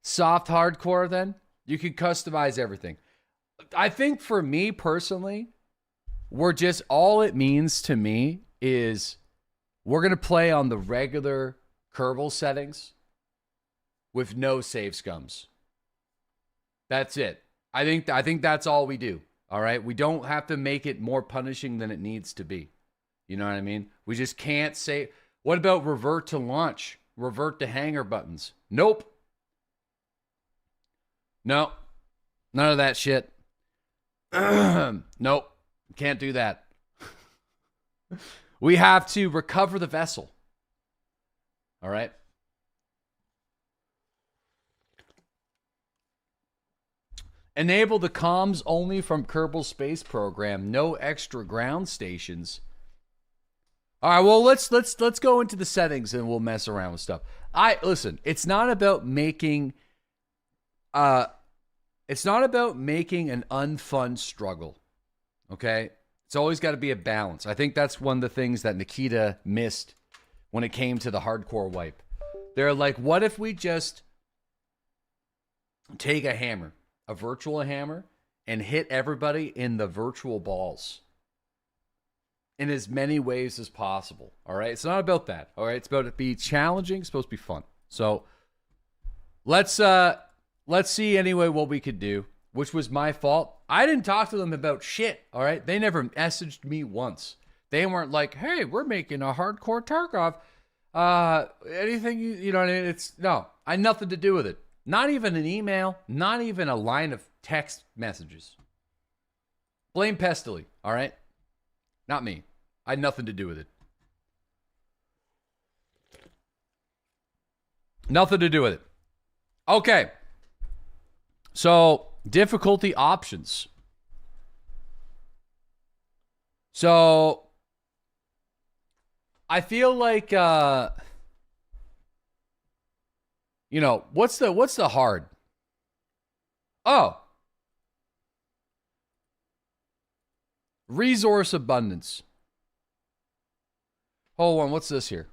soft hardcore, then you can customize everything. I think for me personally, all it means to me is we're going to play on the regular Kerbal settings with no save scums. That's it. I think that's all we do. All right. We don't have to make it more punishing than it needs to be. You know what I mean? We just can't say, what about revert to launch? Revert to hangar buttons? Nope. No. None of that shit. Nope. Can't do that. We have to recover the vessel. All right. Enable the comms only from Kerbal Space Program. No extra ground stations. All right, well, let's go into the settings and we'll mess around with stuff. Listen, it's not about making an unfun struggle. Okay? It's always got to be a balance. I think that's one of the things that Nikita missed when it came to the hardcore wipe. They're like, what if we just take a hammer, a virtual hammer, and hit everybody in the virtual balls in as many ways as possible? All right? It's not about that. All right? It's about it be challenging. It's supposed to be fun. So let's see anyway what we could do, which was my fault. I didn't talk to them about shit, all right? They never messaged me once. They weren't like, hey, we're making a hardcore Tarkov. Anything, you know what I mean? No, I had nothing to do with it. Not even an email, not even a line of text messages. Blame Pestily, all right? Not me. I had nothing to do with it. Nothing to do with it. Okay. So, difficulty options. So, I feel like, what's the hard? Oh. Resource abundance. Hold on, what's this here?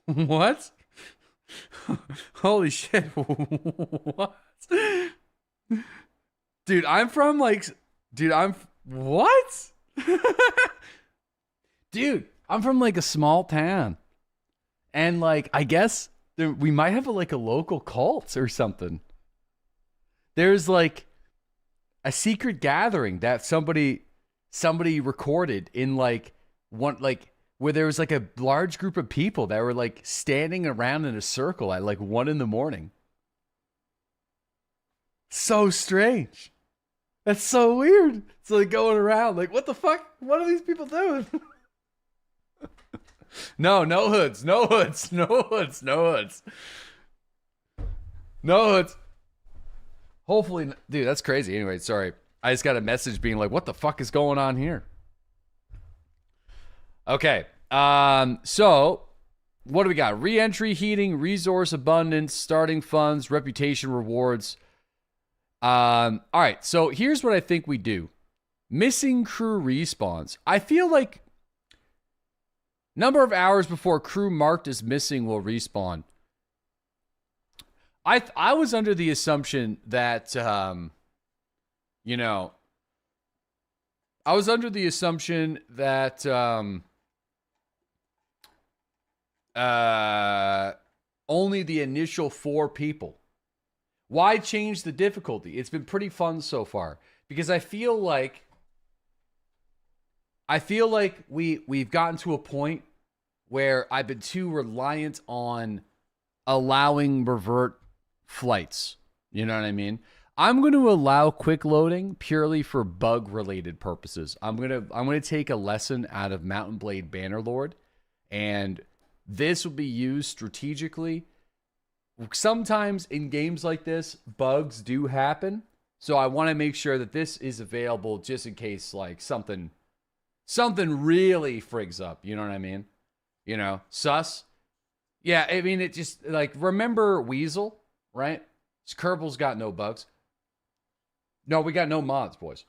What? Holy shit. What? Dude, what? Dude, I'm from like a small town. And like, I guess we might have a local cult or something. There's like a secret gathering that somebody recorded in like where there was like a large group of people that were like standing around in a circle at like 1 a.m. So strange. That's so weird. It's like going around like, what the fuck? What are these people doing? No hoods. Hopefully, dude, that's crazy. Anyway, sorry. I just got a message being like, what the fuck is going on here? Okay. So what do we got? Re-entry, heating, resource abundance, starting funds, reputation rewards. All right. So here's what I think we do. Missing crew respawns. I feel like number of hours before crew marked as missing will respawn. I was under the assumption that, only the initial 4 people. Why change the difficulty? It's been pretty fun so far because I feel like we've gotten to a point where I've been too reliant on allowing revert flights. You know what I mean? I'm going to allow quick loading purely for bug related purposes. I'm going to take a lesson out of Mountain Blade Bannerlord and this will be used strategically. Sometimes in games like this, bugs do happen. So I want to make sure that this is available just in case like something really frigs up. You know what I mean? You know, sus. Yeah, I mean, it just like, remember Weasel, right? Kerbal's got no bugs. No, we got no mods, boys.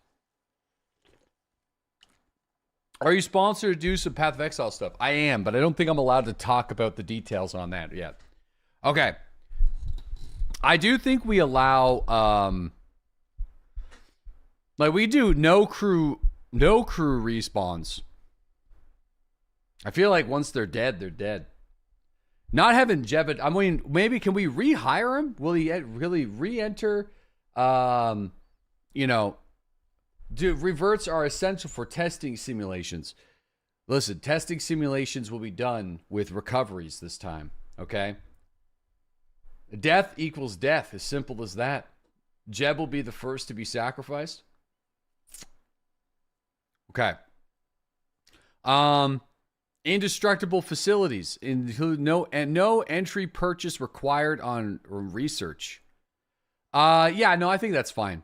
Are you sponsored to do some Path of Exile stuff? I am, but I don't think I'm allowed to talk about the details on that yet. Okay. I do think we allow, like we do no crew respawns. I feel like once they're dead, they're dead. Not having Jebit, I mean, maybe can we rehire him? Will he really re-enter? You know, reverts are essential for testing simulations. Listen, testing simulations will be done with recoveries this time, okay? Death equals death, as simple as that. Jeb will be the first to be sacrificed. Okay. Indestructible facilities include no entry purchase required on research. Yeah, no, I think that's fine.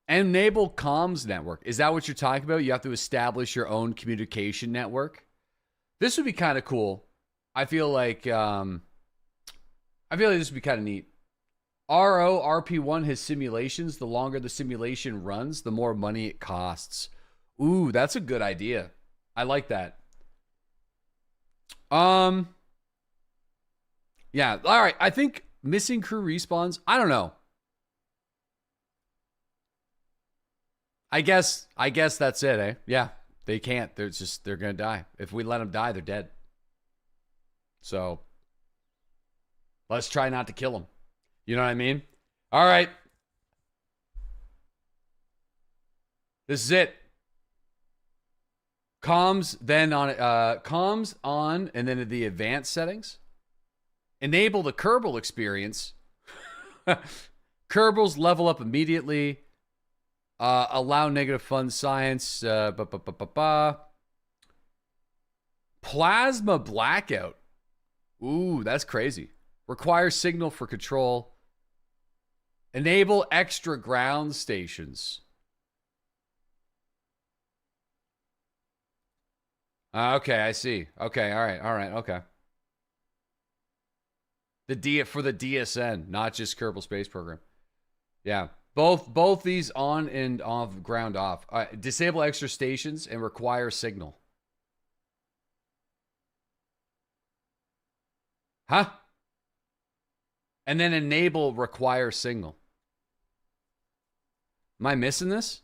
Enable comms network. Is that what you're talking about? You have to establish your own communication network. This would be kind of cool. I feel like this would be kind of neat. RP1 has simulations. The longer the simulation runs, the more money it costs. Ooh, that's a good idea. I like that. Yeah, all right. I think missing crew respawns. I don't know. I guess that's it, eh? Yeah, they can't. They're gonna die. If we let them die, they're dead. So let's try not to kill them. You know what I mean? All right. This is it. Comms on, and then in the advanced settings. Enable the Kerbal experience. Kerbals level up immediately. Allow negative fun science. Plasma blackout. Ooh, that's crazy. Require signal for control. Enable extra ground stations. Okay, I see. Okay, all right, okay. For the DSN, not just Kerbal Space Program. Yeah, both these on and off, ground off. Disable extra stations and require signal. Huh? And then enable require signal. Am I missing this?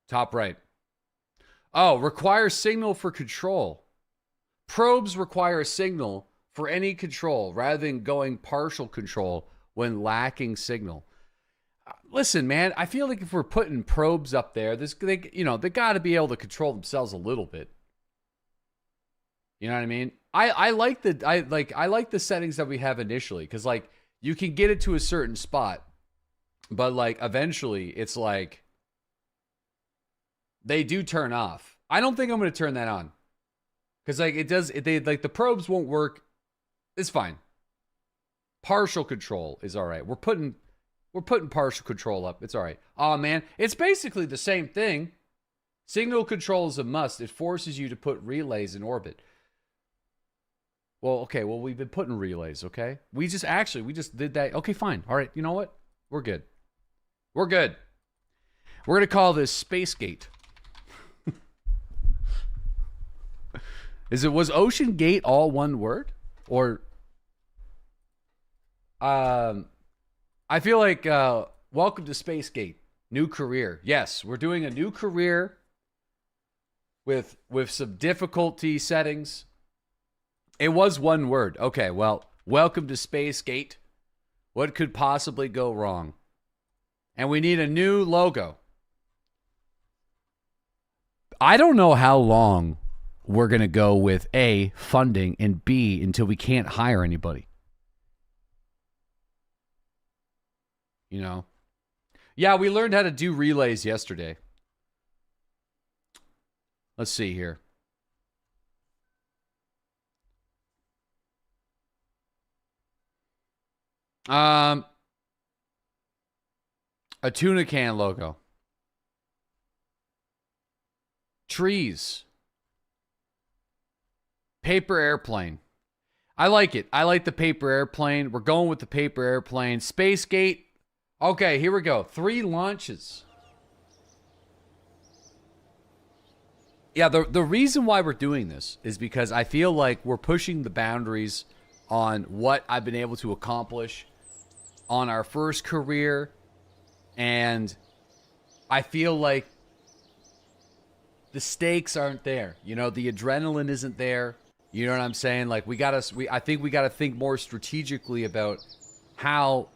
Top right. Oh, require signal for control. Probes require a signal for any control rather than going partial control when lacking signal. Listen, man, I feel like if we're putting probes up there, they got to be able to control themselves a little bit. You know what I mean? I like the settings that we have initially, because like you can get it to a certain spot, but like eventually it's like they do turn off. I don't think I'm going to turn that on, because like the probes won't work. It's fine. Partial control is all right. We're putting partial control up. It's all right. Oh man, it's basically the same thing. Signal control is a must. It forces you to put relays in orbit. Well, okay. Well, we've been putting relays, okay? We just did that. Okay, fine. All right. You know what? We're good. We're good. We're going to call this Spacegate. Was Ocean Gate all one word? Or I feel like welcome to Spacegate. New career. Yes, we're doing a new career with some difficulty settings. It was one word. Okay, well, welcome to Spacegate. What could possibly go wrong? And we need a new logo. I don't know how long we're going to go with A, funding, and B, until we can't hire anybody. You know? Yeah, we learned how to do relays yesterday. Let's see here. A tuna can logo. Trees. Paper airplane. I like it. I like the paper airplane. We're going with the paper airplane. Spacegate. Okay, here we go. 3 launches. Yeah, the reason why we're doing this is because I feel like we're pushing the boundaries on what I've been able to accomplish on our first career. And I feel like the stakes aren't there. You know, the adrenaline isn't there. You know what I'm saying? Like, I think we gotta think more strategically about how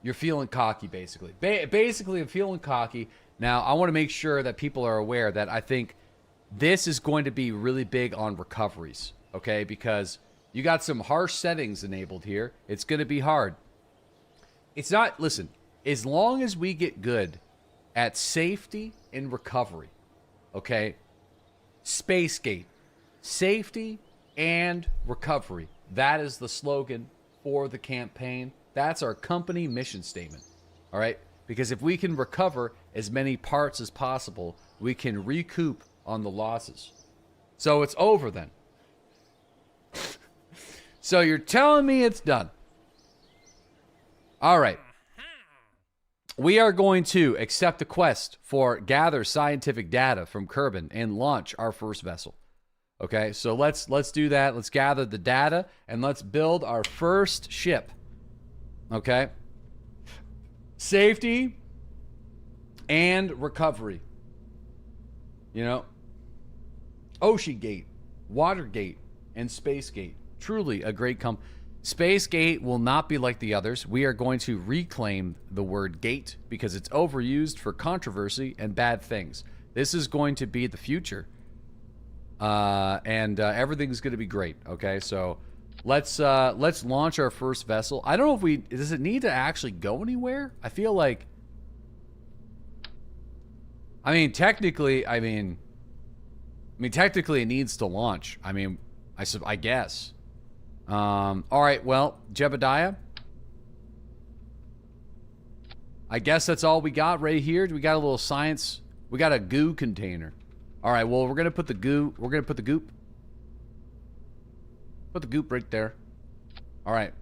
you're feeling cocky, basically. Basically, I'm feeling cocky. Now, I want to make sure that people are aware that I think this is going to be really big on recoveries, okay? Because you got some harsh settings enabled here. It's going to be hard. It's not, listen, as long as we get good at safety and recovery, okay? Spacegate, safety and recovery. That is the slogan for the campaign. That's our company mission statement, all right? Because if we can recover as many parts as possible, we can recoup on the losses. So it's over then. So you're telling me it's done. All right. We are going to accept the quest for gather scientific data from Kerbal and launch our first vessel. Okay, so let's do that. Let's gather the data and let's build our first ship. Okay. Safety and recovery. You know, Oceangate, Watergate, and Spacegate. Truly a great company. Spacegate will not be like the others. We are going to reclaim the word gate because it's overused for controversy and bad things. This is going to be the future. And everything's going to be great. Okay, so let's launch our first vessel. I don't know if does it need to actually go anywhere? I feel like, technically it needs to launch. I guess. All right, well, Jebediah, I guess that's all we got right here. We got a little science. We got a goo container. All right, well, we're going to put the goo. We're going to put the goop. Put the goop right there. All right.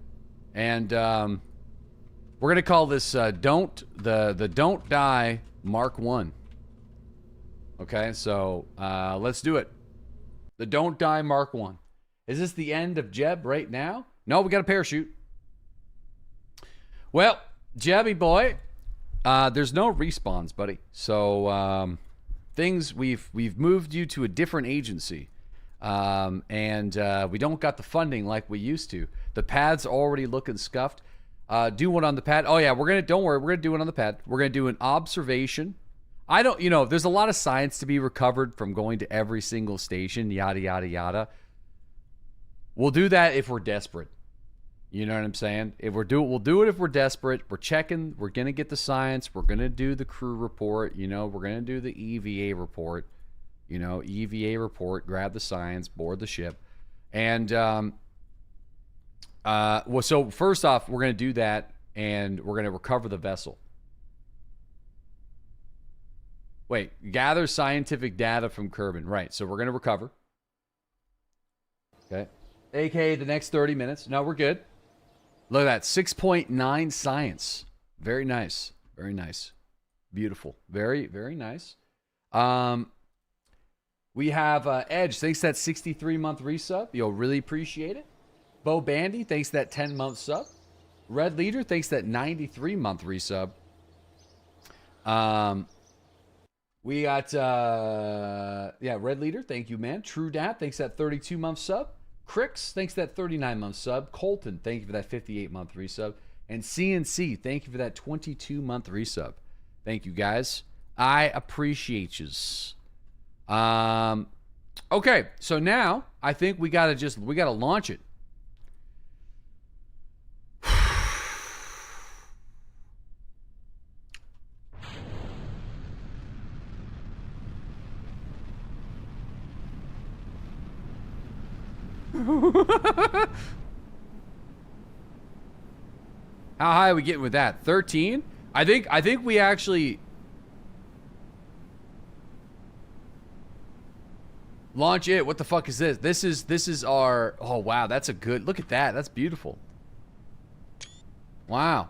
And we're going to call this the Don't Die Mark 1. Okay, so let's do it. The Don't Die Mark 1. Is this the end of Jeb right now? No, we got a parachute. Well, Jebby boy, there's no respawns, buddy. So we've moved you to a different agency. And we don't got the funding like we used to. The pad's already looking scuffed. Do one on the pad. Oh yeah, don't worry, we're gonna do one on the pad. We're gonna do an observation. There's a lot of science to be recovered from going to every single station, yada yada yada. We'll do that if we're desperate. You know what I'm saying? We'll do it if we're desperate. We're checking, we're gonna get the science, we're gonna do the crew report, we're gonna do the EVA report. EVA report, grab the science, board the ship. And, so first off, we're going to do that, and we're going to recover the vessel. Wait, gather scientific data from Kerbal. Right, so we're going to recover. Okay. AKA the next 30 minutes. No, we're good. Look at that, 6.9 science. Very nice. Very nice. Beautiful. Very, very nice. We have Edge, thanks that 63-month resub. You'll really appreciate it. Bo Bandy, thanks that 10-month sub. Red Leader, thanks that 93-month resub. We got, Red Leader, thank you, man. True Dat, thanks that 32-month sub. Crix, thanks that 39-month sub. Colton, thank you for that 58-month resub. And CNC, thank you for that 22-month resub. Thank you, guys. I appreciate yous. Okay, so now I think we gotta launch it. How high are we getting with that? 13? I think we actually launch it. What the fuck is this? This is our, oh wow, that's a good, look at that. That's beautiful. Wow.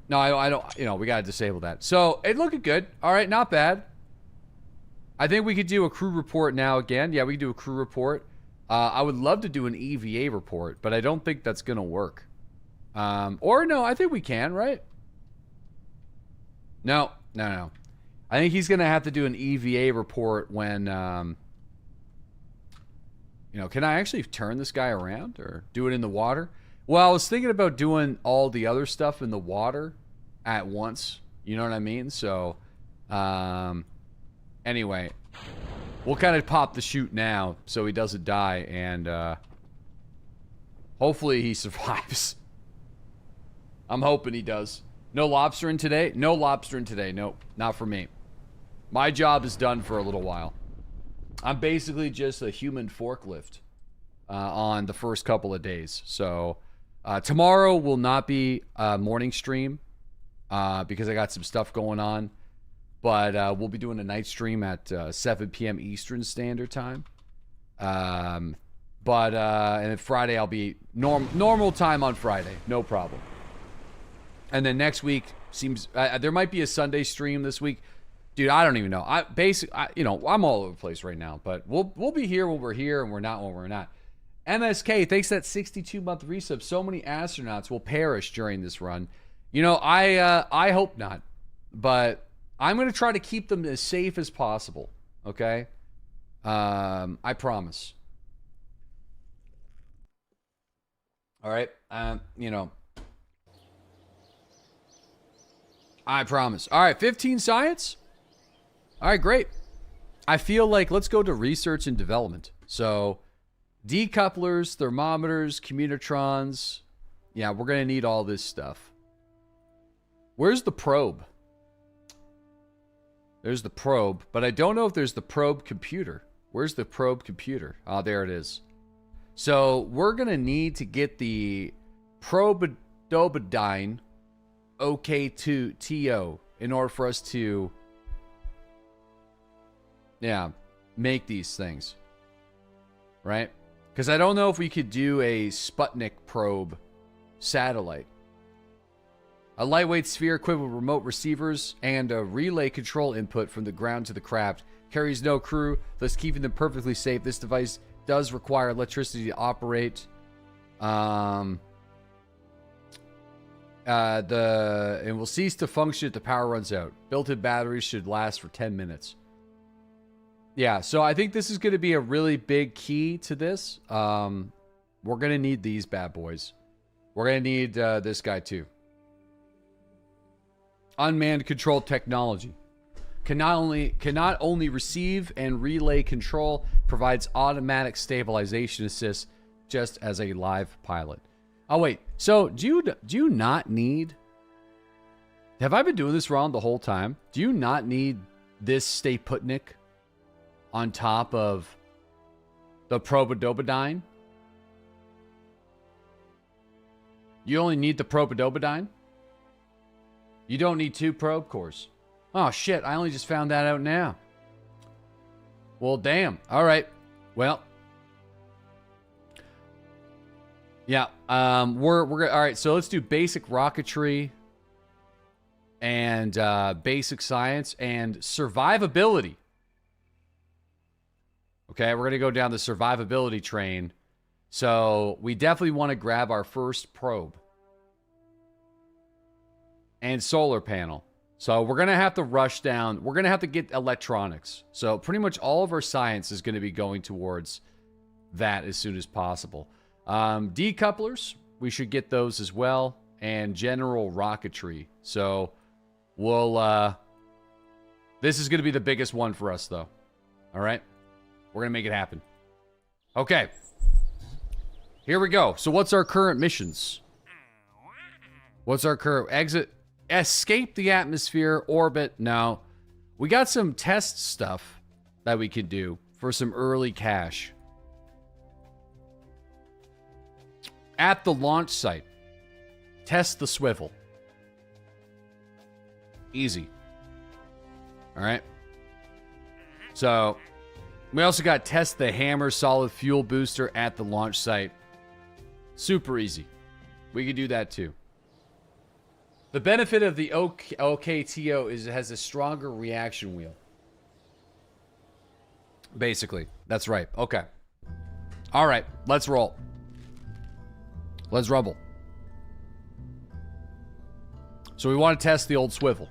No, I don't, you know, we got to disable that. So, it looking good. All right, not bad. I think we could do a crew report now again. Yeah, we can do a crew report. I would love to do an EVA report, but I don't think that's going to work. Or no, I think we can, right? No. I think he's going to have to do an EVA report when, you know, can I actually turn this guy around or do it in the water? Well, I was thinking about doing all the other stuff in the water at once. You know what I mean? So, anyway, we'll kind of pop the chute now so he doesn't die, and hopefully he survives. I'm hoping he does. No lobster in today? No lobster in today. Nope, not for me. My job is done for a little while. I'm basically just a human forklift on the first couple of days. So tomorrow will not be a morning stream because I got some stuff going on. But we'll be doing a night stream at 7 p.m. Eastern Standard Time. And then Friday I'll be normal time on Friday. No problem. And then next week seems there might be a Sunday stream this week, dude. I don't even know. You know, I'm all over the place right now. But we'll be here when we're here, and we're not when we're not. MSK, thanks for that 62-month resub. So many astronauts will perish during this run. You know, I hope not, but I'm gonna try to keep them as safe as possible. Okay, I promise. All right, you know. I promise. All right, 15 science. All right, great. I feel like let's go to research and development. So, decouplers, thermometers, communitrons. Yeah, we're going to need all this stuff. Where's the probe? There's the probe, but I don't know if there's the probe computer. Where's the probe computer? Oh, there it is. So, we're going to need to get the probidobidine OK2TO in order for us to, yeah, make these things, right? Because I don't know if we could do a Sputnik probe satellite. A lightweight sphere equipped with remote receivers and a relay control input from the ground to the craft. Carries no crew, thus keeping them perfectly safe. This device does require electricity to operate. And will cease to function if the power runs out. Built-in batteries should last for 10 minutes. Yeah, so I think this is going to be a really big key to this. We're going to need these bad boys. We're going to need this guy too. Unmanned control technology. Cannot only receive and relay control, provides automatic stabilization assist just as a live pilot. Oh, wait. So, do you not need... Have I been doing this wrong the whole time? Do you not need this Stay Putnik on top of the probidobidine? You only need the probidobidine? You don't need 2 probe cores. Oh, shit. I only just found that out now. Well, damn. All right. Well... Yeah, we're gonna, all right, so let's do basic rocketry and basic science and survivability. Okay, we're going to go down the survivability train. So we definitely want to grab our first probe and solar panel. So we're going to have to rush down. We're going to have to get electronics. So pretty much all of our science is going to be going towards that as soon as possible. Decouplers, we should get those as well, and general rocketry. So we'll this is going to be the biggest one for us though. All right, we're going to make it happen. Okay, here we go. So what's our current missions? What's our current exit? Escape the atmosphere, orbit. No, we got some test stuff that we could do for some early cash. At the launch site, test the swivel. Easy. All right. So, we also got test the hammer solid fuel booster at the launch site. Super easy. We could do that too. The benefit of the OKTO is it has a stronger reaction wheel. Basically. That's right. Okay. All right. Let's roll. Let's rumble. So we want to test the old swivel.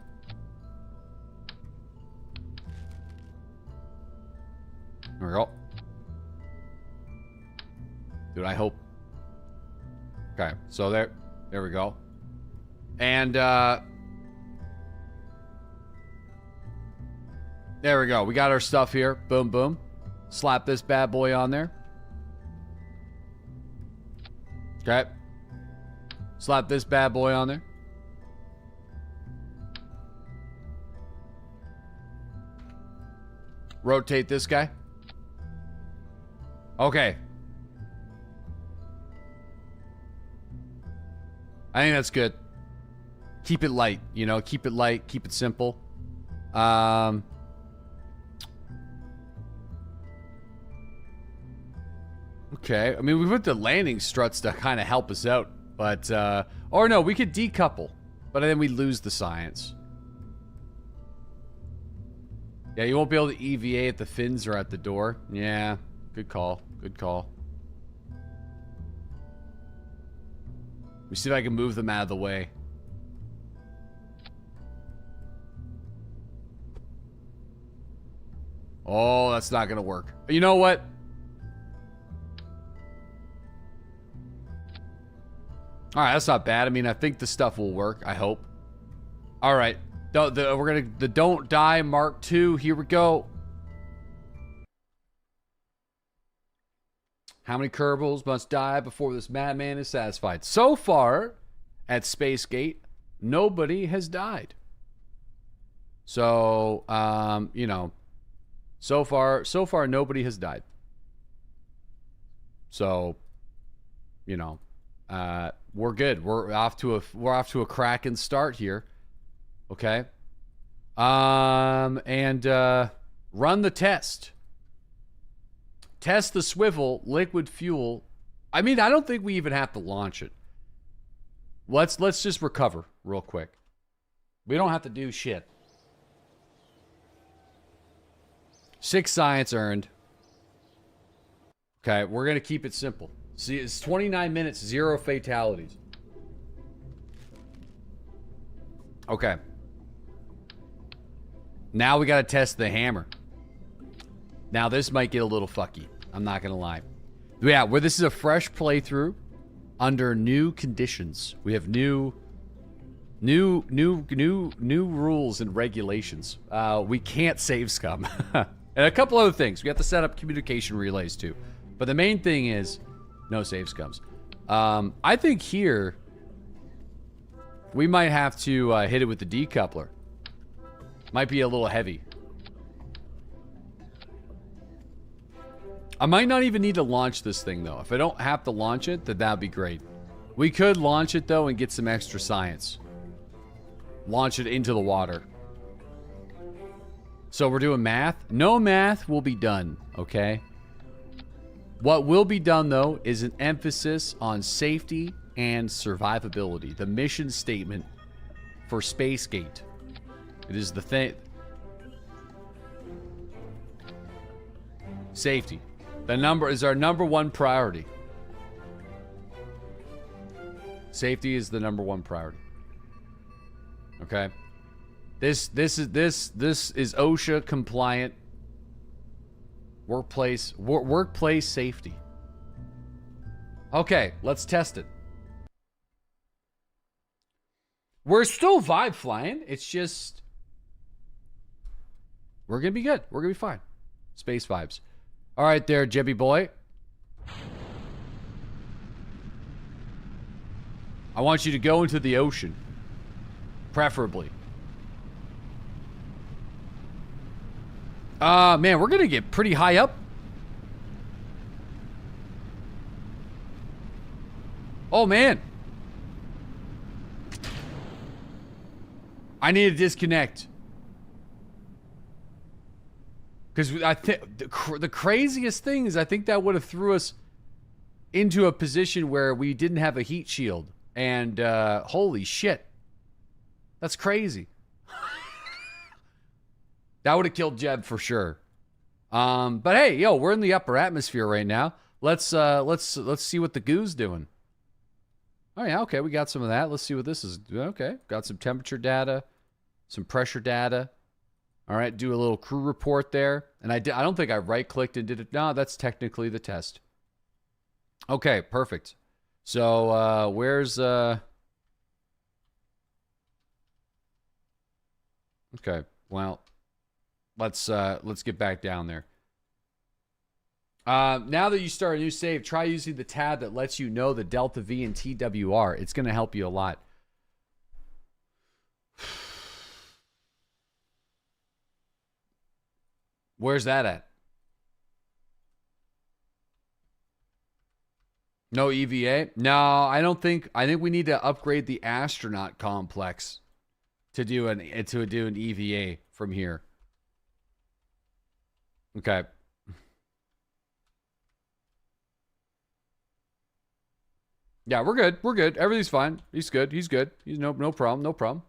There we go. Dude, I hope. Okay, so there we go. And there we go. We got our stuff here. Boom, boom. Slap this bad boy on there. Okay. Slap this bad boy on there. Rotate this guy. Okay. I think that's good. Keep it light, you know, keep it light, keep it simple. Okay, I mean, we put the landing struts to kind of help us out, but, or no, we could decouple, but then we lose the science. Yeah, you won't be able to EVA at the fins or at the door. Yeah, good call, good call. Let me see if I can move them out of the way. Oh, that's not gonna work. You know what? Alright, that's not bad. I mean, I think the stuff will work. I hope. Alright. We're gonna... The Don't Die Mark II. Here we go. How many Kerbals must die before this madman is satisfied? So far, at Spacegate, nobody has died. So, you know... So far, nobody has died. So, you know... we're good. We're off to a cracking start here. Okay. Run the test. Test the swivel, liquid fuel. I mean, I don't think we even have to launch it. Let's just recover real quick. We don't have to do shit. 6 science earned. Okay, we're gonna keep it simple. See, it's 29 minutes, 0 fatalities. Okay. Now we gotta test the hammer. Now this might get a little fucky. I'm not gonna lie. Yeah, where this is a fresh playthrough under new conditions. We have new rules and regulations. We can't save scum. And a couple other things. We have to set up communication relays too. But the main thing is no save scums. I think here we might have to hit it with the decoupler. Might be a little heavy. I might not even need to launch this thing though. If I don't have to launch it, then that'd be great. We could launch it though and get some extra science. Launch it into the water. So we're doing math. No math will be done, okay? What will be done, though, is an emphasis on safety and survivability. The mission statement for Spacegate. It is the thing. Safety. The number is our #1 priority. Safety is the #1 priority. Okay? This is OSHA compliant. Workplace safety. Okay, let's test it. We're still vibe flying. It's just we're gonna be good. We're gonna be fine. Space vibes. All right, there, Jebby boy. I want you to go into the ocean, preferably. Man, we're gonna get pretty high up. Oh, man. I need to disconnect. Because I think the craziest thing is I think that would have threw us into a position where we didn't have a heat shield. And holy shit. That's crazy. That would have killed Jeb for sure. But hey, yo, we're in the upper atmosphere right now. Let's see what the goo's doing. Oh yeah, okay, we got some of that. Let's see what this is. Okay, got some temperature data, some pressure data. All right, do a little crew report there. And I don't think I right-clicked and did it. No, that's technically the test. Okay, perfect. So where's okay, well, let's get back down there. Now that you start a new save, try using the tab that lets you know the delta V and TWR. It's going to help you a lot. Where's that at? No EVA? No, I don't think. I think we need to upgrade the astronaut complex to do an EVA from here. Okay. Yeah, we're good. We're good. Everything's fine. He's good. He's good. He's no problem. No problem.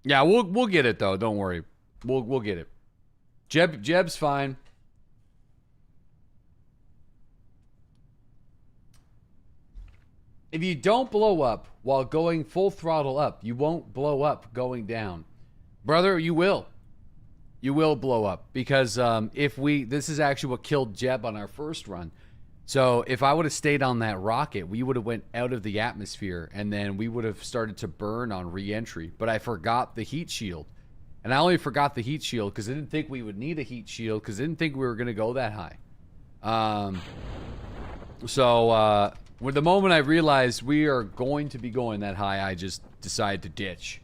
Yeah, we'll get it though. Don't worry. We'll get it. Jeb's fine. If you don't blow up while going full throttle up, you won't blow up going down. Brother, you will. You will blow up because this is actually what killed Jeb on our first run. So if I would have stayed on that rocket, we would have went out of the atmosphere and then we would have started to burn on re-entry. But I forgot the heat shield. And I only forgot the heat shield because I didn't think we would need a heat shield because I didn't think we were going to go that high. With the moment I realized we are going to be going that high, I just decided to ditch.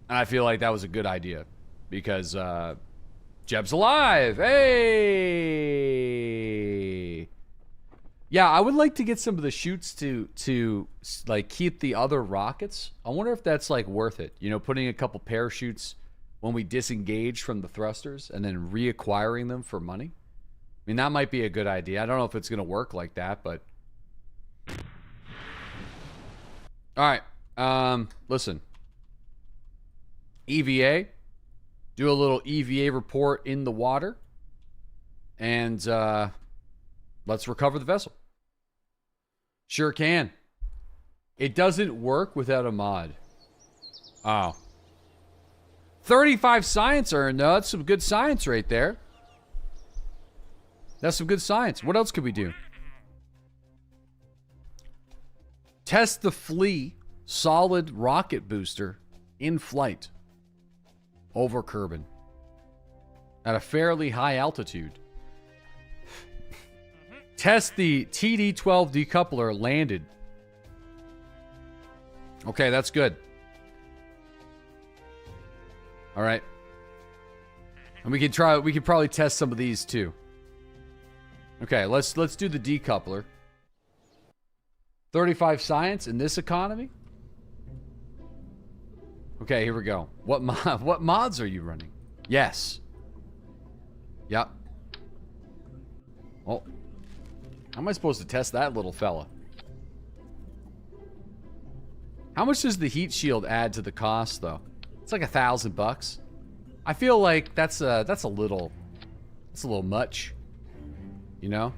And I feel like that was a good idea because Jeb's alive. Hey. Yeah, I would like to get some of the chutes to like keep the other rockets. I wonder if that's like worth it. You know, putting a couple parachutes when we disengage from the thrusters and then reacquiring them for money. I mean, that might be a good idea. I don't know if it's going to work like that, but all right. Listen. EVA. Do a little EVA report in the water. And let's recover the vessel. Sure can. It doesn't work without a mod. Oh. 35 science earned, though. That's some good science right there. That's some good science. What else could we do? Test the Flea solid rocket booster in flight over Kerbal at a fairly high altitude. Test the TD-12 decoupler landed. Okay, that's good. All right. And we could probably test some of these too. Okay, let's do the decoupler. 35 science in this economy? Okay, here we go. What mods are you running? Yes. Yep. Well, how am I supposed to test that little fella? How much does the heat shield add to the cost, though? It's like $1,000. I feel like that's a little much. You know?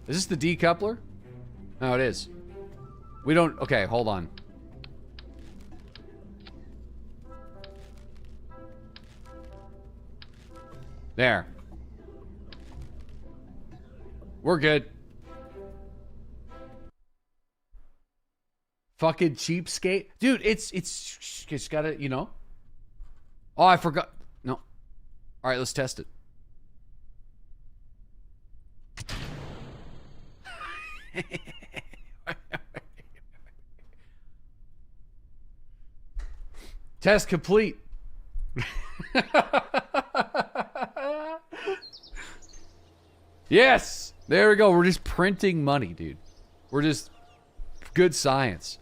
Is this the decoupler? No, it is. We don't... Okay, hold on. There. We're good. Fucking cheapskate. Dude, it's gotta, you know. Oh, I forgot. No. All right, let's test it. Test complete. Yes! There we go. We're just printing money, dude. We're just good science.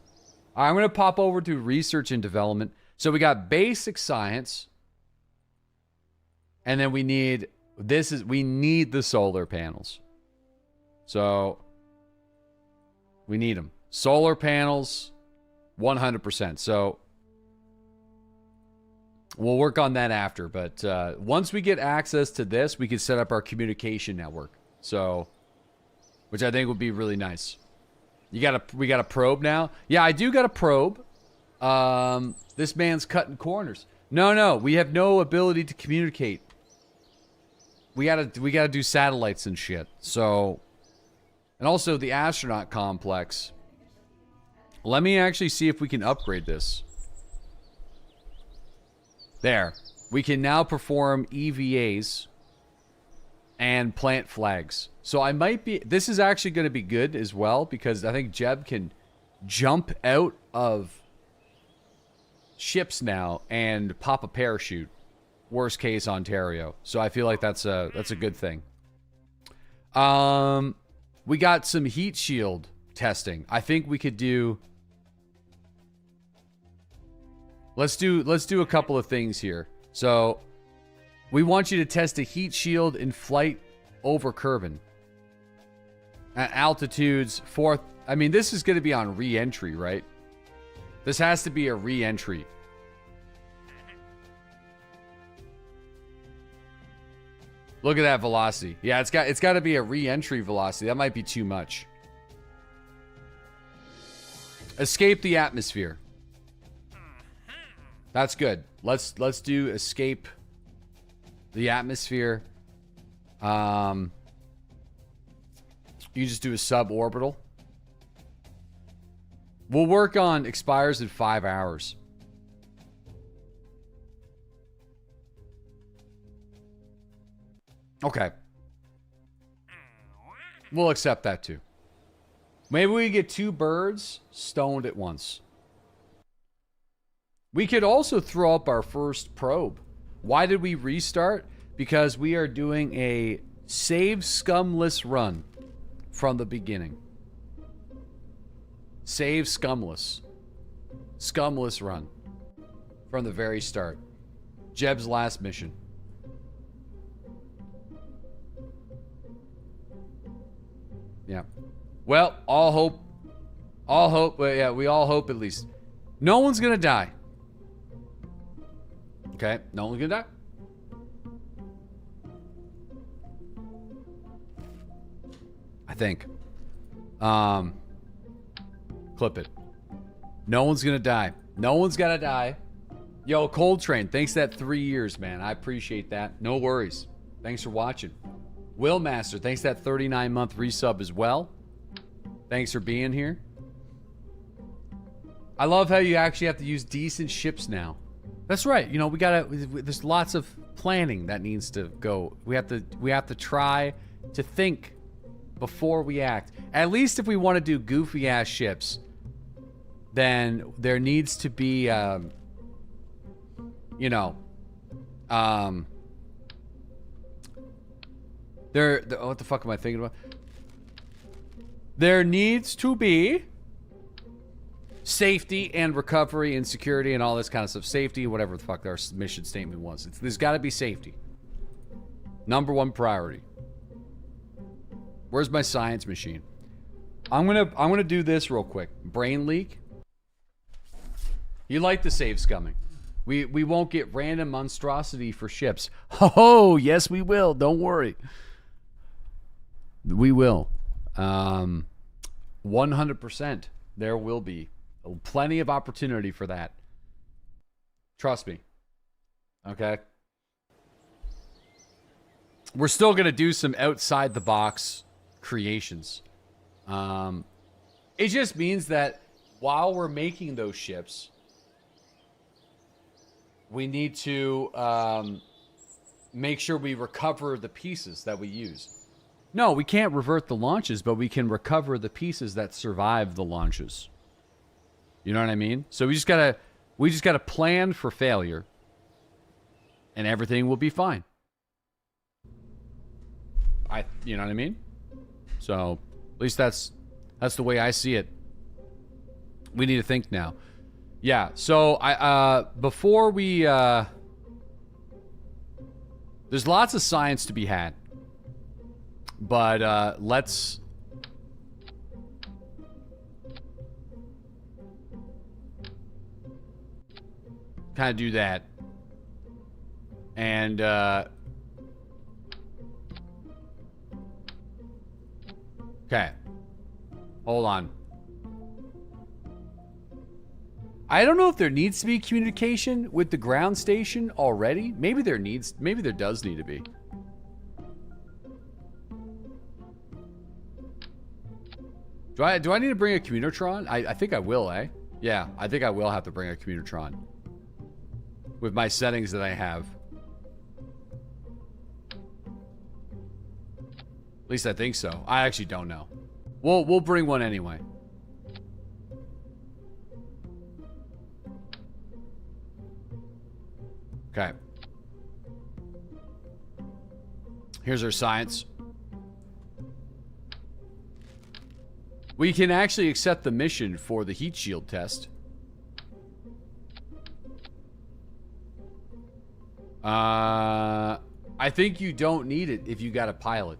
All right, I'm going to pop over to research and development. So we got basic science. And then we need the solar panels. So we need them. Solar panels 100%. So we'll work on that after, but once we get access to this, we can set up our communication network. So, which I think would be really nice. We got a probe now. Yeah, I do got a probe. This man's cutting corners. No, we have no ability to communicate. We gotta do satellites and shit. So, and also the astronaut complex. Let me actually see if we can upgrade this. There. We can now perform EVAs and plant flags. So I might be... This is actually going to be good as well, because I think Jeb can jump out of ships now and pop a parachute. Worst case, Ontario. So I feel like that's a good thing. We got some heat shield testing. I think we could do... Let's do a couple of things here. So, we want you to test a heat shield in flight over Kerbal. At altitudes 4... I mean, this is going to be on re-entry, right? This has to be a re-entry. Look at that velocity. Yeah, it's got to be a re-entry velocity. That might be too much. Escape the atmosphere. That's good. Let's do escape the atmosphere. You just do a suborbital. We'll work on expires in 5 hours. Okay. We'll accept that too. Maybe we get 2 birds stoned at once. We could also throw up our first probe. Why did we restart? Because we are doing a save scumless run from the beginning. Save scumless. Scumless run from the very start. Jeb's last mission. Yeah. Well, all hope. Well, yeah, we all hope at least. No one's gonna die. Okay, no one's gonna die. I think. Clip it. No one's gonna die. No one's gonna die. Yo, Cold Train, thanks that 3 years, man. I appreciate that. No worries. Thanks for watching. Willmaster, thanks that 39-month resub as well. Thanks for being here. I love how you actually have to use decent ships now. That's right. You know, we gotta. There's lots of planning that needs to go. We have to try to think before we act. At least if we want to do goofy ass ships, then there needs to be, you know, what the fuck am I thinking about? There needs to be safety and recovery and security and all this kind of stuff. Safety, whatever the fuck our mission statement was. There's got to be safety. #1 priority. Where's my science machine? I'm gonna do this real quick. Brain leak. You like the save scumming. We won't get random monstrosity for ships. Oh, yes we will. Don't worry. We will. 100%. There will be plenty of opportunity for that. Trust me. Okay? We're still going to do some outside the box creations. It just means that while we're making those ships, we need to make sure we recover the pieces that we use. No, we can't revert the launches, but we can recover the pieces that survive the launches. You know what I mean? So we just gotta plan for failure, and everything will be fine. You know what I mean? So, at least that's the way I see it. We need to think now. Yeah, so before we, there's lots of science to be had. But, let's... kind of do that. And, okay. Hold on. I don't know if there needs to be communication with the ground station already. Maybe there does need to be. Do I need to bring a Communotron? I think I will, eh? Yeah, I think I will have to bring a Communotron. With my settings that I have. At least I think so. I actually don't know. We'll bring one anyway. Okay. Here's our science. We can actually accept the mission for the heat shield test. I think you don't need it if you got a pilot.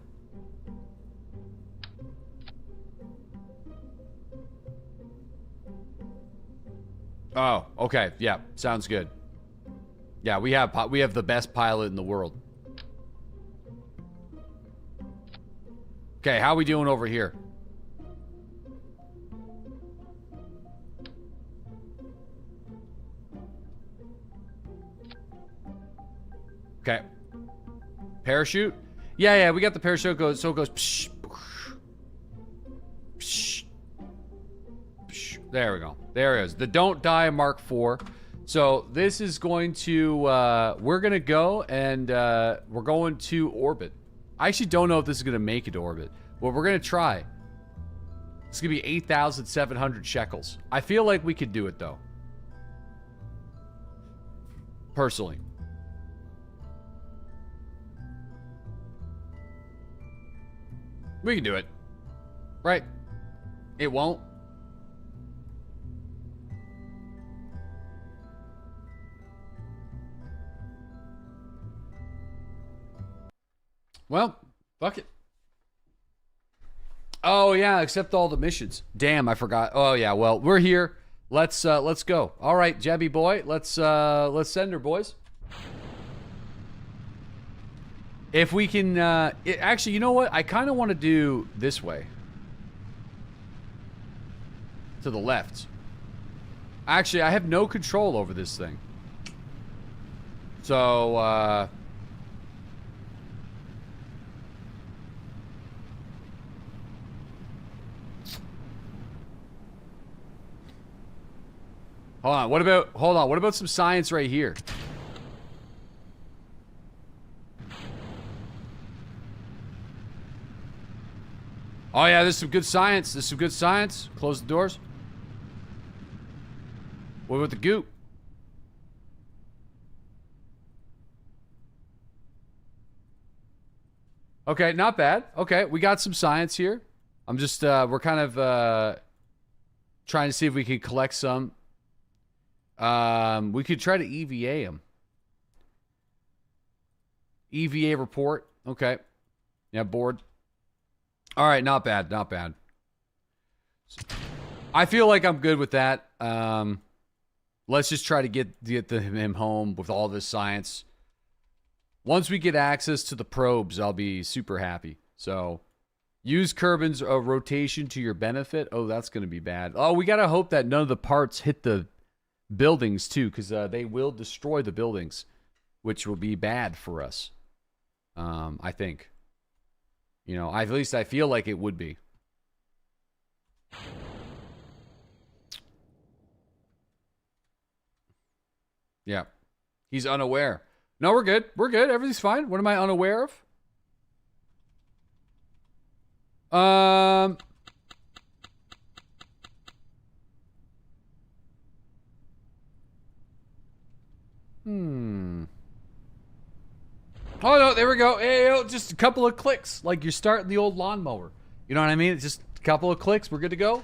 Oh, okay. Yeah, sounds good. Yeah, we have the best pilot in the world. Okay, how we doing over here? Okay. Parachute? Yeah, we got the parachute. So it goes. Psh, psh, psh. There we go. There it is. The Don't Die Mark IV. So this is going to, we're going to go and we're going to orbit. I actually don't know if this is going to make it to orbit, but we're going to try. It's going to be 8,700 shekels. I feel like we could do it though. Personally. We can do it. Right? It won't. Well, fuck it. Oh yeah, accept all the missions. Damn, I forgot. Oh yeah, well, we're here. Let's go. All right, Jebby boy, let's send her, boys. If we can, actually, you know what? I kind of want to do this way. To the left. Actually, I have no control over this thing. So, hold on, what about some science right here? Oh yeah, there's some good science. Close the doors. What about the goop? Okay, not bad. Okay, we got some science here. I'm just, we're kind of, trying to see if we can collect some. We could try to EVA them. EVA report. Okay. Yeah, board. All right, not bad, not bad. I feel like I'm good with that. Let's just try to get him home with all this science. Once we get access to the probes, I'll be super happy. So, use Kerbin's rotation to your benefit. Oh, that's going to be bad. Oh, we got to hope that none of the parts hit the buildings, too, because they will destroy the buildings, which will be bad for us, I think. You know, at least I feel like it would be. Yeah. He's unaware. No, we're good. We're good. Everything's fine. What am I unaware of? Oh, no, there we go. Hey, yo, just a couple of clicks. Like you're starting the old lawnmower. You know what I mean? It's just a couple of clicks. We're good to go.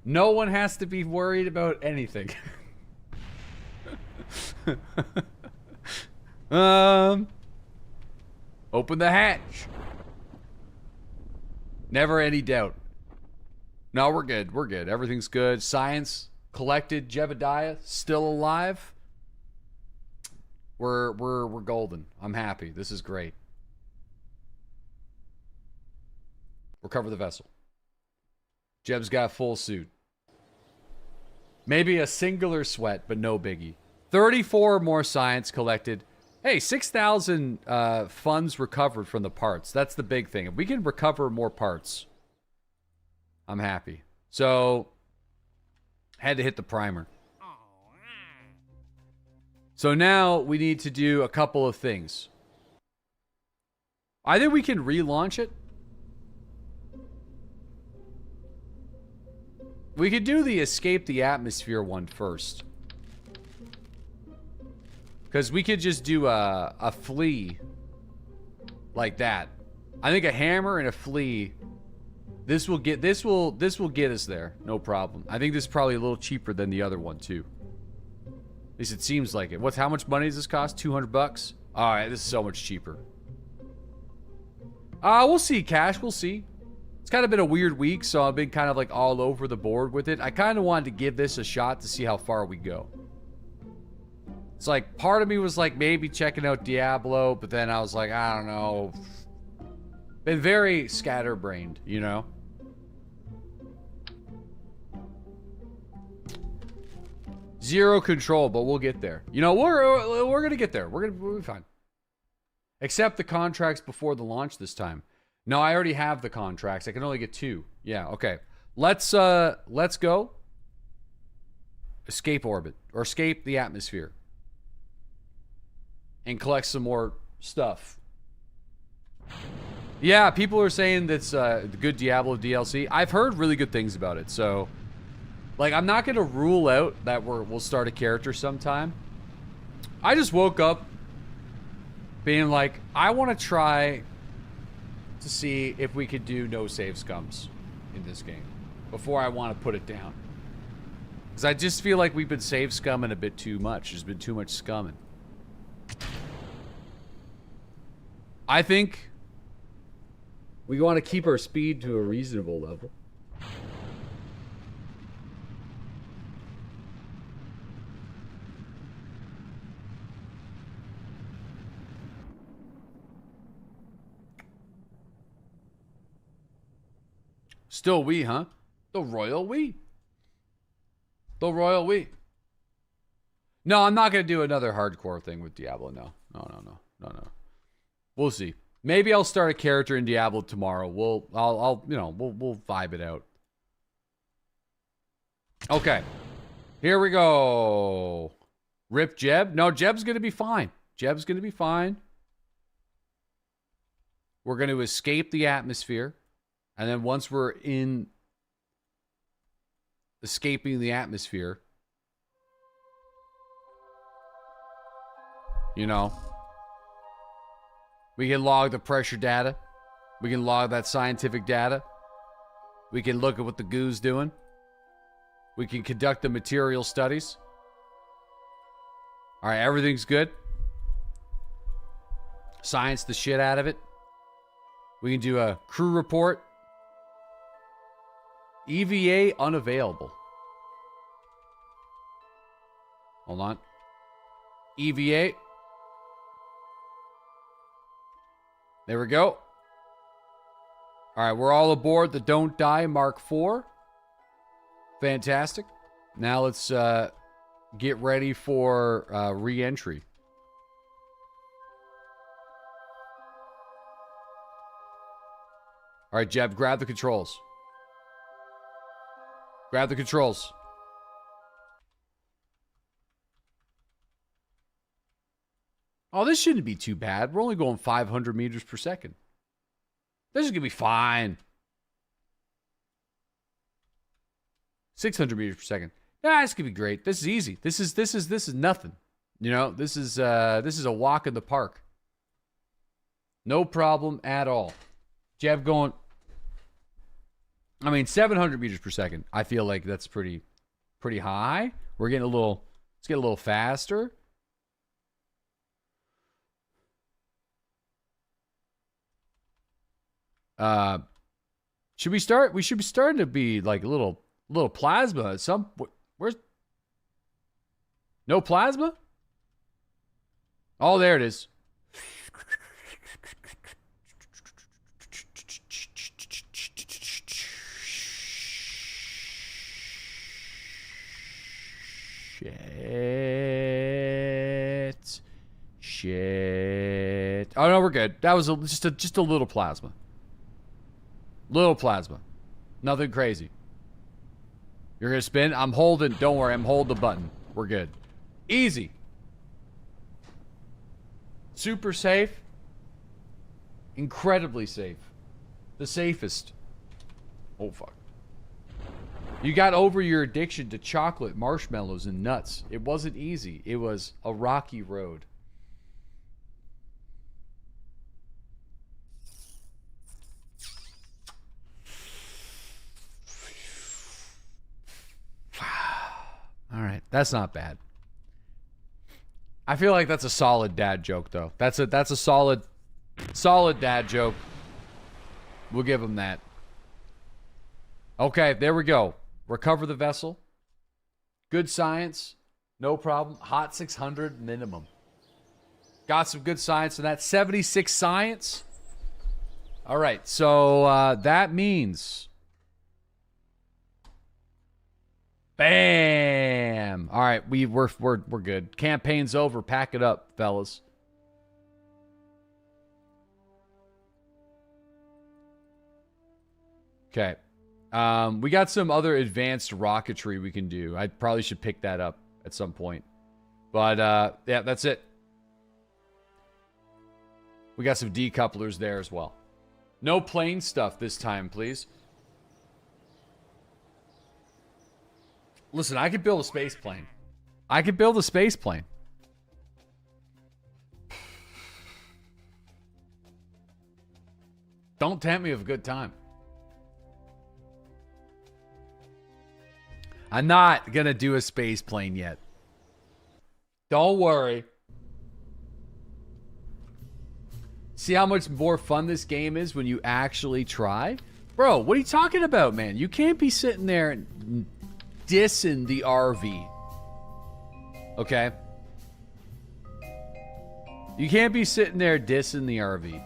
No one has to be worried about anything. Open the hatch. Never any doubt. No, we're good. We're good. Everything's good. Science collected. Jebediah still alive. We're golden. I'm happy. This is great. Recover the vessel. Jeb's got full suit. Maybe a singular sweat, but no biggie. 34 more science collected. Hey, 6,000 funds recovered from the parts. That's the big thing. If we can recover more parts, I'm happy. So, had to hit the primer. So now we need to do a couple of things. I think we can relaunch it. We could do the escape the atmosphere one first. Because we could just do a flea like that. I think a hammer and a flea. This will get us there. No problem. I think this is probably a little cheaper than the other one too. At least it seems like it. How much money does this cost? 200 bucks? Alright, this is so much cheaper. We'll see, Cash. We'll see. It's kind of been a weird week, so I've been kind of like all over the board with it. I kind of wanted to give this a shot to see how far we go. It's like, part of me was like maybe checking out Diablo, but then I was like, I don't know. Been very scatterbrained, you know? Zero control, but we'll get there. You know, we're gonna get there. We'll be fine. Accept the contracts before the launch this time. No, I already have the contracts. I can only get 2. Yeah, okay. Let's go. Escape orbit. Or escape the atmosphere. And collect some more stuff. Yeah, people are saying that's the good Diablo DLC. I've heard really good things about it, so... Like, I'm not going to rule out that we'll start a character sometime. I just woke up being like, I want to try to see if we could do no save scums in this game before I want to put it down. Because I just feel like we've been save scumming a bit too much. There's been too much scumming. I think we want to keep our speed to a reasonable level. Still we, huh? The royal we. The royal we. No, I'm not going to do another hardcore thing with Diablo. No. No. We'll see. Maybe I'll start a character in Diablo tomorrow. We'll vibe it out. Okay. Here we go. Rip Jeb. No, Jeb's going to be fine. Jeb's going to be fine. We're going to escape the atmosphere. And then once we're in escaping the atmosphere, you know, we can log the pressure data. We can log that scientific data. We can look at what the goo's doing. We can conduct the material studies. All right, everything's good. Science the shit out of it. We can do a crew report. EVA unavailable. Hold on. EVA. There we go. All right, we're all aboard the Don't Die Mark IV. Fantastic. Now let's get ready for re-entry. All right, Jeb, grab the controls. Grab the controls. Oh, this shouldn't be too bad. We're only going 500 meters per second. This is going to be fine. 600 meters per second. Yeah, this could be great. This is easy. This is nothing. You know, this is a walk in the park. No problem at all. Jeb going... I mean, 700 meters per second. I feel like that's pretty high. We're getting a little... Let's get a little faster. Should we start? We should be starting to be like a little plasma at some... Where's... No plasma? Oh, there it is. Shit. Oh no, we're good. That was just a little plasma. Little plasma. Nothing crazy. You're gonna spin? I'm holding. Don't worry, I'm holding the button. We're good. Easy. Super safe. Incredibly safe. The safest. Oh fuck. You got over your addiction to chocolate, marshmallows, and nuts. It wasn't easy. It was a rocky road. All right, that's not bad. I feel like that's a solid dad joke, though. That's a solid dad joke. We'll give him that. Okay, there we go. Recover the vessel. Good science. No problem. Hot 600 minimum. Got some good science in that. 76 science. All right, so that means... Bam! All right, we're good. Campaign's over. Pack it up, fellas. Okay. We got some other advanced rocketry we can do. I probably should pick that up at some point. But, yeah, that's it. We got some decouplers there as well. No plane stuff this time, please. Listen, I could build a space plane. I could build a space plane. Don't tempt me with a good time. I'm not gonna do a space plane yet. Don't worry. See how much more fun this game is when you actually try? Bro, what are you talking about, man? You can't be sitting there and dissing the RV. Okay? You can't be sitting there dissing the RV.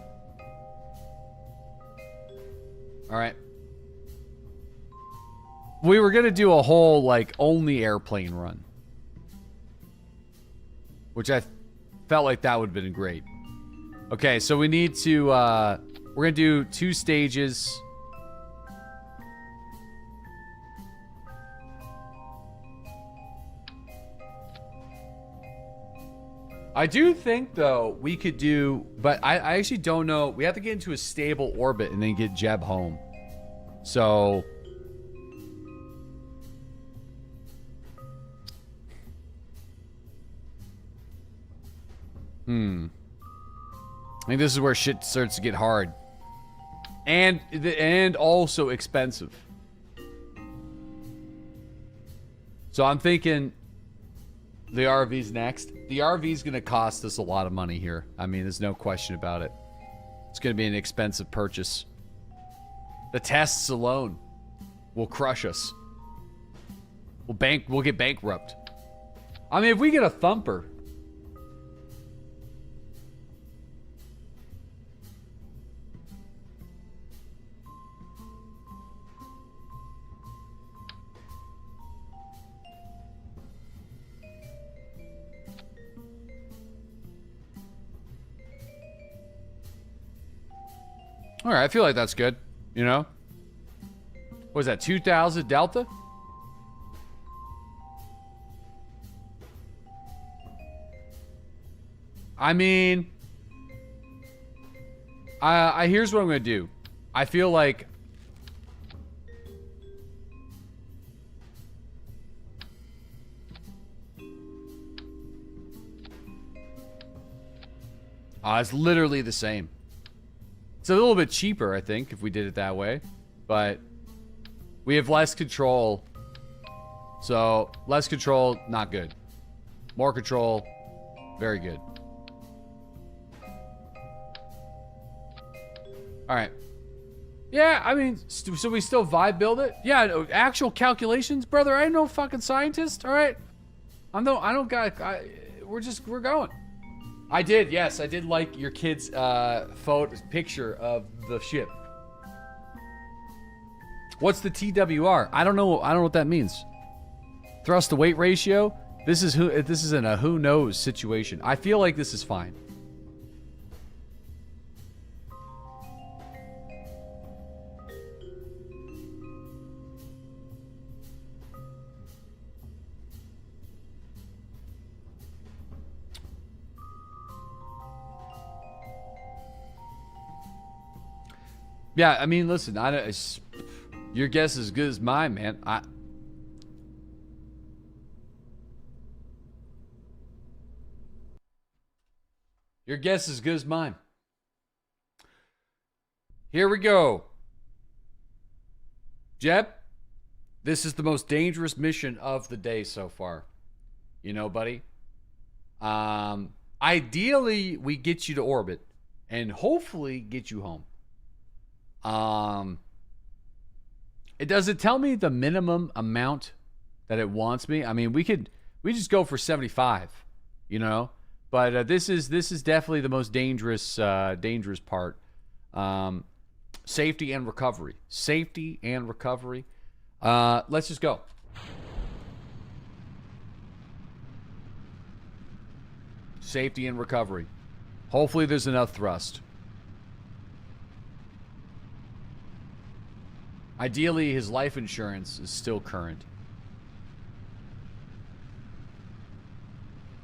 Alright. We were gonna do a whole, like, only airplane run. Which I felt like that would have been great. Okay, so we need to, we're gonna do 2 stages. I do think, though, we could do... But I actually don't know. We have to get into a stable orbit and then get Jeb home. So... I think this is where shit starts to get hard. And also expensive. So I'm thinking... The RV's next. The RV's going to cost us a lot of money here. I mean, there's no question about it. It's going to be an expensive purchase. The tests alone will crush us. We'll get bankrupt. I mean, if we get a thumper. All right, I feel like that's good, you know? What is that, 2,000 Delta? I mean, here's what I'm going to do. I feel like... it's literally the same. It's a little bit cheaper, I think, if we did it that way. But we have less control. So, less control, not good. More control, very good. Alright. Yeah, I mean, so we still vibe build it? Yeah, actual calculations? Brother, I ain't no fucking scientist, alright? I don't got... we're going. I did, yes. I did like your kid's picture of the ship. What's the TWR? I don't know what that means. Thrust to weight ratio? This is in a who knows situation. I feel like this is fine. Yeah, I mean, listen, your guess is as good as mine, man. Your guess is as good as mine. Here we go. Jeb, this is the most dangerous mission of the day so far. You know, buddy. Ideally, we get you to orbit and hopefully get you home. Does it tell me the minimum amount that it wants me? I mean, we just go for 75, you know. But this is definitely the most dangerous part. Safety and recovery. Safety and recovery. Let's just go. Safety and recovery. Hopefully there's enough thrust. Ideally, his life insurance is still current.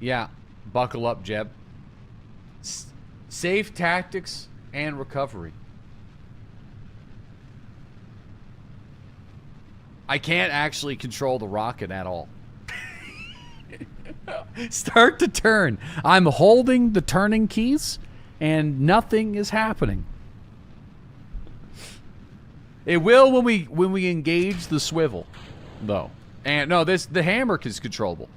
Yeah. Buckle up, Jeb. Safe tactics and recovery. I can't actually control the rocket at all. Start to turn. I'm holding the turning keys and nothing is happening. It will when we engage the swivel, though. And no, the hammer is controllable.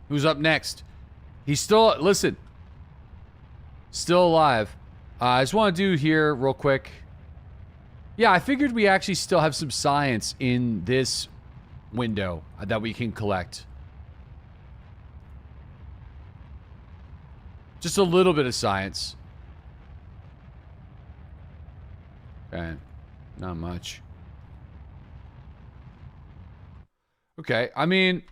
Who's up next? He's still, listen, still alive. I just want to do here real quick. Yeah, I figured we actually still have some science in this window that we can collect. Just a little bit of science. Okay, not much. Okay, I mean...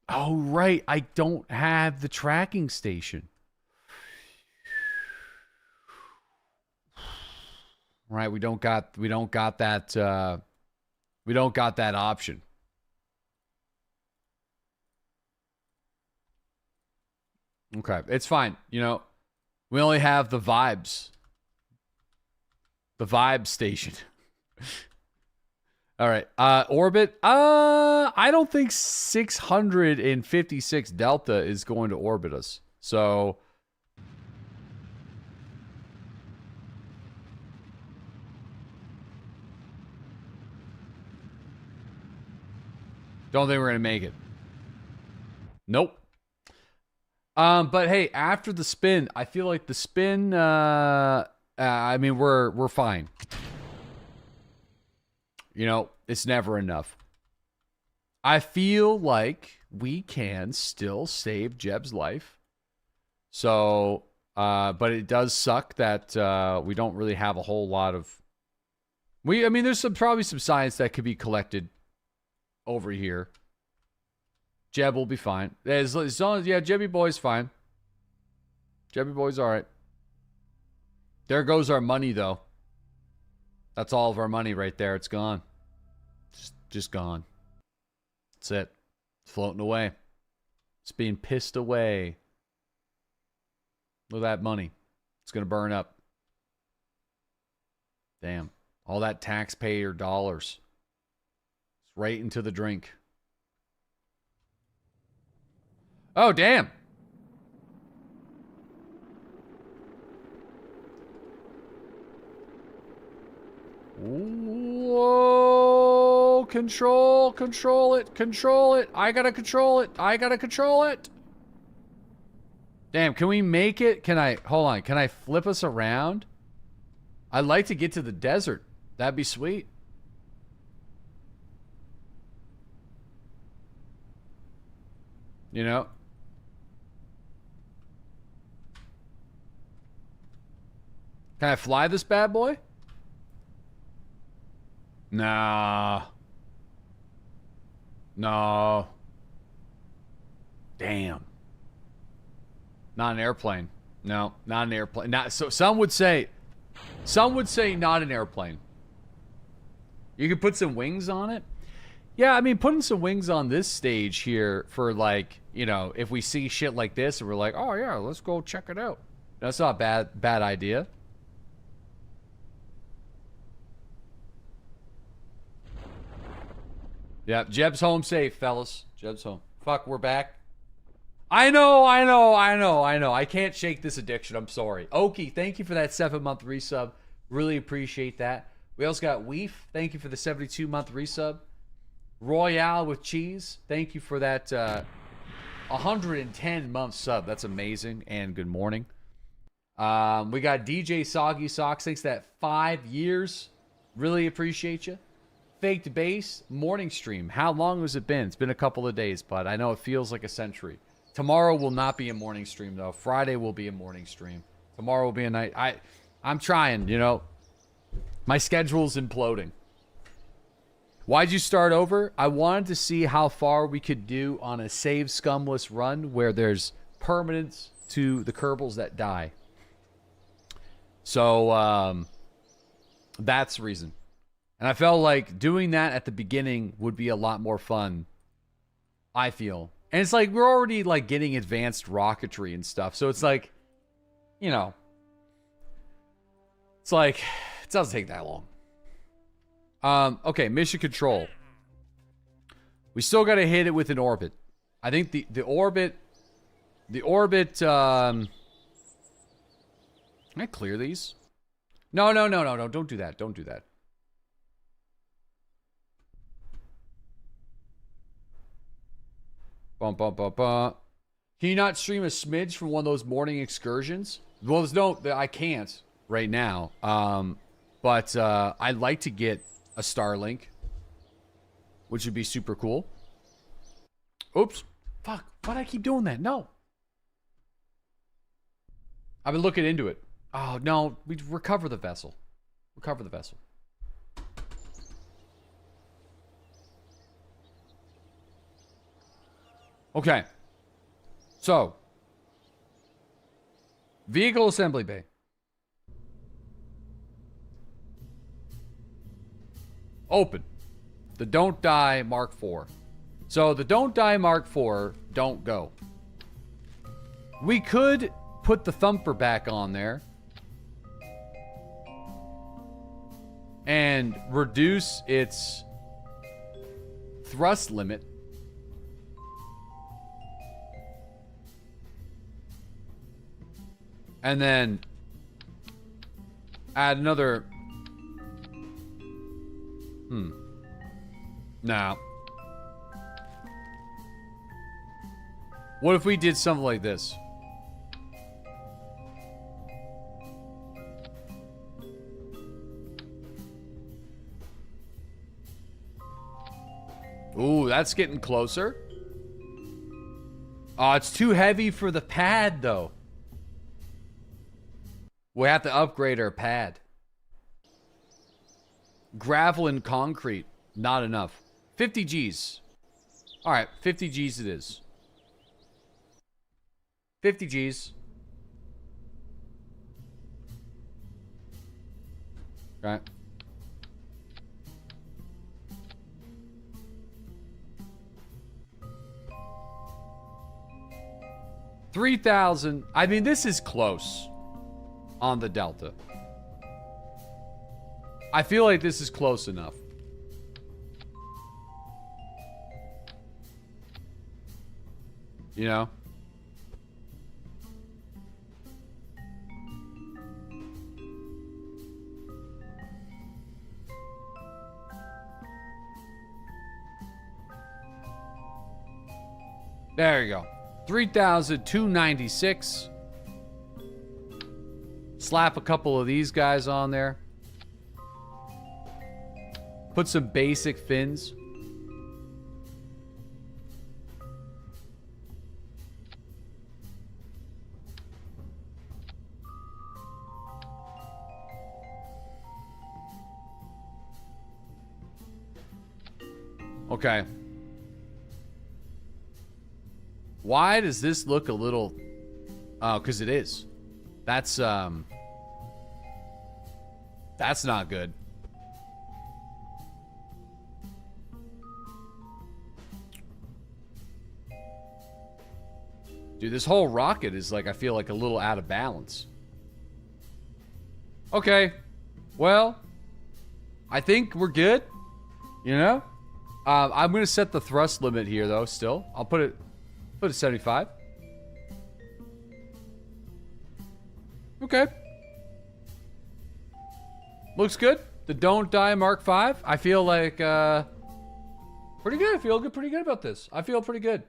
Oh, right. I don't have the tracking station. Right, we don't got that option. Okay, it's fine. You know, we only have the vibes. The vibe station. All right. Orbit. I don't think 656 Delta is going to orbit us. So don't think we're going to make it. Nope. But hey, after the spin, I feel like the spin I mean we're fine. You know, it's never enough. I feel like we can still save Jeb's life. So, but it does suck that we don't really have a whole lot of... I mean, there's probably some science that could be collected over here. Jeb will be fine. As long as, yeah, Jebby boy's fine. Jebby boy's all right. There goes our money, though. That's all of our money right there. It's gone. Just gone. That's it. It's floating away. It's being pissed away. Look at that money. It's going to burn up. Damn. All that taxpayer dollars. It's right into the drink. Oh, damn. Whoa. Control it. I gotta control it. Damn, can we make it? Hold on, can I flip us around? I'd like to get to the desert. That'd be sweet. You know? Can I fly this bad boy? Nah. No. Damn. Not an airplane. No, not an airplane. Not so. Some would say not an airplane. You could put some wings on it. Yeah, I mean, putting some wings on this stage here for, like, you know, if we see shit like this and we're like, oh yeah, let's go check it out. That's not a bad idea. Yeah, Jeb's home safe, fellas. Jeb's home. Fuck, we're back. I know. I can't shake this addiction. I'm sorry. Oki, thank you for that 7-month resub. Really appreciate that. We also got Weef. Thank you for the 72-month resub. Royale with cheese. Thank you for that 110-month sub. That's amazing. And good morning. We got DJ Soggy Socks. Thanks for that 5 years. Really appreciate you. Faked Base, morning stream. How long has it been? It's been a couple of days, but I know it feels like a century. Tomorrow will not be a morning stream, though. Friday will be a morning stream. Tomorrow will be a night. I'm trying, you know. My schedule's imploding. Why'd you start over? I wanted to see how far we could do on a save scumless run where there's permanence to the Kerbals that die. So, that's the reason. And I felt like doing that at the beginning would be a lot more fun, I feel. And it's like we're already like getting advanced rocketry and stuff. So it's like, you know, it's like, it doesn't take that long. Okay, mission control. We still got to hit it with an orbit. I think the orbit, can I clear these? No, don't do that. Don't do that. Bum, bum, bum, bum. Can you not stream a smidge from one of those morning excursions? Well, there's no, I can't right now. But I'd like to get a Starlink, which would be super cool. Oops. Fuck. Why'd I keep doing that? No. I've been looking into it. Oh, no. We recover the vessel. Recover the vessel. Okay. So. Vehicle assembly bay. Open. The Don't Die Mark IV. So the Don't Die Mark IV don't go. We could put the Thumper back on there and reduce its thrust limit. And then add another. Nah. What if we did something like this? Ooh, that's getting closer. Oh, it's too heavy for the pad, though. We have to upgrade our pad. Gravel and concrete. Not enough. 50 G's. Alright, 50 G's it is. 50 G's. Okay. $3,000. I mean, this is close on the Delta. I feel like this is close enough. You know? There you go. 3,296. Slap a couple of these guys on there. Put some basic fins. Okay. Why does this look a little... Oh, because it is. That's not good. Dude, this whole rocket is like, I feel like a little out of balance. Okay. Well, I think we're good. You know? I'm going to set the thrust limit here, though, still. I'll put it at 75. Okay. Looks good. The Don't Die Mark V. I feel like, pretty good. I feel good, pretty good about this. I feel pretty good.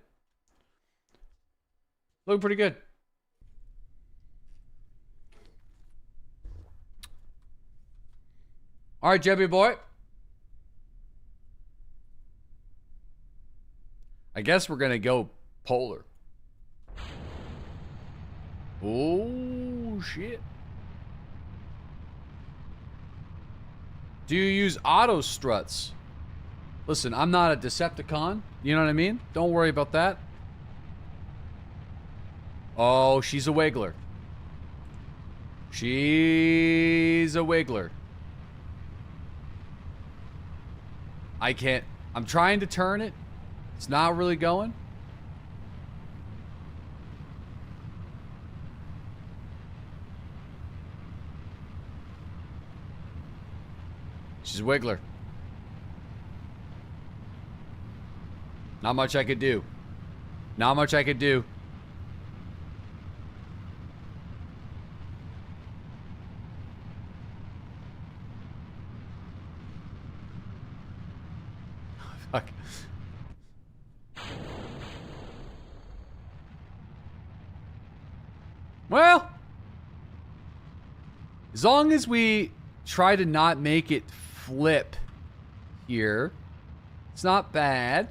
Looking pretty good. All right, Jebby boy. I guess we're going to go polar. Oh, shit. Do you use auto struts? Listen, I'm not a Decepticon. You know what I mean? Don't worry about that. Oh, she's a wiggler. She's a wiggler. I can't. I'm trying to turn it. It's not really going. She's a wiggler. Not much I could do. Not much I could do. Fuck. Well, as long as we try to not make it flip here, it's not bad.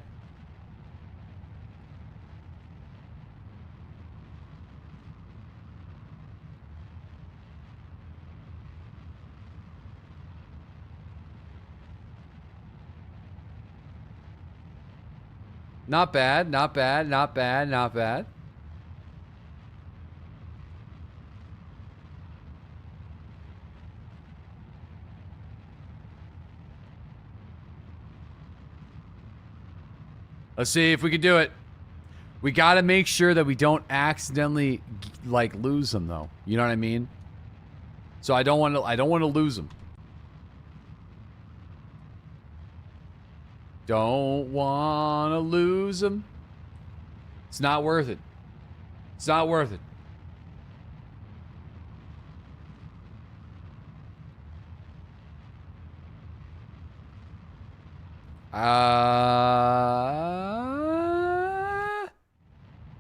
Not bad, not bad, not bad, not bad. Let's see if we can do it. We got to make sure that we don't accidentally like lose them though. You know what I mean? So I don't want to lose them. Don't want to lose them. It's not worth it. It's not worth it.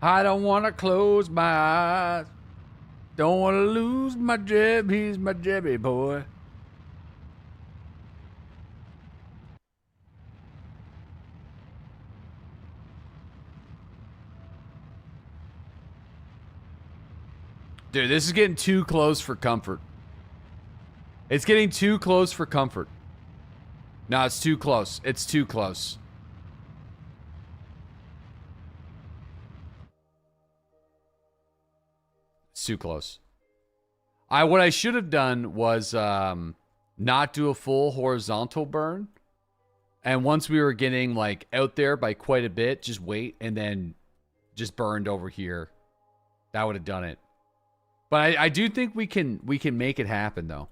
I don't want to close my eyes. Don't want to lose my Jeb. He's my Jebby boy. Dude, this is getting too close for comfort. It's getting too close for comfort. No, it's too close. It's too close. It's too close. What I should have done was not do a full horizontal burn. And once we were getting like out there by quite a bit, just wait and then just burned over here. That would have done it. But I do think we can make it happen though.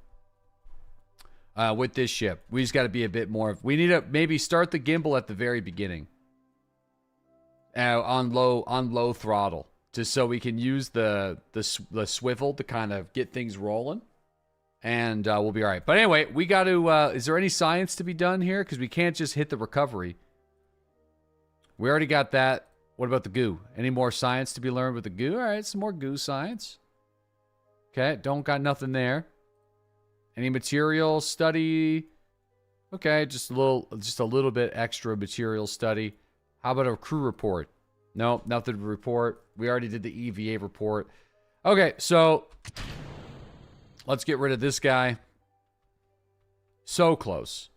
With this ship, we just got to be a bit more. We need to maybe start the gimbal at the very beginning, on low throttle, just so we can use the swivel to kind of get things rolling. And we'll be all right. But anyway, we got to... is there any science to be done here? Because we can't just hit the recovery. We already got that. What about the goo? Any more science to be learned with the goo? All right, some more goo science. Okay, don't got nothing there. Any material study? Okay, just a little bit extra material study. How about a crew report? No, nothing to report. We already did the EVA report. Okay, so... let's get rid of this guy. So close.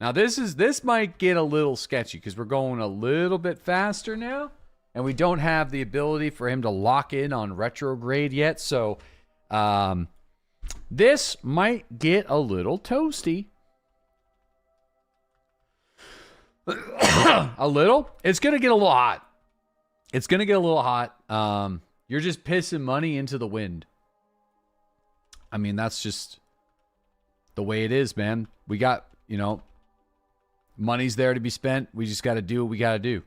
Now this might get a little sketchy because we're going a little bit faster now. And we don't have the ability for him to lock in on retrograde yet. So this might get a little toasty. A little? It's going to get a little hot. It's going to get a little hot. You're just pissing money into the wind. I mean, that's just the way it is, man. We got, you know, money's there to be spent. We just got to do what we got to do.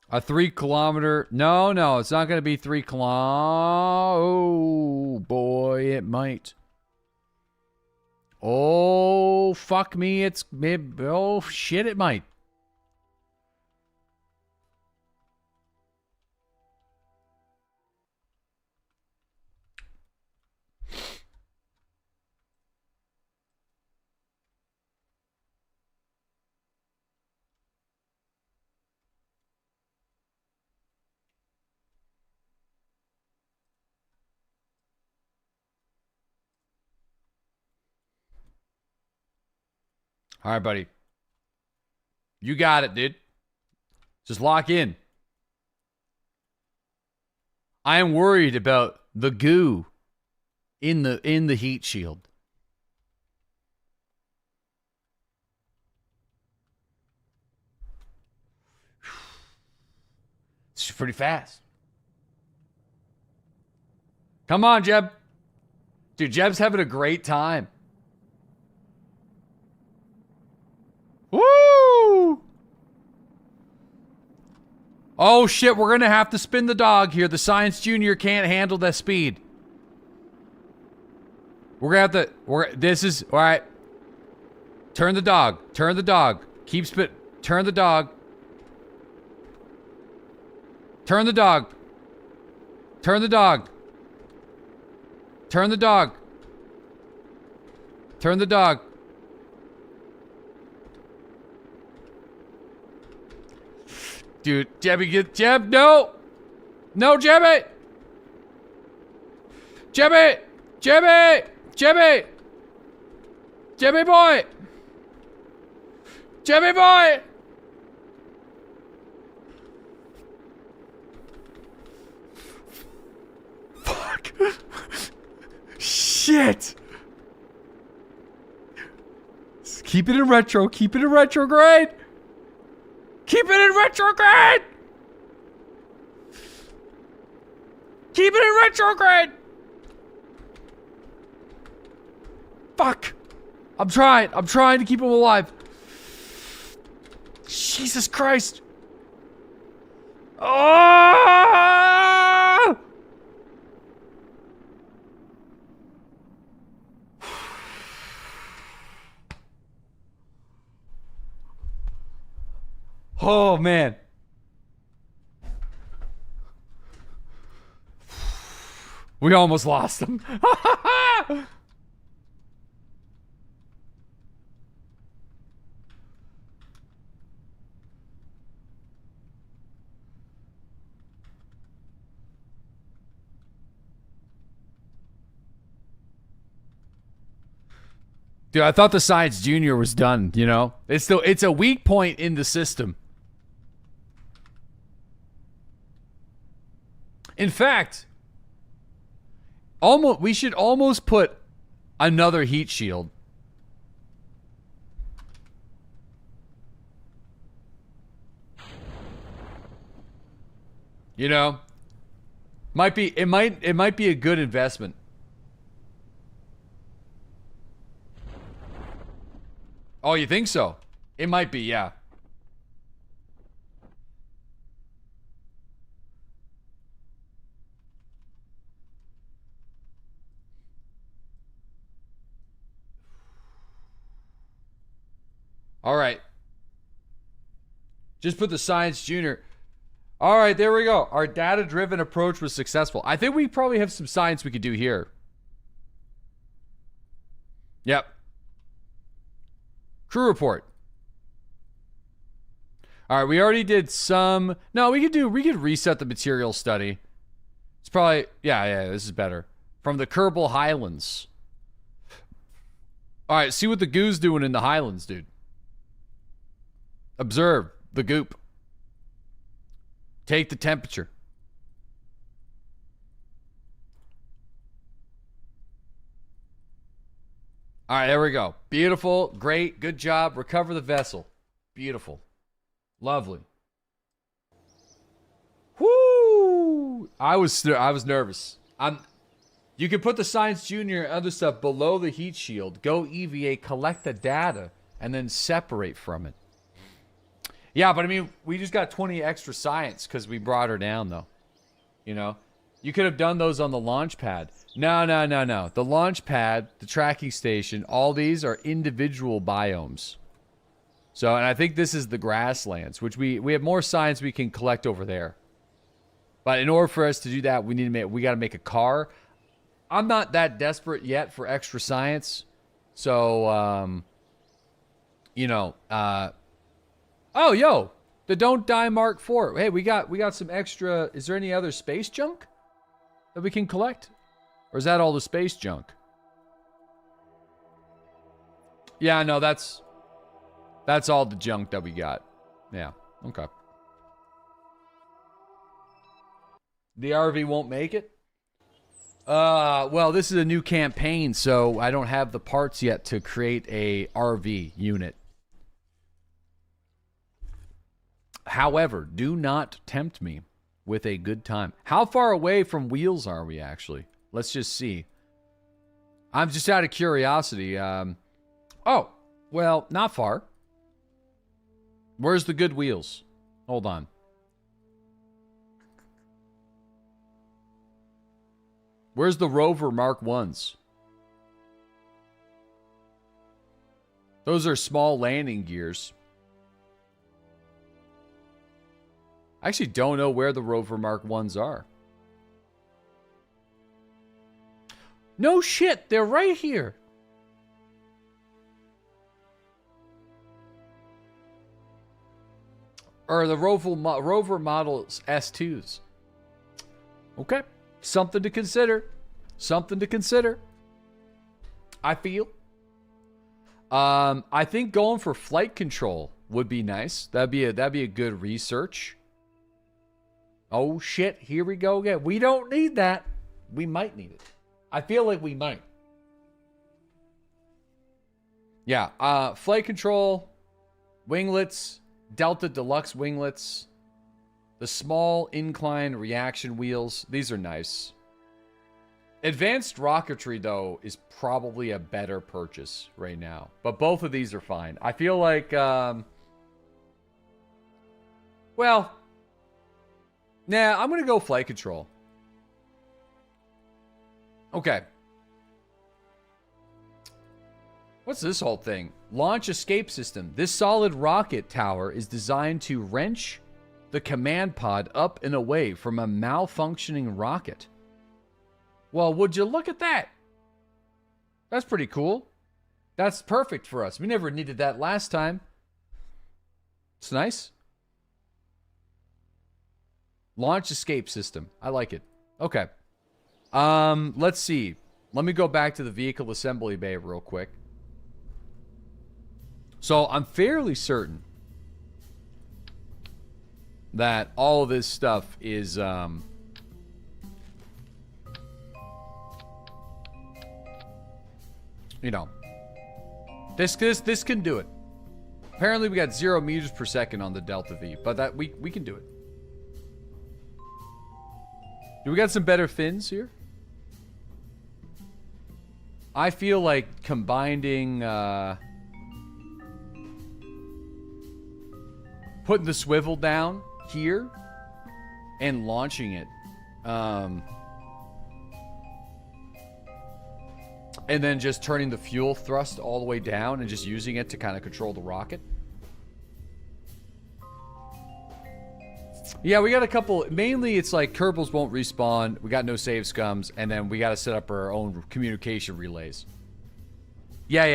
A 3 kilometer. No, it's not going to be 3 kilometers. Oh, boy, it might. Oh, fuck me. Oh, shit, it might. All right, buddy. You got it, dude. Just lock in. I am worried about the goo in the heat shield. It's pretty fast. Come on, Jeb. Dude, Jeb's having a great time. Woo! Oh shit, we're gonna have to spin the dog here. The Science Junior can't handle that speed. We're gonna have to. This is all right. Turn the dog. Turn the dog. Keep spit. Turn the dog. Turn the dog. Turn the dog. Turn the dog. Turn the dog. Dude, Jebby, get Jeb, no! No, Jebby! Jebby! Jebby! Jebby! Jebby boy! Jebby boy! Fuck! Shit! Keep it in retro, keep it in retrograde! Keep it in retrograde! Keep it in retrograde! Fuck! I'm trying to keep him alive. Jesus Christ! Oh! Oh, man. We almost lost him. Dude, I thought the Science Junior was done, you know? It's a weak point in the system. In fact, we should almost put another heat shield. You know, it might be a good investment. Oh, you think so? It might be, yeah. All right. Just put the Science Junior. All right, there we go. Our data-driven approach was successful. I think we probably have some science we could do here. Yep. Crew report. All right, we already did some. No, we could reset the material study. It's probably, yeah, this is better. From the Kerbal Highlands. All right, see what the goo's doing in the Highlands, dude. Observe the goop. Take the temperature. All right, there we go. Beautiful, great, good job. Recover the vessel. Beautiful. Lovely. Whoo! I was nervous. You can put the Science Junior and other stuff below the heat shield. Go EVA, collect the data, and then separate from it. Yeah, but I mean, we just got 20 extra science because we brought her down, though. You know? You could have done those on the launch pad. No. The launch pad, the tracking station, all these are individual biomes. So, and I think this is the grasslands, which we have more science we can collect over there. But in order for us to do that, we got to make a car. I'm not that desperate yet for extra science. So, you know, oh, yo, the Don't Die Mark IV. Hey, we got some extra. Is there any other space junk that we can collect? Or is that all the space junk? Yeah, no, that's all the junk that we got. Yeah, okay. The RV won't make it? Well, this is a new campaign, so I don't have the parts yet to create a RV unit. However, do not tempt me with a good time. How far away from wheels are we, actually? Let's just see. I'm just out of curiosity. Oh, well, not far. Where's the good wheels? Hold on. Where's the Rover Mark 1s? Those are small landing gears. I actually don't know where the Rover Mark 1s are. No shit, they're right here. Or the Rover Models S2s. Okay, something to consider. Something to consider. I feel. I think going for flight control would be nice. That'd be a good research. Oh shit, here we go again. We don't need that. We might need it. I feel like we might. Yeah, flight control, winglets, Delta Deluxe winglets, the small incline reaction wheels. These are nice. Advanced rocketry, though, is probably a better purchase right now. But both of these are fine. I feel like, well, nah, I'm going to go flight control. Okay. What's this whole thing? Launch escape system. This solid rocket tower is designed to wrench the command pod up and away from a malfunctioning rocket. Well, would you look at that? That's pretty cool. That's perfect for us. We never needed that last time. It's nice. Launch escape system. I like it. Okay. Let's see. Let me go back to the vehicle assembly bay real quick. So I'm fairly certain that all of this stuff is you know, this can do it. Apparently we got 0 meters per second on the Delta V, but that we can do it. Do we got some better fins here? I feel like combining, putting the swivel down here and launching it. And then just turning the fuel thrust all the way down and just using it to kind of control the rocket. Yeah, we got a couple. Mainly, it's like Kerbals won't respawn. We got no save scums. And then we got to set up our own communication relays. Yeah.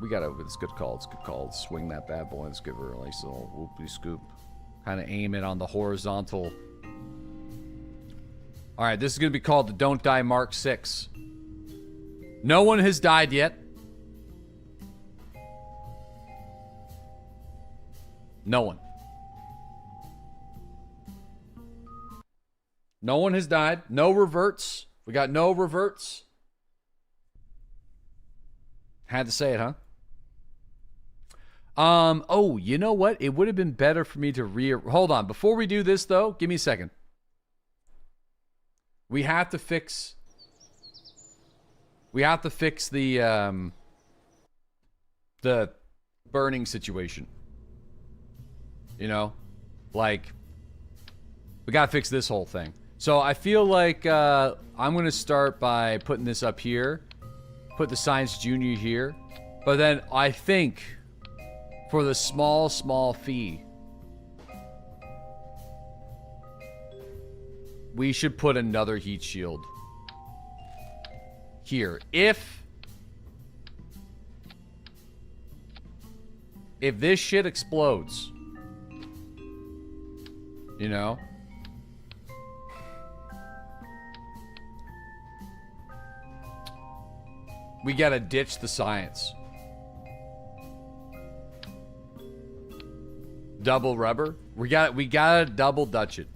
We got to. It's good call. It's good call. Let's swing that bad boy. Let's give her a nice little whoopie scoop. Kind of aim it on the horizontal. All right, this is going to be called the Don't Die Mark 6. No one has died yet. No one. No one has died. No reverts. We got no reverts. Had to say it, huh? Oh, you know what? It would have been better for me to hold on. Before we do this, though, give me a second. We have to fix the burning situation. You know? Like, we gotta fix this whole thing. So I feel like I'm gonna start by putting this up here. Put the Science Junior here. But then I think for the small fee, we should put another heat shield here. If this shit explodes, you know, we gotta ditch the science. Double rubber. We gotta double Dutch it.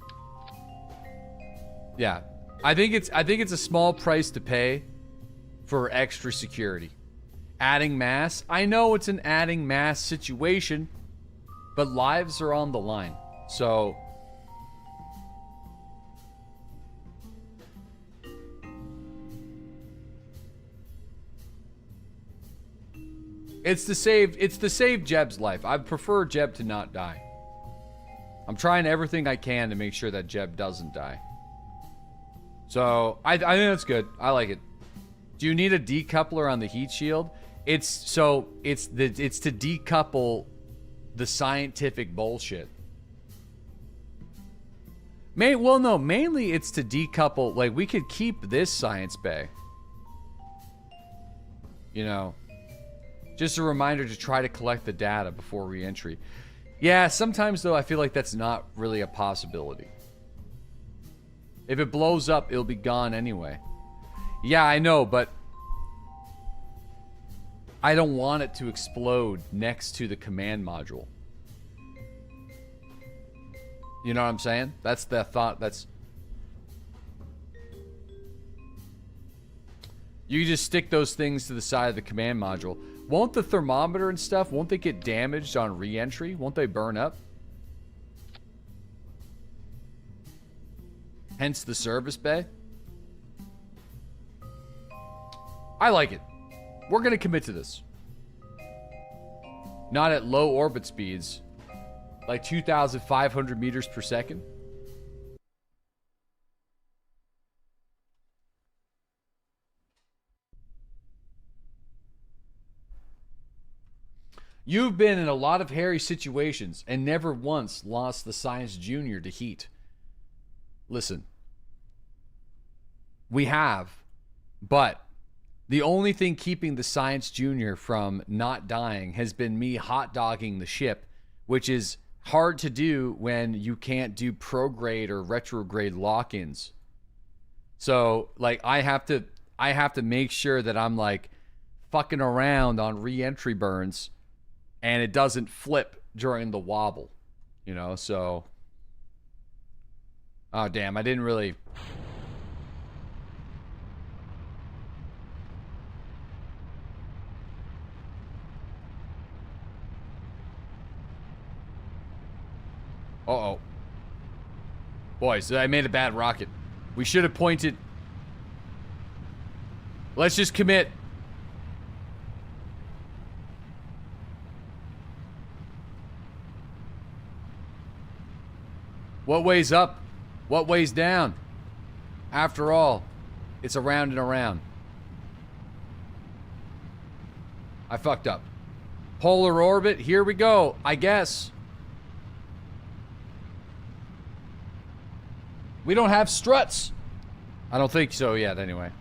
Yeah, I think it's a small price to pay for extra security. Adding mass. I know it's an adding mass situation, but lives are on the line. So it's to save Jeb's life. I prefer Jeb to not die. I'm trying everything I can to make sure that Jeb doesn't die. So I think that's good. I like it. Do you need a decoupler on the heat shield? It's to decouple the scientific bullshit. Mainly it's to decouple. Like, we could keep this science bay. You know, just a reminder to try to collect the data before re-entry. Yeah, sometimes though I feel like that's not really a possibility. If it blows up, it'll be gone anyway. Yeah, I know, but I don't want it to explode next to the command module. You know what I'm saying? That's the thought. You just stick those things to the side of the command module. Won't the thermometer and stuff, won't they get damaged on re-entry? Won't they burn up? Hence the service bay. I like it. We're going to commit to this. Not at low orbit speeds. Like 2,500 meters per second. You've been in a lot of hairy situations and never once lost the Science Junior to heat. Listen. We have, but the only thing keeping the Science Junior from not dying has been me hot dogging the ship, which is hard to do when you can't do prograde or retrograde lock-ins. So, like, I have to make sure that I'm like fucking around on re-entry burns and it doesn't flip during the wobble, you know? So, oh damn, I didn't really. Uh-oh. Boys, I made a bad rocket. We should have pointed. Let's just commit. What way's up? What way's down? After all, it's around and around. I fucked up. Polar orbit, here we go, I guess. We don't have struts. I don't think so yet, anyway.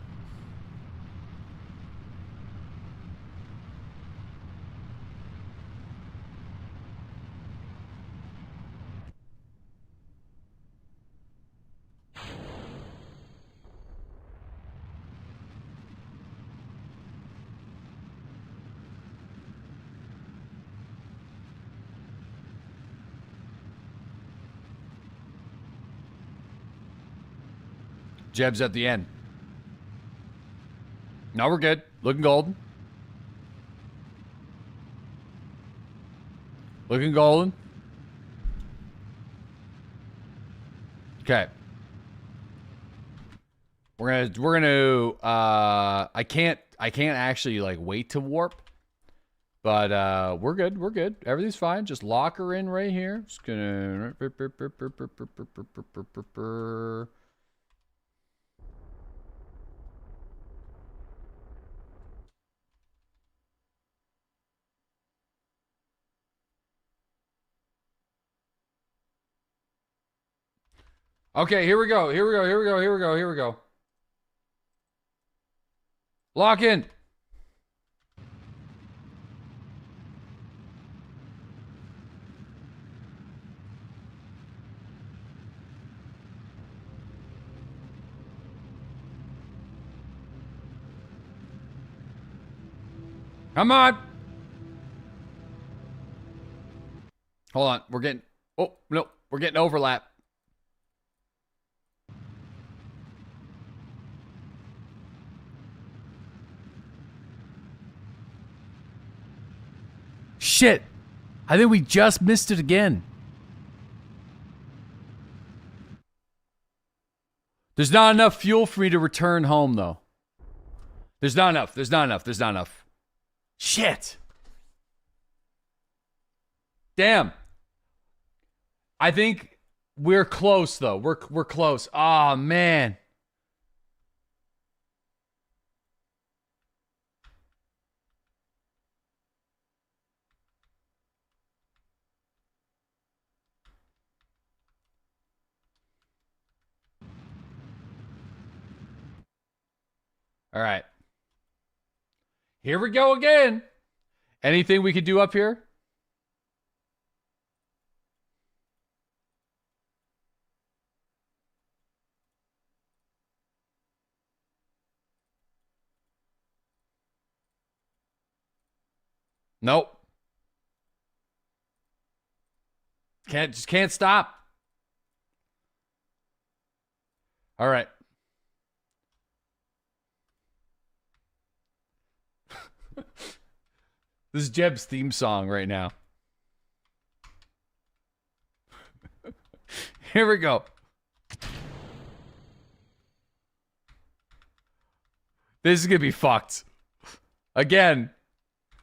Jeb's at the end. No, we're good. Looking golden. Looking golden. Okay. We're gonna I can't actually like wait to warp. But we're good. We're good. Everything's fine. Just lock her in right here. Just gonna Okay, here we go. Here we go. Here we go. Here we go. Here we go. Lock in. Come on. Hold on. We're getting... Oh, no. We're getting overlap. Shit. I think we just missed it again. There's not enough fuel for me to return home, though. There's not enough. There's not enough. There's not enough. Shit. Damn. I think we're close, though. We're close. Oh, man. All right. Here we go again. Anything we could do up here? Nope. Just can't stop. All right. This is Jeb's theme song right now. Here we go. This is gonna be fucked. Again,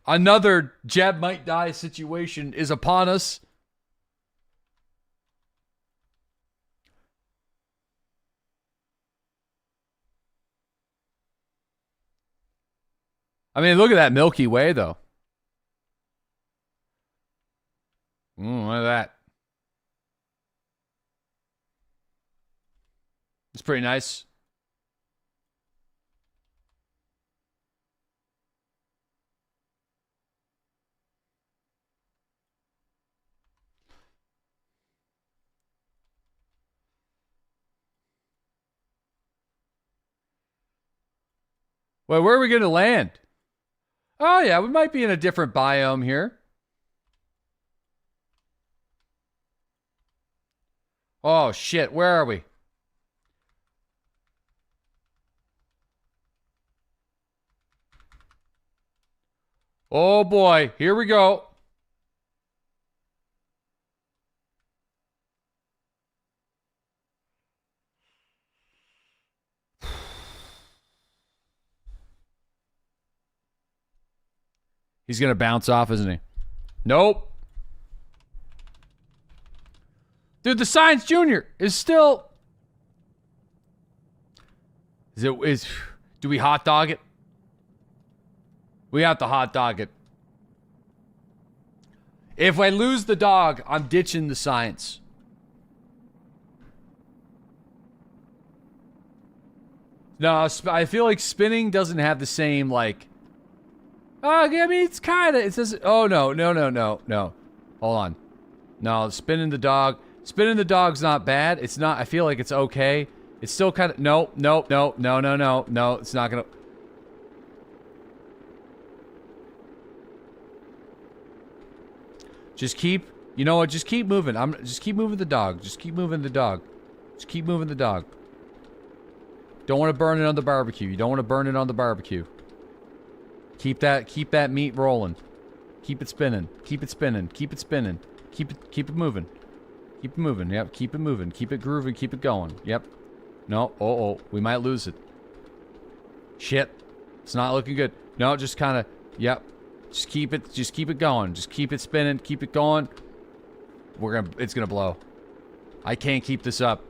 another Jeb might die situation is upon us. I mean, look at that Milky Way, though. Look at that. It's pretty nice. Well, where are we going to land? Oh, yeah, we might be in a different biome here. Oh, shit, where are we? Oh, boy, here we go. He's gonna bounce off, isn't he? Nope. Dude, the Science Junior is still... Do we hot dog it? We have to hot dog it. If I lose the dog, I'm ditching the science. No, I feel like spinning doesn't have the same, like... Oh, I mean, it's kind of... It says... Oh, no. Hold on. No, spinning the dog... Spinning the dog's not bad. It's not... I feel like it's okay. It's still kind of... No, it's not gonna... Just keep... You know what? Just keep moving. Just keep moving the dog. Just keep moving the dog. Just keep moving the dog. Don't want to burn it on the barbecue. You don't want to burn it on the barbecue. Keep that meat rolling. Keep it spinning. Keep it spinning. Keep it spinning. Keep it moving. Keep it moving. Yep. Keep it moving. Keep it grooving. Keep it going. Yep. No. Oh. We might lose it. Shit. It's not looking good. No, just kind of... Yep. Just keep it going. Just keep it spinning. Keep it going. It's gonna blow. I can't keep this up.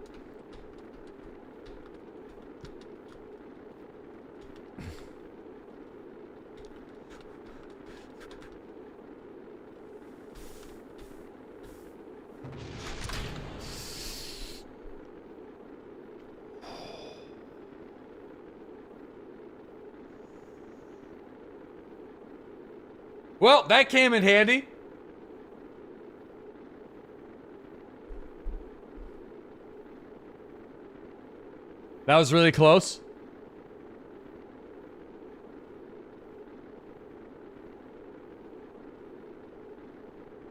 Well, that came in handy. That was really close.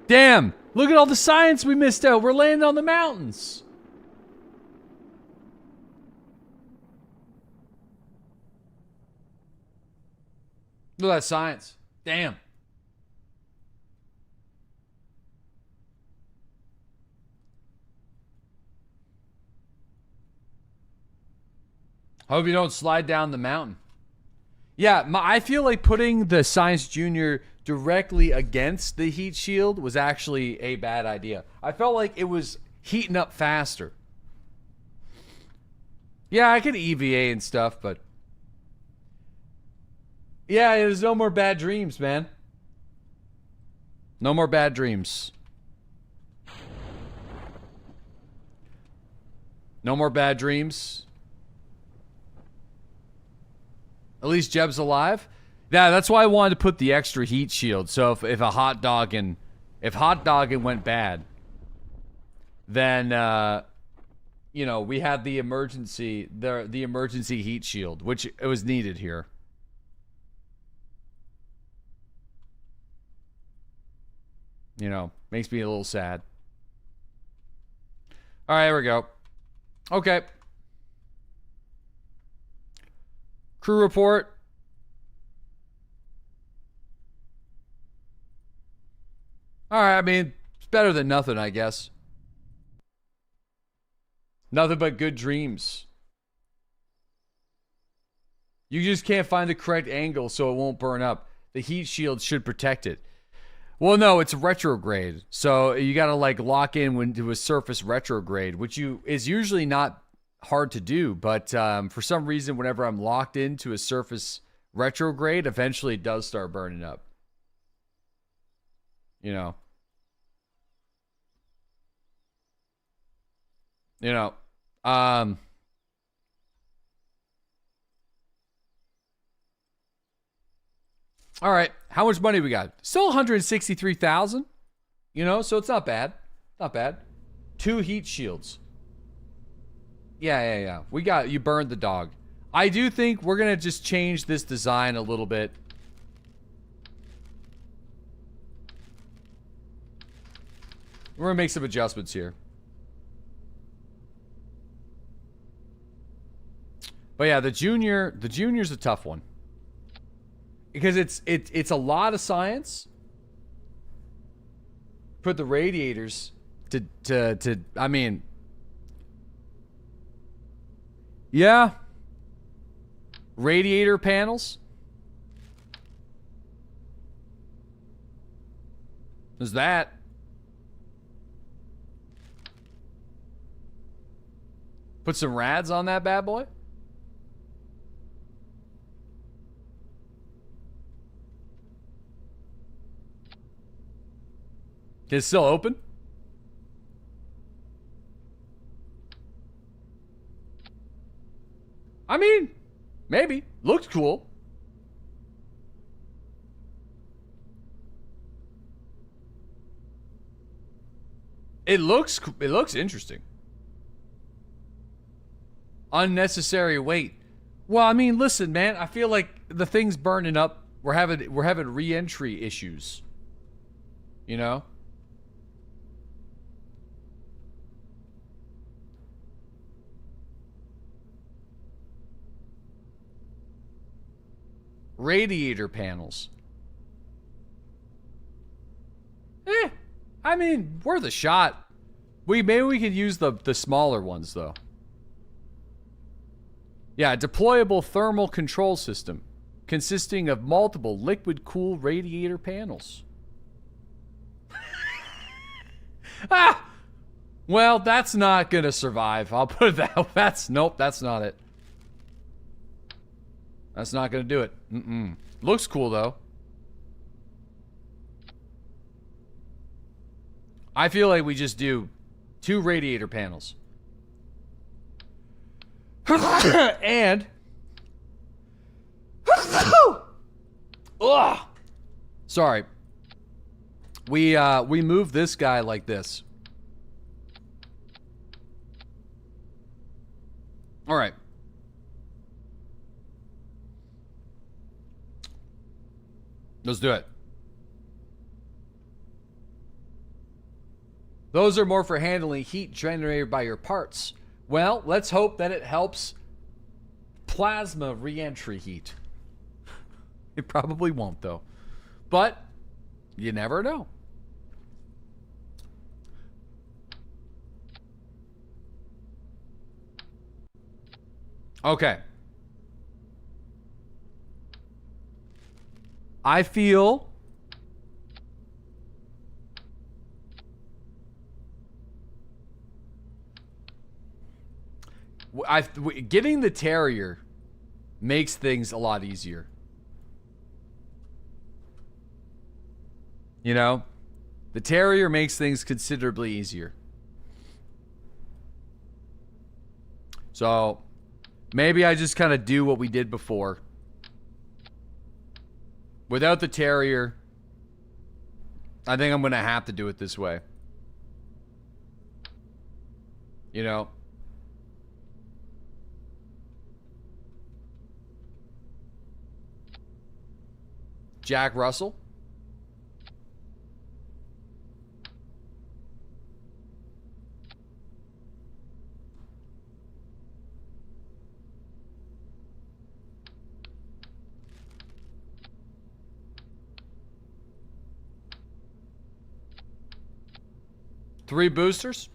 Damn! Look at all the science we missed out. We're landing on the mountains. Look at that science. Damn. Hope you don't slide down the mountain. Yeah, I feel like putting the Science Junior directly against the heat shield was actually a bad idea. I felt like it was heating up faster. Yeah, I could EVA and stuff, but... Yeah, there's no more bad dreams, man. No more bad dreams. No more bad dreams. At least Jeb's alive. Yeah, that's why I wanted to put the extra heat shield. So if a hot dog and went bad, then you know, we had the emergency heat shield, which it was needed here. You know, makes me a little sad. All right, here we go. Okay. Crew report. All right, I mean, it's better than nothing, I guess. Nothing but good dreams. You just can't find the correct angle so it won't burn up. The heat shield should protect it. Well, no, it's retrograde. So you got to like lock in into a surface retrograde, which is usually not hard to do. But for some reason, whenever I'm locked into a surface retrograde, eventually it does start burning up. You know. All right, how much money we got? Still 163,000. You know, so it's not bad. Not bad. 2 heat shields. Yeah. You burned the dog. I do think we're gonna just change this design a little bit. We're gonna make some adjustments here. But yeah, the junior's a tough one. Because it's a lot of science. Put the radiators to I mean, yeah. Radiator panels. There's that. Put some rads on that bad boy. It's still open? I mean, maybe. Looks cool. It looks interesting. Unnecessary weight. Well, I mean, listen, man. I feel like the thing's burning up. We're having re-entry issues. You know? Radiator panels. I mean, worth a shot. Maybe we could use the smaller ones though. Yeah, deployable thermal control system consisting of multiple liquid-cooled radiator panels. Well, that's not gonna survive. I'll put it that. Nope, that's not it. That's not gonna do it. Looks cool though. I feel like we just do 2 radiator panels. And ugh. Sorry. We move this guy like this. All right. Let's do it. Those are more for handling heat generated by your parts. Well, let's hope that it helps plasma re-entry heat. It probably won't, though. But you never know. Okay. I feel getting the Terrier makes things a lot easier. You know? The Terrier makes things considerably easier. So, maybe I just kind of do what we did before. Without the Terrier, I think I'm going to have to do it this way. You know? Jack Russell. Three boosters.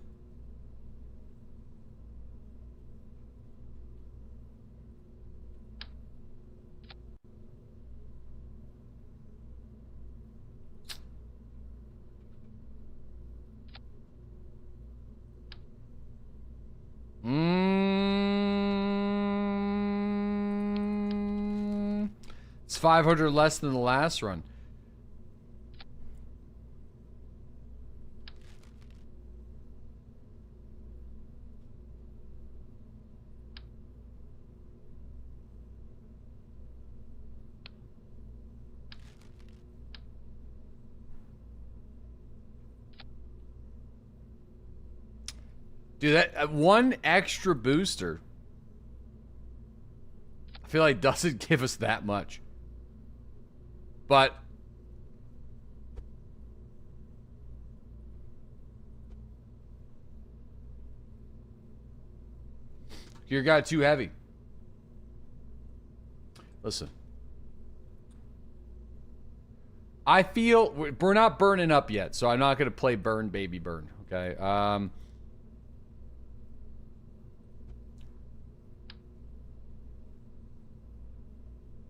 It's 500 less than the last run. Dude, that one extra booster, I feel like doesn't give us that much. But your guy too heavy. Listen. I feel we're not burning up yet, so I'm not going to play burn baby burn, okay?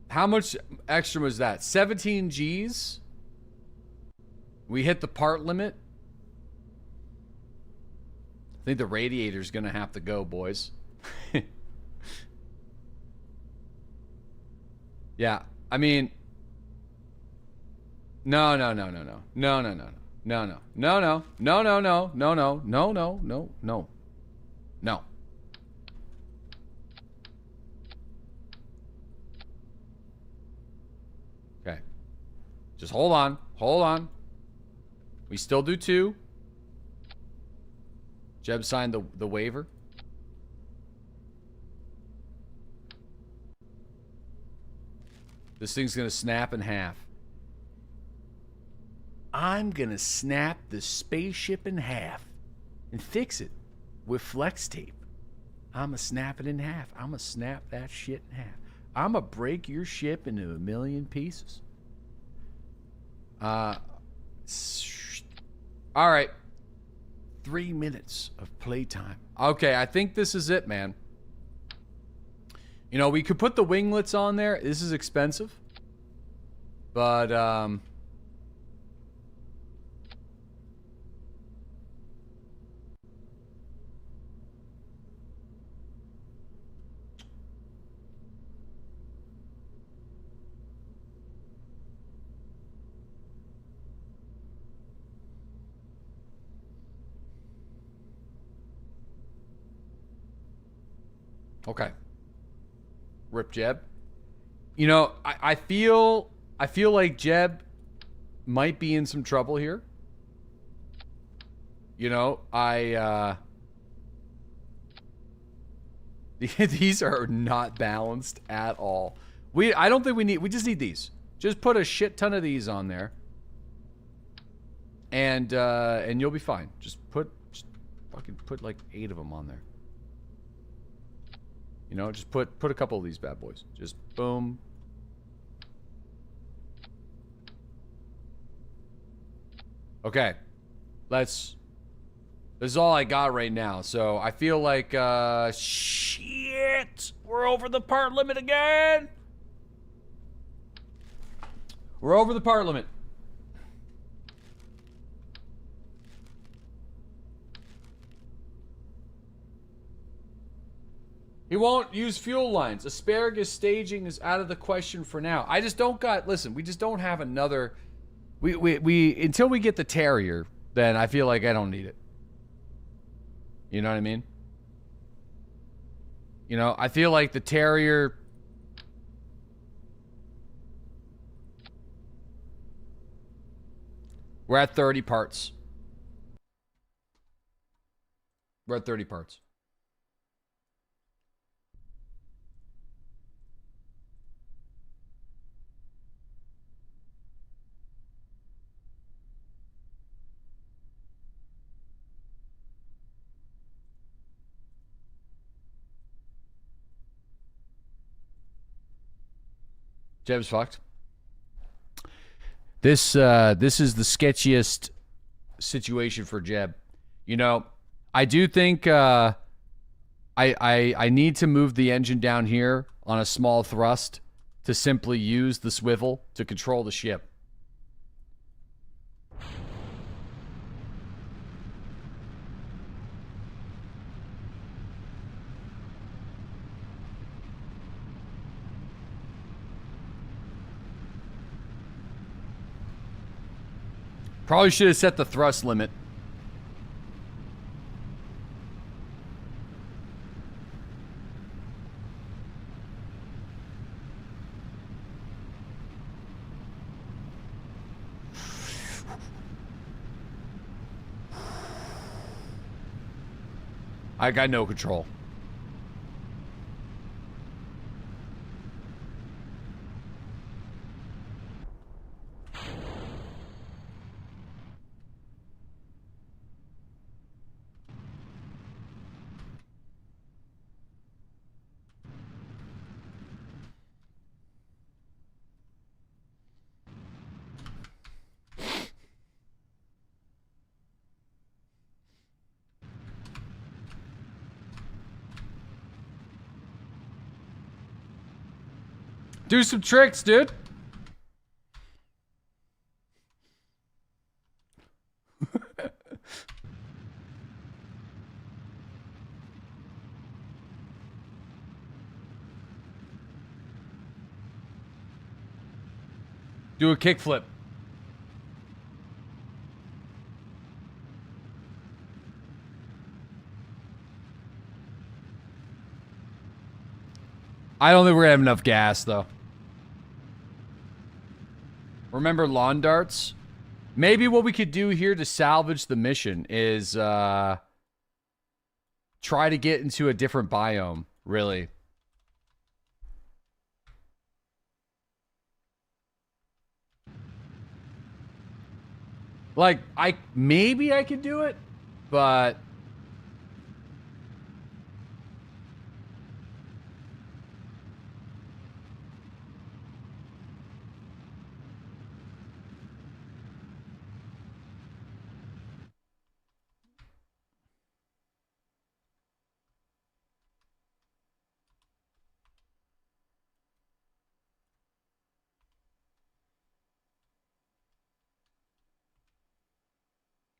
How much extra was that? 17 G's? We hit the part limit. I think the radiator's gonna have to go, boys. Yeah, I mean, no. Okay, just hold on. We still do 2. Jeb signed the waiver. This thing's gonna snap in half. I'm gonna snap the spaceship in half and fix it with flex tape. I'ma snap it in half. I'ma snap that shit in half. I'ma break your ship into a million pieces. All right. 3 minutes of playtime. Okay, I think this is it, man. You know, we could put the winglets on there. This is expensive. But, okay. Rip Jeb. You know, I feel like Jeb might be in some trouble here. You know, these are not balanced at all. I don't think we just need these. Just put a shit ton of these on there. And you'll be fine. Just fucking put like 8 of them on there. You know, just put a couple of these bad boys. Just boom. Okay. This is all I got right now. So I feel like, shit. We're over the part limit again. We're over the part limit. He won't use fuel lines. Asparagus staging is out of the question for now. I just don't listen, we just don't have another, until we get the Terrier, then I feel like I don't need it. You know what I mean? You know, I feel like the Terrier, we're at 30 parts. We're at 30 parts. Jeb's fucked. This is the sketchiest situation for Jeb. You know, I do think I need to move the engine down here on a small thrust to simply use the swivel to control the ship. Probably should have set the thrust limit. I got no control. Do some tricks, dude. Do a kickflip. I don't think we're gonna have enough gas, though. Remember lawn darts? Maybe what we could do here to salvage the mission is try to get into a different biome, really. Like, maybe I could do it, but...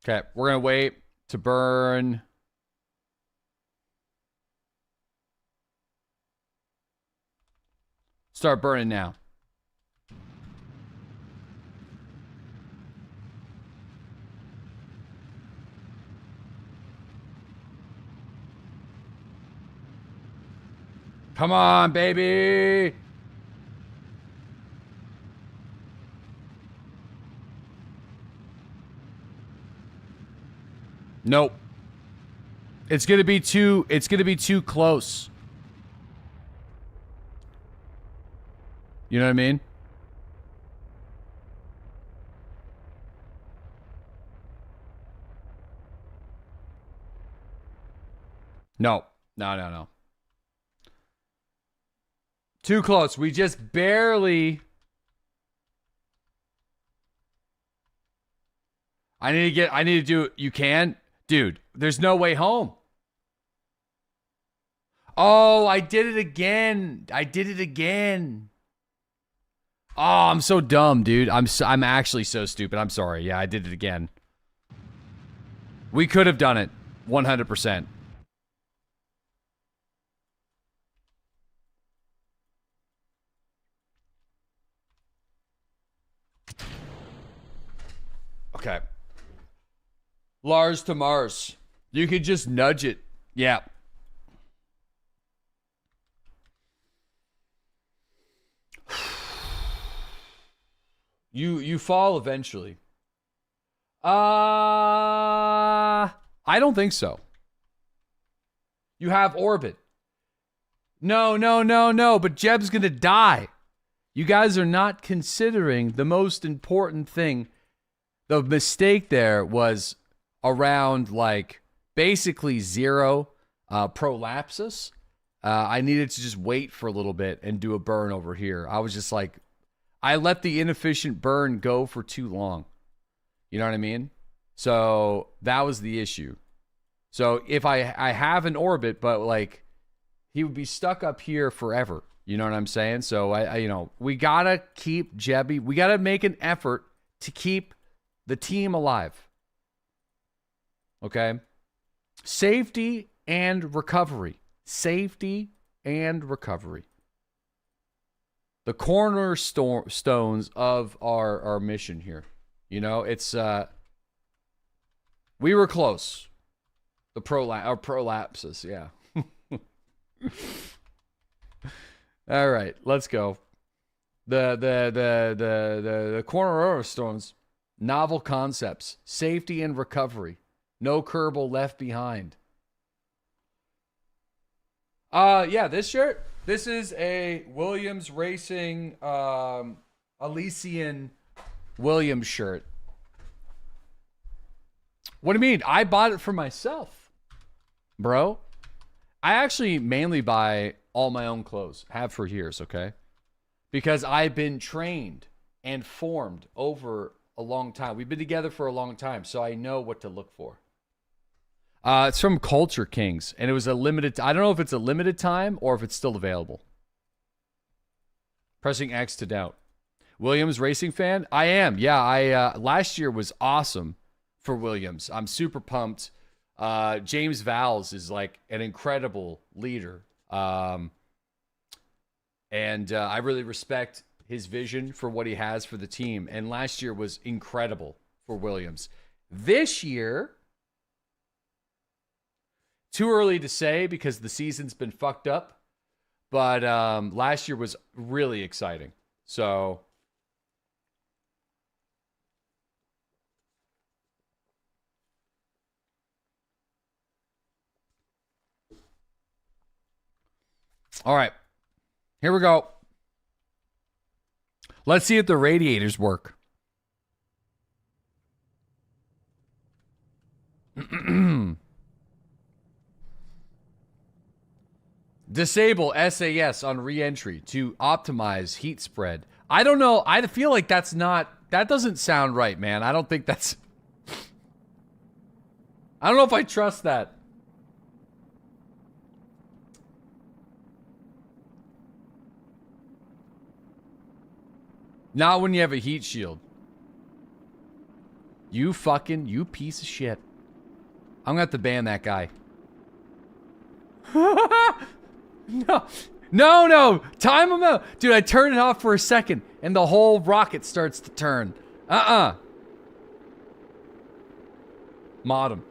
Okay, we're gonna wait to burn. Start burning now. Come on, baby. Nope. It's gonna be too close. You know what I mean? No. No. Too close. We just barely... I need to do... You can? Dude, there's no way home. Oh, I did it again. Oh, I'm so dumb, dude. I'm actually so stupid. I'm sorry. Yeah, I did it again. We could have done it. 100%. Okay. Lars to Mars. You could just nudge it. Yeah. You fall eventually. I don't think so. You have orbit. No, but Jeb's gonna die. You guys are not considering the most important thing. The mistake there was around, like, basically zero prolapsus. I needed to just wait for a little bit and do a burn over here. I was just like, I let the inefficient burn go for too long. You know what I mean? So that was the issue. So if I have an orbit, but like he would be stuck up here forever. You know what I'm saying? So I you know, we gotta keep Jebby. We gotta make an effort to keep the team alive. Okay? Safety and recovery. Safety and recovery. The cornerstones of our mission here. You know, it's we were close. The prolapses, yeah. All right, let's go. The cornerstones, novel concepts, safety and recovery. No Kerbal left behind. Yeah, this shirt. This is a Williams Racing Elysian Williams shirt. What do you mean? I bought it for myself, bro. I actually mainly buy all my own clothes. Have for years, okay? Because I've been trained and formed over a long time. We've been together for a long time, so I know what to look for. It's from Culture Kings, and it was a limited... I don't know if it's a limited time or if it's still available. Pressing X to doubt. Williams Racing fan? I am. Yeah, last year was awesome for Williams. I'm super pumped. James Vowles is like an incredible leader. And I really respect his vision for what he has for the team. And last year was incredible for Williams. This year, too early to say because the season's been fucked up. But last year was really exciting. So all right, here we go. Let's see if the radiators work. Disable SAS on re-entry to optimize heat spread. I don't know. I feel like that doesn't sound right, man. I don't think that's... I don't know if I trust that. Not when you have a heat shield. You piece of shit. I'm gonna have to ban that guy. No. Time him out. Dude, I turned it off for a second and the whole rocket starts to turn. Mod him.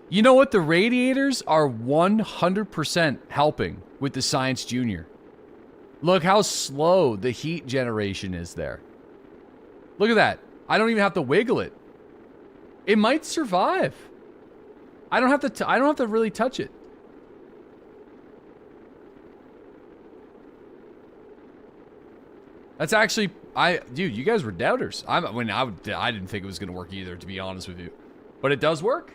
You know what? The radiators are 100% helping with the Science Junior. Look how slow the heat generation is there. Look at that. I don't even have to wiggle it. It might survive. I don't have to really touch it. That's actually, dude, you guys were doubters. I didn't think it was going to work either, to be honest with you. But it does work.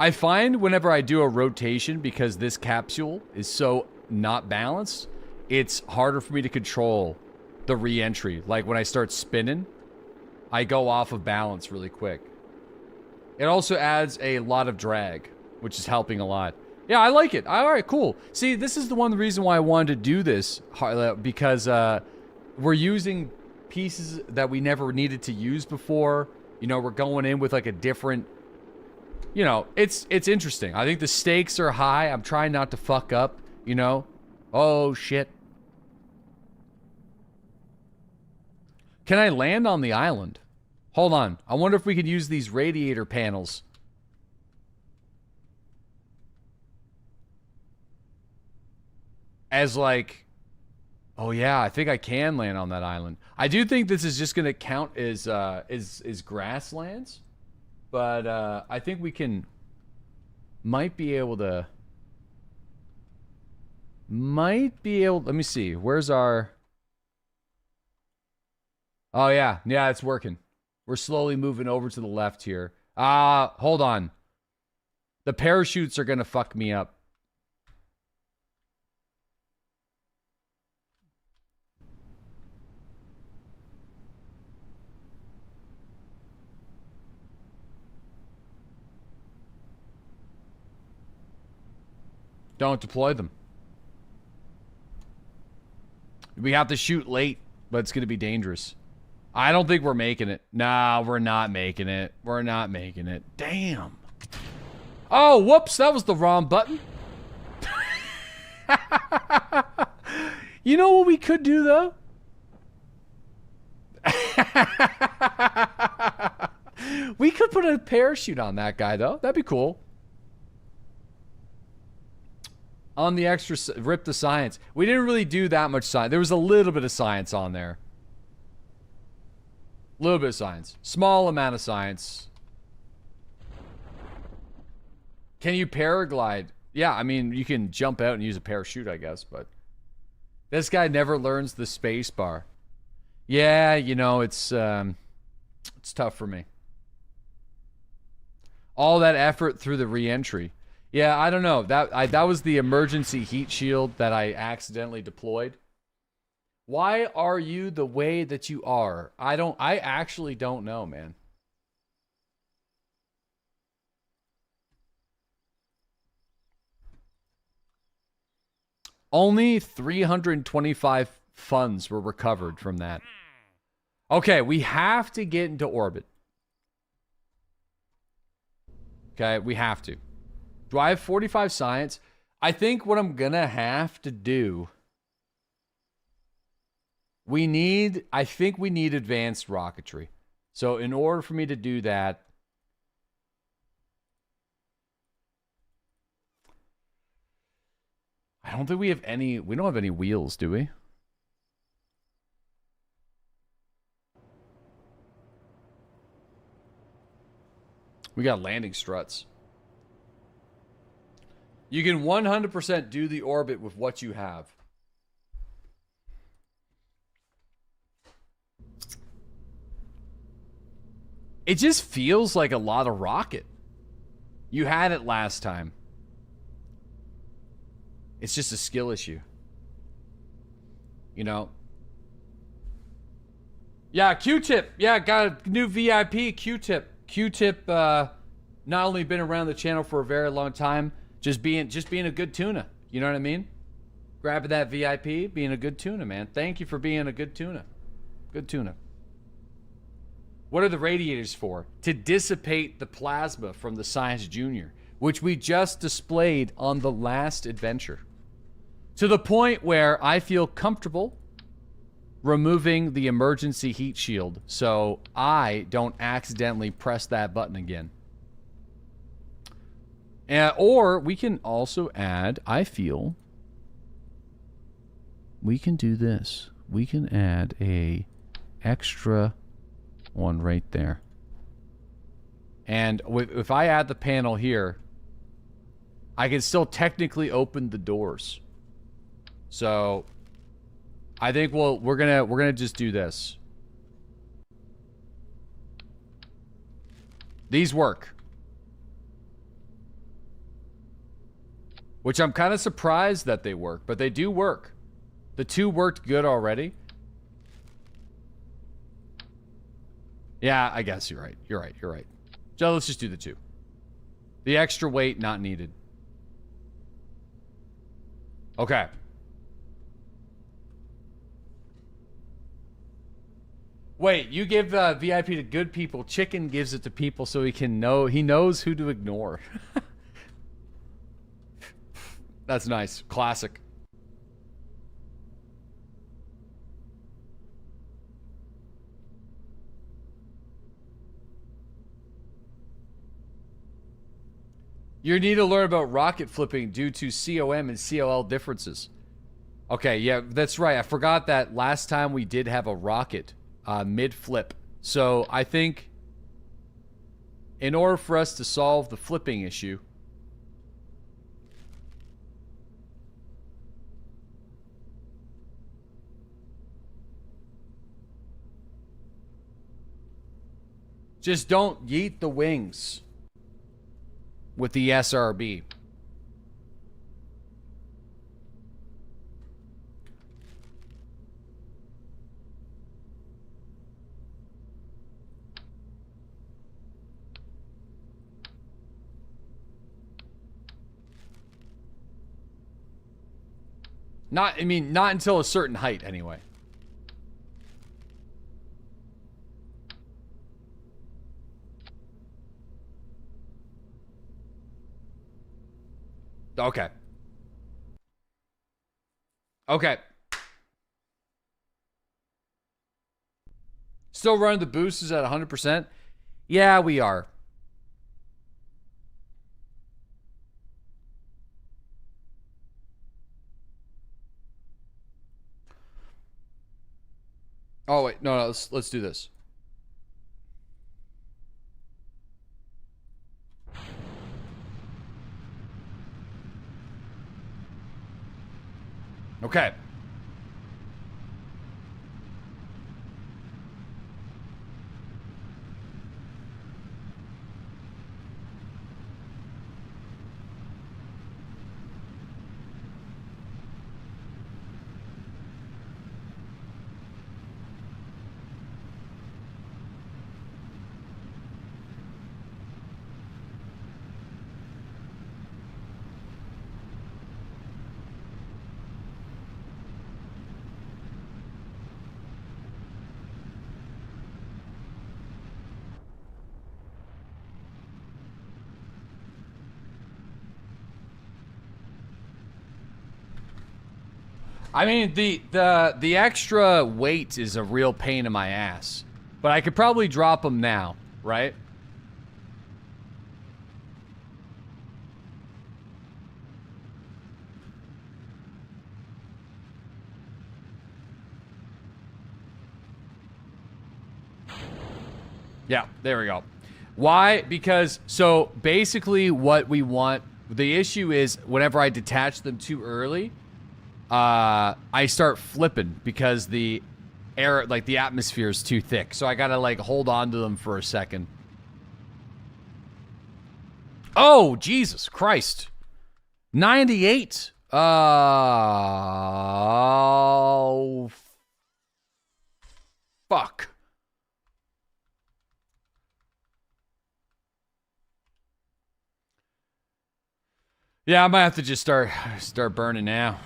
I find whenever I do a rotation, because this capsule is so not balanced, it's harder for me to control the re-entry. Like when I start spinning, I go off of balance really quick. It also adds a lot of drag, which is helping a lot. Yeah, I like it. All right, cool. See, this is the reason why I wanted to do this, because we're using pieces that we never needed to use before. You know, we're going in with like a different... You know, it's interesting. I think the stakes are high. I'm trying not to fuck up, you know? Oh, shit. Can I land on the island? Hold on. I wonder if we could use these radiator panels. As like... Oh, yeah, I think I can land on that island. I do think this is just going to count as grasslands. But I think we might be able to, let me see, where's our, oh yeah, it's working. We're slowly moving over to the left here. Hold on. The parachutes are gonna fuck me up. Don't deploy them. We have to shoot late, but it's going to be dangerous. I don't think we're making it. Nah, we're not making it. We're not making it. Damn. Oh, whoops. That was the wrong button. You know what we could do, though? We could put a parachute on that guy, though. That'd be cool. On the extra, rip the science. We didn't really do that much science. There was a little bit of science on there. A little bit of science. Small amount of science. Can you paraglide? Yeah, I mean, you can jump out and use a parachute, I guess, but... This guy never learns the space bar. Yeah, you know, it's tough for me. All that effort through the re-entry. Yeah, I don't know. That was the emergency heat shield that I accidentally deployed. Why are you the way that you are? I actually don't know, man. Only 325 funds were recovered from that. Okay, we have to get into orbit. Okay, we have to. Do I have 45 science? I think what I'm gonna have to do... I think we need advanced rocketry. So in order for me to do that... I don't think we have any... We don't have any wheels, do we? We got landing struts. You can 100% do the orbit with what you have. It just feels like a lot of rocket. You had it last time. It's just a skill issue. You know? Yeah, Q-Tip. Yeah, got a new VIP, Q-Tip. Q-Tip, not only been around the channel for a very long time, just being a good tuna. You know what I mean? Grabbing that VIP, being a good tuna, man. Thank you for being a good tuna. Good tuna. What are the radiators for? To dissipate the plasma from the Science Junior, which we just displayed on the last adventure. To the point where I feel comfortable removing the emergency heat shield so I don't accidentally press that button again. Or we can also add, I feel, we can do this. We can add a extra one right there. And if I add the panel here, I can still technically open the doors. So I think we're gonna just do this. These work. Which I'm kind of surprised that they work, but they do work. The two worked good already. Yeah, I guess you're right. You're right. You're right. So let's just do the two. The extra weight not needed. Okay. Wait, you give VIP to good people. Chicken gives it to people so he knows who to ignore. That's nice. Classic. You need to learn about rocket flipping due to COM and COL differences. Okay, yeah, that's right. I forgot that last time we did have a rocket mid-flip. So I think in order for us to solve the flipping issue, just don't yeet the wings with the SRB. Not until a certain height, anyway. Okay. Okay. Still running the boosters at 100%? Yeah, we are. Oh, wait. No, let's do this. Okay. I mean, the extra weight is a real pain in my ass. But I could probably drop them now, right? Yeah, there we go. Why? Because, so basically what we want, the issue is whenever I detach them too early, I start flipping because the air, like the atmosphere is too thick. So I gotta like hold on to them for a second. Oh, Jesus Christ. 98. Oh, fuck. Yeah, I might have to just start burning now.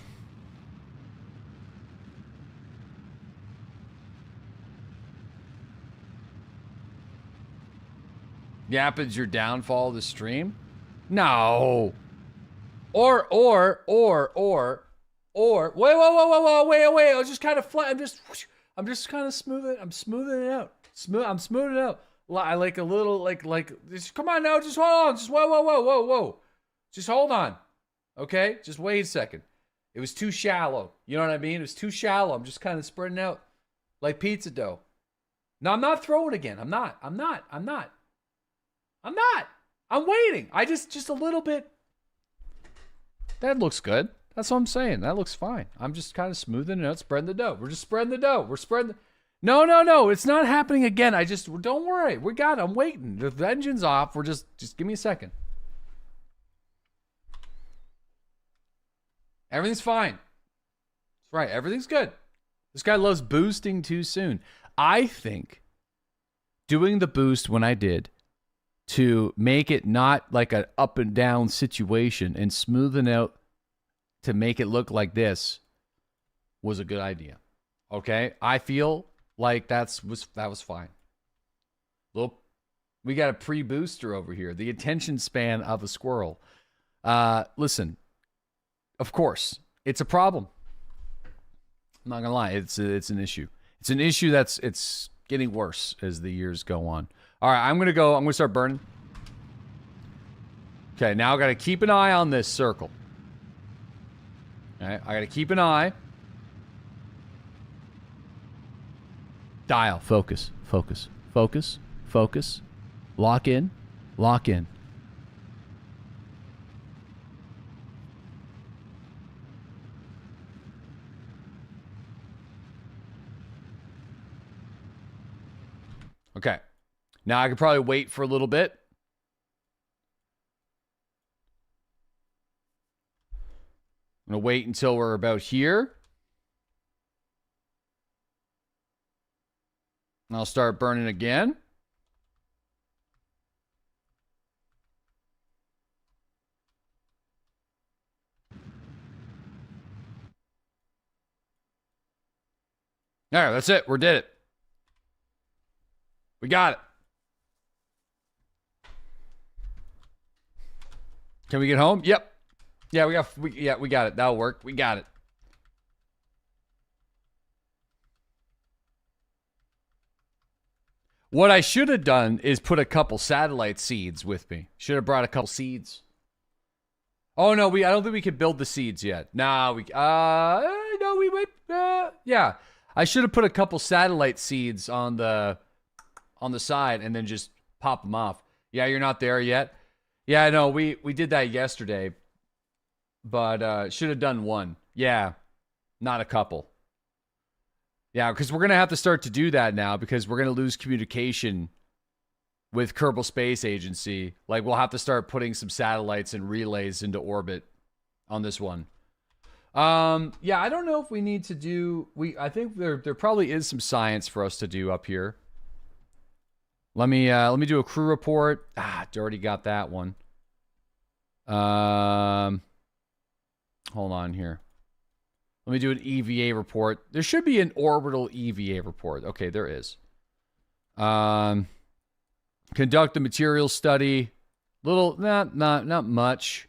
Yapid's your downfall of the stream? No. Or, wait, wait. I was just kind of flat. I'm just kind of smoothing. I'm smoothing it out. I'm smoothing it out. I like a little, like, just, come on now. Just hold on. Just whoa. Just hold on. Okay? Just wait a second. It was too shallow. You know what I mean? It was too shallow. I'm just kind of spreading out like pizza dough. No, I'm not throwing again. I'm not. I'm waiting. I just a little bit. That looks good. That's what I'm saying. That looks fine. I'm just kind of smoothing it out, spreading the dough. We're just spreading the dough. We're spreading the... No. It's not happening again. Don't worry. We got it. I'm waiting. The engine's off. We're just give me a second. Everything's fine. That's right. Everything's good. This guy loves boosting too soon. I think doing the boost when I did to make it not like an up and down situation and smoothing out to make it look like this was a good idea. Okay? I feel like that was fine. Look, we got a pre-booster over here. The attention span of a squirrel. Listen, of course, it's a problem. I'm not gonna lie, it's an issue. It's an issue it's getting worse as the years go on. All right, I'm gonna start burning. Okay, now I gotta keep an eye on this circle. All right, I gotta keep an eye. Dial, focus. Lock in. Okay. Now I could probably wait for a little bit. I'm going to wait until we're about here. And I'll start burning again. All right, that's it. We did it. We got it. Can we get home? Yep. Yeah, we got it. That'll work. We got it. What I should have done is put a couple satellite seeds with me. Should have brought a couple seeds. Oh no, I don't think we could build the seeds yet. Nah, no, we might. Yeah, I should have put a couple satellite seeds on the side and then just pop them off. Yeah, you're not there yet. Yeah, no, we did that yesterday, but should have done one. Yeah, not a couple. Yeah, because we're going to have to start to do that now because we're going to lose communication with Kerbal Space Agency. Like, we'll have to start putting some satellites and relays into orbit on this one. Yeah, I don't know if we need to do... I think there probably is some science for us to do up here. Let me do a crew report. Already got that one. Hold on here. Let me do an EVA report. There should be an orbital EVA report. Okay, there is. Conduct a material study. Not much.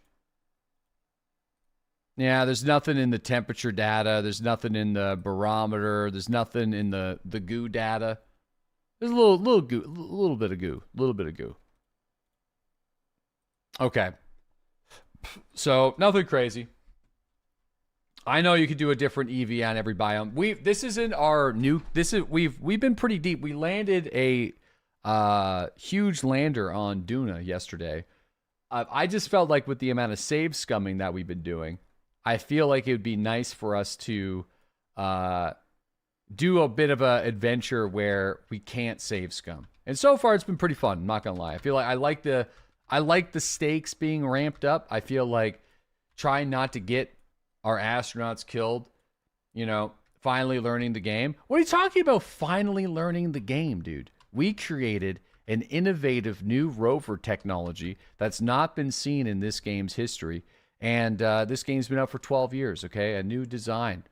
Yeah, there's nothing in the temperature data. There's nothing in the barometer. There's nothing in the goo data. There's a little goo, a little bit of goo. Okay. So nothing crazy. I know you could do a different EV on every biome. This isn't our new. We've been pretty deep. We landed a huge lander on Duna yesterday. I just felt like with the amount of save scumming that we've been doing, I feel like it would be nice for us to do a bit of an adventure where we can't save scum. And so far, it's been pretty fun. I'm not gonna lie. I feel like I like the stakes being ramped up. I feel like trying not to get our astronauts killed. You know, finally learning the game. What are you talking about? Finally learning the game, dude. We created an innovative new rover technology that's not been seen in this game's history. And this game's been out for 12 years, okay? A new design.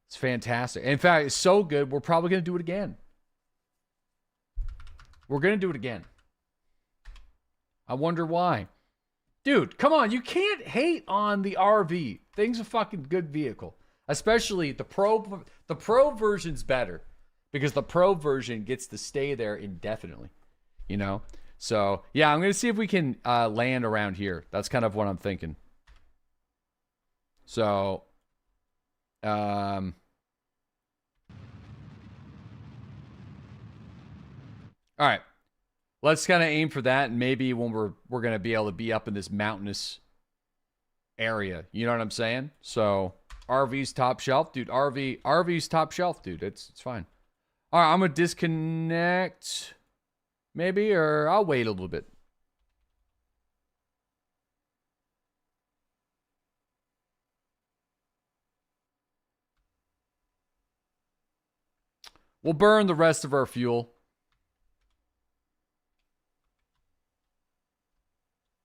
It's fantastic. In fact, it's so good, we're probably going to do it again. We're going to do it again. I wonder why. Dude, come on. You can't hate on the RV. Thing's a fucking good vehicle. Especially the Pro. The Pro version's better. Because the Pro version gets to stay there indefinitely. You know? So, yeah, I'm going to see if we can land around here. That's kind of what I'm thinking. So, all right. Let's kind of aim for that, and maybe when we're going to be able to be up in this mountainous area. You know what I'm saying? So, RV's top shelf, dude. RV's top shelf, dude. It's fine. All right, I'm going to disconnect maybe, or I'll wait a little bit. We'll burn the rest of our fuel.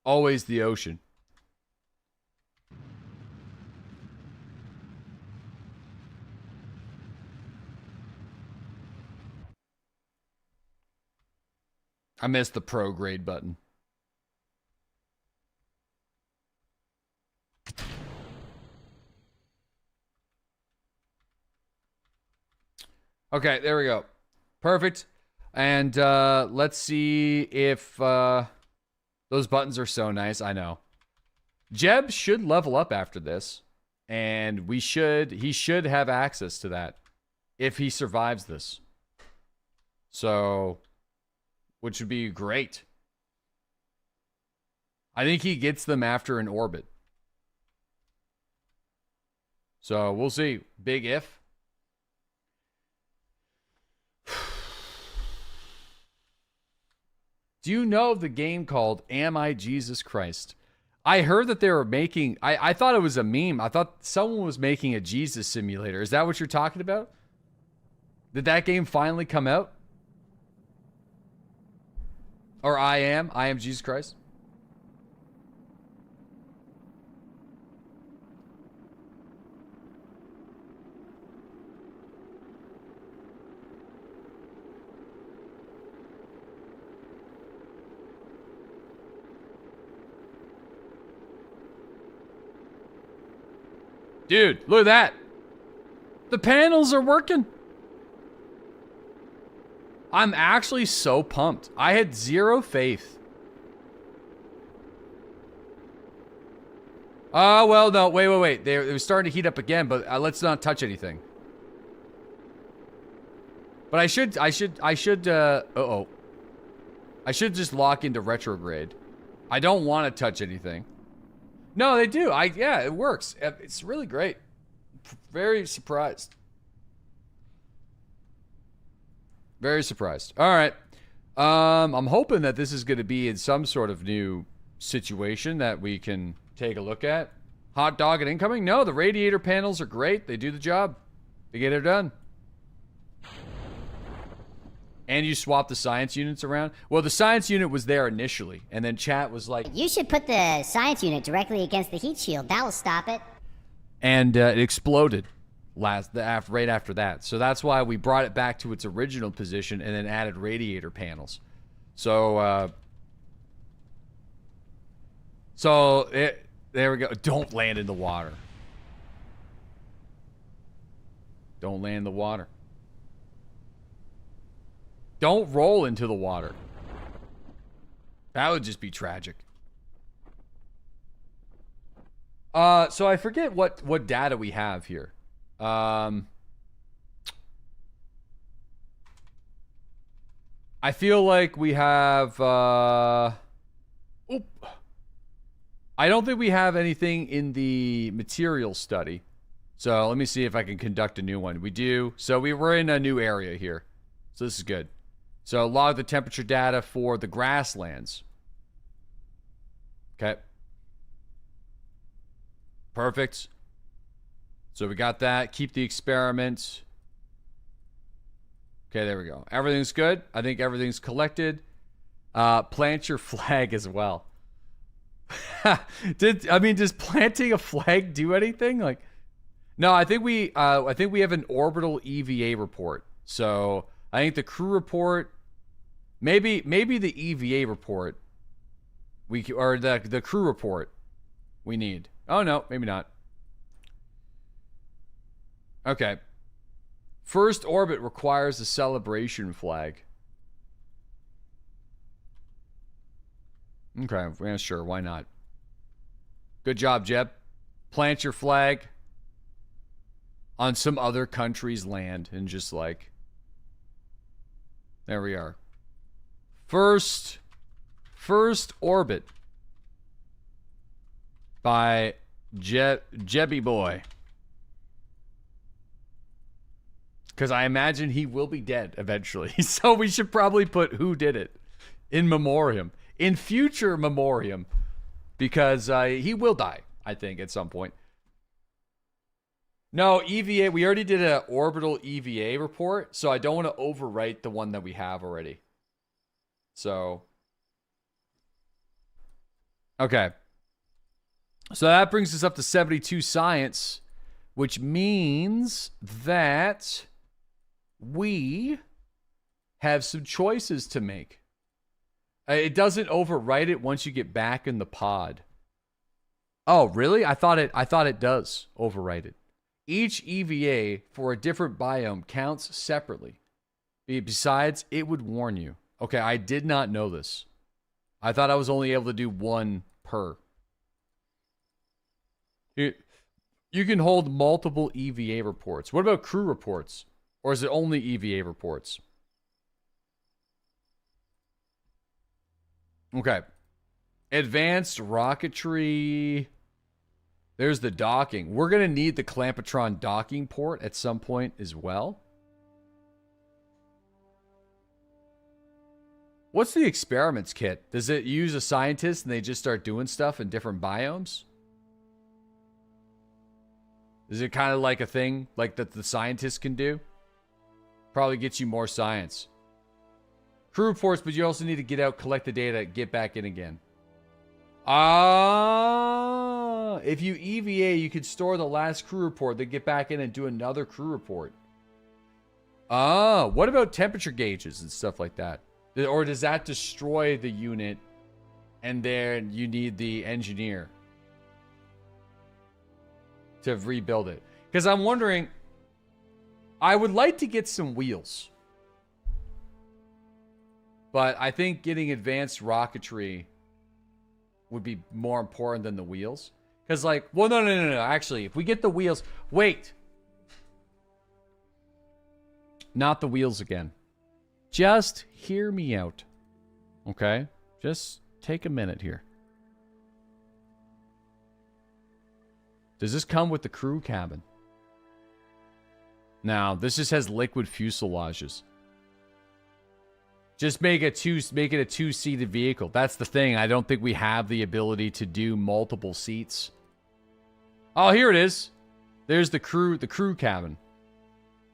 Always the ocean. I missed the pro grade button. Okay, there we go. Perfect. And let's see if those buttons are so nice. I know. Jeb should level up after this, and he should have access to that if he survives this. So, which would be great. I think he gets them after an orbit. So, we'll see. Big if. Do you know of the game called Am I Jesus Christ? I heard that they were making... I thought it was a meme. I thought someone was making a Jesus simulator. Is that what you're talking about? Did that game finally come out? Or I am Jesus Christ? Dude, look at that. The panels are working. I'm actually so pumped. I had zero faith. Oh, well, no. Wait. They were starting to heat up again, but let's not touch anything. But I should, uh-oh. I should just lock into retrograde. I don't want to touch anything. No, they do. Yeah, it works. It's really great. Very surprised. Very surprised. All right. I'm hoping that this is going to be in some sort of new situation that we can take a look at. Hot dog and incoming? No, the radiator panels are great. They do the job. They get it done. And you swap the science units around? Well, the science unit was there initially, and then chat was like... You should put the science unit directly against the heat shield. That will stop it. And it exploded right after that. So that's why we brought it back to its original position and then added radiator panels. So There we go. Don't land in the water. Don't land in the water. Don't roll into the water. That would just be tragic. So I forget what data we have here. I feel like we have, oop. I don't think we have anything in the material study. So let me see if I can conduct a new one. We do. So we were in a new area here. So this is good. So log the temperature data for the grasslands. Okay. Perfect. So we got that. Keep the experiment. Okay, there we go. Everything's good. I think everything's collected. Plant your flag as well. Does planting a flag do anything? Like, no, I think we have an orbital EVA report. So I think the crew report, maybe the EVA report, or the crew report we need. Oh no, maybe not. Okay. First orbit requires a celebration flag. Okay, yeah, sure, why not? Good job, Jeb. Plant your flag on some other country's land and just like... There we are. First orbit by Jebby Boy. Because I imagine he will be dead eventually. So we should probably put who did it in memoriam. In future memoriam. Because he will die, I think, at some point. No, EVA, we already did an orbital EVA report. So I don't want to overwrite the one that we have already. So. Okay. So that brings us up to 72 science. Which means that we have some choices to make. It doesn't overwrite it once you get back in the pod. Oh, really? I thought it does overwrite it. Each EVA for a different biome counts separately. Besides, it would warn you. Okay, I did not know this. I thought I was only able to do one per. You can hold multiple EVA reports. What about crew reports? Or is it only EVA reports? Okay. Advanced rocketry. There's the docking. We're going to need the Clampatron docking port at some point as well. What's the experiments kit? Does it use a scientist and they just start doing stuff in different biomes? Is it kind of like a thing like that the scientists can do? Probably gets you more science. Crew reports, but you also need to get out, collect the data, get back in again. Ah, if you EVA, you could store the last crew report, then get back in and do another crew report. Ah, what about temperature gauges and stuff like that? Or does that destroy the unit and then you need the engineer to rebuild it? Because I'm wondering, I would like to get some wheels. But I think getting advanced rocketry would be more important than the wheels. Because like, well, no. Actually, if we get the wheels, wait. Not the wheels again. Just hear me out. Okay? Just take a minute here. Does this come with the crew cabin? No, this just has liquid fuselages. Just make it a two-seated vehicle. That's the thing. I don't think we have the ability to do multiple seats. Oh, here it is. There's the crew cabin.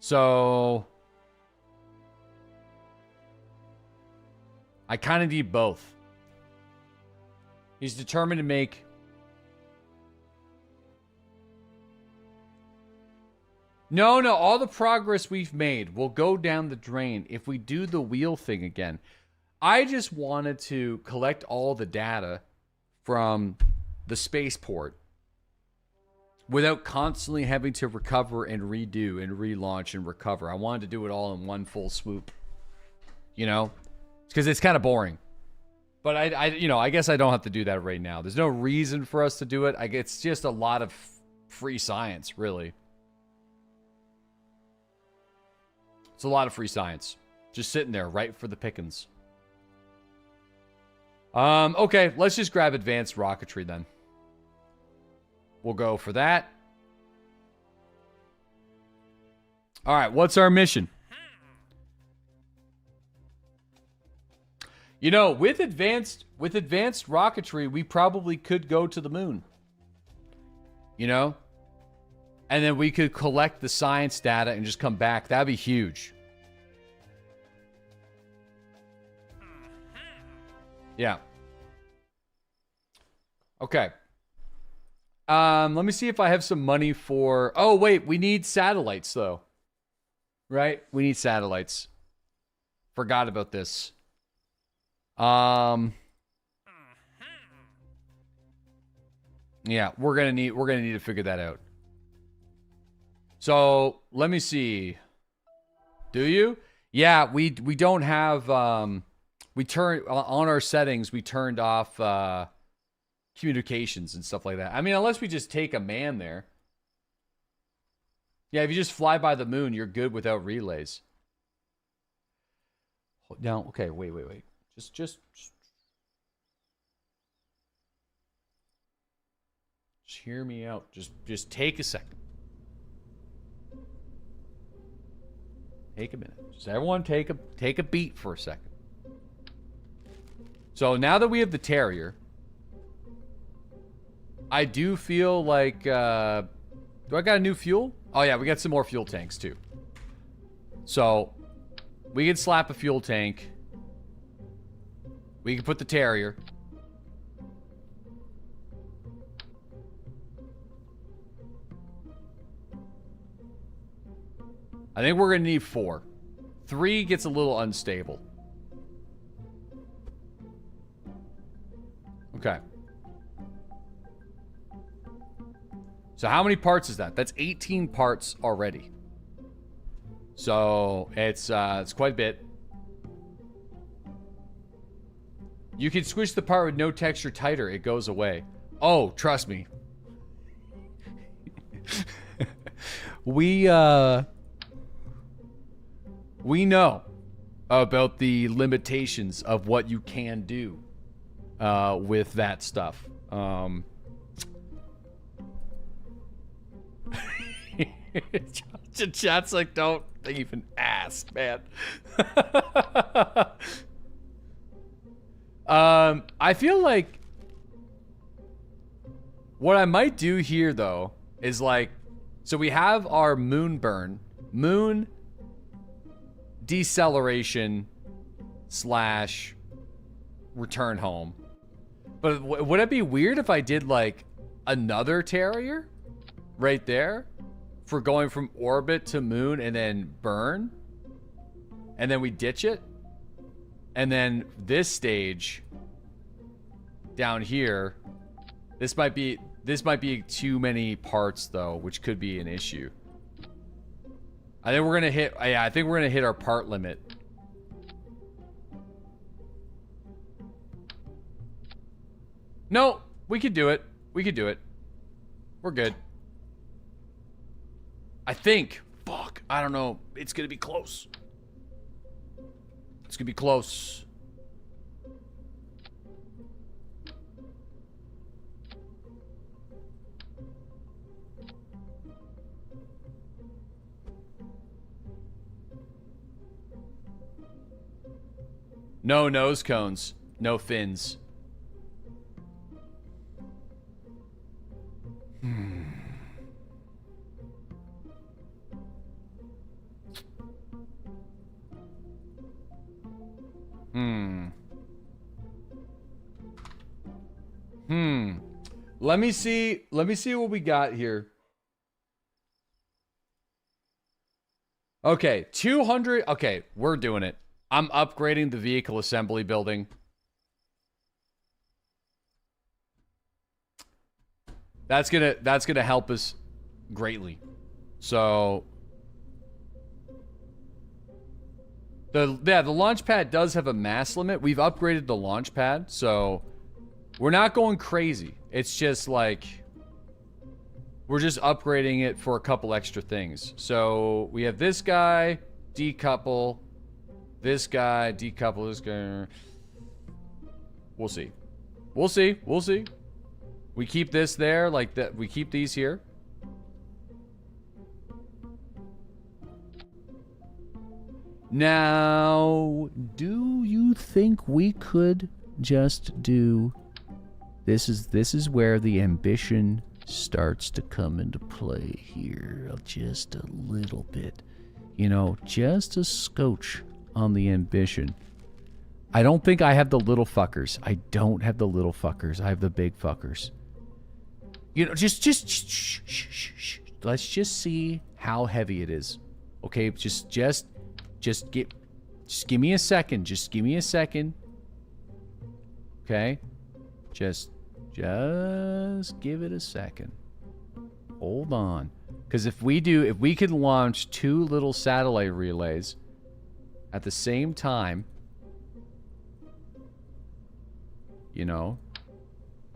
So I kind of need both. He's determined to make... No, all the progress we've made will go down the drain if we do the wheel thing again. I just wanted to collect all the data from the spaceport without constantly having to recover and redo and relaunch and recover. I wanted to do it all in one full swoop. You know? Because it's kind of boring. But I guess I don't have to do that right now. There's no reason for us to do it. It's just a lot of free science, really. It's a lot of free science. Just sitting there, right for the pickings. Okay, let's just grab advanced rocketry then. We'll go for that. All right, what's our mission? You know, with advanced rocketry, we probably could go to the moon. You know? And then we could collect the science data and just come back. That'd be huge. Yeah. Okay. Let me see if I have some money for... Oh, wait. We need satellites, though. Right? We need satellites. Forgot about this. Yeah, we're gonna need to figure that out. So let me see. Do you? Yeah, we don't have we turn on our settings. We turned off communications and stuff like that. I mean, unless we just take a man there. Yeah, if you just fly by the moon, you're good without relays. Now, okay, wait. Just hear me out. Just take a second. Take a minute. Just everyone take a beat for a second. So now that we have the Terrier, I do feel like do I got a new fuel? Oh yeah, we got some more fuel tanks too. So we can slap a fuel tank. We can put the Terrier. I think we're going to need 4. 3 gets a little unstable. Okay. So how many parts is that? That's 18 parts already. So it's quite a bit. You can squish the part with no texture tighter. It goes away. Oh, trust me. We know about the limitations of what you can do with that stuff. Chat's like, don't even ask, man. I feel like what I might do here, though, is like, so we have our moon burn, moon deceleration / return home. But would it be weird if I did like another Terrier right there for going from orbit to moon and then burn, and then we ditch it? And then this stage down here, this might be too many parts though, which could be an issue. I think we're gonna hit. Yeah, I think we're gonna hit our part limit. No, we could do it. We could do it. We're good. I think. Fuck. I don't know. It's gonna be close. It's gonna be close. No nose cones. No fins. Let me see what we got here. Okay, 200. Okay, we're doing it. I'm upgrading the vehicle assembly building. That's gonna help us greatly. So the launch pad does have a mass limit. We've upgraded the launch pad, so we're not going crazy. It's just like we're just upgrading it for a couple extra things. So we have this guy, decouple, this guy, decouple this guy. We'll see. We'll see. We'll see. We keep this there, like that. We keep these here. Now, do you think we could just do... This is where the ambition starts to come into play here. Just a little bit. You know, just a scotch on the ambition. I don't think I have the little fuckers. I don't have the little fuckers. I have the big fuckers. You know, just shh. Let's just see how heavy it is. Okay, just give me a second. Just give me a second. Okay? Just give it a second. Hold on. Because if we could launch 2 little satellite relays at the same time, you know,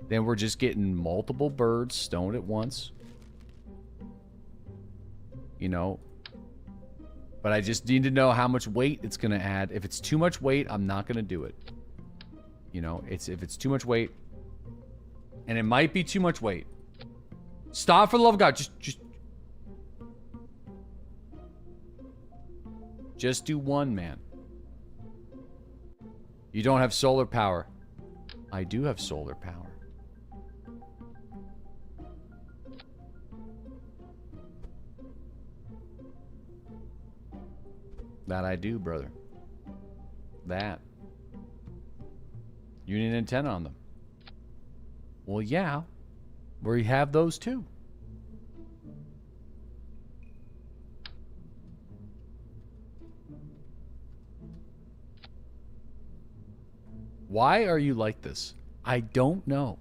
then we're just getting multiple birds stoned at once. You know. But I just need to know how much weight it's going to add. If it's too much weight, I'm not going to do it. You know, if it's too much weight, and it might be too much weight. Stop, for the love of God. Just do one, man. You don't have solar power. I do have solar power. That I do, brother. That. You need an antenna on them. Well, yeah. We have those too. Why are you like this? I don't know.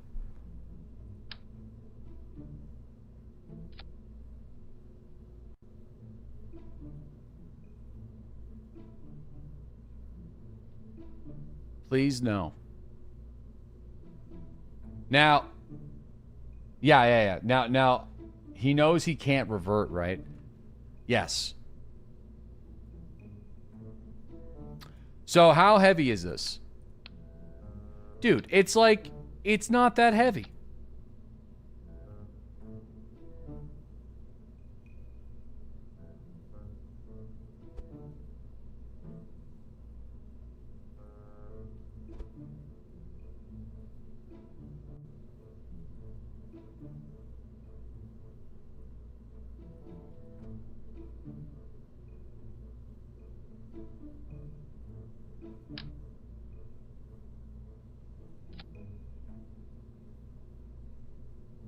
Please no. Now, yeah. Now, he knows he can't revert, right? Yes. So how heavy is this? Dude, it's like, it's not that heavy.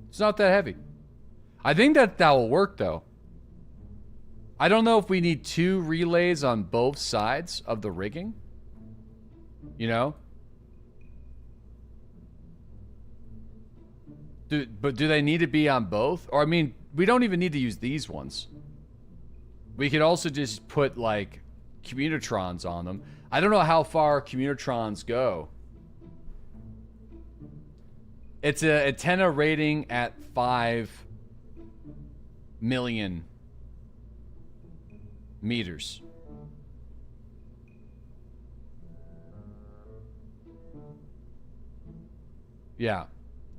It's not that heavy. I think that will work, though. I don't know if we need 2 relays on both sides of the rigging. You know? But do they need to be on both? Or, I mean, we don't even need to use these ones. We could also just put, like, communitrons on them. I don't know how far communitrons go. It's an antenna rating at 5 million meters. Yeah.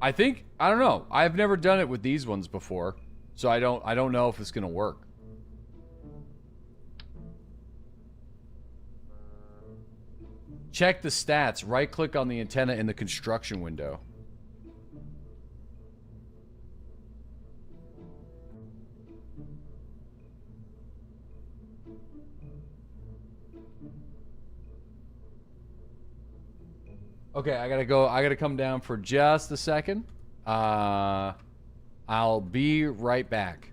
I don't know. I've never done it with these ones before, so I don't know if it's going to work. Check the stats. Right-click on the antenna in the construction window. Okay, I gotta come down for just a second. I'll be right back.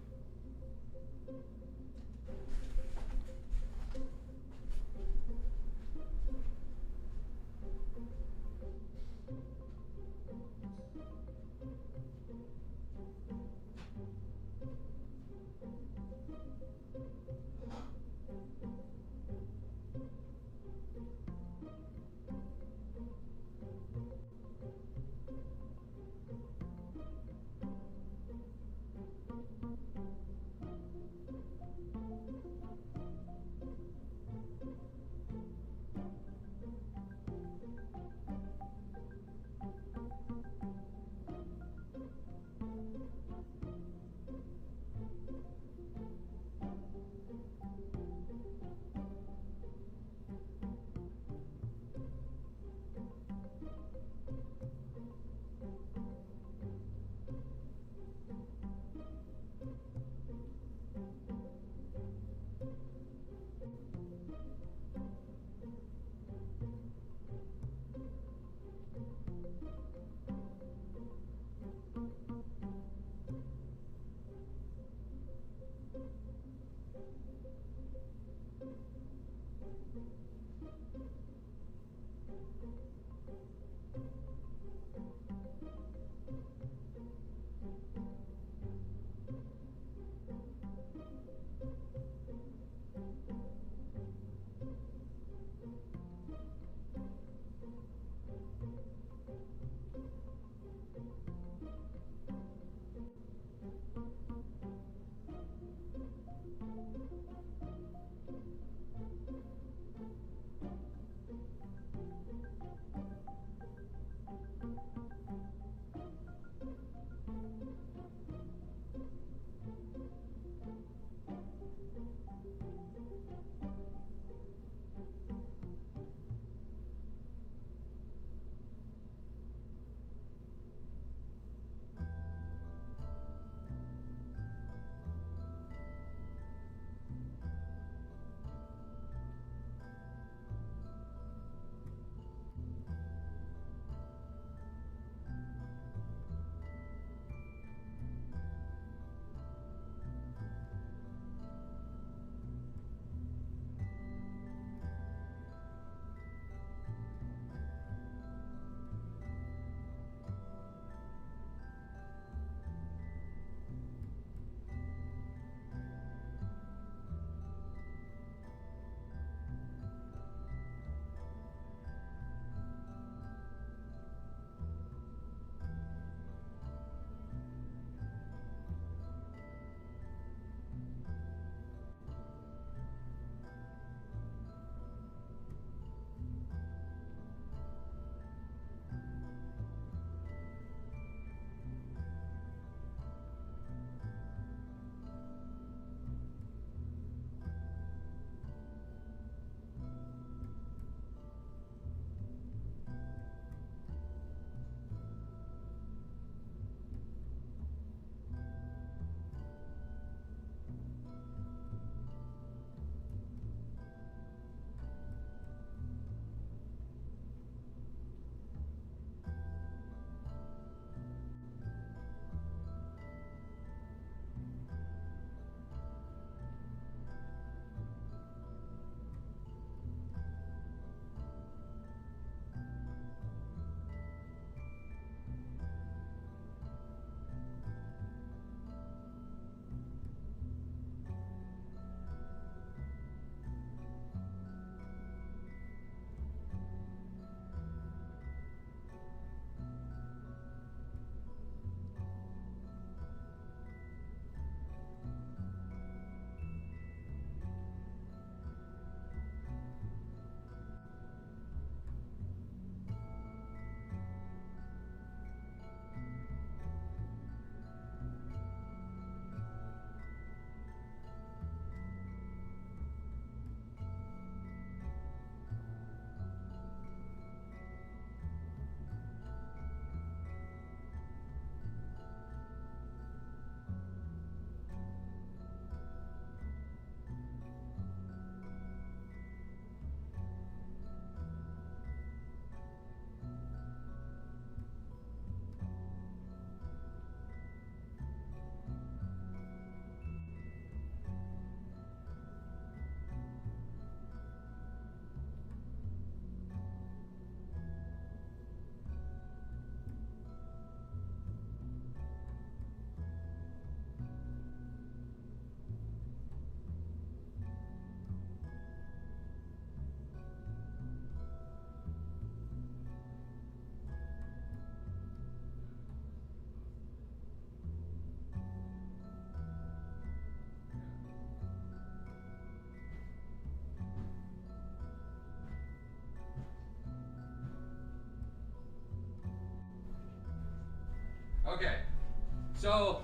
So,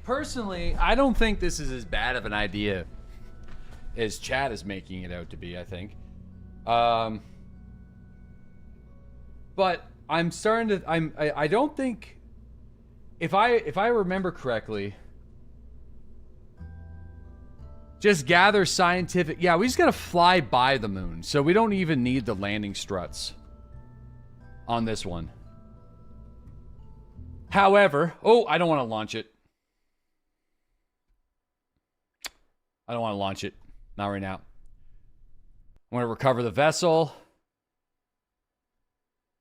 personally, I don't think this is as bad of an idea as Chad is making it out to be, I think. But I'm starting to, I don't think, if I remember correctly, just gather scientific, yeah, we just gotta fly by the moon, so we don't even need the landing struts on this one. However, oh, I don't want to launch it. I don't want to launch it. Not right now. I want to recover the vessel.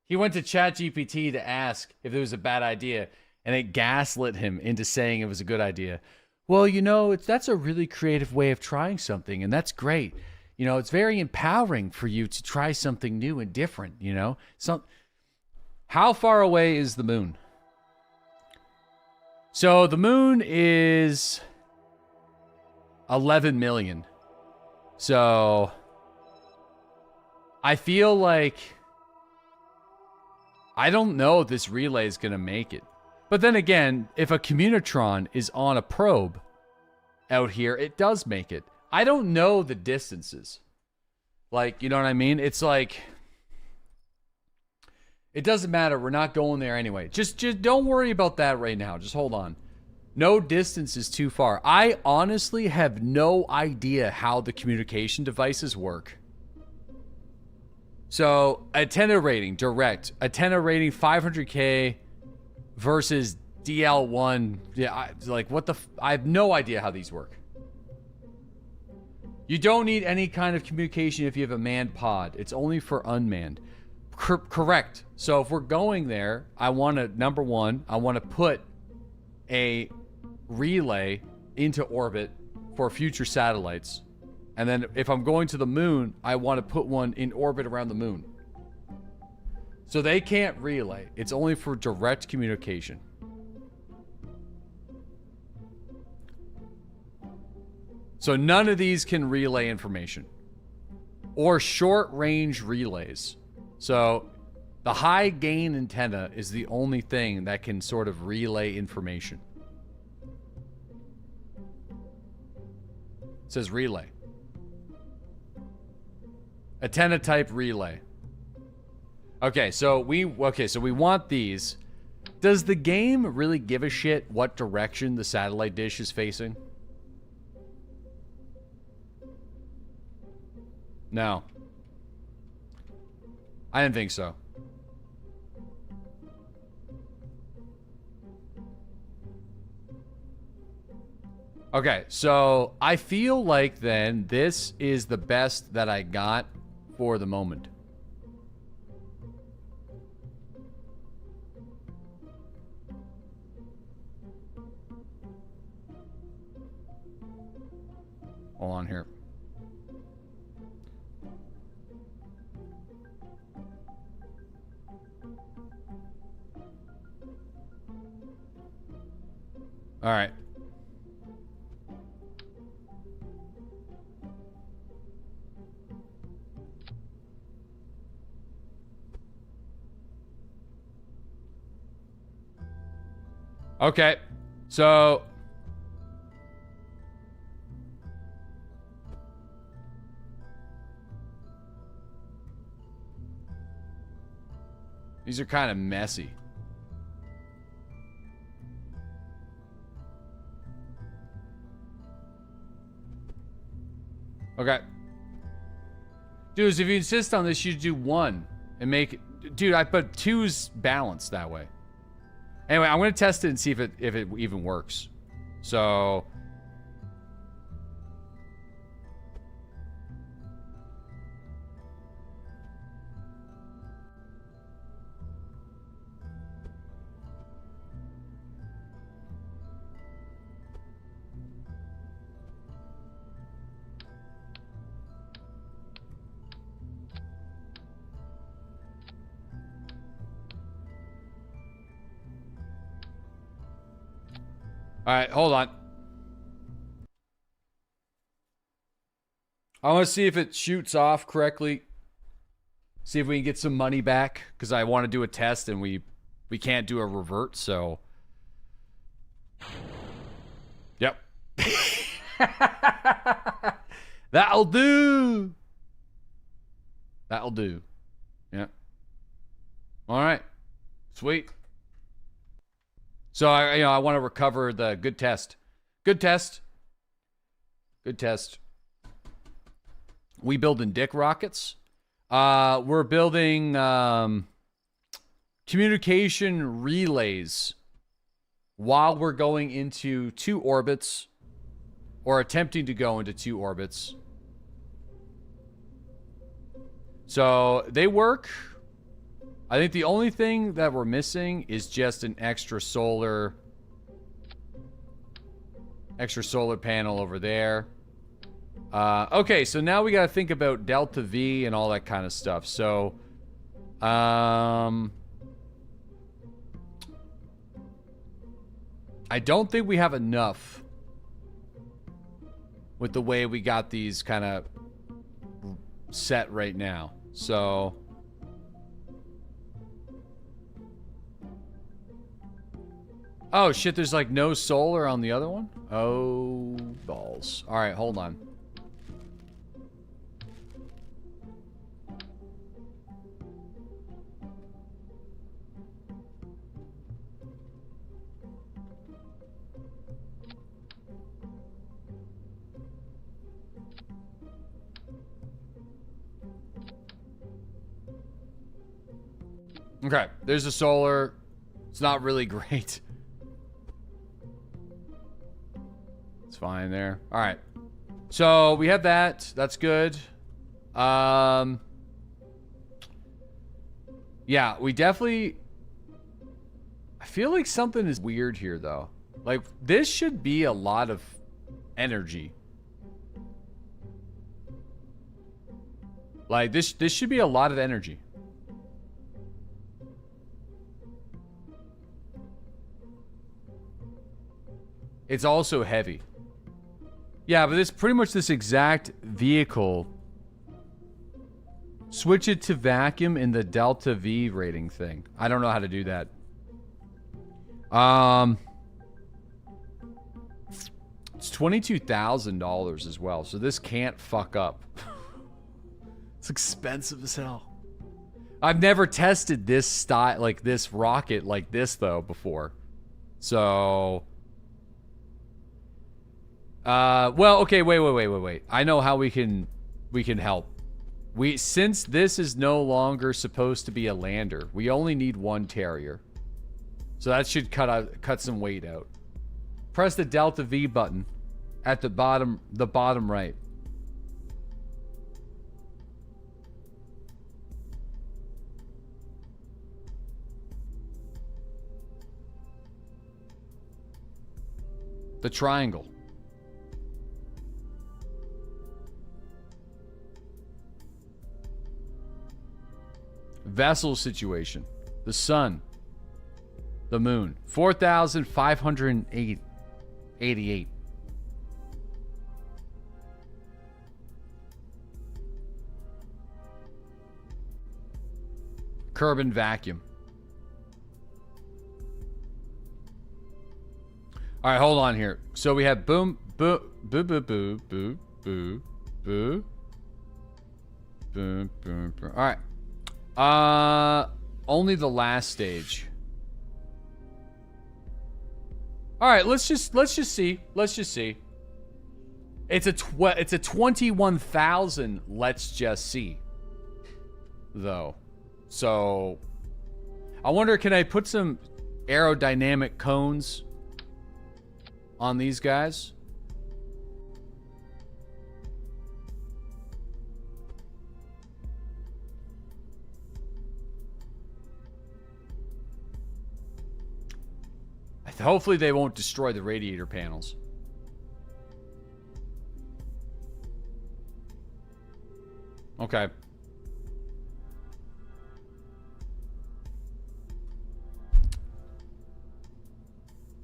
He went to ChatGPT to ask if it was a bad idea, and it gaslit him into saying it was a good idea. Well, you know, that's a really creative way of trying something, and that's great. You know, it's very empowering for you to try something new and different, you know? So, how far away is the moon? So, the moon is 11 million. So, I feel like I don't know if this relay is going to make it. But then again, if a communitron is on a probe out here, it does make it. I don't know the distances. Like, you know what I mean? It's like, it doesn't matter. We're not going there anyway. Just don't worry about that right now. Just hold on. No distance is too far. I honestly have no idea how the communication devices work. So, antenna rating, direct. Antenna rating 500K versus DL1. Yeah, like, what the... I have no idea how these work. You don't need any kind of communication if you have a manned pod. It's only for unmanned. Correct. So, if we're going there, I want to... Number one, I want to put a relay into orbit for future satellites. And then if I'm going to the moon, I want to put one in orbit around the moon. So they can't relay. It's only for direct communication. So none of these can relay information. Or short-range relays. So the high-gain antenna is the only thing that can sort of relay information. It says relay. Antenna type relay. Okay, so we want these. Does the game really give a shit what direction the satellite dish is facing? No. I didn't think so. Okay, so I feel like then this is the best that I got for the moment. Hold on here. All right. Okay, so these are kind of messy. Okay. Dudes, if you insist on this, you do one and make it. Dude, I put two's balanced that way. Anyway, I'm going to test it and see if it even works. So... All right, hold on. I want to see if it shoots off correctly. See if we can get some money back, because I want to do a test and we can't do a revert, so Yep. That'll do. That'll do. Yep. All right. Sweet. So I want to recover the good test. Good test. Good test. We building dick rockets. We're building communication relays while we're going into 2 orbits, or attempting to go into 2 orbits. So they work. I think the only thing that we're missing is just an extra solar panel over there. Okay, so now we gotta think about Delta V and all that kind of stuff. So, I don't think we have enough with the way we got these kind of set right now. So, oh shit, there's like no solar on the other one? Oh, balls. All right, hold on. Okay, there's a solar. It's not really great. It's fine there. All right. So we have that. That's good. Yeah, we definitely... I feel like something is weird here, though. Like, this should be a lot of energy. Like, this should be a lot of energy. It's also heavy. Yeah, but this pretty much this exact vehicle. Switch it to vacuum in the Delta V rating thing. I don't know how to do that. It's $22,000 as well, so this can't fuck up. It's expensive as hell. I've never tested this style, like this rocket like this though before. So well, okay, wait. I know how we can help. Since this is no longer supposed to be a lander, we only need 1 Terrier. So that should cut some weight out. Press the Delta V button at the bottom right. The triangle. Vessel situation. The sun. The moon. 4,588. Kerbal vacuum. All right, hold on here. So we have boom, boo, boo, boo, boo, boo, boo, boo, boom, boom, boom. All right. Only the last stage. All right, let's just see. Let's just see. It's a 21,000. Let's just see. Though, so I wonder, can I put some aerodynamic cones on these guys? Hopefully they won't destroy the radiator panels. Okay.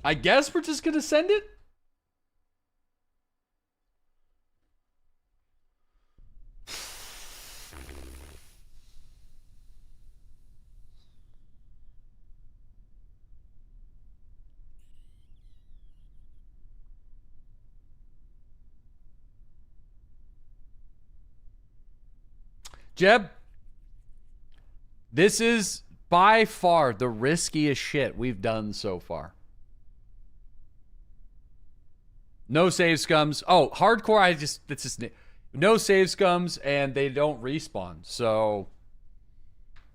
I guess we're just gonna send it? Jeb, this is by far the riskiest shit we've done so far. No save scums. Oh, hardcore, it's just no save scums, and they don't respawn. So,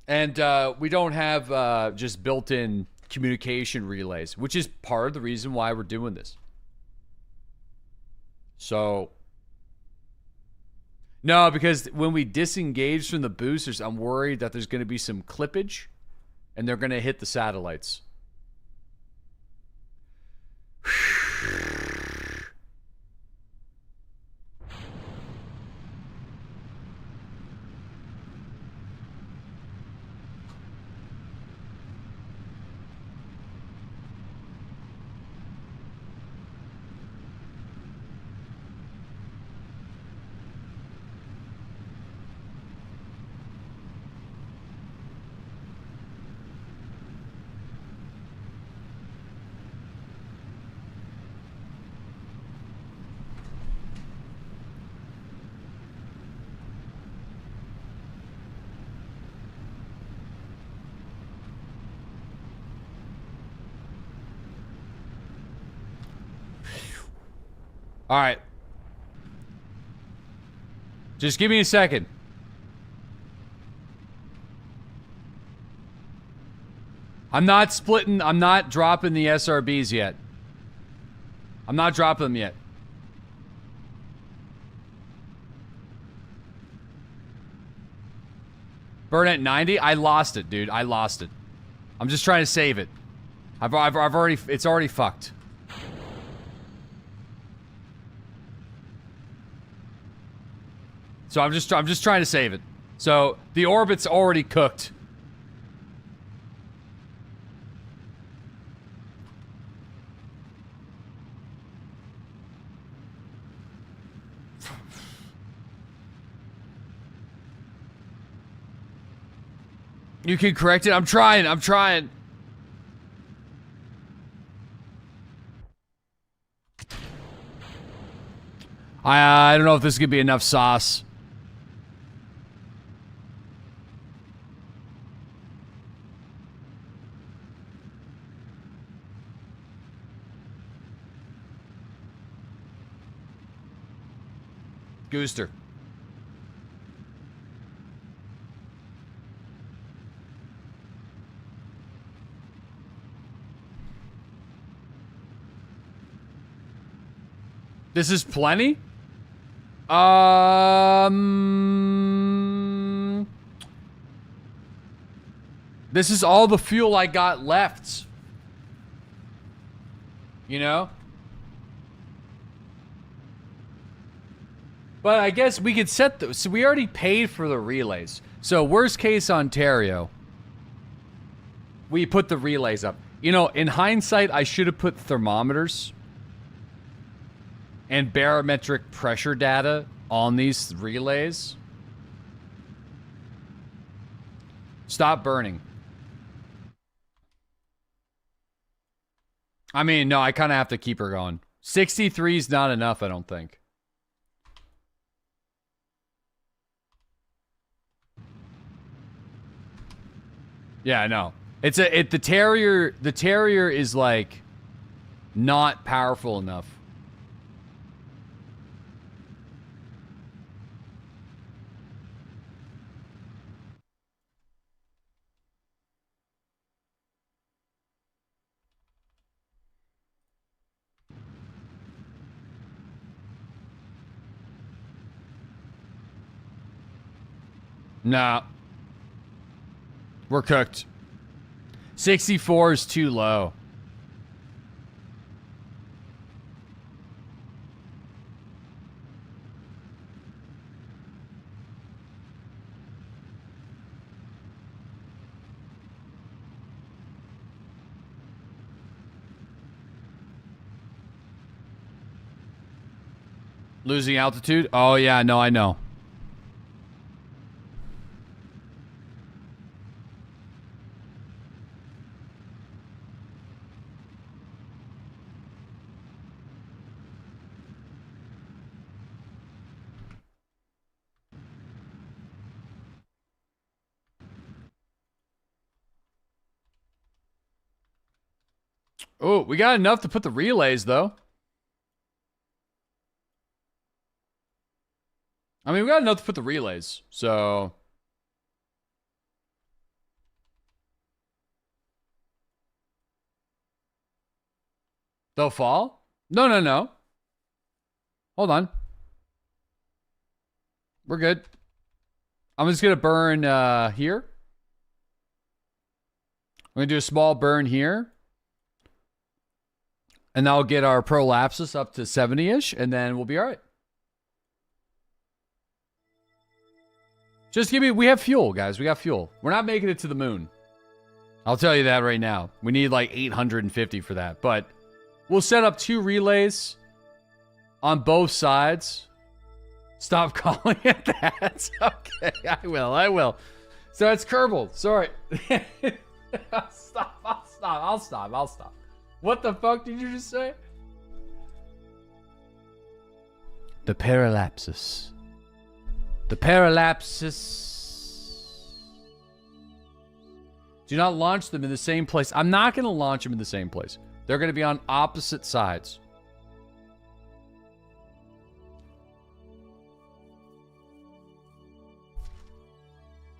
and we don't have just built-in communication relays, which is part of the reason why we're doing this. So, no, because when we disengage from the boosters, I'm worried that there's going to be some clippage, and they're going to hit the satellites. All right. Just give me a second. I'm not splitting. I'm not dropping the SRBs yet. I'm not dropping them yet. Burn at 90? I lost it, dude. I lost it. I'm just trying to save it. I've already, it's already fucked. So I'm just trying to save it. So the orbit's already cooked. You can correct it. I'm trying. I don't know if this could be enough sauce. Gooster. This is plenty? This is all the fuel I got left. You know? But I guess we could set those. So we already paid for the relays. So worst case Ontario, we put the relays up. You know, in hindsight, I should have put thermometers and barometric pressure data on these relays. Stop burning. I mean, no, I kind of have to keep her going. 63 is not enough, I don't think. Yeah, no. The Terrier is like not powerful enough. Nah. We're cooked. 64 is too low. Losing altitude? Oh yeah, no, I know. Oh, we got enough to put the relays, though. I mean, we got enough to put the relays, so... They'll fall? No, no, no. Hold on. We're good. I'm just going to burn here. I'm going to do a small burn here. And that'll get our prolapsus up to 70-ish, and then we'll be all right. Just give me... We have fuel, guys. We got fuel. We're not making it to the moon. I'll tell you that right now. We need like 850 for that. But we'll set up 2 relays on both sides. Stop calling it that. Okay, I will. So it's Kerbal. Sorry. I'll stop. What the fuck did you just say? The parallapsis. The parallapsis. Do not launch them in the same place. I'm not going to launch them in the same place. They're going to be on opposite sides.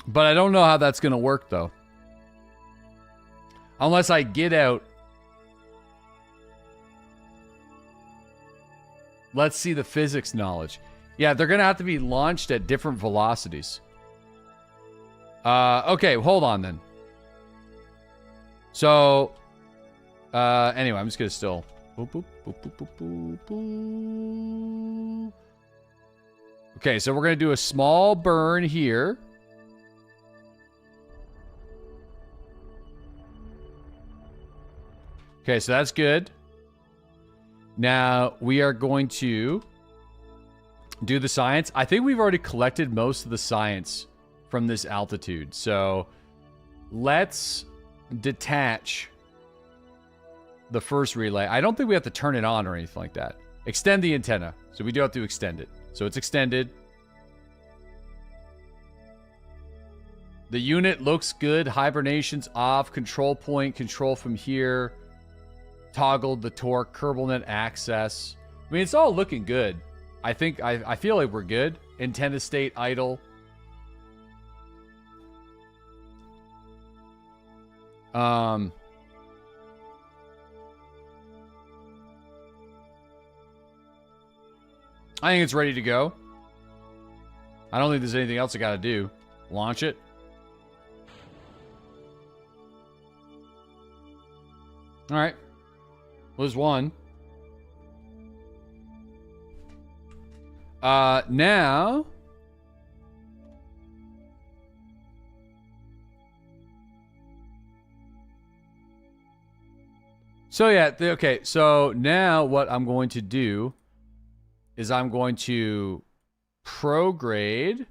But I don't know how that's going to work, though. Unless I get out. Let's see the physics knowledge. Yeah, they're going to have to be launched at different velocities. Okay, hold on then. So, anyway, I'm just going to still... Boop, boop, boop, boop, boop, boop, boop. Okay, so we're going to do a small burn here. Okay, so that's good. Now, we are going to do the science. I think we've already collected most of the science from this altitude. So, let's detach the first relay. I don't think we have to turn it on or anything like that. Extend the antenna. So, we do have to extend it. So, it's extended. The unit looks good. Hibernation's off. Control point. Control from here. Toggled the torque, KerbalNet access. I mean, it's all looking good. I think, I feel like we're good. Antenna state idle. I think it's ready to go. I don't think there's anything else I gotta do. Launch it. Alright. Was one. Now. So yeah, okay. So now what I'm going to do is I'm going to prograde.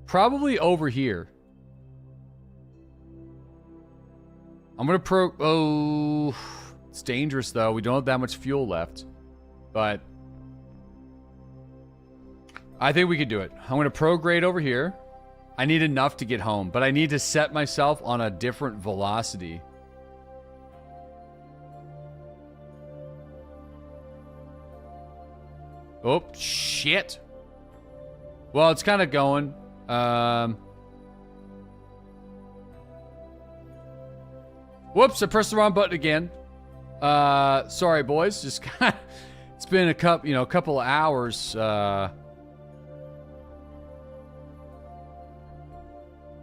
Probably over here. I'm going to oh, it's dangerous though. We don't have that much fuel left, but I think we could do it. I'm going to prograde over here. I need enough to get home, but I need to set myself on a different velocity. Oh, shit. Well, it's kind of going. Whoops, I pressed the wrong button again. Sorry, boys. Just kind of, it's been a couple of hours.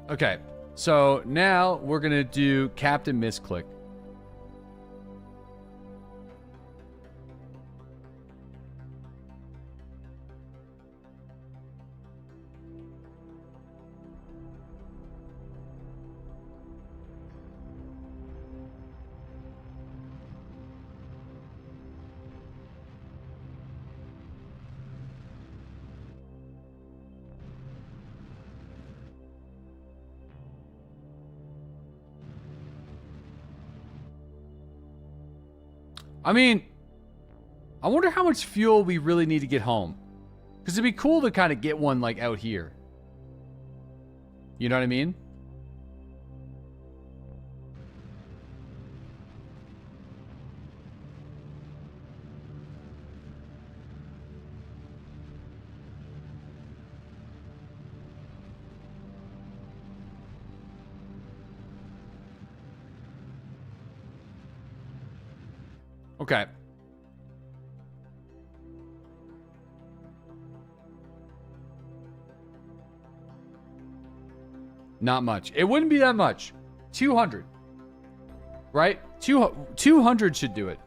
Okay, so now we're gonna do Captain Misclick. I mean, I wonder how much fuel we really need to get home. Because it'd be cool to kind of get one, like, out here. You know what I mean? Okay. Not much. It wouldn't be that much. 200. Right? 200 should do it.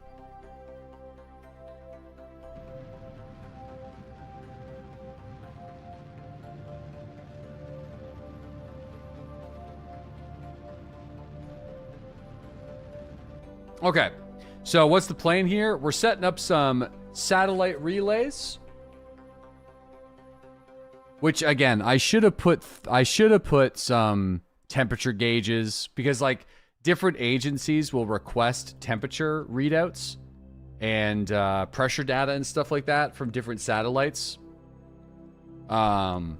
Okay. So what's the plan here? We're setting up some satellite relays. Which again, I should have put some temperature gauges, because like different agencies will request temperature readouts and pressure data and stuff like that from different satellites. So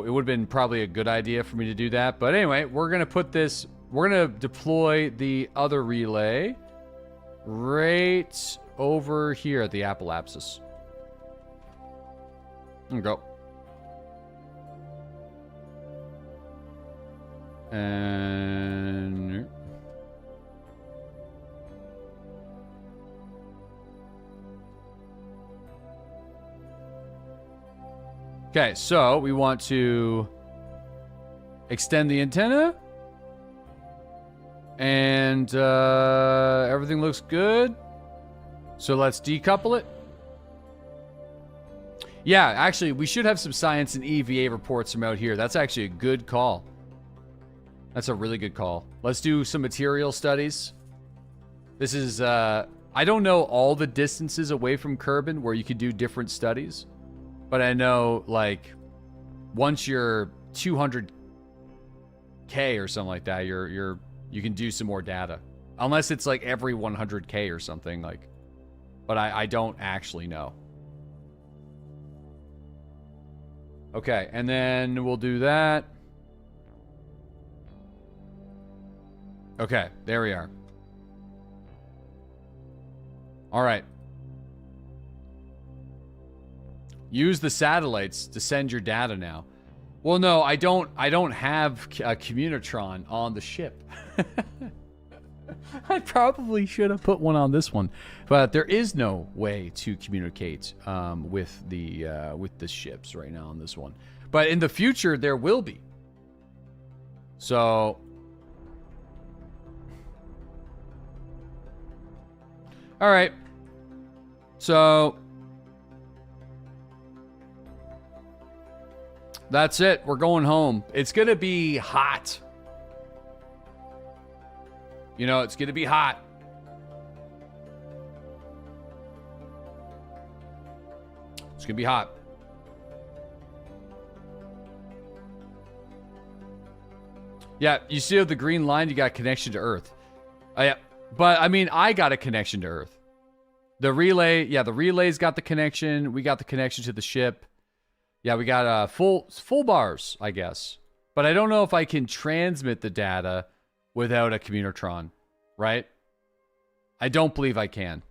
it would have been probably a good idea for me to do that. But anyway, we're gonna deploy the other relay right over here at the apoapsis. There we go. And okay, so we want to extend the antenna, and everything looks good. So let's decouple it. Yeah, actually, we should have some science and EVA reports from out here. That's actually a good call. That's a really good call. Let's do some material studies. This is, I don't know all the distances away from Kerbin where you could do different studies. But I know, like, once you're 200K or something like that, you can do some more data. Unless it's, like, every 100K or something, like. But I don't actually know. Okay, and then we'll do that. Okay, there we are. All right. Use the satellites to send your data now. Well, no, I don't have a communitron on the ship. I probably should have put one on this one, but there is no way to communicate with the ships right now on this one. But in the future, there will be. So, all right. So that's it. We're going home. It's gonna be hot. You know, it's gonna be hot. It's gonna be hot. Yeah, you see the green line, you got connection to Earth. Yeah, but I mean, I got a connection to Earth. The relay, yeah, the relay's got the connection. We got the connection to the ship. Yeah, we got full bars, I guess. But I don't know if I can transmit the data without a communitron, right? I don't believe I can.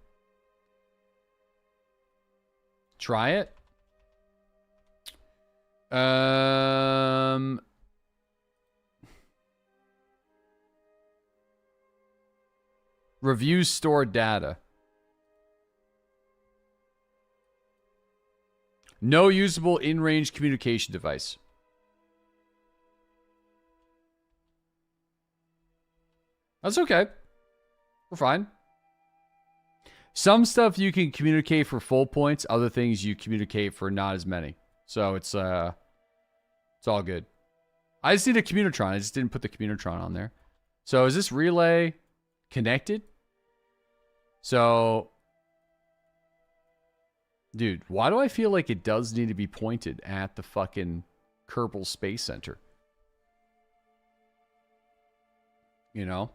Try it. Review stored data. No usable in-range communication device. That's okay. We're fine. Some stuff you can communicate for full points. Other things you communicate for not as many. So it's all good. I just need a communitron. I just didn't put the communitron on there. So is this relay connected? So, dude, why do I feel like it does need to be pointed at the fucking Kerbal Space Center? You know?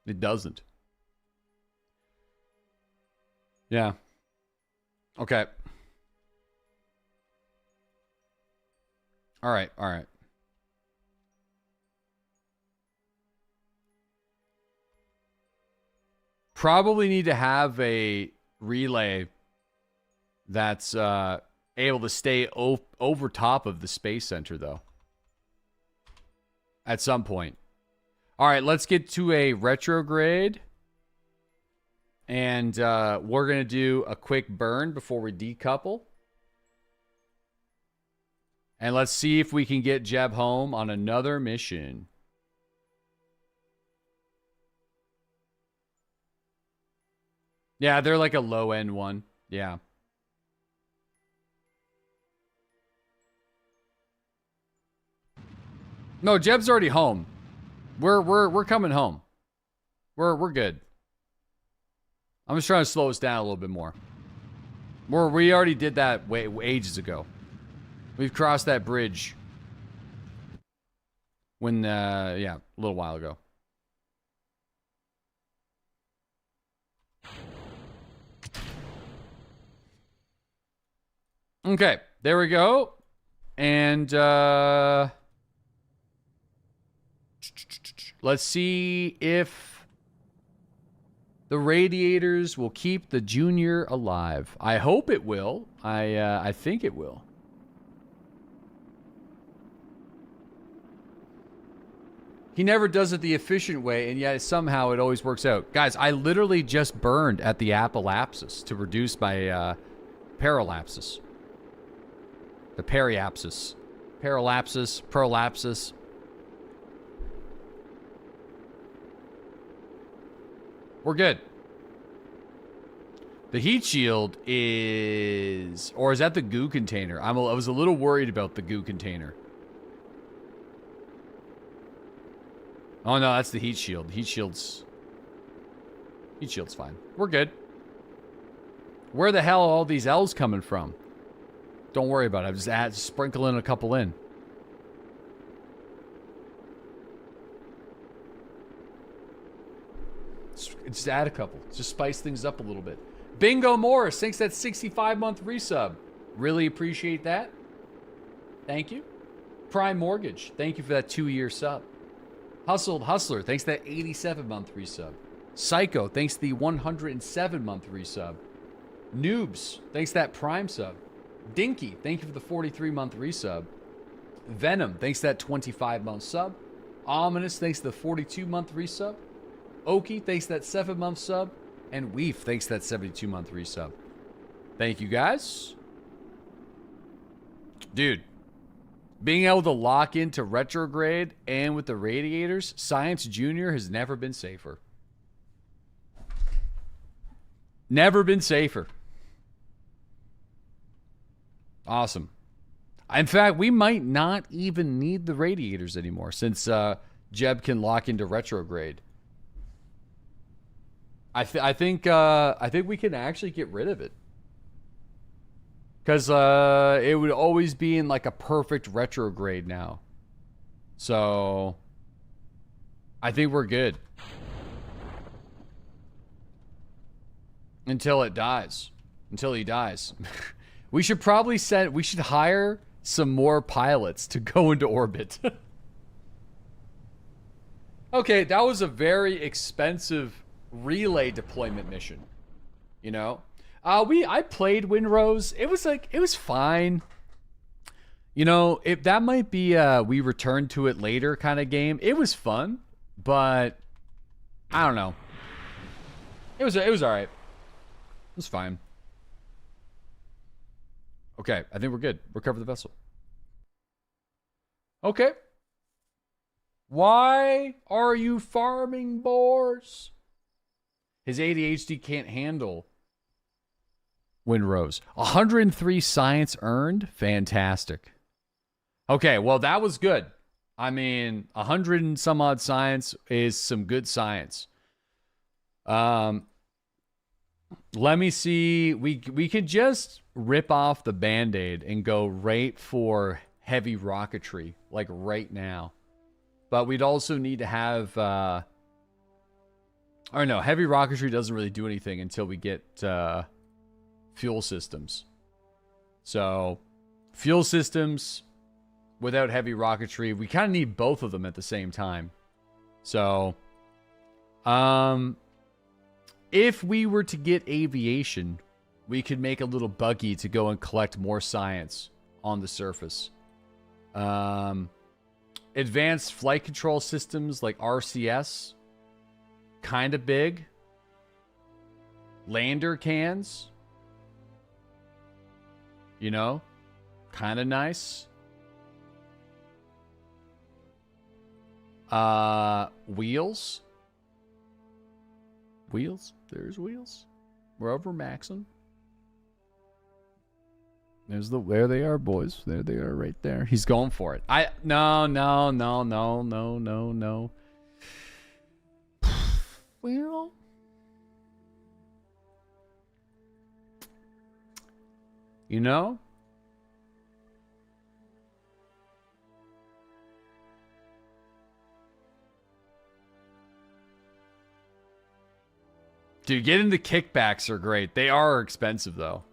It doesn't. Yeah. Okay. All right, all right. Probably need to have a relay that's able to stay over top of the space center, though. At some point. All right, let's get to a retrograde. And we're going to do a quick burn before we decouple. And let's see if we can get Jeb home on another mission. Yeah, they're like a low-end one. Yeah. No, Jeb's already home. We're coming home. We're good. I'm just trying to slow us down a little bit more. We already did that ages ago. We've crossed that bridge when yeah, a little while ago. Okay, there we go. And let's see if the radiators will keep the Junior alive. I hope it will. I think it will. He never does it the efficient way, and yet somehow it always works out. Guys, I literally just burned at the apoapsis to reduce my paralapsis. The periapsis. Paralapsis, prolapsis. We're good. The heat shield is... Or is that the goo container? I was a little worried about the goo container. Oh no, that's the heat shield. The heat shield's fine. We're good. Where the hell are all these L's coming from? Don't worry about it. I'm just sprinkling a couple in. Just add a couple. Just spice things up a little bit. Bingo Morris, thanks that 65-month resub. Really appreciate that. Thank you. Prime Mortgage, thank you for that 2-year sub. Hustled Hustler, thanks that 87-month resub. Psycho, thanks the 107-month resub. Noobs, thanks that Prime sub. Dinky, thank you for the 43-month resub. Venom, thanks that 25-month sub. Ominous, thanks the 42-month resub. Oki, thanks that 7-month sub. And Weef, thanks that 72-month resub. Thank you, guys. Dude, being able to lock into retrograde and with the radiators, Science Junior has never been safer. Never been safer. Awesome. In fact, we might not even need the radiators anymore since Jeb can lock into retrograde. I think we can actually get rid of it. Because it would always be in like a perfect retrograde now. So I think we're good. Until it dies. Until he dies. We should probably hire some more pilots to go into orbit. Okay, that was a very expensive relay deployment mission. You know? I played Windrose. It was fine. You know, that might be we return to it later kind of game. It was fun, but I don't know. It was alright. It was fine. Okay, I think we're good. Recover the vessel. Okay. Why are you farming boars? His ADHD can't handle Windrose. 103 science earned? Fantastic. Okay, well, that was good. I mean, 100 and some odd science is some good science. Let me see. We could just rip off the Band-Aid and go right for heavy rocketry, like right now. But we'd also need to have... or no, heavy rocketry doesn't really do anything until we get fuel systems. So, fuel systems, without heavy rocketry. We kind of need both of them at the same time. So, if we were to get aviation, we could make a little buggy to go and collect more science on the surface. Advanced flight control systems like RCS, kind of big. Lander cans, you know, kind of nice. Wheels. Wheels. There's wheels. We're over maxing. There they are, boys. There they are right there. He's going for it. No. Well, you know? Dude, getting the kickbacks are great. They are expensive, though.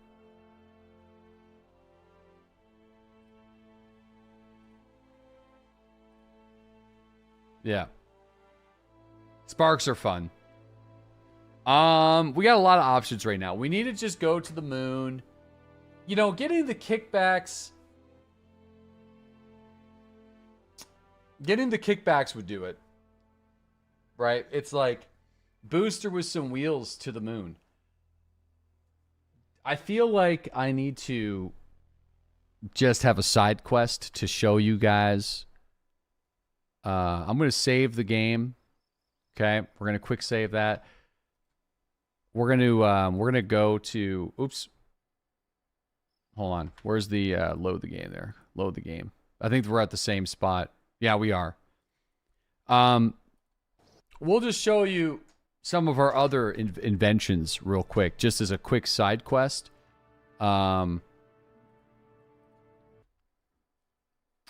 Yeah. Sparks are fun. We got a lot of options right now. We need to just go to the moon. You know, getting the kickbacks... Getting the kickbacks would do it. Right? It's like... Booster with some wheels to the moon. I feel like I need to... just have a side quest to show you guys... I'm going to save the game. Okay, we're going to quick save that. We're going to go to, oops. Hold on. Where's the load the game there? Load the game. I think we're at the same spot. Yeah, we are. We'll just show you some of our other inventions real quick, just as a quick side quest.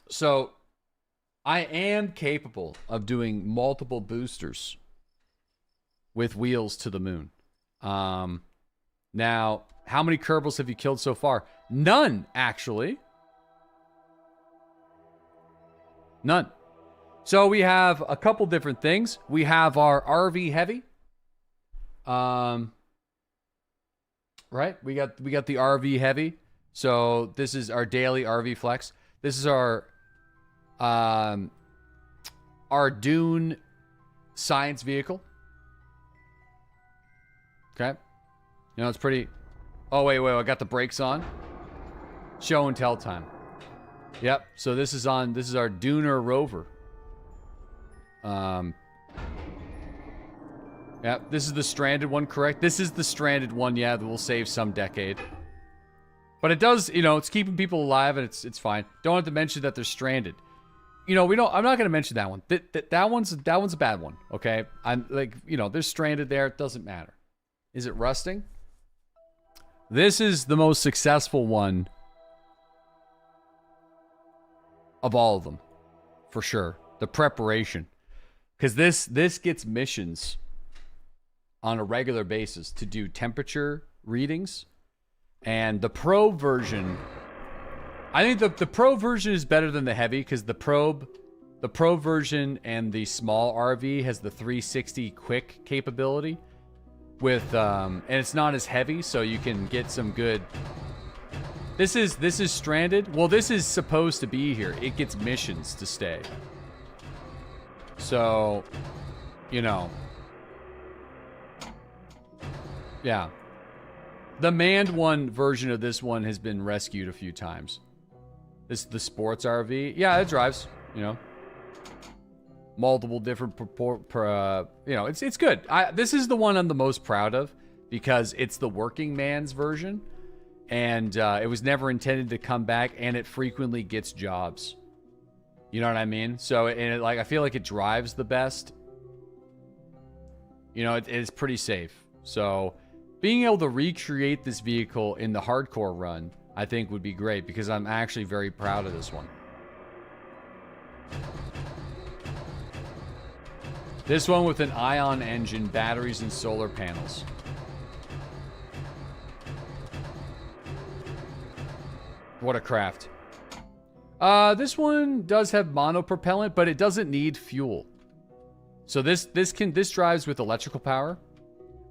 So I am capable of doing multiple boosters with wheels to the moon. Now, how many Kerbals have you killed so far? None, actually. None. So we have a couple different things. We have our RV heavy. Right? We got the RV heavy. So this is our daily RV flex. This is our Dune science vehicle. Okay. You know, it's pretty... Oh, wait, I got the brakes on. Show and tell time. Yep, so this is our Lunar Rover. Yep, this is the stranded one, correct? This is the stranded one, yeah, that will save some decade. But it does, you know, it's keeping people alive, and it's fine. Don't have to mention that they're stranded. You know, I'm not gonna mention that one. That one's a bad one, okay? I'm like, you know, they're stranded there, it doesn't matter. Is it rusting? This is the most successful one of all of them, for sure. The preparation. Because this gets missions on a regular basis to do temperature readings. And the Pro version, I think the Pro version is better than the Heavy, because the Pro version and the small RV has the 360 quick capability with and it's not as heavy, so you can get some good. This is stranded. Well, this is supposed to be here. It gets missions to stay. So, you know. Yeah. The manned one version of this one has been rescued a few times. This is the sports RV. Yeah, it drives, you know. Multiple different, you know, it's good. This is the one I'm the most proud of because it's the working man's version. And it was never intended to come back, and it frequently gets jobs. You know what I mean? So, I feel like it drives the best. You know, it is pretty safe. So, being able to recreate this vehicle in the hardcore run, I think would be great because I'm actually very proud of this one. This one with an ion engine, batteries, and solar panels. What a craft. This one does have monopropellant, but it doesn't need fuel. So this drives with electrical power.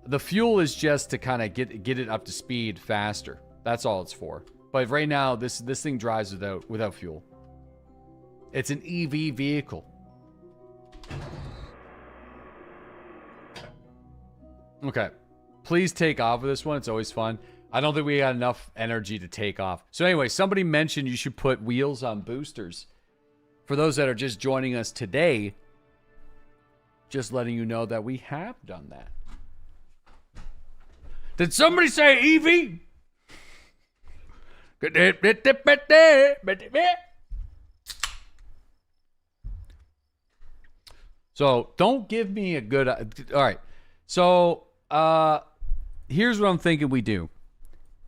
The fuel is just to kind of get it up to speed faster. That's all it's for. But right now, this thing drives without fuel. It's an EV vehicle. Okay. Please take off with this one. It's always fun. I don't think we got enough energy to take off. So anyway, somebody mentioned you should put wheels on boosters. For those that are just joining us today, just letting you know that we have done that. Did somebody say EV? So don't give me a good... All right. So here's what I'm thinking we do.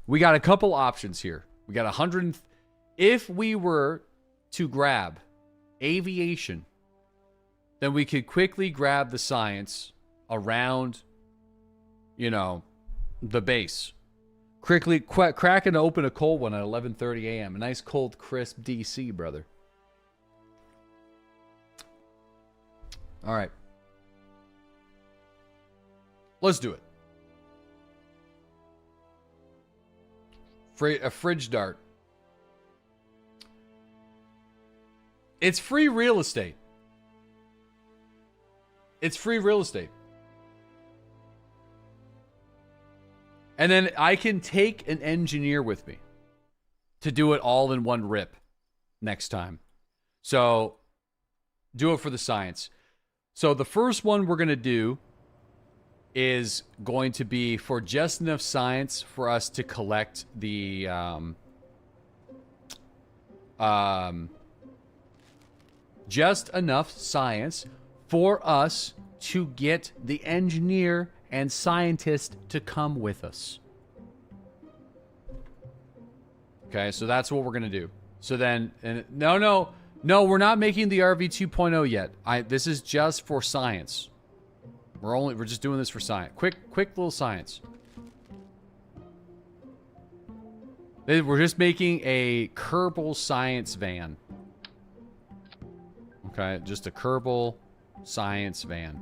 We got a couple options here. We got 100... If we were to grab aviation, then we could quickly grab the science around, you know, the base. Quickly cracking open a cold one at 11:30 a.m. A nice cold, crisp DC, brother. All right. Let's do it. A fridge dart. It's free real estate. It's free real estate. And then I can take an engineer with me to do it all in one rip next time. So do it for the science. So the first one we're going to do is going to be for just enough science for us to collect the just enough science for us to get the engineer and scientist to come with us. Okay, so that's what we're gonna do. So then, no, we're not making the RV 2.0 yet. This is just for science. We're just doing this for science. Quick little science. We're just making a Kerbal science van. Okay, just a Kerbal science van.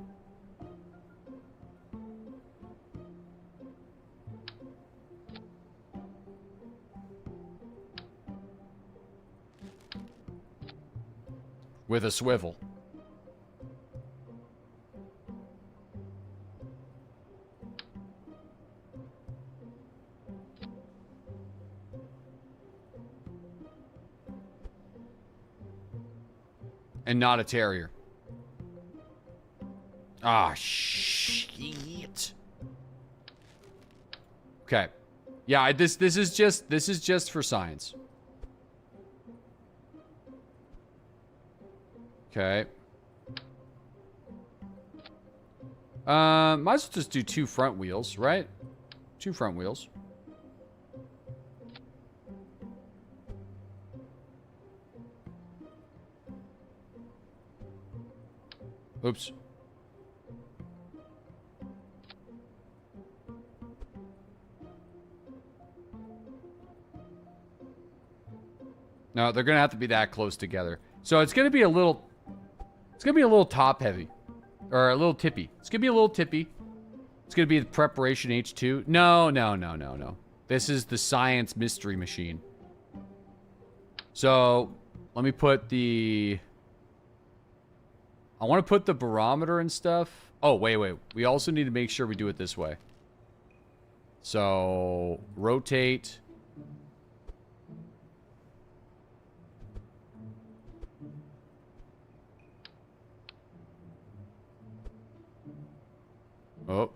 With a swivel. And not a terrier. Ah, shit. Okay. Yeah, this is just for science. Okay. Might as well just do 2 front wheels, right? 2 front wheels. Oops. No, they're gonna have to be that close together. So it's gonna be a little top heavy. Or a little tippy. It's gonna be a little tippy. It's gonna be the preparation H2. No. This is the science mystery machine. So let me put the... I want to put the barometer and stuff. Oh, wait. We also need to make sure we do it this way. So, rotate. Oh.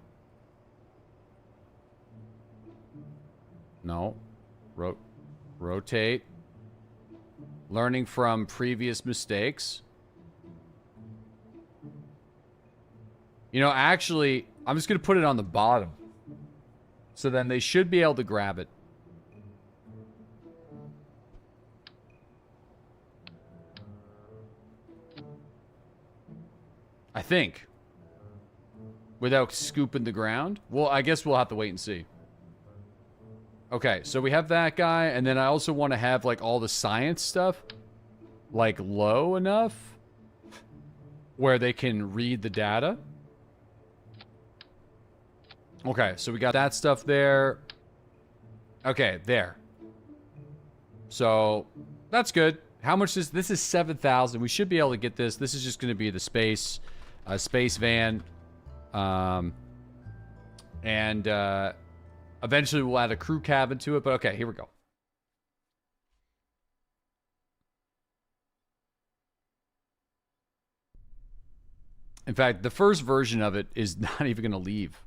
No. Rotate. Learning from previous mistakes. You know, actually, I'm just going to put it on the bottom. So then they should be able to grab it. I think. Without scooping the ground. Well, I guess we'll have to wait and see. Okay, so we have that guy. And then I also want to have, like, all the science stuff. like low enough where they can read the data. Okay, so we got that stuff there. Okay, there. So that's good. How much is this? Is 7,000. We should be able to get this. This is just going to be the space van. And eventually we'll add a crew cabin to it. But okay, here we go. In fact, the first version of it is not even going to leave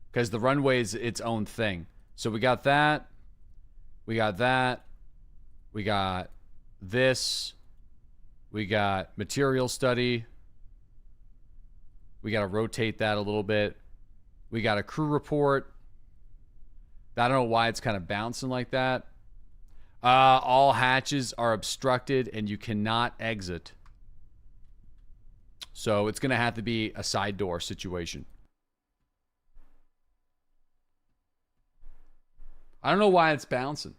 because the runway is its own thing. So we got that. We got that. We got this. We got material study. We got to rotate that a little bit. We got a crew report. I don't know why it's kind of bouncing like that. All hatches are obstructed and you cannot exit. So it's going to have to be a side door situation. I don't know why it's bouncing.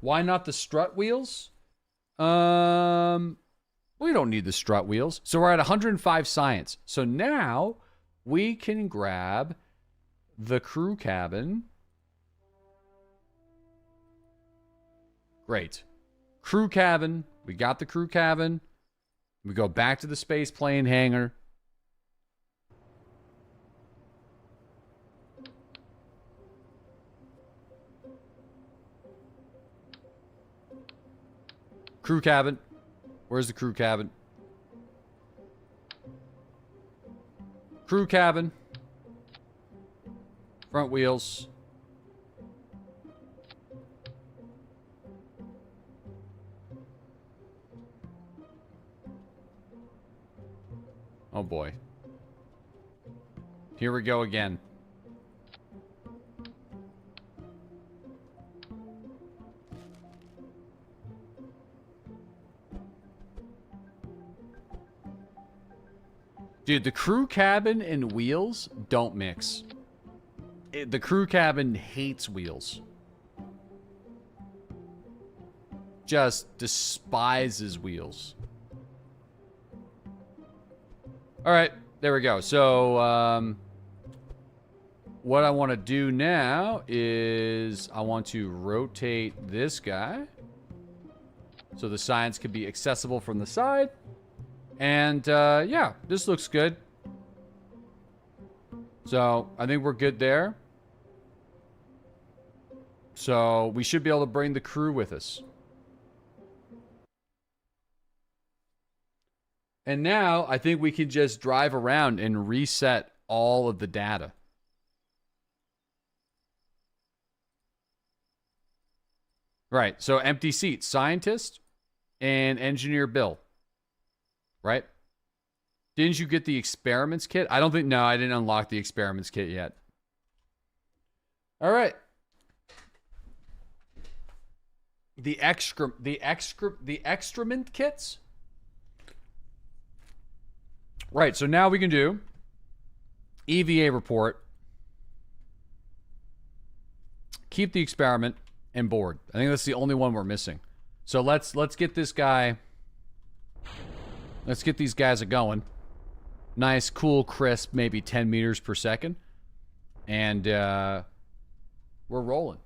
Why not the strut wheels? We don't need the strut wheels. So we're at 105 science. So now we can grab the crew cabin. Great. Crew cabin. We got the crew cabin. We go back to the space plane hangar. Crew cabin. Where's the crew cabin? Crew cabin. Front wheels. Oh boy. Here we go again. Dude, the crew cabin and wheels don't mix. The crew cabin hates wheels. Just despises wheels. All right, there we go. So, what I want to do now is I want to rotate this guy so the science can be accessible from the side. And, yeah, this looks good. So, I think we're good there. So, we should be able to bring the crew with us. And now, I think we can just drive around and reset all of the data. Right, so empty seats. Scientist and engineer Bill. Right? Didn't you get the experiments kit? I don't think... No, I didn't unlock the experiments kit yet. All right. The excrement kits? Right, so now we can do EVA report, keep the experiment, and board. I think that's the only one we're missing. So let's get this guy. Let's get these guys a-going. Nice, cool, crisp, maybe 10 meters per second. And we're rolling.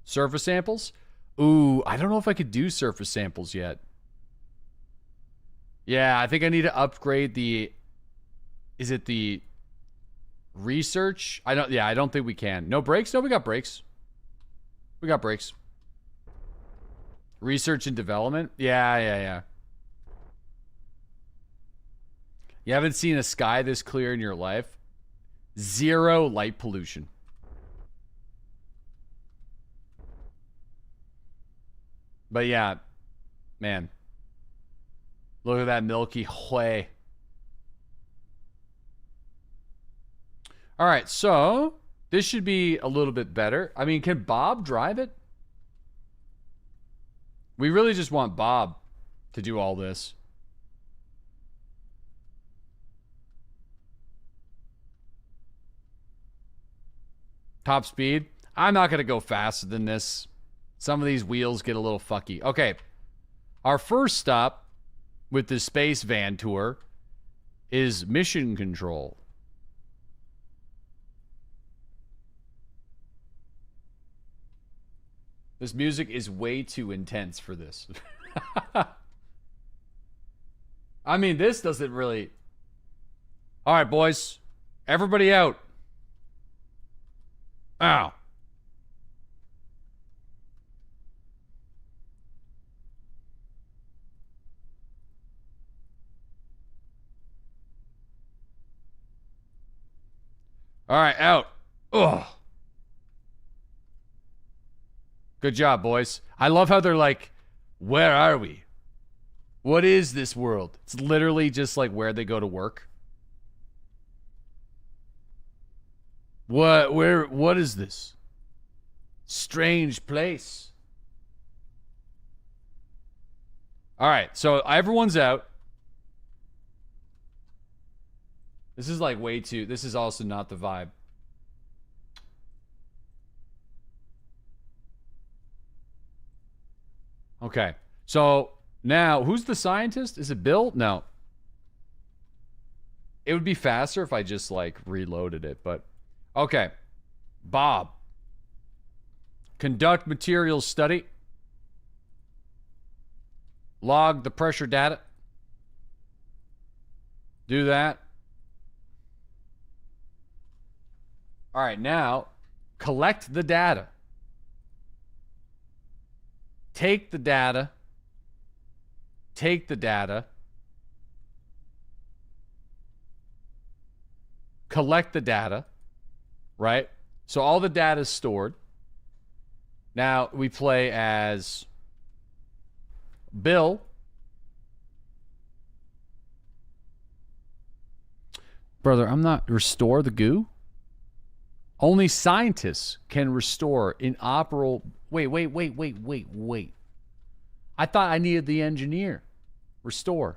Surface samples? Ooh, I don't know if I could do surface samples yet. Yeah, I think I need to upgrade the... Is it the research? I don't think we can. No brakes? No, we got brakes. We got brakes. Research and development? Yeah. You haven't seen a sky this clear in your life? 0 light pollution. But yeah, man. Look at that Milky Way. All right, so this should be a little bit better. I mean, can Bob drive it? We really just want Bob to do all this. Top speed? I'm not going to go faster than this. Some of these wheels get a little fucky. Okay. Our first stop with the space van tour is mission control. This music is way too intense for this. I mean, this doesn't really... All right, boys. Everybody out. Ow. All right, out. Ugh. Good job, boys. I love how they're like, where are we? What is this world? It's literally just like where they go to work. What is this? Strange place. All right, so everyone's out. This is like way too, this is also not the vibe. Okay, so now, who's the scientist? Is it Bill? No. It would be faster if I just, like, reloaded it, but... Okay. Bob. Conduct materials study. Log the pressure data. Do that. All right, now, collect the data. Take the data. Take the data. Collect the data. Right? So all the data is stored. Now we play as Bill. Brother, I'm not... Restore the goo? Only scientists can restore inoperable... Wait. I thought I needed the engineer. Restore.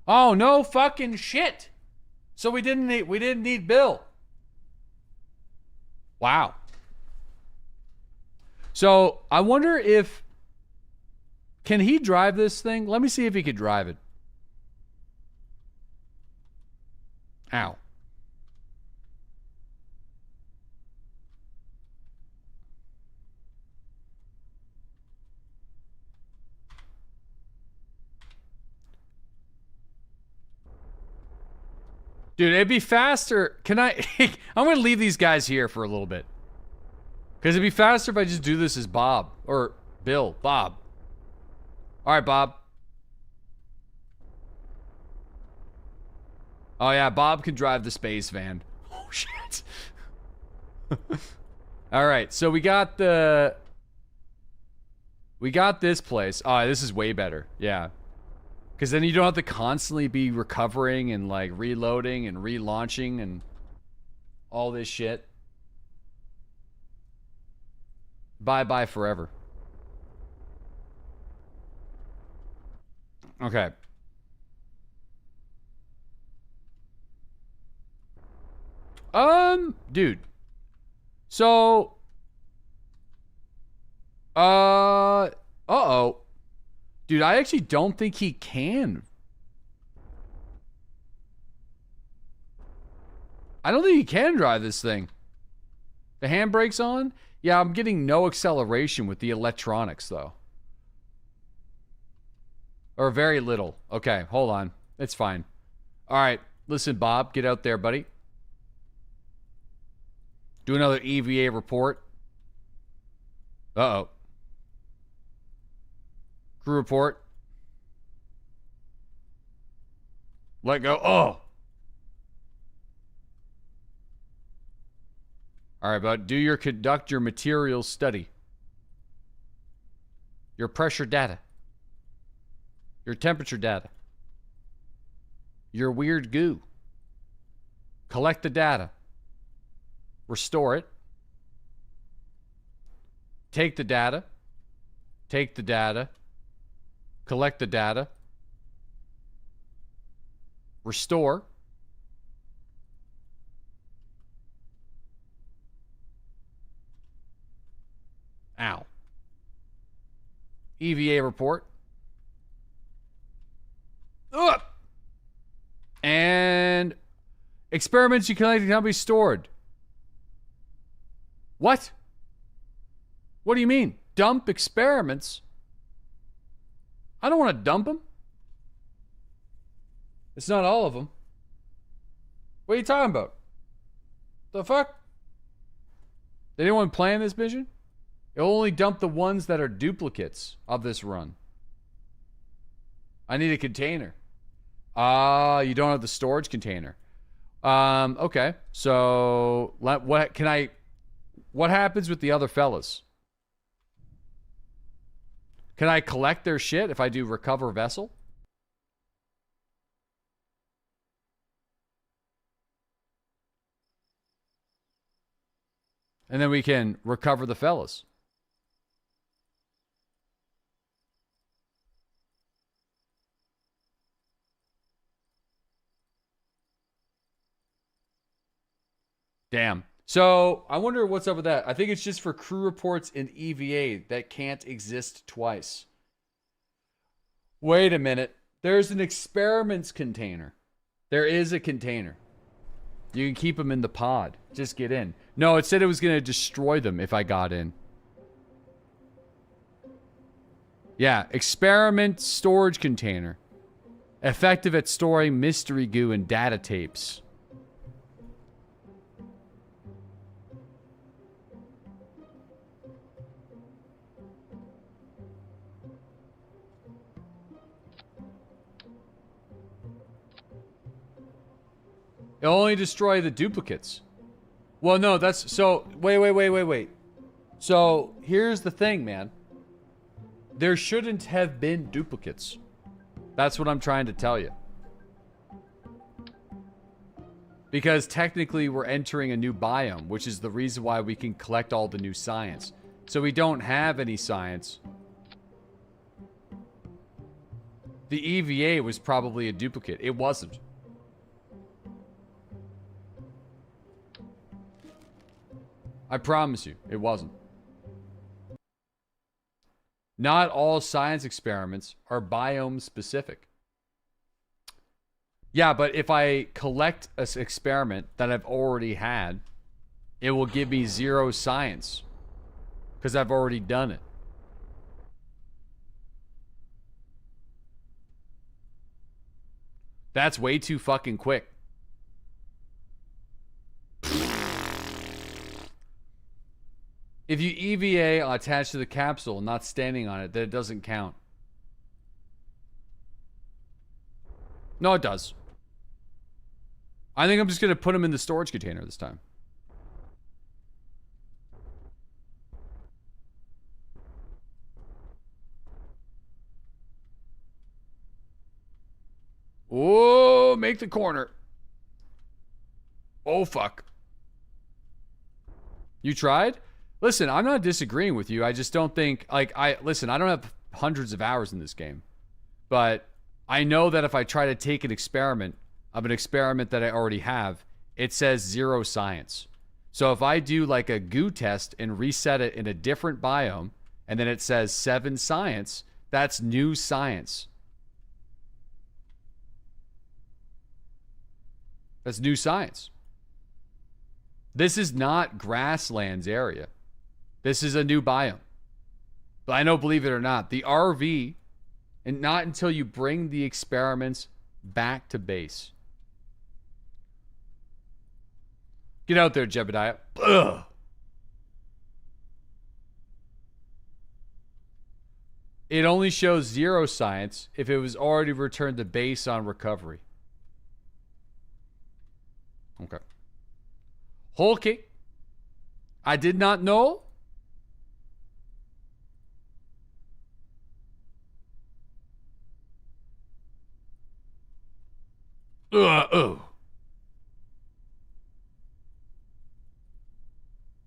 Oh, no fucking shit. So we didn't need Bill. Wow. So I wonder if... Can he drive this thing? Let me see if he could drive it. Ow. Dude, it'd be faster. Can I... I'm going to leave these guys here for a little bit. Because it'd be faster if I just do this as Bob. Or Bill. Bob. All right, Bob. Oh, yeah. Bob can drive the space van. Oh, shit. All right. So we got the... We got this place. Oh, this is way better. Yeah. Because then you don't have to constantly be recovering and, like, reloading and relaunching and all this shit. Bye-bye forever. Okay. Dude. So... Uh-oh. Dude, I actually don't think he can. I don't think he can drive this thing. The handbrake's on? Yeah, I'm getting no acceleration with the electronics, though. Or very little. Okay, hold on. It's fine. All right, listen, Bob. Get out there, buddy. Do another EVA report. Uh-oh. Crew report. Let go. Oh. All right, bud. Conduct your materials study. Your pressure data. Your temperature data. Your weird goo. Collect the data. Restore it. Take the data. Take the data. Collect the data. Restore. Ow. EVA report. Ugh. And experiments you collected cannot be stored. What? What do you mean? Dump experiments? I don't want to dump them. It's not all of them. What are you talking about? The fuck? Did anyone plan this mission? It'll only dump the ones that are duplicates of this run. I need a container. You don't have the storage container. Okay. So what happens with the other fellas? Can I collect their shit if I do recover vessel? And then we can recover the fellas. Damn. So I wonder what's up with that. I think it's just for crew reports in EVA that can't exist twice. Wait a minute. There's an experiments container. There is a container. You can keep them in the pod. Just get in. No, it said it was going to destroy them if I got in. Yeah, experiment storage container. Effective at storing mystery goo and data tapes. It'll only destroy the duplicates. Well, no, that's... So, wait. So, here's the thing, man. There shouldn't have been duplicates. That's what I'm trying to tell you. Because technically we're entering a new biome, which is the reason why we can collect all the new science. So we don't have any science. The EVA was probably a duplicate. It wasn't. I promise you, it wasn't. Not all science experiments are biome specific. Yeah, but if I collect an experiment that I've already had, it will give me 0 science. Because I've already done it. That's way too fucking quick. If you EVA attached to the capsule, not standing on it, then it doesn't count. No, it does. I think I'm just going to put them in the storage container this time. Oh, make the corner. Oh, fuck. You tried? Listen, I'm not disagreeing with you. I just don't think, like, listen, I don't have hundreds of hours in this game. But I know that if I try to take an experiment of an experiment that I already have, it says 0 science. So if I do like a goo test and reset it in a different biome, and then it says 7 science, that's new science. That's new science. This is not grasslands area. This is a new biome. But I know, believe it or not, the RV, and not until you bring the experiments back to base. Get out there, Jebediah. Ugh. It only shows 0 science if it was already returned to base on recovery. Okay. Okay. I did not know. Oh.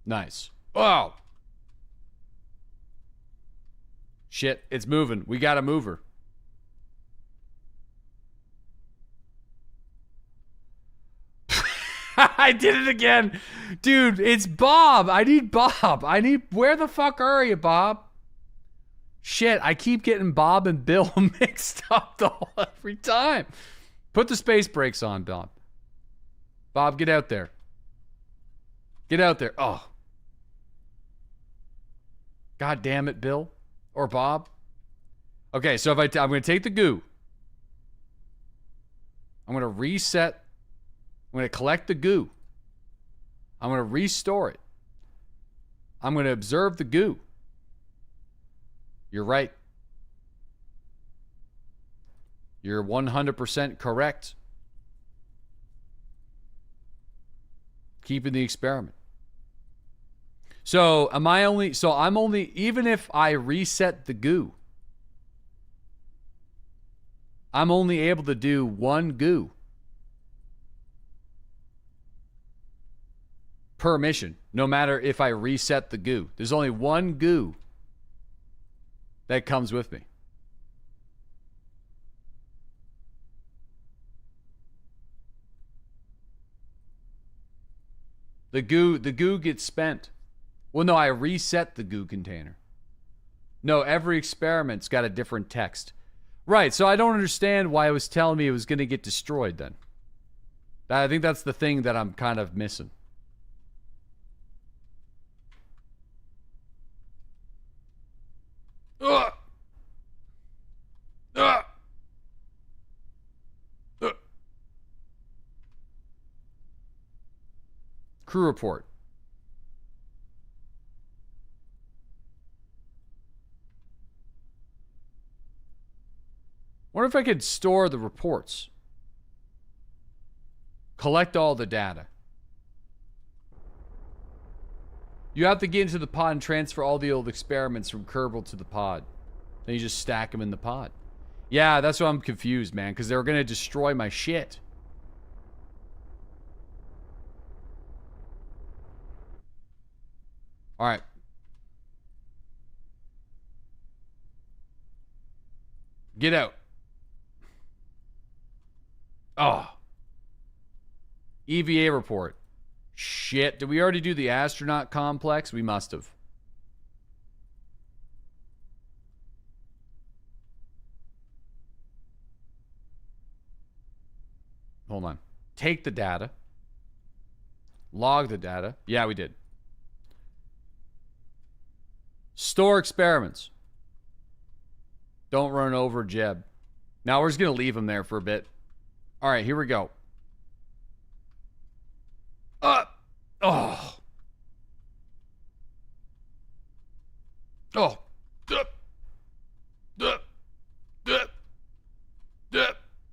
Nice. Oh. Shit, it's moving. We got a mover. I did it again. Dude, it's Bob. I need Bob. Where the fuck are you, Bob? Shit, I keep getting Bob and Bill mixed up every time. Put the space brakes on, Bob. Bob, get out there. Get out there. Oh. God damn it, Bill. Or Bob. Okay, so if I'm going to take the goo. I'm going to reset. I'm going to collect the goo. I'm going to restore it. I'm going to observe the goo. You're right. You're 100% correct. Keeping the experiment. So I'm only, even if I reset the goo, I'm only able to do one goo per mission, no matter if I reset the goo. There's only one goo that comes with me. The goo gets spent. Well, no, I reset the goo container. No, every experiment's got a different text. Right, so I don't understand why it was telling me it was going to get destroyed then. I think that's the thing that I'm kind of missing. Ugh. Ugh. Ugh. Crew report. Wonder if I could store the reports. Collect all the data. You have to get into the pod and transfer all the old experiments from Kerbal to the pod. Then you just stack them in the pod. Yeah, that's why I'm confused, man, because they're going to destroy my shit. All right. Get out. Oh. EVA report. Shit. Did we already do the astronaut complex? We must have. Hold on. Take the data. Log the data. Yeah, we did. Store experiments. Don't run over Jeb. Now we're just going to leave him there for a bit. All right, here we go. Oh. Oh.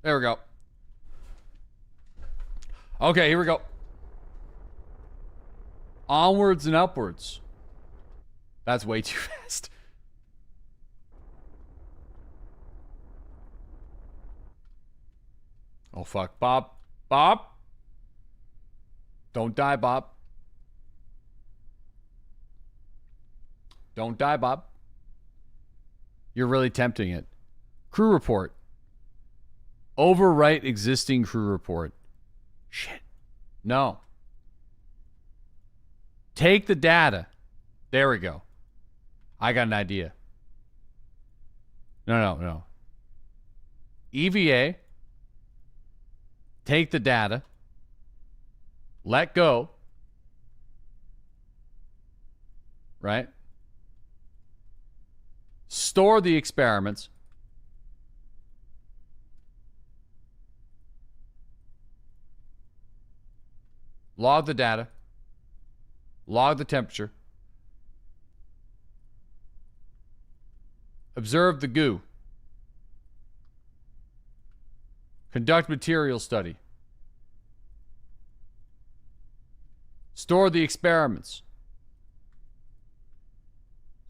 There we go. Okay, here we go. Onwards and upwards. That's way too fast. Oh, fuck. Bob. Bob? Don't die, Bob. Don't die, Bob. You're really tempting it. Crew report. Overwrite existing crew report. Shit. No. Take the data. There we go. I got an idea. No. EVA. Take the data. Let go. Right? Store the experiments. Log the data. Log the temperature. Observe the goo. Conduct material study. Store the experiments.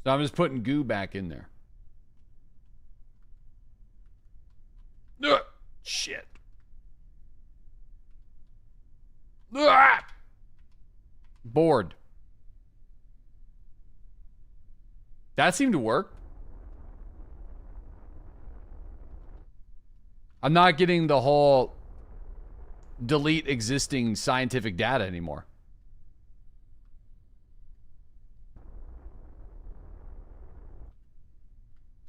So I'm just putting goo back in there. Ugh, shit. Ugh. Bored. That seemed to work. I'm not getting the whole delete existing scientific data anymore.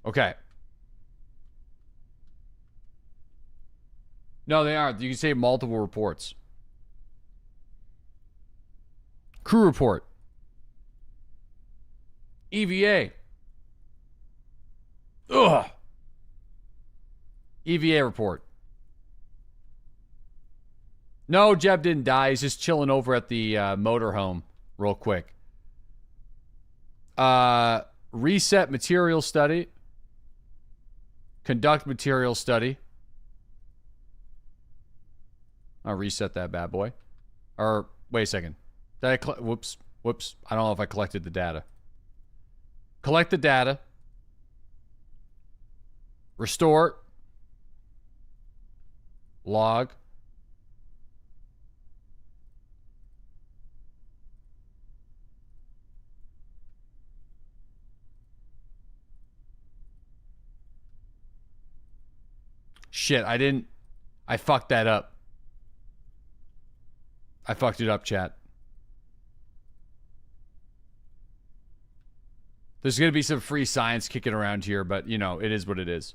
Okay. No, they aren't. You can say multiple reports. Crew report. EVA. Ugh. EVA report. No, Jeb didn't die. He's just chilling over at the motorhome real quick. Reset material study. Conduct material study. I'll reset that bad boy. Or, wait a second. Did I whoops. I don't know if I collected the data. Collect the data. Restore. Log. Shit, I fucked that up. I fucked it up, chat. There's going to be some free science kicking around here, but, you know, it is what it is.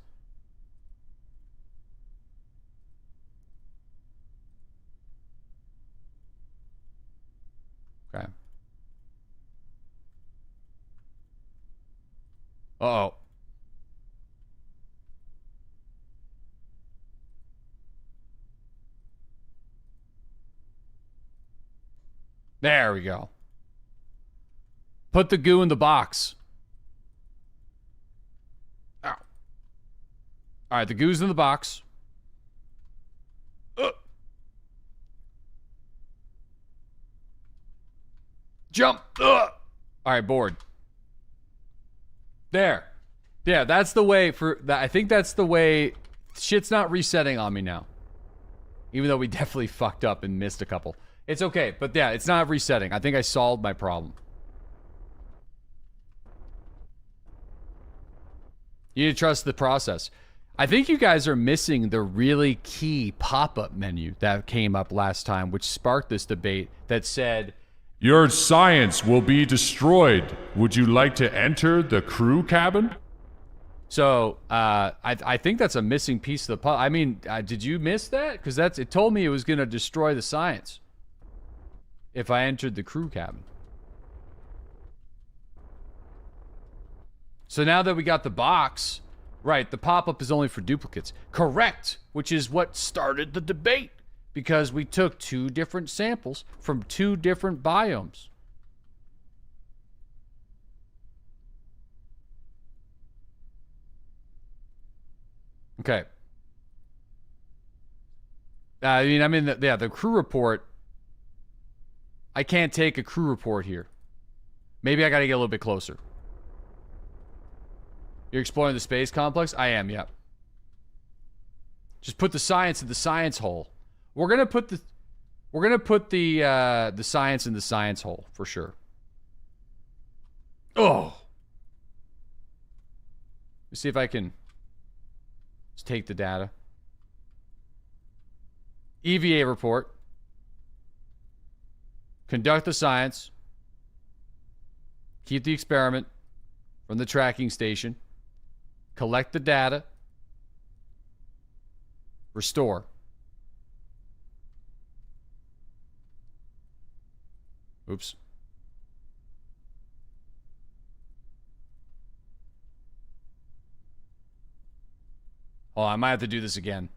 Okay. Uh-oh. There we go. Put the goo in the box. Ow. All right, the goo's in the box. Jump. All right, board. There. Yeah, that's the way for that. I think that's the way. Shit's not resetting on me now. Even though we definitely fucked up and missed a couple. It's okay, but yeah, it's not resetting. I think I solved my problem. You need to trust the process. I think you guys are missing the really key pop-up menu that came up last time, which sparked this debate that said, "Your science will be destroyed. Would you like to enter the crew cabin?" So, I think that's a missing piece of the puzzle. I mean, did you miss that? Because it told me it was going to destroy the science if I entered the crew cabin. So now that we got the box, right, the pop-up is only for duplicates. Correct, which is what started the debate, because we took 2 different samples from 2 different biomes. Okay. I mean, the crew report. I can't take a crew report here. Maybe I gotta get a little bit closer. You're exploring the space complex? I am, yep. Just put the science in the science hole. We're gonna put the science in the science hole for sure. Oh. Let's see if I can just take the data. EVA report. Conduct the science. Keep the experiment from the tracking station. Collect the data. Restore. Oops. Oh, I might have to do this again.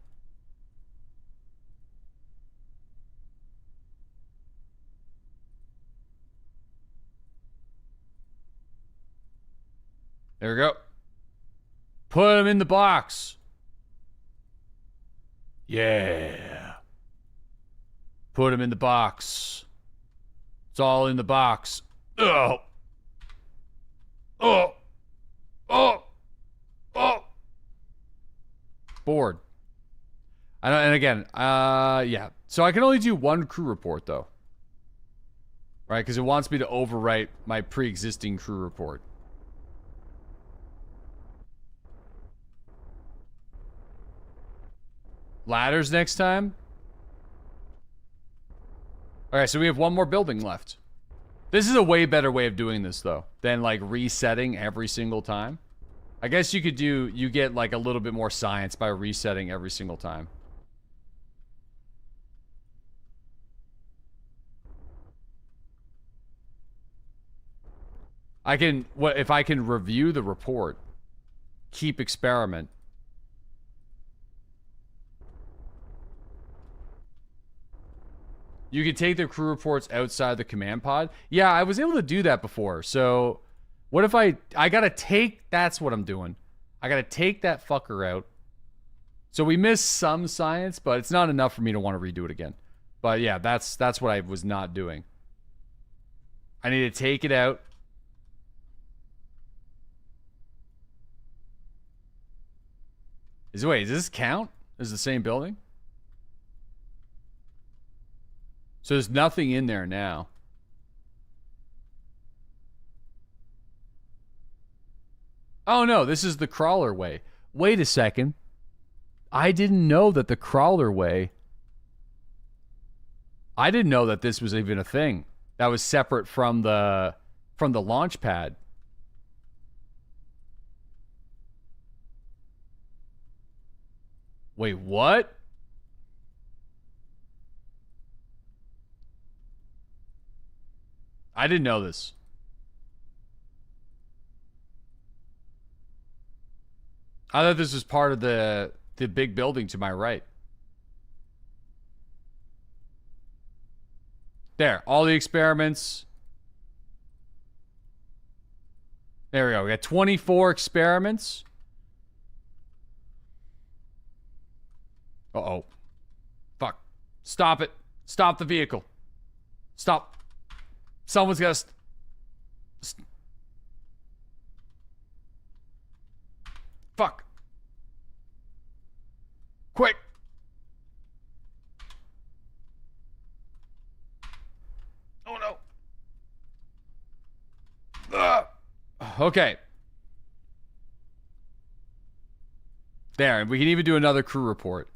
There we go. Put him in the box. Yeah. Put him in the box. It's all in the box. Oh. Oh. Oh. Oh. Bored. I don't, and again, yeah. So I can only do 1 crew report though. Right? Because it wants me to overwrite my pre-existing crew report. Ladders next time? All right, so we have one more building left. This is a way better way of doing this, though, than, like, resetting every single time. I guess you could do... You get, like, a little bit more science by resetting every single time. I can... What if I can review the report? Keep experiment. You can take the crew reports outside the command pod. Yeah, I was able to do that before. So, what if I gotta take... That's what I'm doing. I gotta take that fucker out. So we missed some science, but it's not enough for me to want to redo it again. But yeah, that's what I was not doing. I need to take it out. Wait, does this count as the same building? So there's nothing in there now. Oh no, this is the crawler way. Wait a second. I didn't know that the crawler way... I didn't know that this was even a thing. That was separate from the launch pad. Wait, what? I didn't know this. I thought this was part of the big building to my right. There, all the experiments. There we go. We got 24 experiments. Uh-oh. Fuck. Stop it. Stop the vehicle. Stop. Someone's got to... Fuck. Quick. Oh no. Okay. There, we can even do another crew report.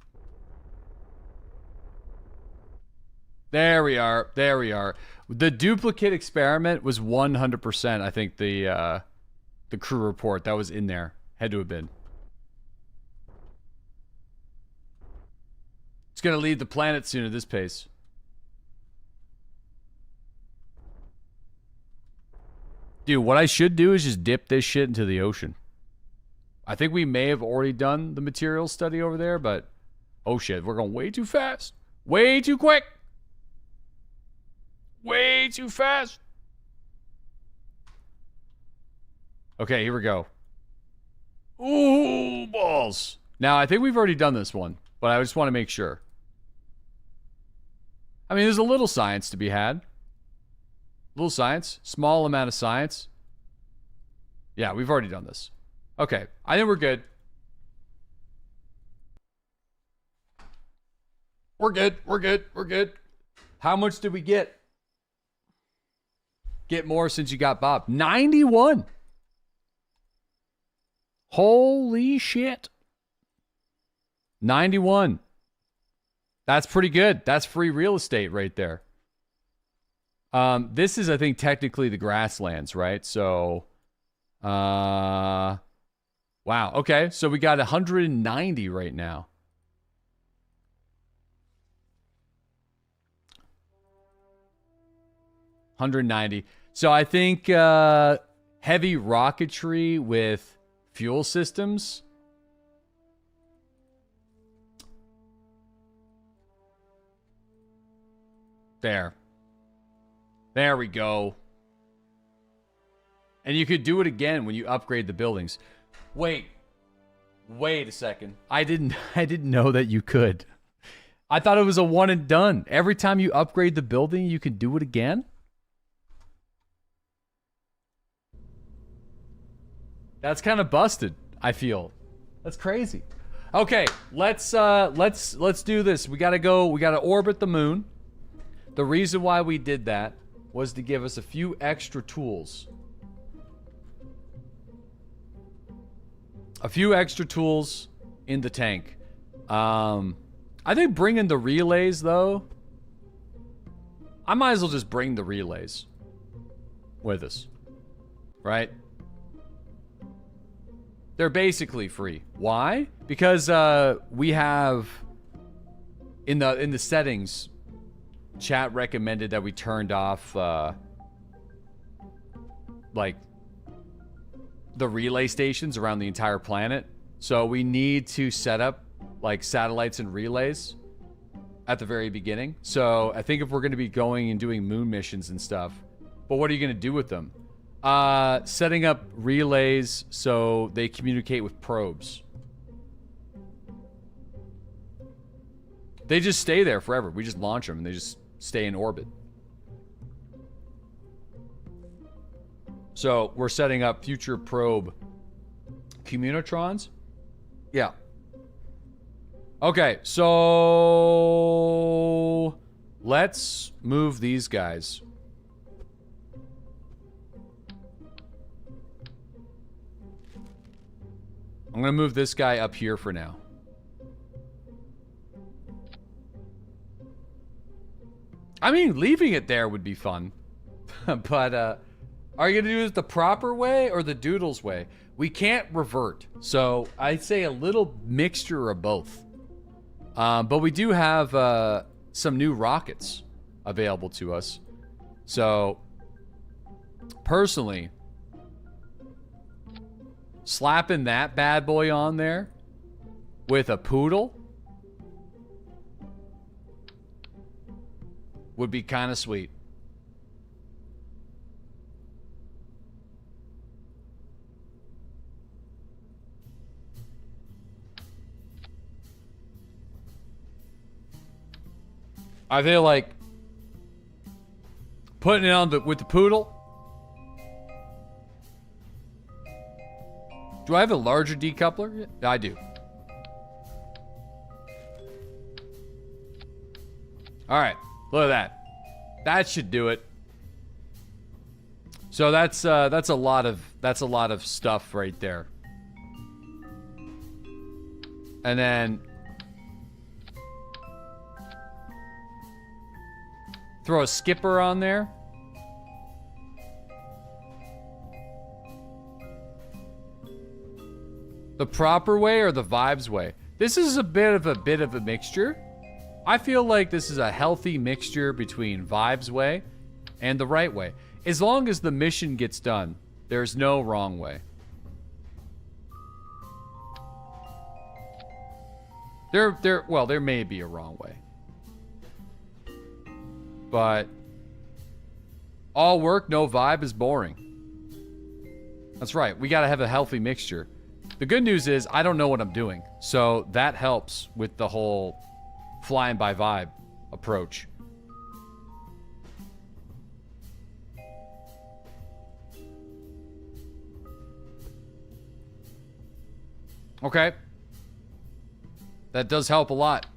There we are. There we are. The duplicate experiment was 100%, I think, the crew report that was in there. Had to have been. It's going to leave the planet soon at this pace. Dude, what I should do is just dip this shit into the ocean. I think we may have already done the materials study over there, but... Oh shit, we're going way too fast. Way too quick. Way too fast. Okay, here we go. Ooh, balls. Now, I think we've already done this one, but I just want to make sure. I mean, there's a little science to be had. Little science. Small amount of science. Yeah, we've already done this. Okay, I think we're good. We're good. We're good. We're good. How much did we get? Get more since you got Bob. 91. Holy shit. 91. That's pretty good. That's free real estate right there. This is, I think, technically the grasslands, right? So, wow. Okay, so we got 190 right now. $190. So I think heavy rocketry with fuel systems. There. There we go. And you could do it again when you upgrade the buildings. Wait a second. I didn't know that you could. I thought it was a one and done. Every time you upgrade the building, you can do it again? That's kind of busted, I feel. That's crazy. Okay, let's do this. We gotta orbit the moon. The reason why we did that was to give us a few extra tools. A few extra tools in the tank. I think bringing the relays, though, I might as well just bring the relays with us. Right? They're basically free. Why? Because we have in the settings, chat recommended that we turned off like the relay stations around the entire planet. So we need to set up like satellites and relays at the very beginning. So I think if we're going to be going and doing moon missions and stuff, but what are you going to do with them? Setting up relays so they communicate with probes. They just stay there forever. We just launch them and they just stay in orbit. So we're setting up future probe communitrons. Yeah. Okay, so let's move these guys. I'm gonna move this guy up here for now. I mean, leaving it there would be fun. But, are you gonna do it the proper way or the Doodles way? We can't revert. So, I'd say a little mixture of both. But we do have, some new rockets available to us. So, personally, slapping that bad boy on there with a poodle would be kind of sweet. I feel like putting it on with the poodle. Do I have a larger decoupler? Yeah, I do. All right, look at that. That should do it. So that's a lot of stuff right there. And then throw a skipper on there. The proper way or the vibes way? This is a bit of a mixture. I feel like this is a healthy mixture between vibes way and the right way. As long as the mission gets done, there's no wrong way. There may be a wrong way. But all work, no vibe is boring. That's right. We got to have a healthy mixture. The good news is I don't know what I'm doing. So that helps with the whole flying by vibe approach. Okay. That does help a lot.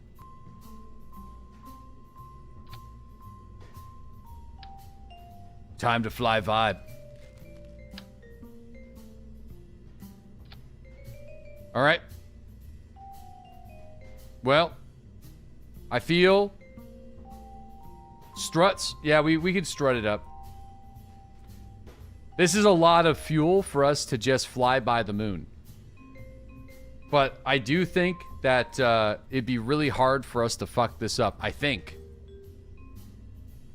Time to fly vibe. All right. Well, I feel struts. Yeah, we could strut it up. This is a lot of fuel for us to just fly by the moon. But I do think that it'd be really hard for us to fuck this up, I think.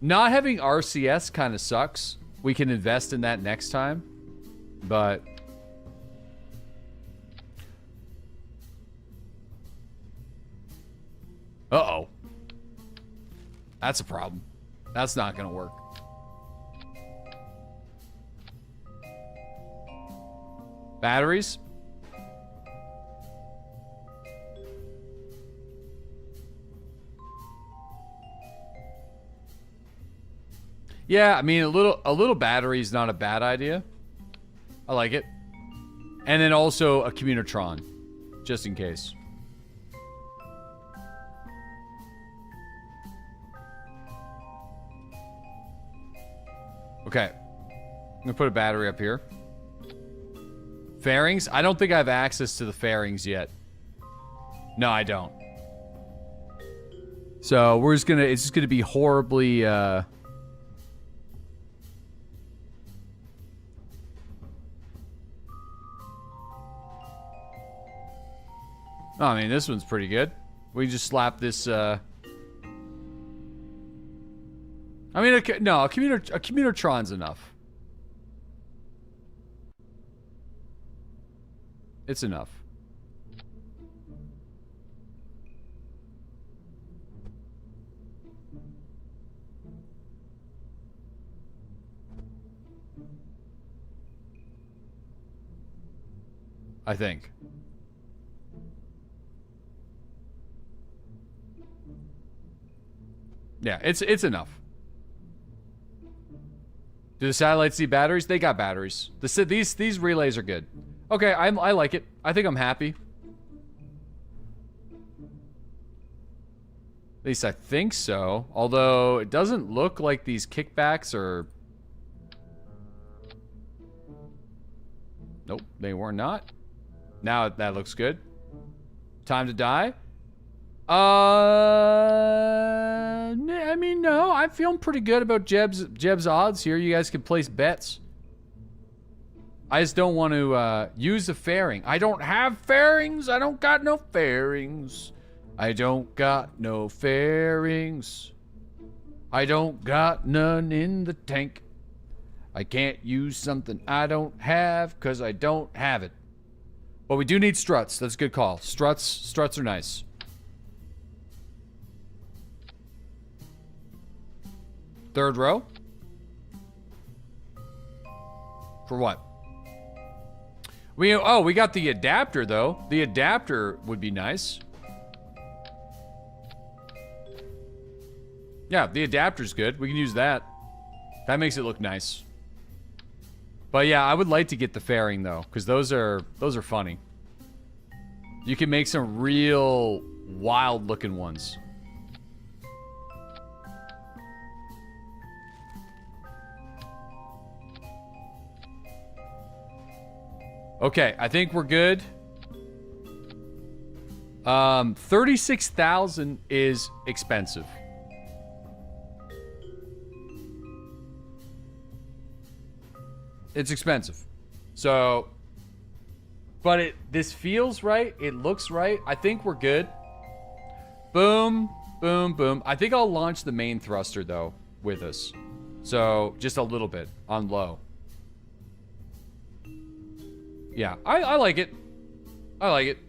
Not having RCS kind of sucks. We can invest in that next time. But uh-oh. That's a problem. That's not gonna work. Batteries? Yeah, I mean, a little battery is not a bad idea. I like it. And then also a communitron, just in case. Okay. I'm gonna put a battery up here. Fairings? I don't think I have access to the fairings yet. No, I don't. So we're just gonna, it's just gonna be horribly, Oh, I mean, this one's pretty good. We just slap this, I mean, a Commutertron's enough. It's enough. I think. Yeah, it's enough. Do the satellites need batteries? They got batteries. These relays are good. Okay, I like it. I think I'm happy. At least I think so. Although it doesn't look like these kickbacks are. Nope, they were not. Now that looks good. Time to die. I mean, no, I'm feeling pretty good about Jeb's odds here. You guys can place bets. I just don't want to use the fairing. I don't have fairings. I don't got no fairings. I don't got no fairings. I don't got none in the tank. I can't use something I don't have because I don't have it. But we do need struts. That's a good call. Struts are nice. Third row? For what? We got the adapter though. The adapter would be nice. Yeah, the adapter's good. We can use that. That makes it look nice. But yeah, I would like to get the fairing though, because those are funny. You can make some real wild looking ones. Okay, I think we're good. 36,000 is expensive. It's expensive. So, but this feels right. It looks right. I think we're good. Boom, boom, boom. I think I'll launch the main thruster though with us. So just a little bit on low. Yeah, I like it. I like it.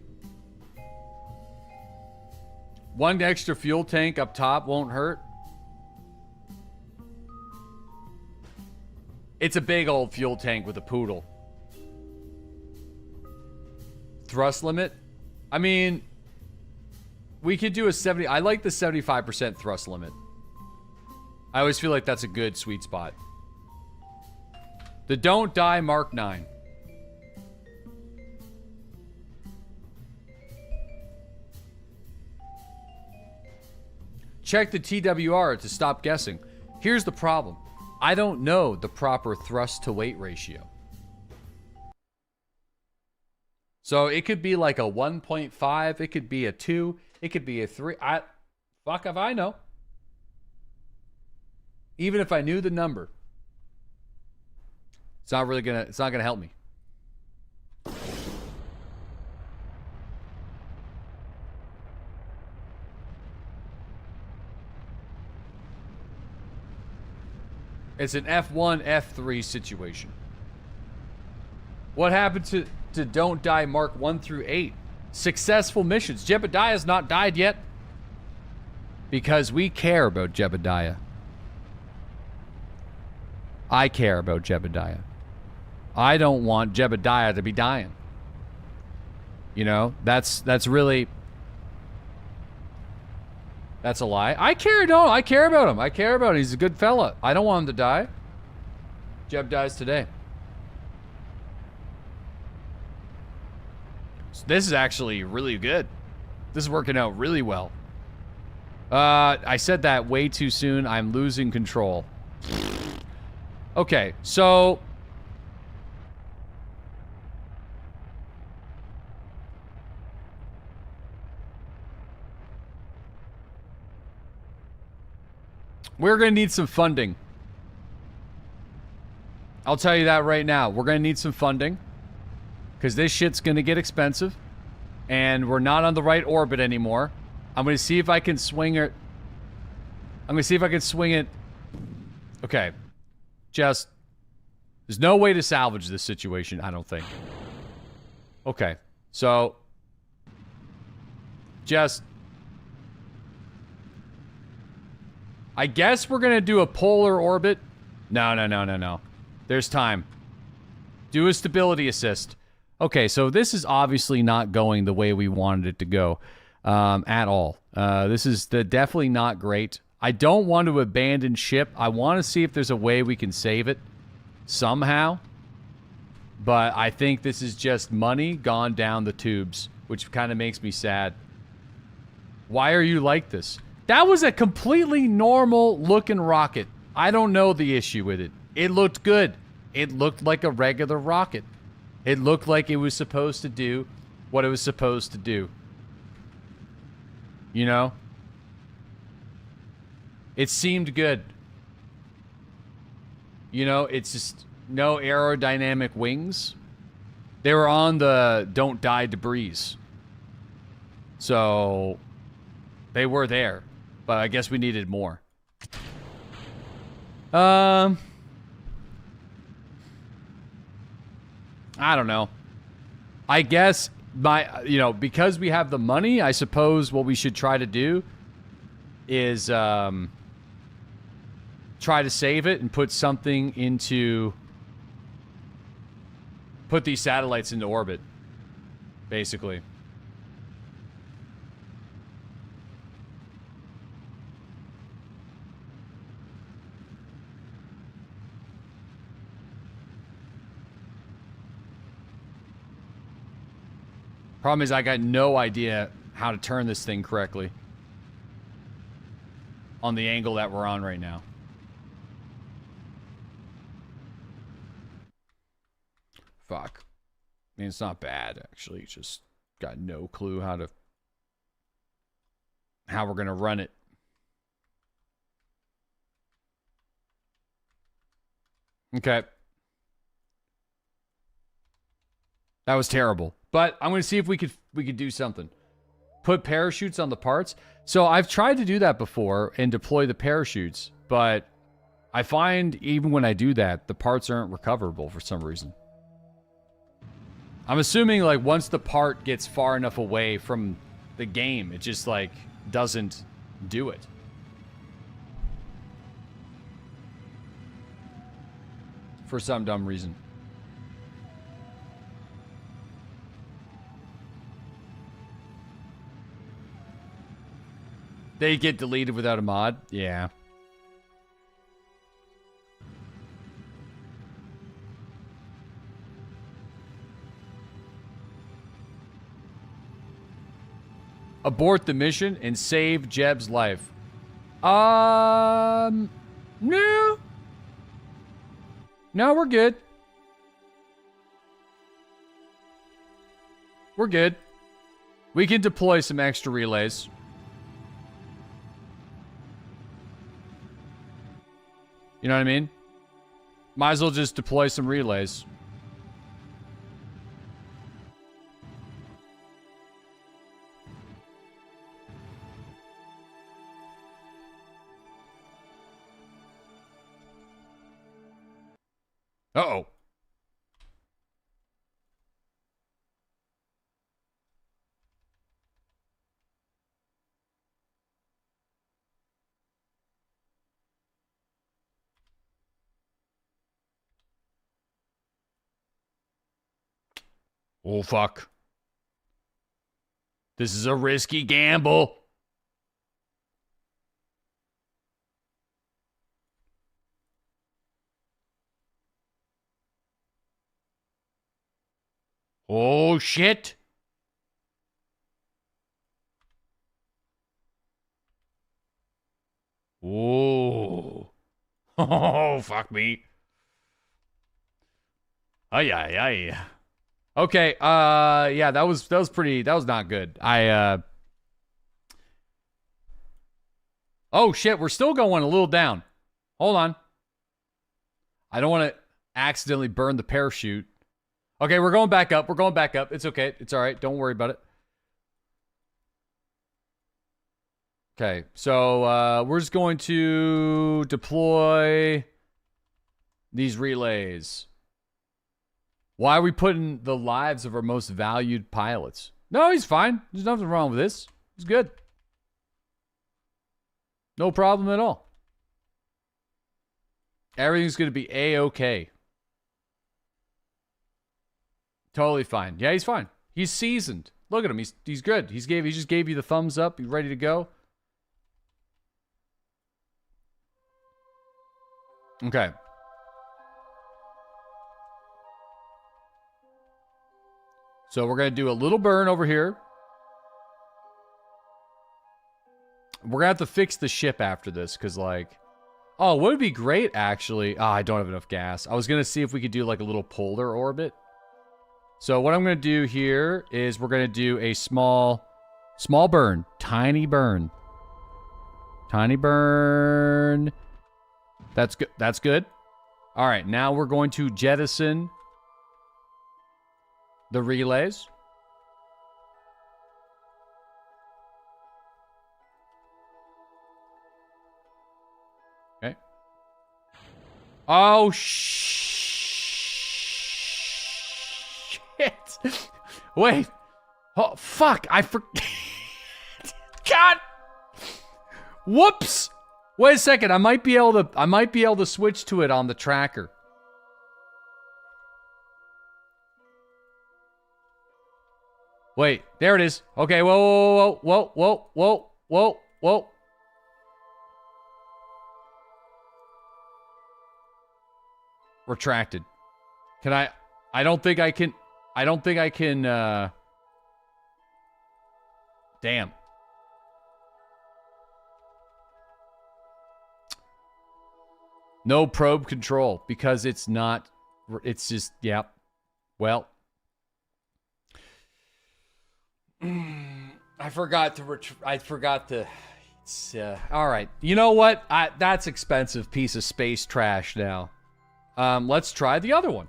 One extra fuel tank up top won't hurt. It's a big old fuel tank with a poodle. Thrust limit? I mean, we could do a 70. I like the 75% thrust limit. I always feel like that's a good sweet spot. The Don't Die Mark 9. Check the TWR to stop guessing. Here's the problem. I don't know the proper thrust to weight ratio. So it could be like a 1.5, it could be a 2, it could be a 3. Fuck if I know. Even if I knew the number. It's not gonna help me. It's an F1, F3 situation. What happened to Don't Die Mark 1 through 8? Successful missions. Jebediah's not died yet. Because we care about Jebediah. I care about Jebediah. I don't want Jebediah to be dying. You know, that's really... That's a lie. I care about him. I care about him. He's a good fella. I don't want him to die. Jeb dies today. So this is actually really good. This is working out really well. I said that way too soon. I'm losing control. Okay, so... we're going to need some funding. I'll tell you that right now. We're going to need some funding. Because this shit's going to get expensive. And we're not on the right orbit anymore. I'm going to see if I can swing it. I'm going to see if I can swing it. Okay. Just... There's no way to salvage this situation, I don't think. Okay. So... Just... I guess we're going to do a polar orbit. No. There's time. Do a stability assist. Okay, so this is obviously not going the way we wanted it to go at all. This is definitely not great. I don't want to abandon ship. I want to see if there's a way we can save it somehow. But I think this is just money gone down the tubes, which kind of makes me sad. Why are you like this? That was a completely normal looking rocket. I don't know the issue with it. It looked good. It looked like a regular rocket. It looked like it was supposed to do what it was supposed to do. You know? It seemed good. You know, it's just no aerodynamic wings. They were on the don't die debris. So, they were there. But I guess we needed more. I don't know. I guess because we have the money, I suppose what we should try to do is try to save it and put something into... Put these satellites into orbit, basically. Problem is, I got no idea how to turn this thing correctly. On the angle that we're on right now. Fuck. I mean, it's not bad, actually. Just got no clue how we're gonna run it. Okay. That was terrible. But I'm going to see if we could do something. Put parachutes on the parts. So I've tried to do that before and deploy the parachutes, but I find even when I do that, the parts aren't recoverable for some reason. I'm assuming like once the part gets far enough away from the game, it just like doesn't do it. For some dumb reason. They get deleted without a mod? Yeah. Abort the mission and save Jeb's life. No. No, we're good. We're good. We can deploy some extra relays. You know what I mean? Might as well just deploy some relays. Uh-oh. Oh, fuck. This is a risky gamble. Oh, shit. Oh. Oh, fuck me. Ay, ay, ay. Okay, yeah, that was not good. Oh, shit, we're still going a little down. Hold on. I don't want to accidentally burn the parachute. Okay, we're going back up. We're going back up. It's okay. It's all right. Don't worry about it. Okay, so we're just going to deploy these relays. Why are we putting the lives of our most valued pilots? No, he's fine. There's nothing wrong with this. He's good. No problem at all. Everything's going to be A-okay. Totally fine. Yeah, he's fine. He's seasoned. Look at him. He's good. He just gave you the thumbs up. He's ready to go. Okay. So we're going to do a little burn over here. We're going to have to fix the ship after this because, like... Oh, what would be great, actually... Oh, I don't have enough gas. I was going to see if we could do, like, a little polar orbit. So what I'm going to do here is we're going to do a small burn. Tiny burn. Tiny burn. That's good. That's good. All right, now we're going to jettison the relays. Okay. Oh, shit. Wait. Oh, fuck. I forgot. God. Whoops. Wait a second. I might be able to switch to it on the tracker. Wait, there it is. Okay, whoa. Retracted. Can I don't think I can, damn. No probe control because it's not, it's just, yeah. Well. I forgot to, it's, all right. You know what? That's expensive piece of space trash now. Let's try the other one.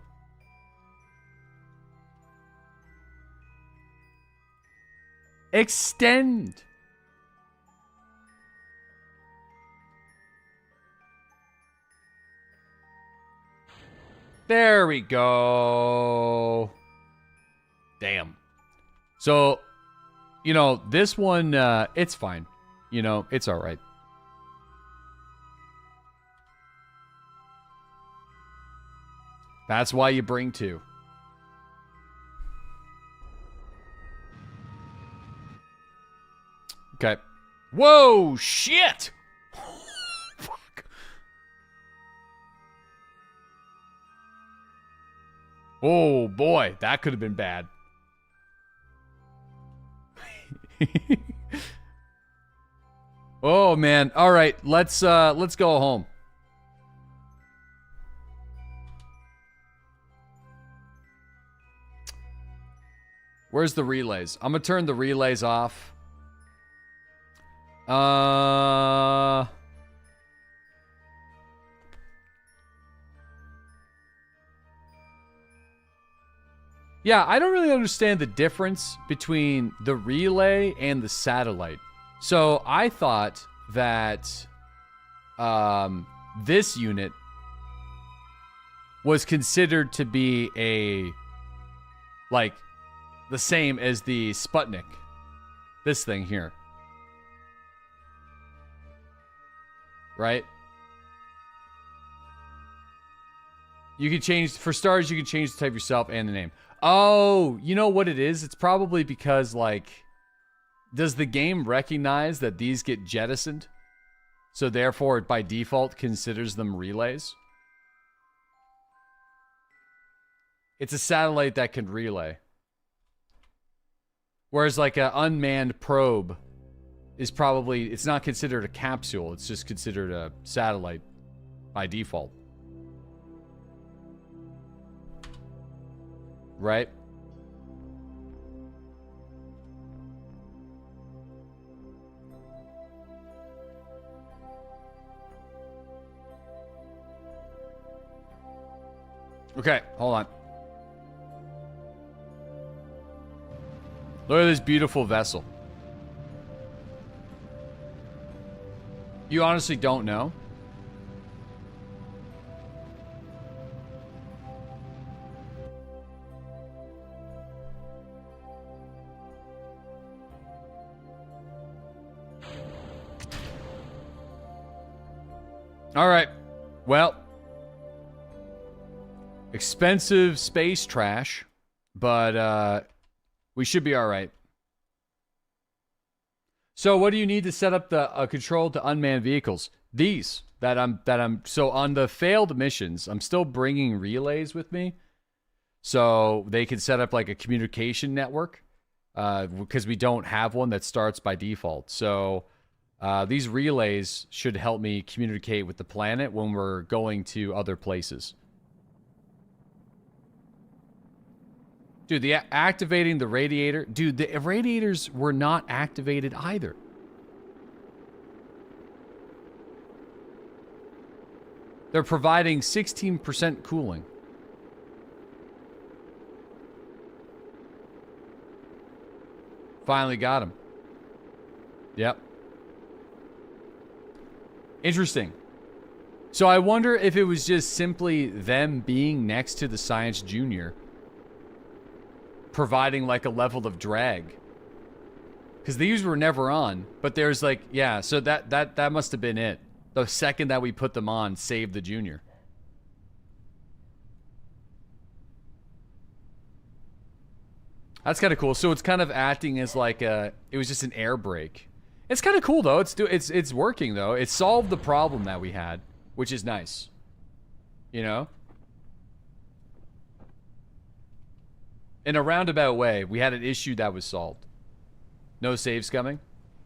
Extend. There we go. Damn. So, you know, this one, it's fine. You know, it's all right. That's why you bring two. Okay. Whoa, shit! Fuck. Oh, boy. That could have been bad. Oh, man. All right. Let's go home. Where's the relays? I'm gonna turn the relays off. Yeah, I don't really understand the difference between the relay and the satellite. So I thought that this unit was considered to be like the same as the Sputnik. This thing here. Right? You can change, for stars, you can change the type yourself and the name. Oh, you know what it is? It's probably because, like, does the game recognize that these get jettisoned? So therefore, it by default considers them relays? It's a satellite that can relay. Whereas, like, an unmanned probe is probably, it's not considered a capsule. It's just considered a satellite by default. Right? Okay, hold on. Look at this beautiful vessel. You honestly don't know? All right. Well, expensive space trash, but we should be all right. So, what do you need to set up the control to unmanned vehicles? These that I'm so on the failed missions, I'm still bringing relays with me, so they can set up like a communication network, because we don't have one that starts by default. So. These relays should help me communicate with the planet when we're going to other places. Dude, activating the radiator. Dude, the radiators were not activated either. They're providing 16% cooling. Finally got him. Yep. Interesting. So I wonder if it was just simply them being next to the Science Junior providing like a level of drag. Because these were never on, but there's like, yeah, so that must have been it. The second that we put them on, saved the Junior. That's kind of cool. So it's kind of acting as like it was just an air brake. It's kind of cool though. It's working though. It solved the problem that we had, which is nice. You know? In a roundabout way, we had an issue that was solved. No save scumming?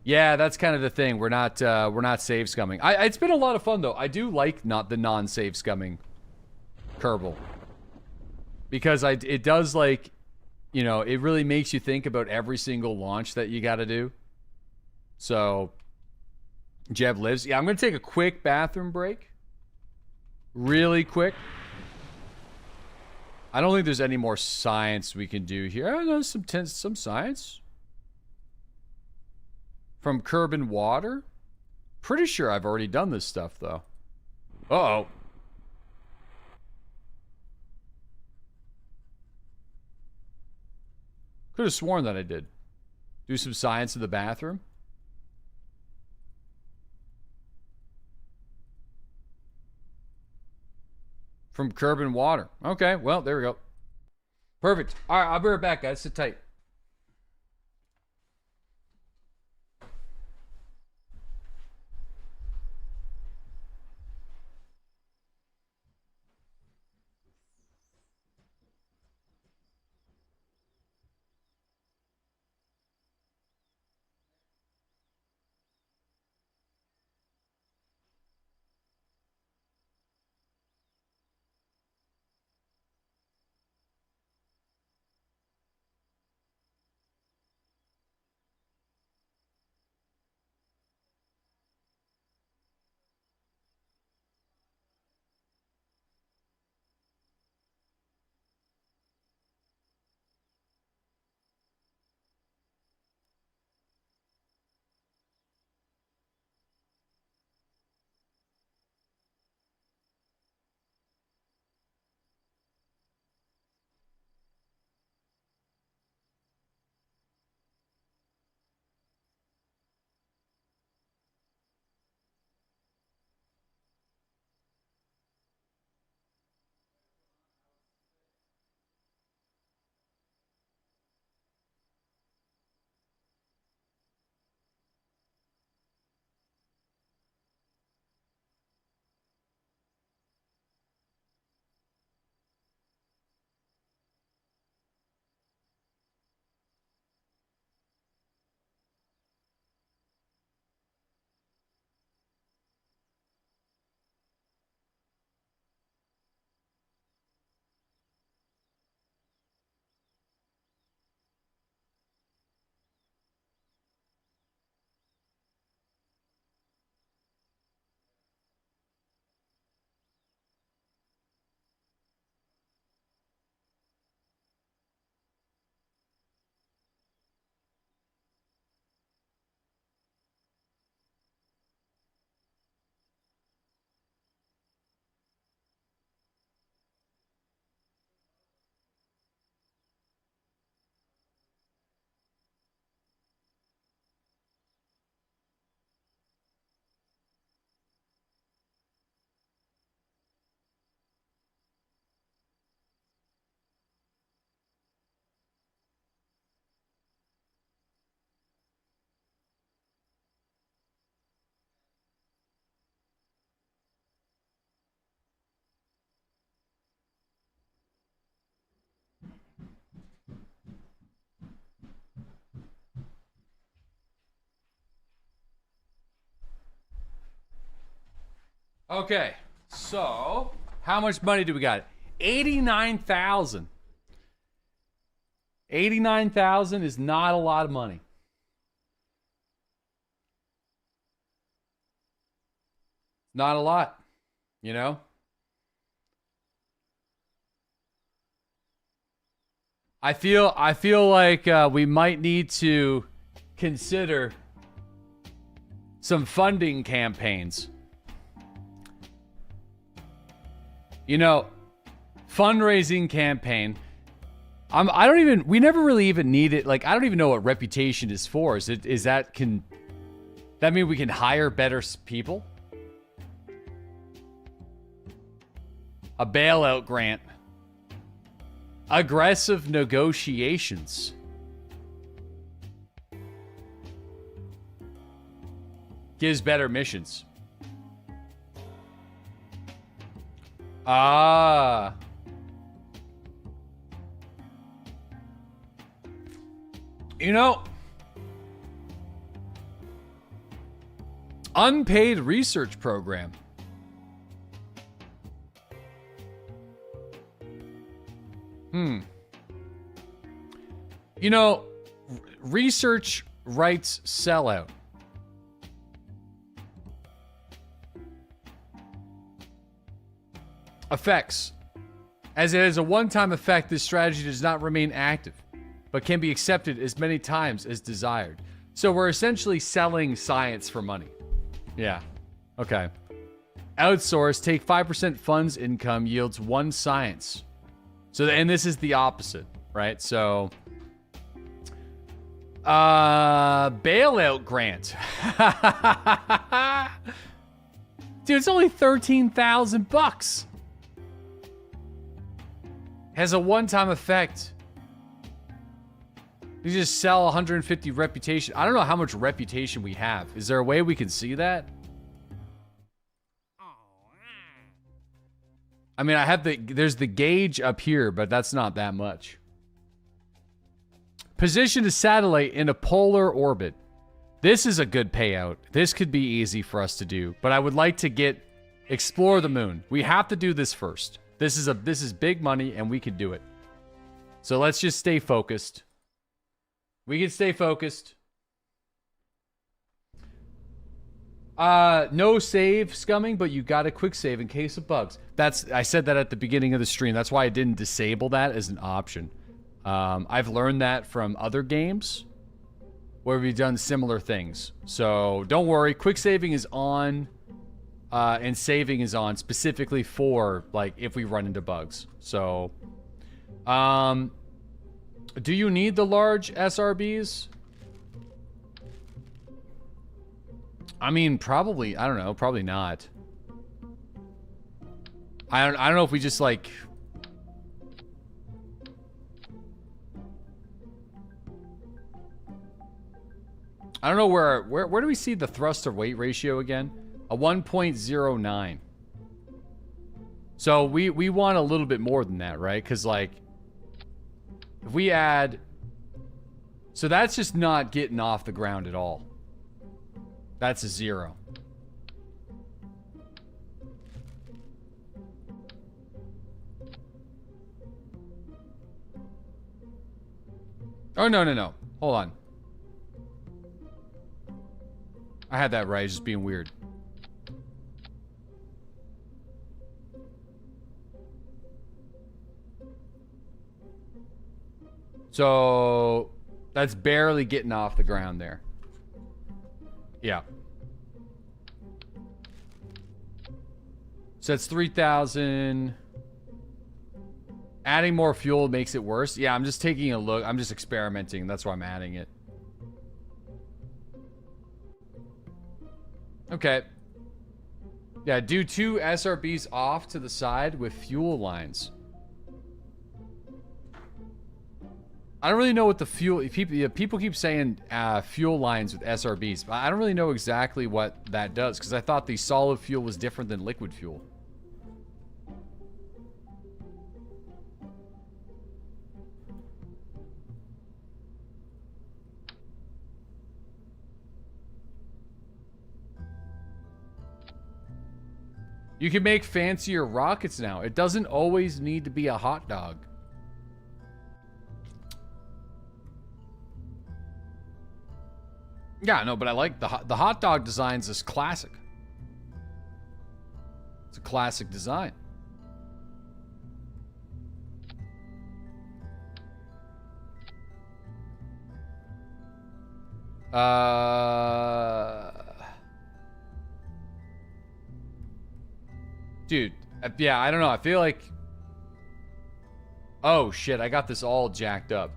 Yeah, that's kind of the thing. We're not save scumming. It's been a lot of fun though. I do like not the non-save scumming Kerbal. Because it does like, you know, it really makes you think about every single launch that you got to do. So, Jeb lives. Yeah, I'm going to take a quick bathroom break. Really quick. I don't think there's any more science we can do here. Oh, no, some science. From curb and water? Pretty sure I've already done this stuff, though. Uh-oh. Could have sworn that I did. Do some science in the bathroom. From curb and water. Okay, well, there we go. Perfect. All right, I'll be right back, guys. Sit tight. Okay, so how much money do we got? 89,000. 89,000 is not a lot of money. Not a lot, you know? I feel like we might need to consider some funding campaigns. You know, fundraising campaign. We never really even need it. Like, I don't even know what reputation is for. Does that mean we can hire better people? A bailout grant. Aggressive negotiations. Gives better missions. Ah. You know, unpaid research program. You know, research rights sellout. Effects. As it is a one-time effect, this strategy does not remain active, but can be accepted as many times as desired. So we're essentially selling science for money. Yeah. Okay. Outsource, take 5% funds income yields 1 science. So, and this is the opposite, right? So, bailout grant. Dude, it's only 13,000 bucks. Has a one-time effect. You just sell 150 reputation. I don't know how much reputation we have. Is there a way we can see that? I mean, there's the gauge up here, but that's not that much. Position a satellite in a polar orbit. This is a good payout. This could be easy for us to do, but I would like to explore the moon. We have to do this first. This is big money and we can do it. So let's just stay focused. We can stay focused. No save scumming, but you got a quick save in case of bugs. I said that at the beginning of the stream. That's why I didn't disable that as an option. I've learned that from other games where we've done similar things. So don't worry, quick saving is on, and saving is on specifically for like if we run into bugs. So, do you need the large SRBs? I mean, probably. I don't know. Probably not. I don't know if we just like. I don't know where do we see the thrust to weight ratio again? A 1.09. So we want a little bit more than that, right? Because like, if we add, so that's just not getting off the ground at all. That's a 0. Oh, no. Hold on. I had that right. It's just being weird. So that's barely getting off the ground there. Yeah. So that's 3,000. Adding more fuel makes it worse. Yeah, I'm just taking a look. I'm just experimenting. That's why I'm adding it. Okay. Yeah, do 2 SRBs off to the side with fuel lines. I don't really know what the fuel... People keep saying fuel lines with SRBs, but I don't really know exactly what that does, because I thought the solid fuel was different than liquid fuel. You can make fancier rockets now. It doesn't always need to be a hot dog. Yeah, no, but I like the hot dog designs is classic. It's a classic design. Dude, yeah, I don't know. I feel like... Oh, shit. I got this all jacked up.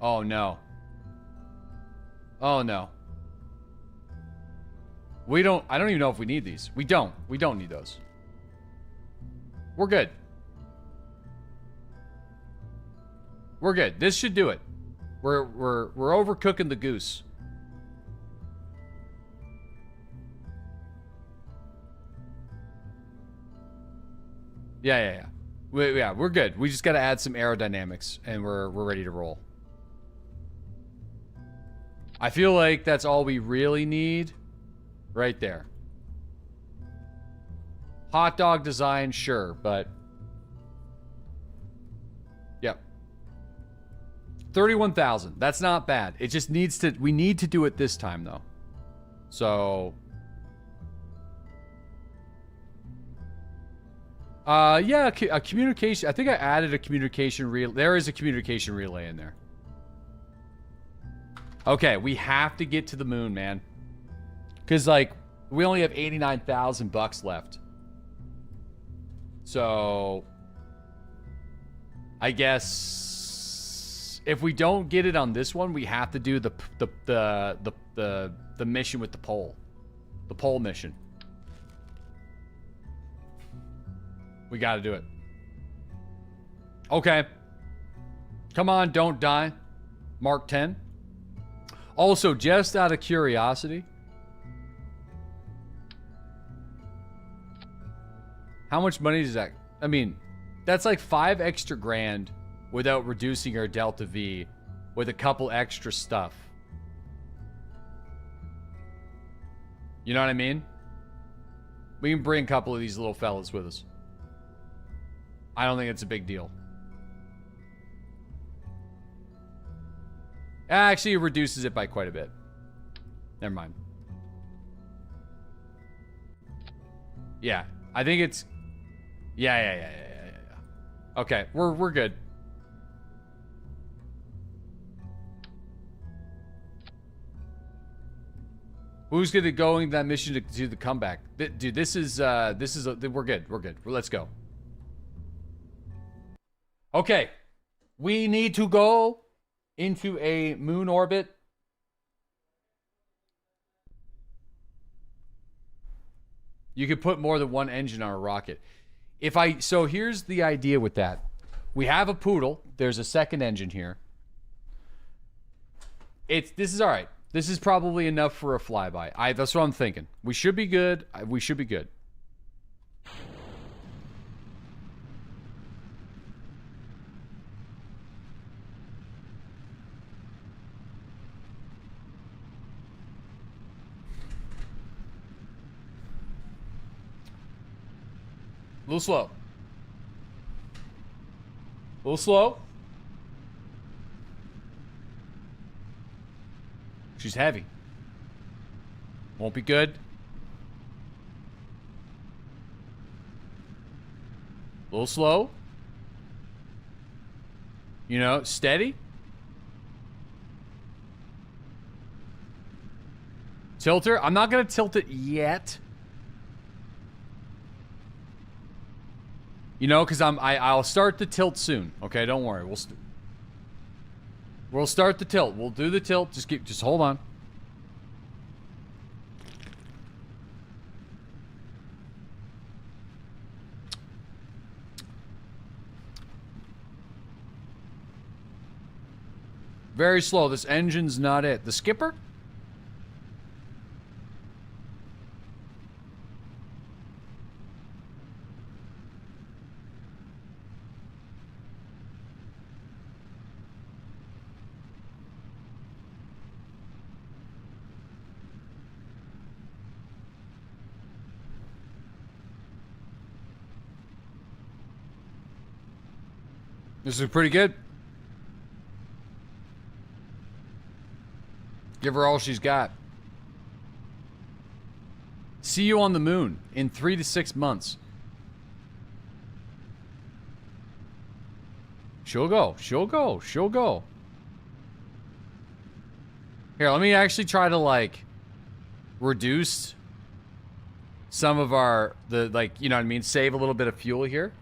Oh, no. Oh, no. We don't... I don't even know if we need these. We don't. We don't need those. We're good. We're good. This should do it. We're overcooking the goose. Yeah. We're good. We just got to add some aerodynamics, and we're ready to roll. I feel like that's all we really need, right there. Hot dog design, sure, but yep. 31,000. That's not bad. It just needs to. We need to do it this time, though. So. Yeah, a communication. I think I added a communication relay. There is a communication relay in there. Okay, we have to get to the moon, man. Because, like, we only have 89,000 bucks left. So, I guess if we don't get it on this one, we have to do the mission with the pole. The pole mission. We gotta do it. Okay. Come on, don't die. Mark 10. Also, just out of curiosity, how much money does that... I mean, that's like 5 extra grand without reducing our Delta V with a couple extra stuff. You know what I mean? We can bring a couple of these little fellas with us. I don't think it's a big deal. Actually, it reduces it by quite a bit. Never mind. Yeah, I think it's... Yeah. Okay, we're good. Who's gonna go in that mission to do the comeback? Dude, this is we're good. Let's go. Okay, we need to go into a moon orbit. You could put more than one engine on a rocket. So here's the idea with that. We have a poodle. There's a second engine here. This is all right. This is probably enough for a flyby. That's what I'm thinking. We should be good. We should be good. A little slow. A little slow. She's heavy. Won't be good. A little slow. You know, steady. Tilt her. I'm not going to tilt it yet. You know, because I'll start the tilt soon. Okay, don't worry. We'll start the tilt. We'll do the tilt. Just hold on. Very slow. This engine's not it. The skipper? This is pretty good. Give her all she's got. See you on the moon in 3 to 6 months. She'll go. She'll go. She'll go. Here, let me actually try to, like, reduce some of our, like, you know what I mean? Save a little bit of fuel here.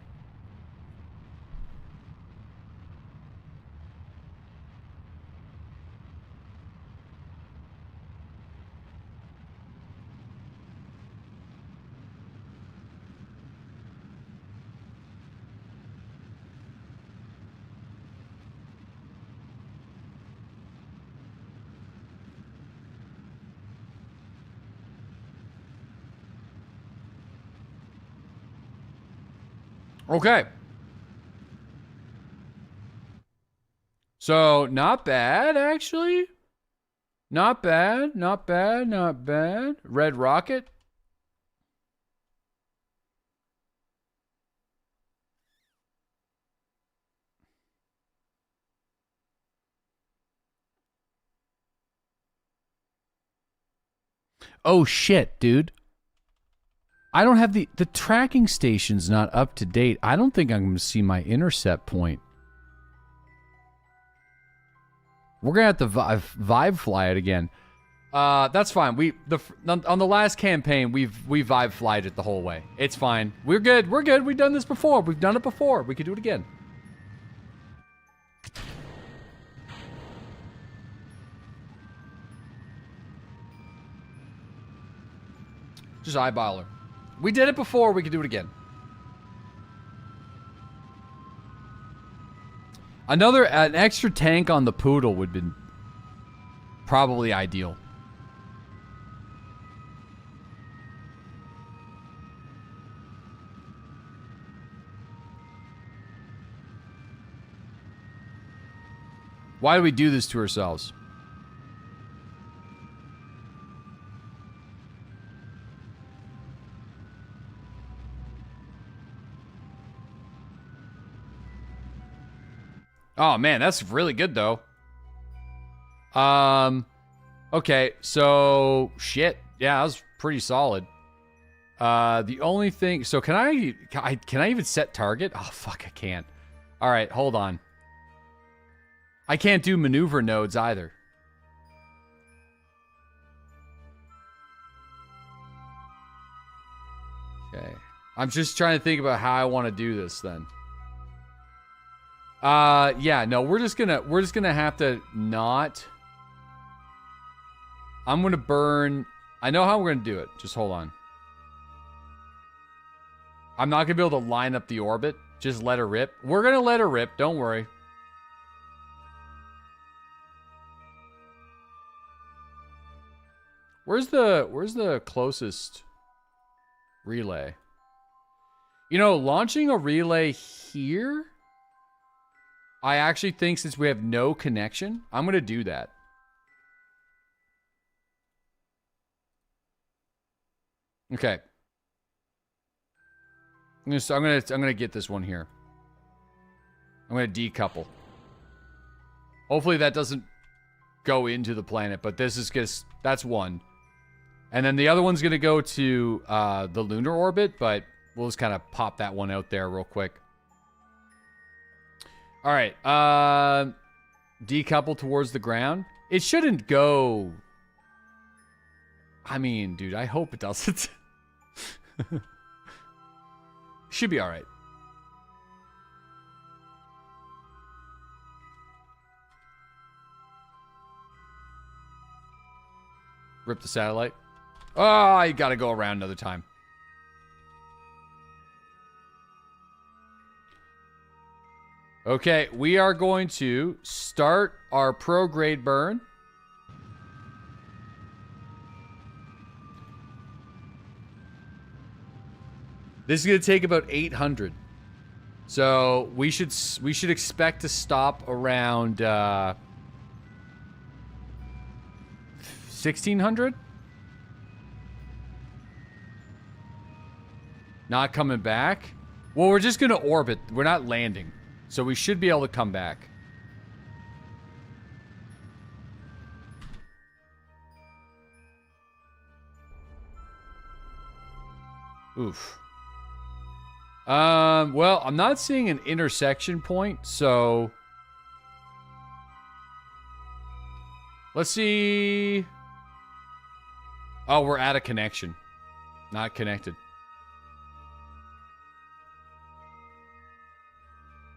Okay. So, not bad, actually. Not bad, not bad, not bad. Red rocket. Oh, shit, dude. I don't have the tracking station's not up to date. I don't think I'm going to see my intercept point. We're going to have to vibe fly it again. That's fine. On the last campaign, we vibe flied it the whole way. It's fine. We're good. We're good. We've done this before. We've done it before. We could do it again. Just eyeball her. We did it before, we could do it again. An extra tank on the Poodle would have been probably ideal. Why do we do this to ourselves? Oh, man, that's really good, though. Okay, so, shit. Yeah, that was pretty solid. The only thing... So, can I even set target? Oh, fuck, I can't. All right, hold on. I can't do maneuver nodes either. Okay. I'm just trying to think about how I want to do this, then. Yeah, no, we're just gonna have to not. I'm gonna burn. I know how we're gonna do it. Just hold on. I'm not gonna be able to line up the orbit. Just let her rip. We're gonna let her rip. Don't worry. Where's the closest relay? You know, launching a relay here. I actually think since we have no connection, I'm going to do that. Okay. I'm going to get this one here. I'm going to decouple. Hopefully that doesn't go into the planet, but this is just, that's one. And then the other one's going to go to the lunar orbit, but we'll just kind of pop that one out there real quick. All right, decouple towards the ground. It shouldn't go... I mean, dude, I hope it doesn't. Should be all right. Rip the satellite. Oh, you gotta go around another time. Okay, we are going to start our prograde burn. This is going to take about 800. So we should expect to stop around 1600. Not coming back. Well, we're just going to orbit. We're not landing. So we should be able to come back. Oof. Well, I'm not seeing an intersection point, so let's see. Oh, we're at a connection. Not connected.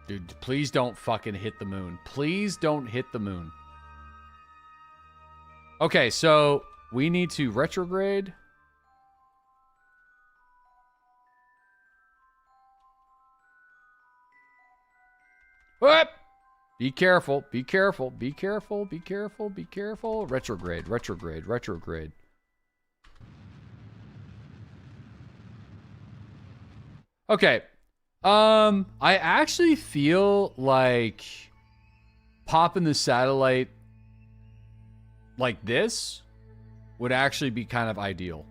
Dude, please don't fucking hit the moon. Please don't hit the moon. Okay, so we need to retrograde. Whoop! Be careful, be careful, be careful, be careful, be careful. Retrograde, retrograde, retrograde. Okay. I actually feel like popping the satellite like this would actually be kind of ideal.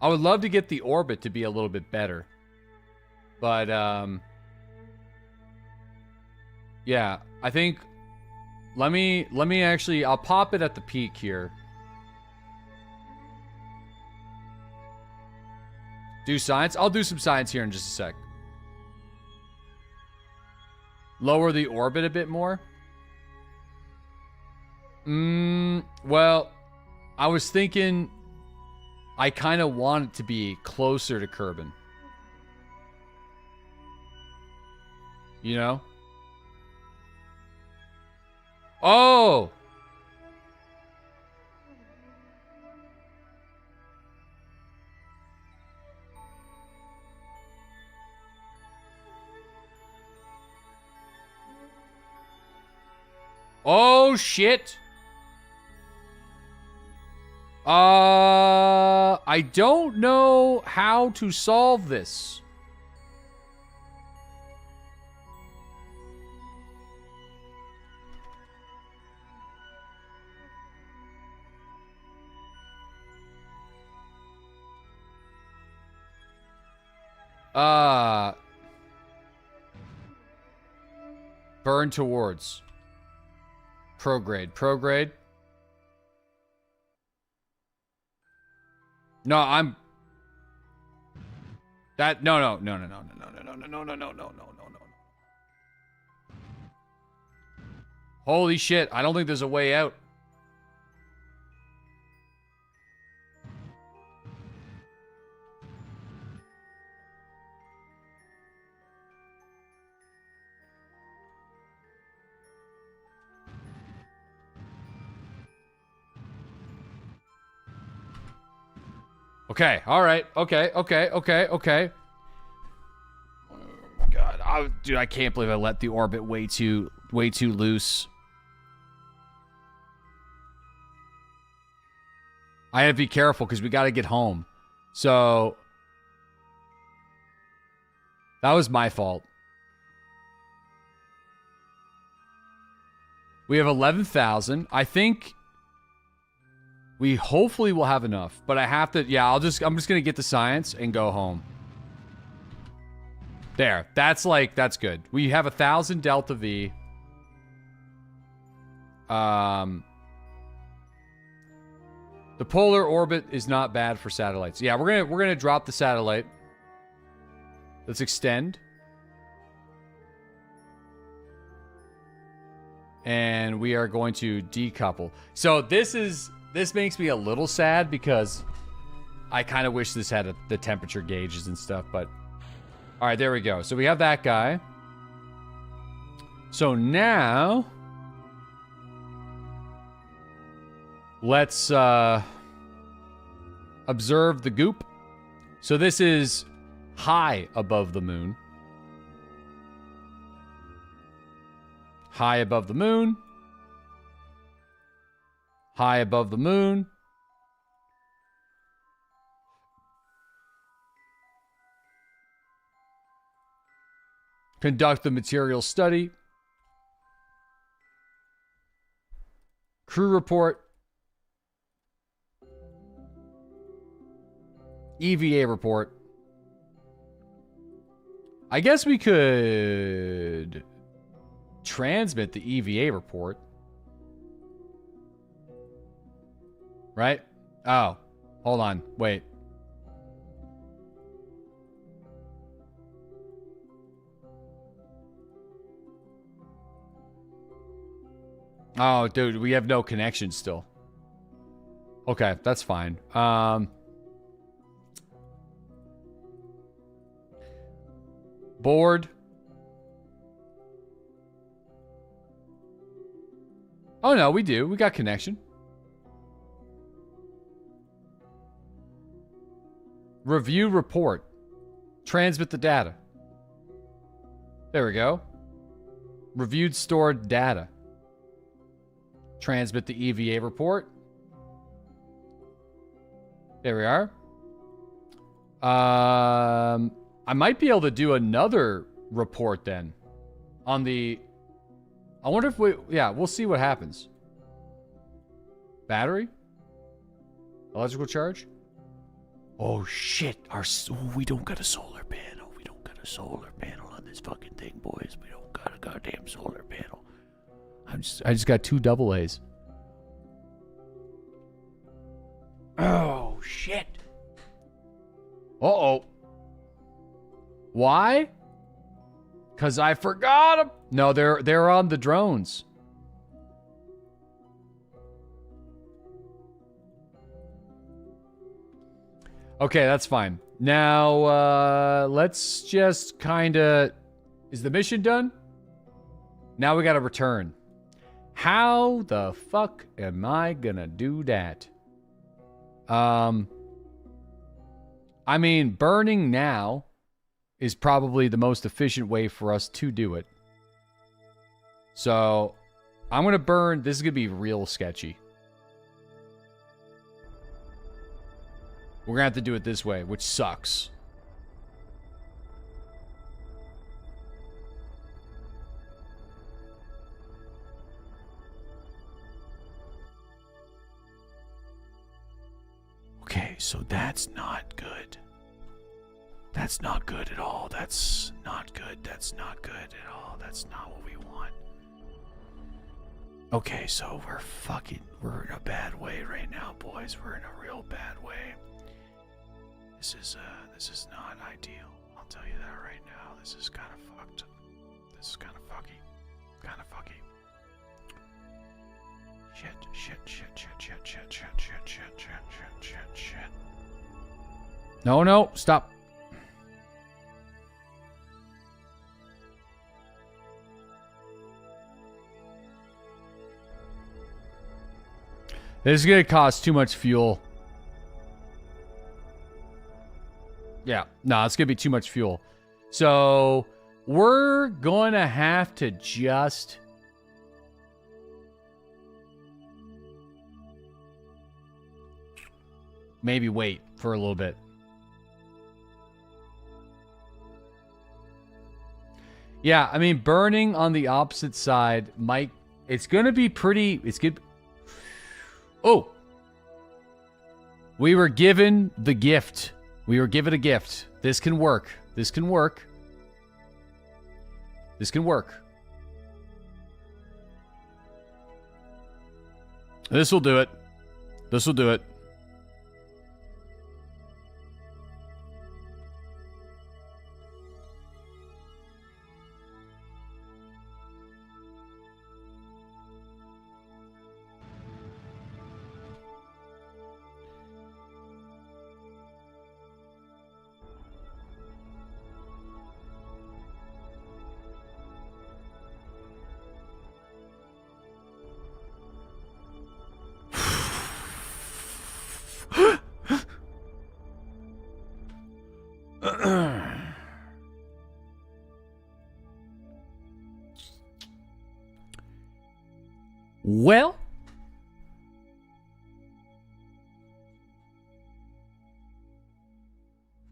I would love to get the orbit to be a little bit better. But, yeah, I think let me actually, I'll pop it at the peak here. Do science? I'll do some science here in just a sec. Lower the orbit a bit more. Well, I was thinking I kind of want it to be closer to Kerbin. You know? Oh! Oh, shit. I don't know how to solve this. Burn towards. Prograde. Prograde. No, I'm... That... No. Holy shit, I don't think there's a way out. Okay, alright, okay. Oh my god, dude, I can't believe I let the orbit way too loose. I have to be careful because we gotta get home. So, that was my fault. We have 11,000. I think we hopefully will have enough, but I have to, yeah, I'm just gonna get the science and go home. There, that's good. We have 1,000 delta V. The polar orbit is not bad for satellites. Yeah, we're gonna drop the satellite. Let's extend. And we are going to decouple. So this makes me a little sad because I kind of wish this had the temperature gauges and stuff, but... Alright, there we go. So we have that guy. So now... let's observe the goop. So this is high above the moon. High above the moon. High above the moon. Conduct the material study. Crew report. EVA report. I guess we could transmit the EVA report. Right? Oh, hold on. Wait. Oh, dude, we have no connection still. Okay, that's fine. Board. Oh, no, we do. We got connection. Review report. Transmit the data. There we go. Reviewed stored data. Transmit the EVA report. There we are. I might be able to do another report then. On the... I wonder if we... Yeah, we'll see what happens. Battery? Electrical charge? Oh shit! We don't got a solar panel. We don't got a solar panel on this fucking thing, boys. We don't got a goddamn solar panel. I just got 2 double A's. Oh shit! Uh-oh. Why? Cause I forgot them. No, they're on the drones. Okay, that's fine. Now, let's just kind of... Is the mission done? Now we gotta return. How the fuck am I gonna do that? I mean, burning now is probably the most efficient way for us to do it. So, I'm gonna burn... This is gonna be real sketchy. We're gonna have to do it this way, which sucks. Okay, so that's not good. That's not good at all. That's not good. That's not good at all. That's not what we want. Okay, so we're in a bad way right now, boys. We're in a real bad way. This is not ideal. I'll tell you that right now. This is kind of fucked. This is kind of fucky. Kind of fucky. Shit. No, stop. This is gonna cost too much fuel. Yeah, no, it's gonna be too much fuel. So we're gonna have to just maybe wait for a little bit. Yeah, I mean, burning on the opposite side might... It's gonna be pretty... It's good. Oh! We were given the gift. We were given a gift. This can work. This can work. This can work. This will do it. This will do it. Well,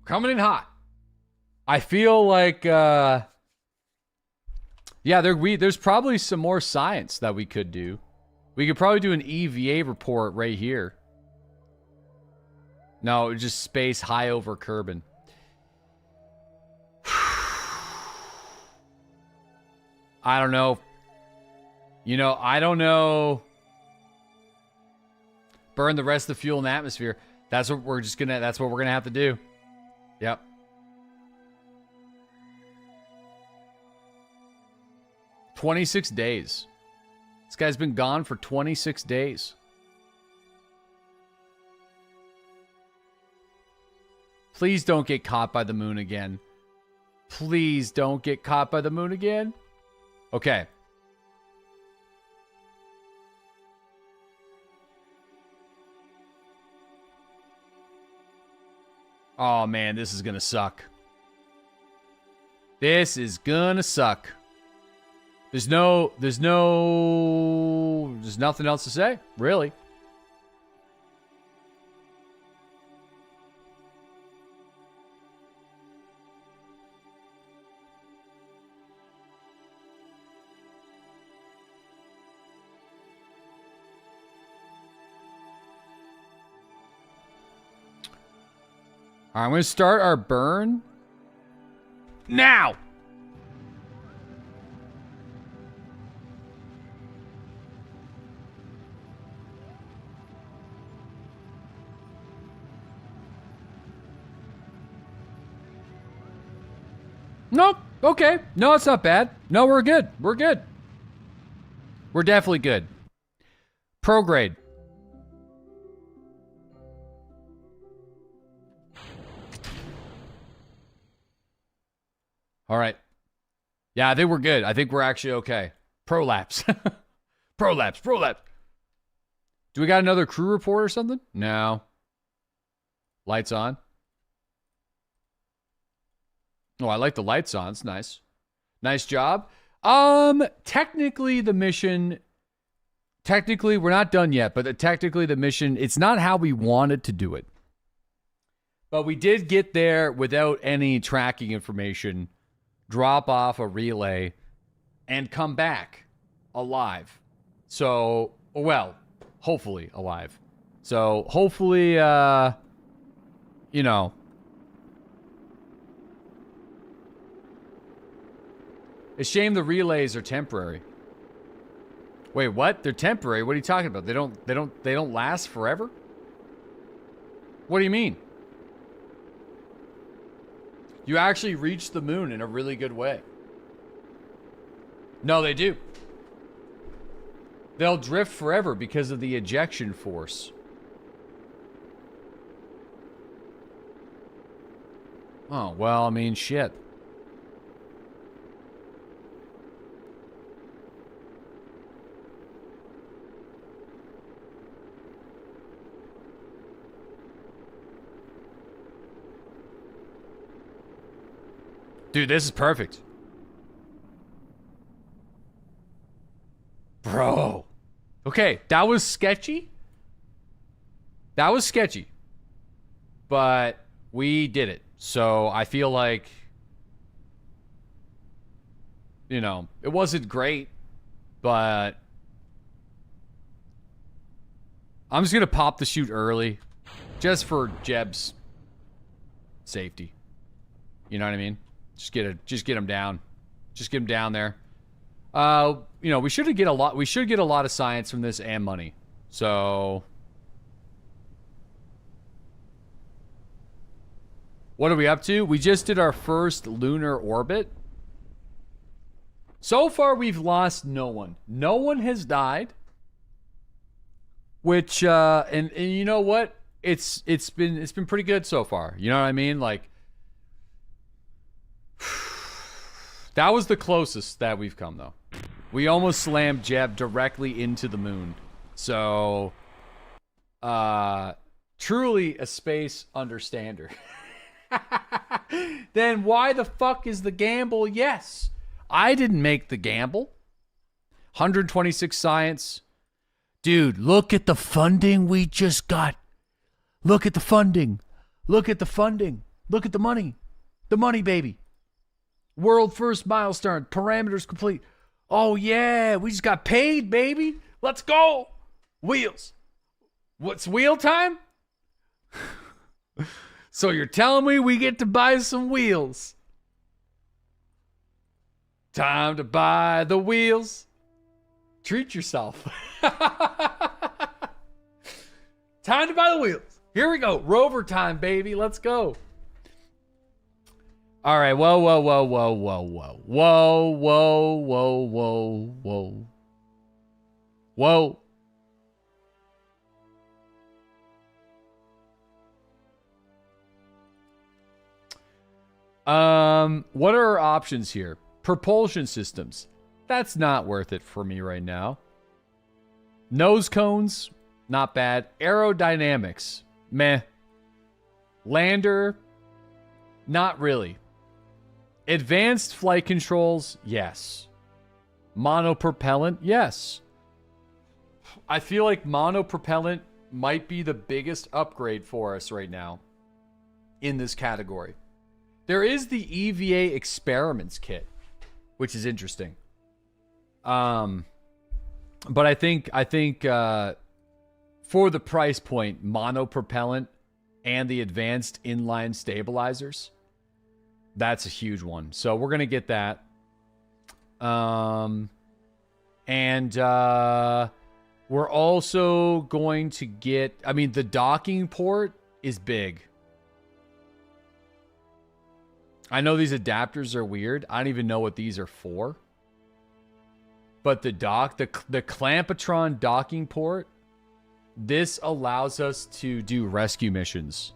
coming in hot. I feel like, yeah, there's probably some more science that we could do. We could probably do an EVA report right here. No, just space high over Kerbin. I don't know. You know, I don't know. Burn the rest of the fuel in the atmosphere. That's what we're gonna have to do. Yep. $26 days. This guy's been gone for 26 days. Please don't get caught by the moon again. Please don't get caught by the moon again. Okay. Oh man, this is gonna suck. This is gonna suck. There's nothing else to say, really. All right, I'm going to start our burn now. Nope. Okay. No, it's not bad. No, we're good. We're good. We're definitely good. Prograde. All right. Yeah, I think we're good. I think we're actually okay. Prolapse. Prolapse. Prolapse. Do we got another crew report or something? No. Lights on. Oh, I like the lights on. It's nice. Nice job. Technically the mission... Technically, we're not done yet, but technically the mission, it's not how we wanted to do it. But we did get there without any tracking information, drop off a relay, and come back alive. So, well, hopefully alive. So, hopefully, you know. It's a shame the relays are temporary. Wait, what? They're temporary? What are you talking about? They don't last forever? What do you mean? You actually reach the moon in a really good way. No, they do. They'll drift forever because of the ejection force. Oh, well, I mean, shit. Dude, this is perfect. Bro. Okay, that was sketchy. That was sketchy. But we did it. So I feel like, you know, it wasn't great, but I'm just going to pop the chute early just for Jeb's safety. You know what I mean? Just get him down. Just get him down there. You know, we should get a lot of science from this and money. So what are we up to? We just did our first lunar orbit. So far we've lost no one. No one has died. Which and you know what? It's been pretty good so far. You know what I mean? Like that was the closest that we've come, though. We almost slammed Jeb directly into the moon. So, truly a space understander. Then why the fuck is the gamble? Yes. I didn't make the gamble. 126 science. Dude, look at the funding we just got. Look at the funding. Look at the funding. Look at the money. The money, baby. World first milestone. Parameters complete. Oh, yeah. We just got paid, baby. Let's go. Wheels. What's wheel time? So you're telling me we get to buy some wheels? Time to buy the wheels. Treat yourself. Time to buy the wheels. Here we go. Rover time, baby. Let's go. All right. Whoa, whoa, whoa, whoa, whoa, whoa. Whoa, whoa, whoa, whoa, whoa. Whoa. What are our options here? Propulsion systems. That's not worth it for me right now. Nose cones, not bad. Aerodynamics, meh. Lander, not really. Advanced flight controls, yes. Monopropellant, yes. I feel like monopropellant might be the biggest upgrade for us right now in this category. There is the EVA experiments kit, which is interesting. But I think for the price point, monopropellant and the advanced inline stabilizers, that's a huge one. So we're gonna get that. We're also going to get, I mean, the docking port is big. I know these adapters are weird. I don't even know what these are for. But the Clampatron docking port, this allows us to do rescue missions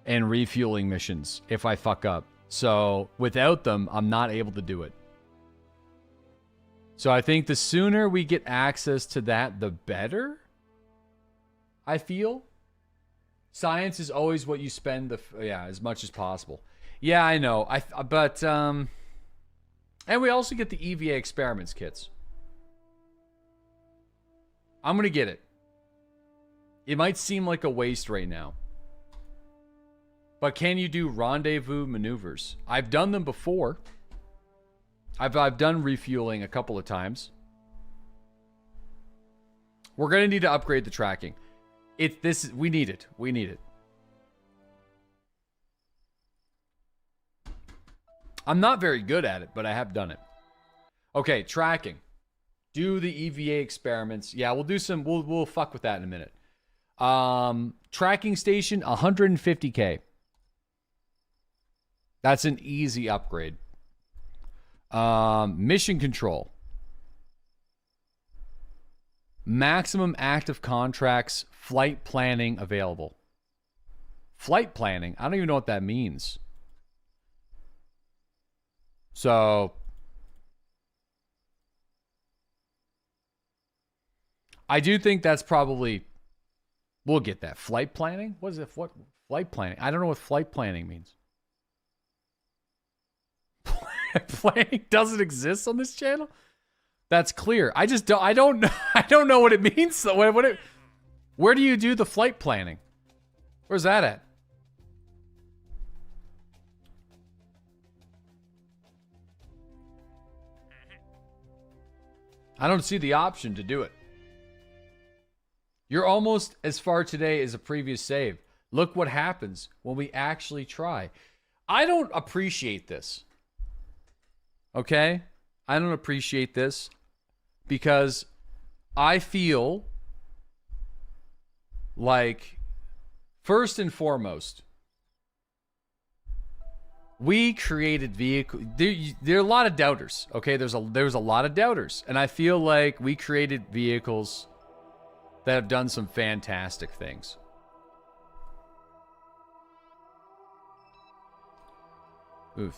and refueling missions if I fuck up. So without them, I'm not able to do it. So I think the sooner we get access to that, the better. I feel. Science is always what you spend as much as possible. Yeah, I know. And we also get the EVA experiments kits. I'm going to get it. It might seem like a waste right now. But can you do rendezvous maneuvers? I've done them before. I've done refueling a couple of times. We're going to need to upgrade the tracking. We need it. We need it. I'm not very good at it, but I have done it. Okay, tracking. Do the EVA experiments. Yeah, we'll do some. We'll fuck with that in a minute. Tracking station, 150K. That's an easy upgrade. Mission control. Maximum active contracts, flight planning available. Flight planning? I don't even know what that means. So, I do think that's probably, we'll get that. Flight planning? What is it? What flight planning? I don't know what flight planning means. Planning doesn't exist on this channel? That's clear. I don't know what it means. Where do you do the flight planning? Where's that at? I don't see the option to do it. You're almost as far today as a previous save. Look what happens when we actually try. I don't appreciate this. Okay? I don't appreciate this because I feel like, first and foremost, we created vehicle. There are a lot of doubters. Okay, there's a lot of doubters, and I feel like we created vehicles that have done some fantastic things. Oof.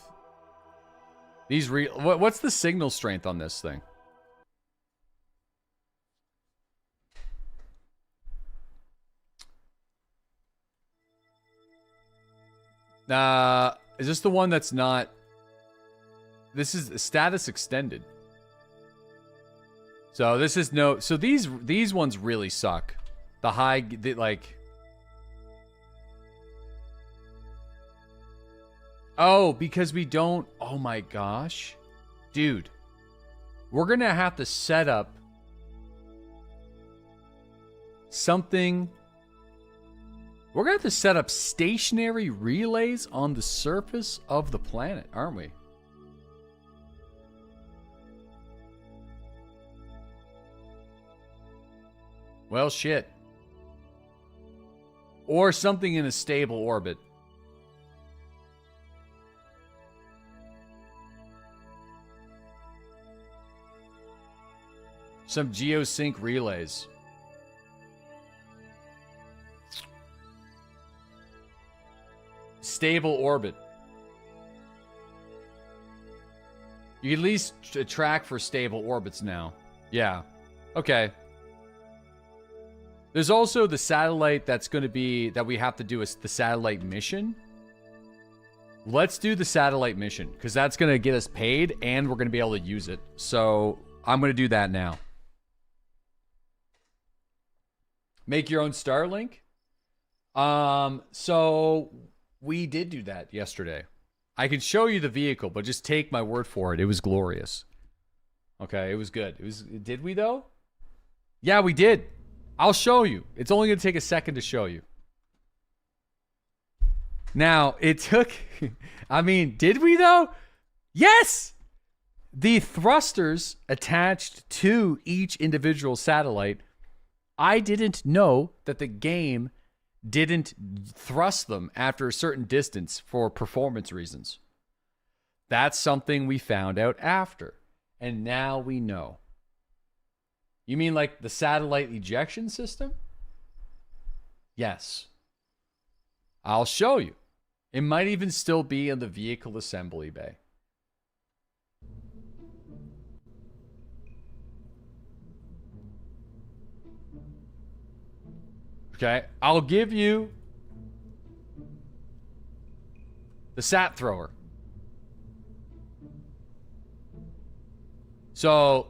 What's the signal strength on this thing? Is this the one that's not? This is status extended. So this is no. So these ones really suck. The high, like. Oh, because we don't. Oh my gosh, dude, we're gonna have to set up something. We're going to have to set up stationary relays on the surface of the planet, aren't we? Well, shit. Or something in a stable orbit. Some geosync relays. Stable orbit. You can at least track for stable orbits now. Yeah. Okay. There's also the satellite that's going to be, that we have to do is the satellite mission. Let's do the satellite mission, because that's going to get us paid, and we're going to be able to use it. So, I'm going to do that now. Make your own Starlink? So, we did do that yesterday. I could show you the vehicle, but just take my word for it. It was glorious. Okay, it was good. Did we, though? Yeah, we did. I'll show you. It's only going to take a second to show you. Now, it took... I mean, did we, though? Yes! The thrusters attached to each individual satellite, I didn't know that the game didn't thrust them after a certain distance for performance reasons. That's something we found out after. And now we know. You mean like the satellite ejection system? Yes. I'll show you. It might even still be in the vehicle assembly bay. Okay, I'll give you the sat thrower. So,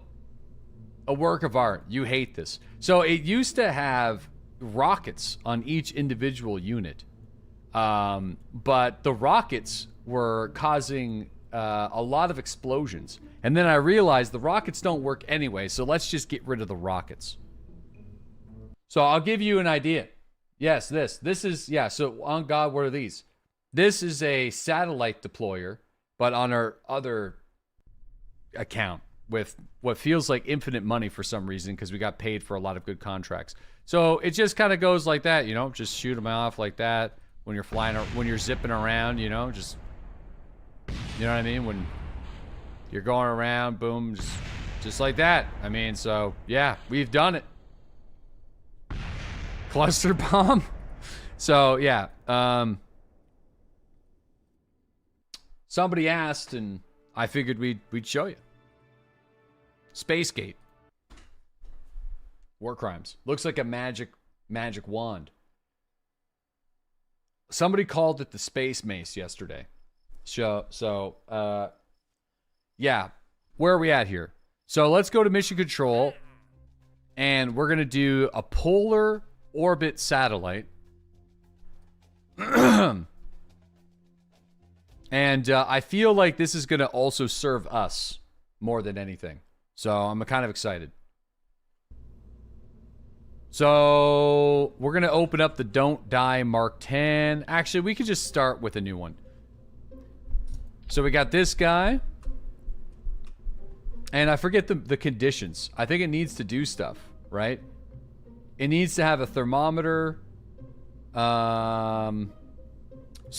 a work of art. You hate this. So, it used to have rockets on each individual unit. But the rockets were causing a lot of explosions. And then I realized the rockets don't work anyway, so let's just get rid of the rockets. So I'll give you an idea. Yes, this is, yeah, so on God, what are these? This is a satellite deployer, but on our other account with what feels like infinite money for some reason because we got paid for a lot of good contracts. So it just kind of goes like that, you know, just shoot them off like that when you're flying, or when you're zipping around, you know, just, you know what I mean? When you're going around, boom, just like that. I mean, so yeah, we've done it. Cluster bomb. So yeah, somebody asked, and I figured we'd show you. Spacegate. War crimes. Looks like a magic wand. Somebody called it the space mace yesterday. So yeah, where are we at here? So let's go to mission control, and we're gonna do a polar orbit satellite. And I feel like this is going to also serve us more than anything. So I'm kind of excited. So we're going to open up the Don't Die Mark 10. Actually, we could just start with a new one. So we got this guy. And I forget the conditions. I think it needs to do stuff, right? It needs to have a thermometer. So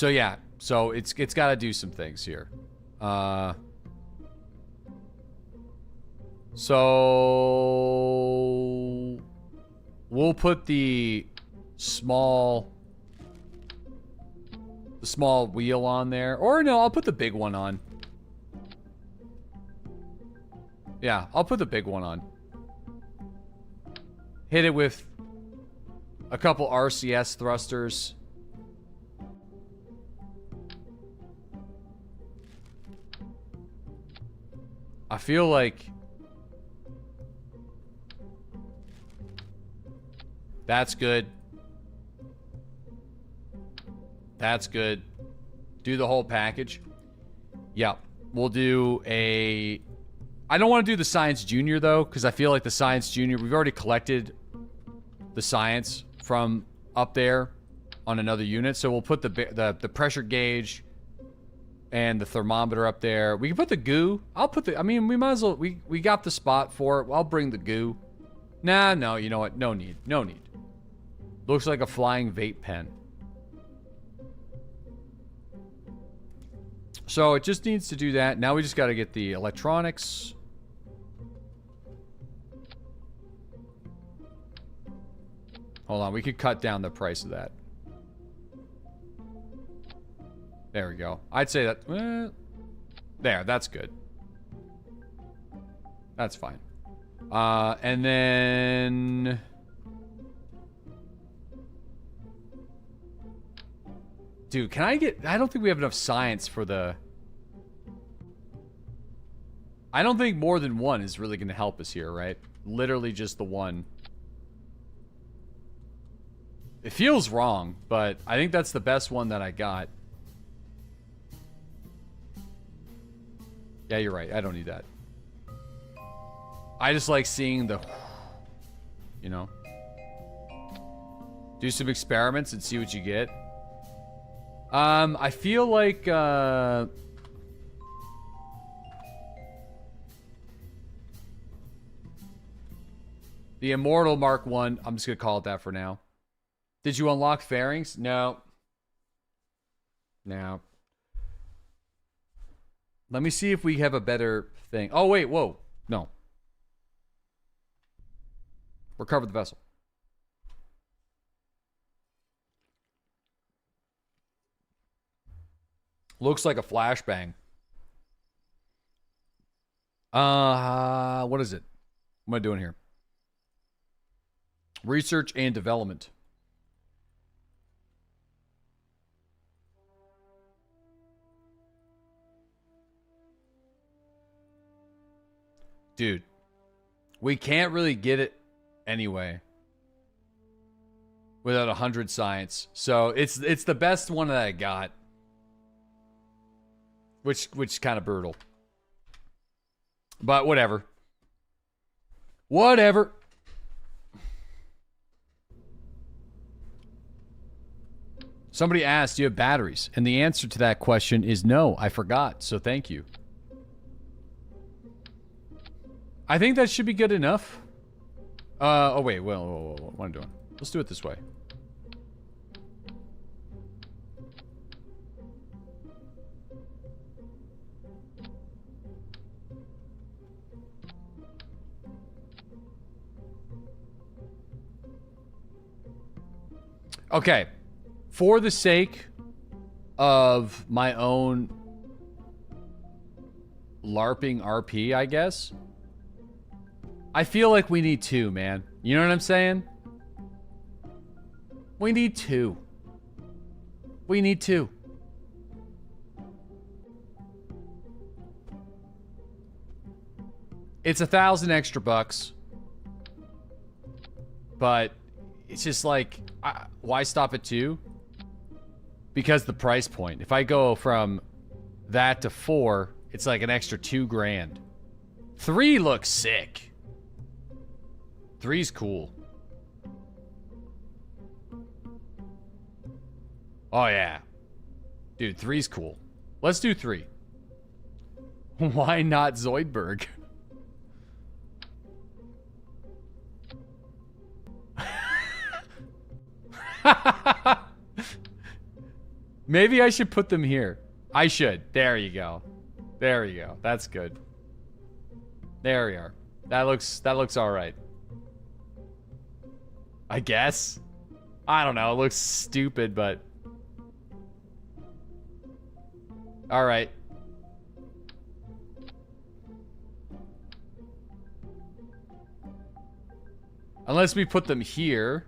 yeah. So it's got to do some things here. So we'll put the small wheel on there. Or no, I'll put the big one on. Yeah, I'll put the big one on. Hit it with a couple RCS thrusters. I feel like that's good. That's good. Do the whole package. Yeah, we'll do a... I don't want to do the Science Junior, though, because I feel like the Science Junior... We've already collected the science from up there on another unit, so we'll put the pressure gauge and the thermometer up there. We can put the goo. I'll put the... I mean, we might as well... We got the spot for it. I'll bring the goo. Nah, no, you know what? No need. No need. Looks like a flying vape pen. So it just needs to do that. Now we just got to get the electronics. Hold on, we could cut down the price of that. There we go. I'd say that... there, that's good. That's fine. And then... Dude, can I get... I don't think we have enough science for the... I don't think more than one is really going to help us here, right? Literally just the one. It feels wrong, but I think that's the best one that I got. Yeah, you're right. I don't need that. I just like seeing the... You know? Do some experiments and see what you get. I feel like, the Immortal Mark 1, I'm just gonna call it that for now. Did you unlock fairings? No. No. Let me see if we have a better thing. Oh, wait, whoa. No. Recover the vessel. Looks like a flashbang. What is it? What am I doing here? Research and development. Dude, we can't really get it anyway without 100 science. So it's the best one that I got. Which is kind of brutal. But whatever. Whatever. Somebody asked, do you have batteries? And the answer to that question is no, I forgot. So thank you. I think that should be good enough. Oh wait, well, what am I doing? Let's do it this way. Okay, for the sake of my own LARPing RP, I guess, I feel like we need 2, man. You know what I'm saying? We need 2. We need 2. It's 1,000 extra bucks, but it's just like, why stop at 2? Because the price point. If I go from that to 4, it's like an extra 2 grand. 3 looks sick. 3's cool. Oh yeah. Dude, 3's cool. Let's do 3. Why not Zoidberg? Maybe I should put them here. I should. There you go. There you go. That's good. There we are. That looks all right. I guess. I don't know. It looks stupid, but all right. Unless we put them here.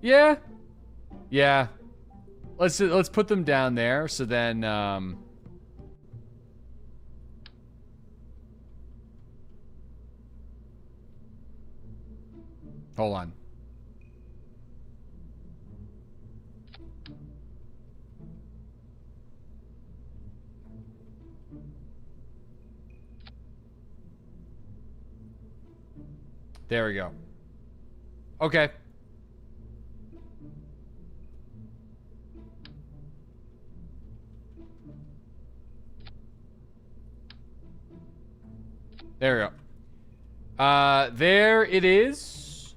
Yeah. Yeah. Let's put them down there so then hold on. There we go. Okay. There we go. There it is.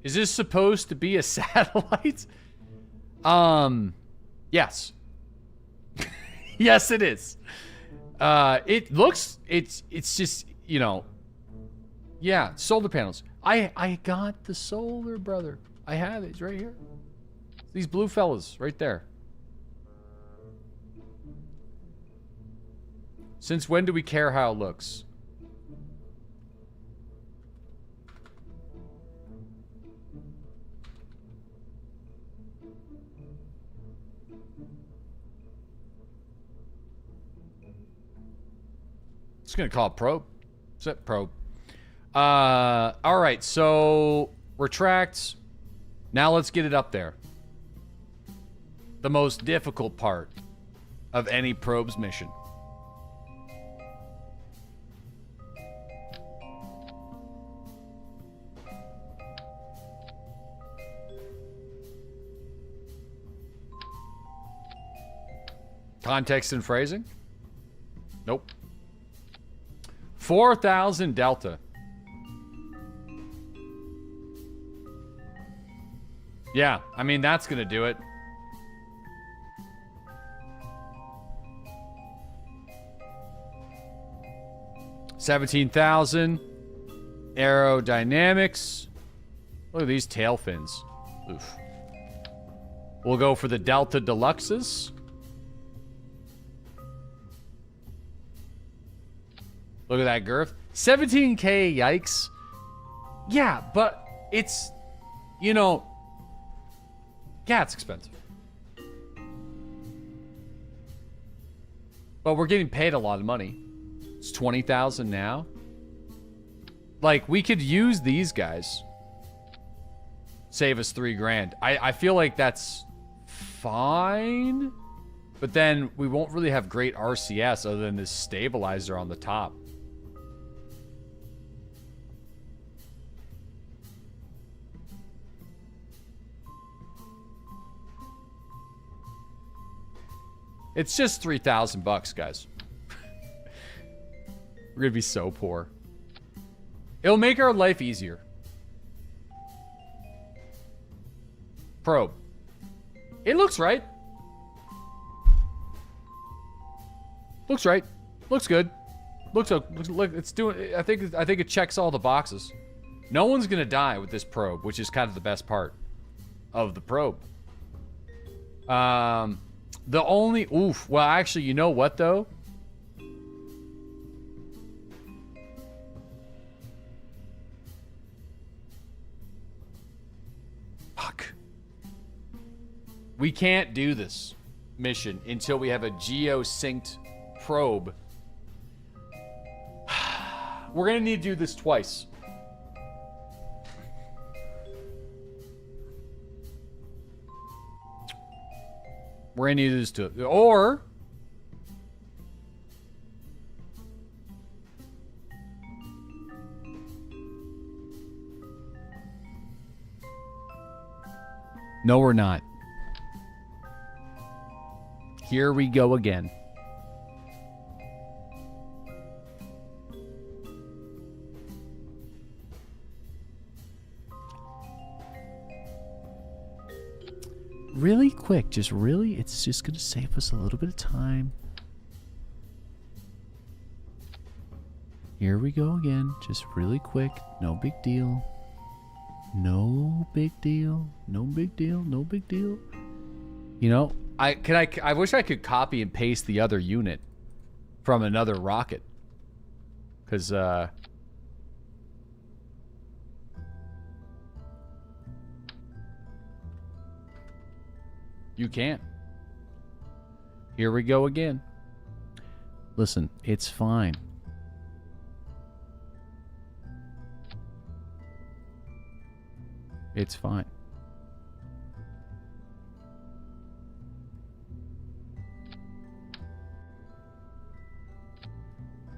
Is this supposed to be a satellite? Yes. Yes, it is. It looks, it's just, you know, yeah, solar panels. I got the solar, brother. I have it. It's right here. These blue fellas right there. Since when do we care how it looks? Just gonna call it probe. Set probe. All right, so retract. Now let's get it up there. The most difficult part of any probe's mission. Context and phrasing? Nope. 4,000 delta. Yeah, I mean, that's gonna do it. $17,000. Aerodynamics. Look at these tail fins. Oof. We'll go for the Delta Deluxes. Look at that girth. 17K, yikes. Yeah, but it's, you know, yeah, it's expensive. But we're getting paid a lot of money. It's 20,000 now. Like, we could use these guys. Save us 3 grand. I feel like that's fine. But then we won't really have great RCS other than this stabilizer on the top. It's just 3,000 bucks, guys. We're gonna be so poor. It'll make our life easier. Probe. It looks right. Looks right. Looks good. Looks look. It's doing. I think it checks all the boxes. No one's gonna die with this probe, which is kind of the best part of the probe. The only oof. Well, actually, you know what though? Fuck. We can't do this mission until we have a geo-synced probe. We're gonna need to do this twice. We're gonna need to do this or no, we're not. Here we go again. Really quick, just really, it's just gonna save us a little bit of time. Here we go again, just really quick, no big deal. No big deal, no big deal, no big deal. You know, I wish I could copy and paste the other unit from another rocket. Cause you can't. Here we go again. Listen, it's fine. It's fine.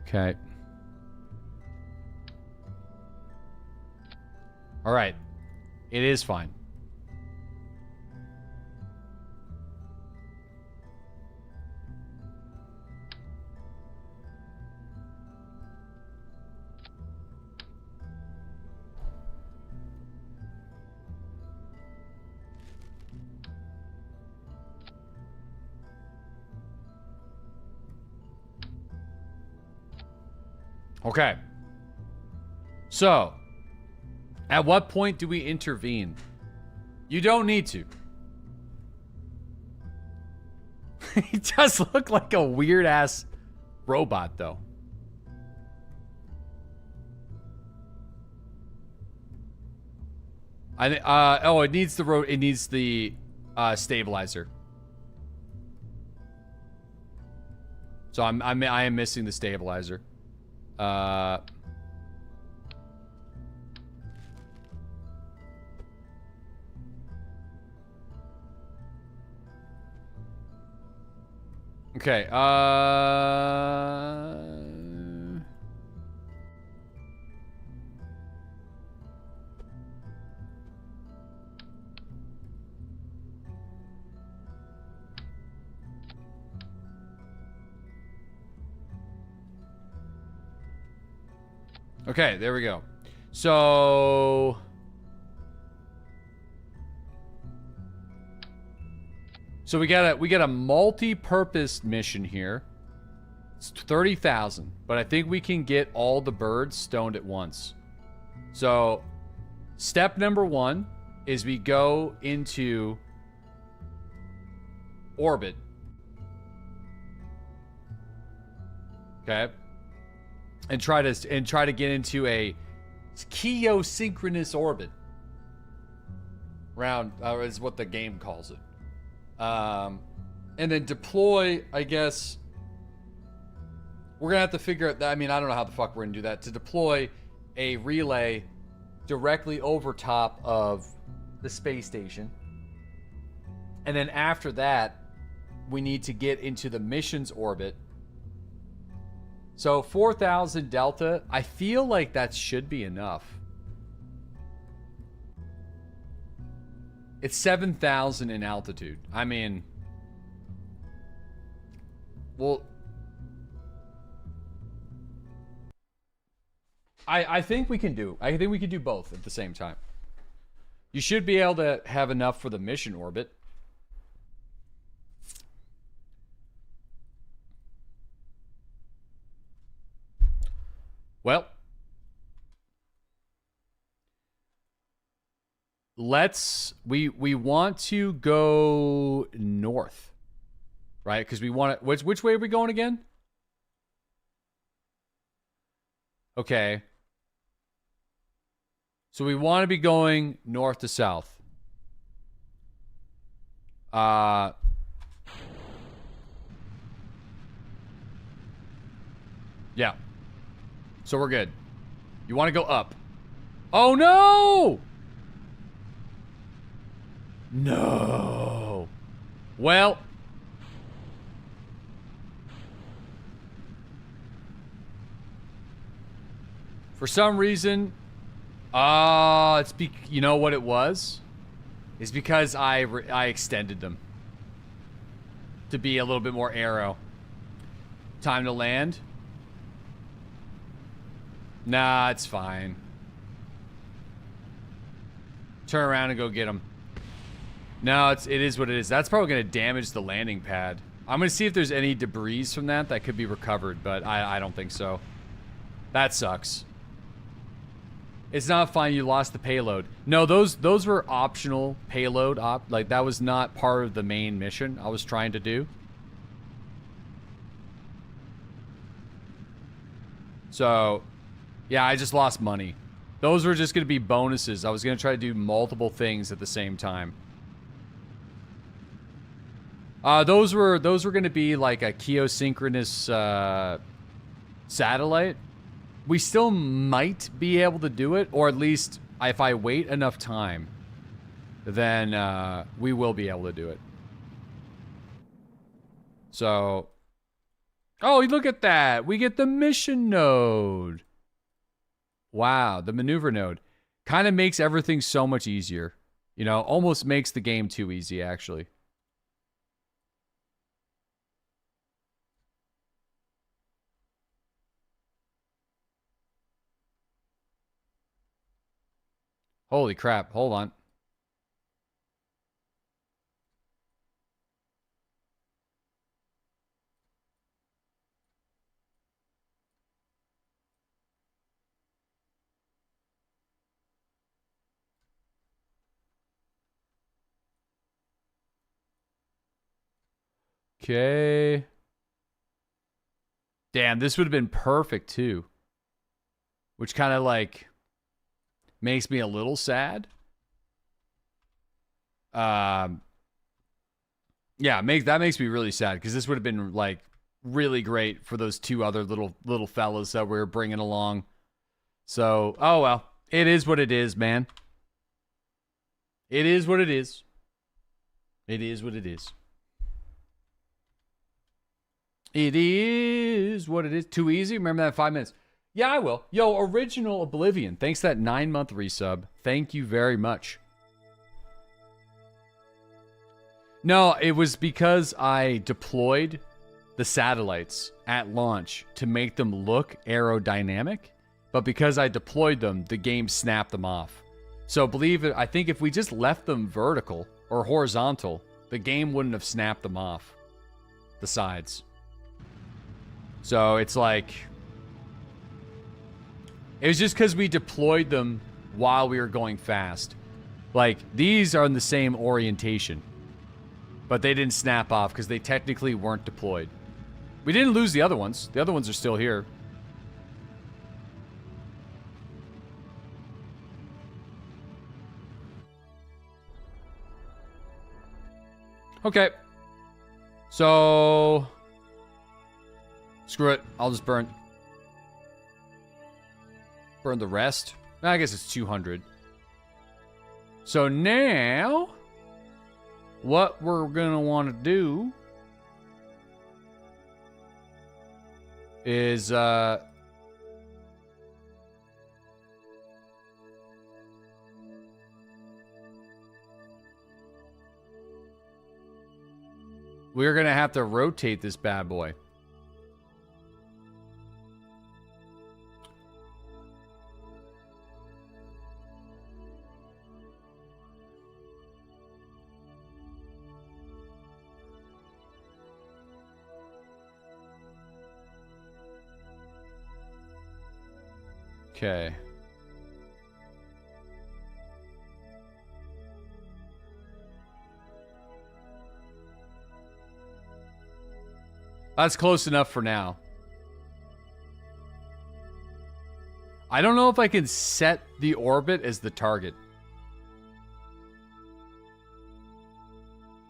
Okay. All right. It is fine. Okay. So, at what point do we intervene? You don't need to. He does look like a weird-ass robot, though. Oh, it needs the stabilizer. So I am missing the stabilizer. Okay, okay, there we go. So we got a multi-purpose mission here. It's 30,000, but I think we can get all the birds stoned at once. So step number 1 is we go into orbit. Okay. And try to get into a geosynchronous orbit. Round is what the game calls it. And then deploy, I guess. We're gonna have to figure out that. I mean, I don't know how the fuck we're gonna do that. To deploy a relay directly over top of the space station. And then after that, we need to get into the mission's orbit. So 4,000 delta, I feel like that should be enough. It's 7,000 in altitude. I mean, well, I think we can do. I think we can do both at the same time. You should be able to have enough for the mission orbit. Well, we want to go north, right? Because we want to. Which way are we going again? Okay. So we want to be going north to south. Yeah. So we're good. You want to go up. Oh, no! No. Well. For some reason. You know what it was? It's because I extended them. To be a little bit more arrow. Time to land. Nah, it's fine. Turn around and go get them. No, it is what it is. That's probably going to damage the landing pad. I'm going to see if there's any debris from that could be recovered, but I don't think so. That sucks. It's not fine. You lost the payload. No, those were optional payload. Like, that was not part of the main mission I was trying to do. So, yeah, I just lost money. Those were just going to be bonuses. I was going to try to do multiple things at the same time. Those were going to be like a geosynchronous satellite. We still might be able to do it, or at least if I wait enough time, then we will be able to do it. So, oh, look at that. We get the mission node. Wow, the maneuver node kind of makes everything so much easier. You know, almost makes the game too easy, actually. Holy crap, hold on. Okay. Damn, this would have been perfect too. Which kind of like makes me a little sad. Yeah, that makes me really sad because this would have been like really great for those two other little fellas that we're bringing along. So, oh well, it is what it is, man. It is what it is. It is what it is. It is what it is. Too easy? Remember that 5 minutes? Yeah, I will. Yo, Original Oblivion. Thanks for that 9-month resub. Thank you very much. No, it was because I deployed the satellites at launch to make them look aerodynamic. But because I deployed them, the game snapped them off. So believe it, I think if we just left them vertical or horizontal, the game wouldn't have snapped them off. The sides. So it's like... It was just because we deployed them while we were going fast. Like, these are in the same orientation. But they didn't snap off because they technically weren't deployed. We didn't lose the other ones. The other ones are still here. Okay. So... Screw it. I'll just burn the rest. I guess it's 200. So now... What we're gonna want to do... is, we're gonna have to rotate this bad boy. Okay. That's close enough for now. I don't know if I can set the orbit as the target.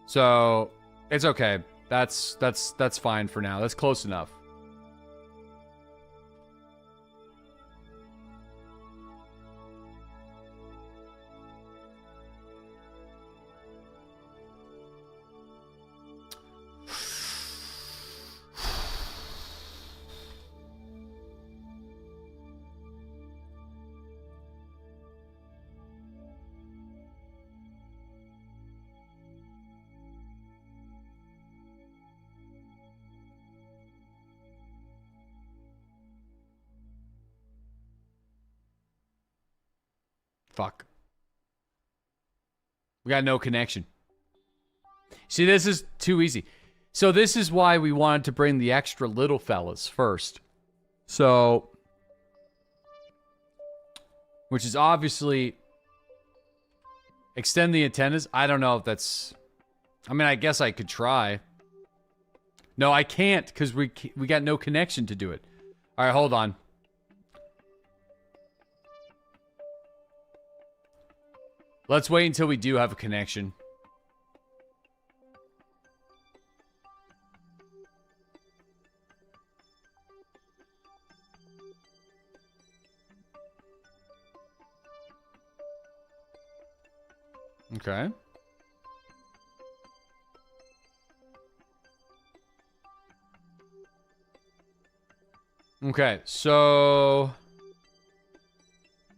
So, it's okay. That's fine for now. That's close enough. Fuck. We got no connection. See, this is too easy. So this is why we wanted to bring the extra little fellas first. So... Which is obviously... Extend the antennas. I don't know if that's... I mean, I guess I could try. No, I can't, because we got no connection to do it. Alright, hold on. Let's wait until we do have a connection. Okay. Okay, so...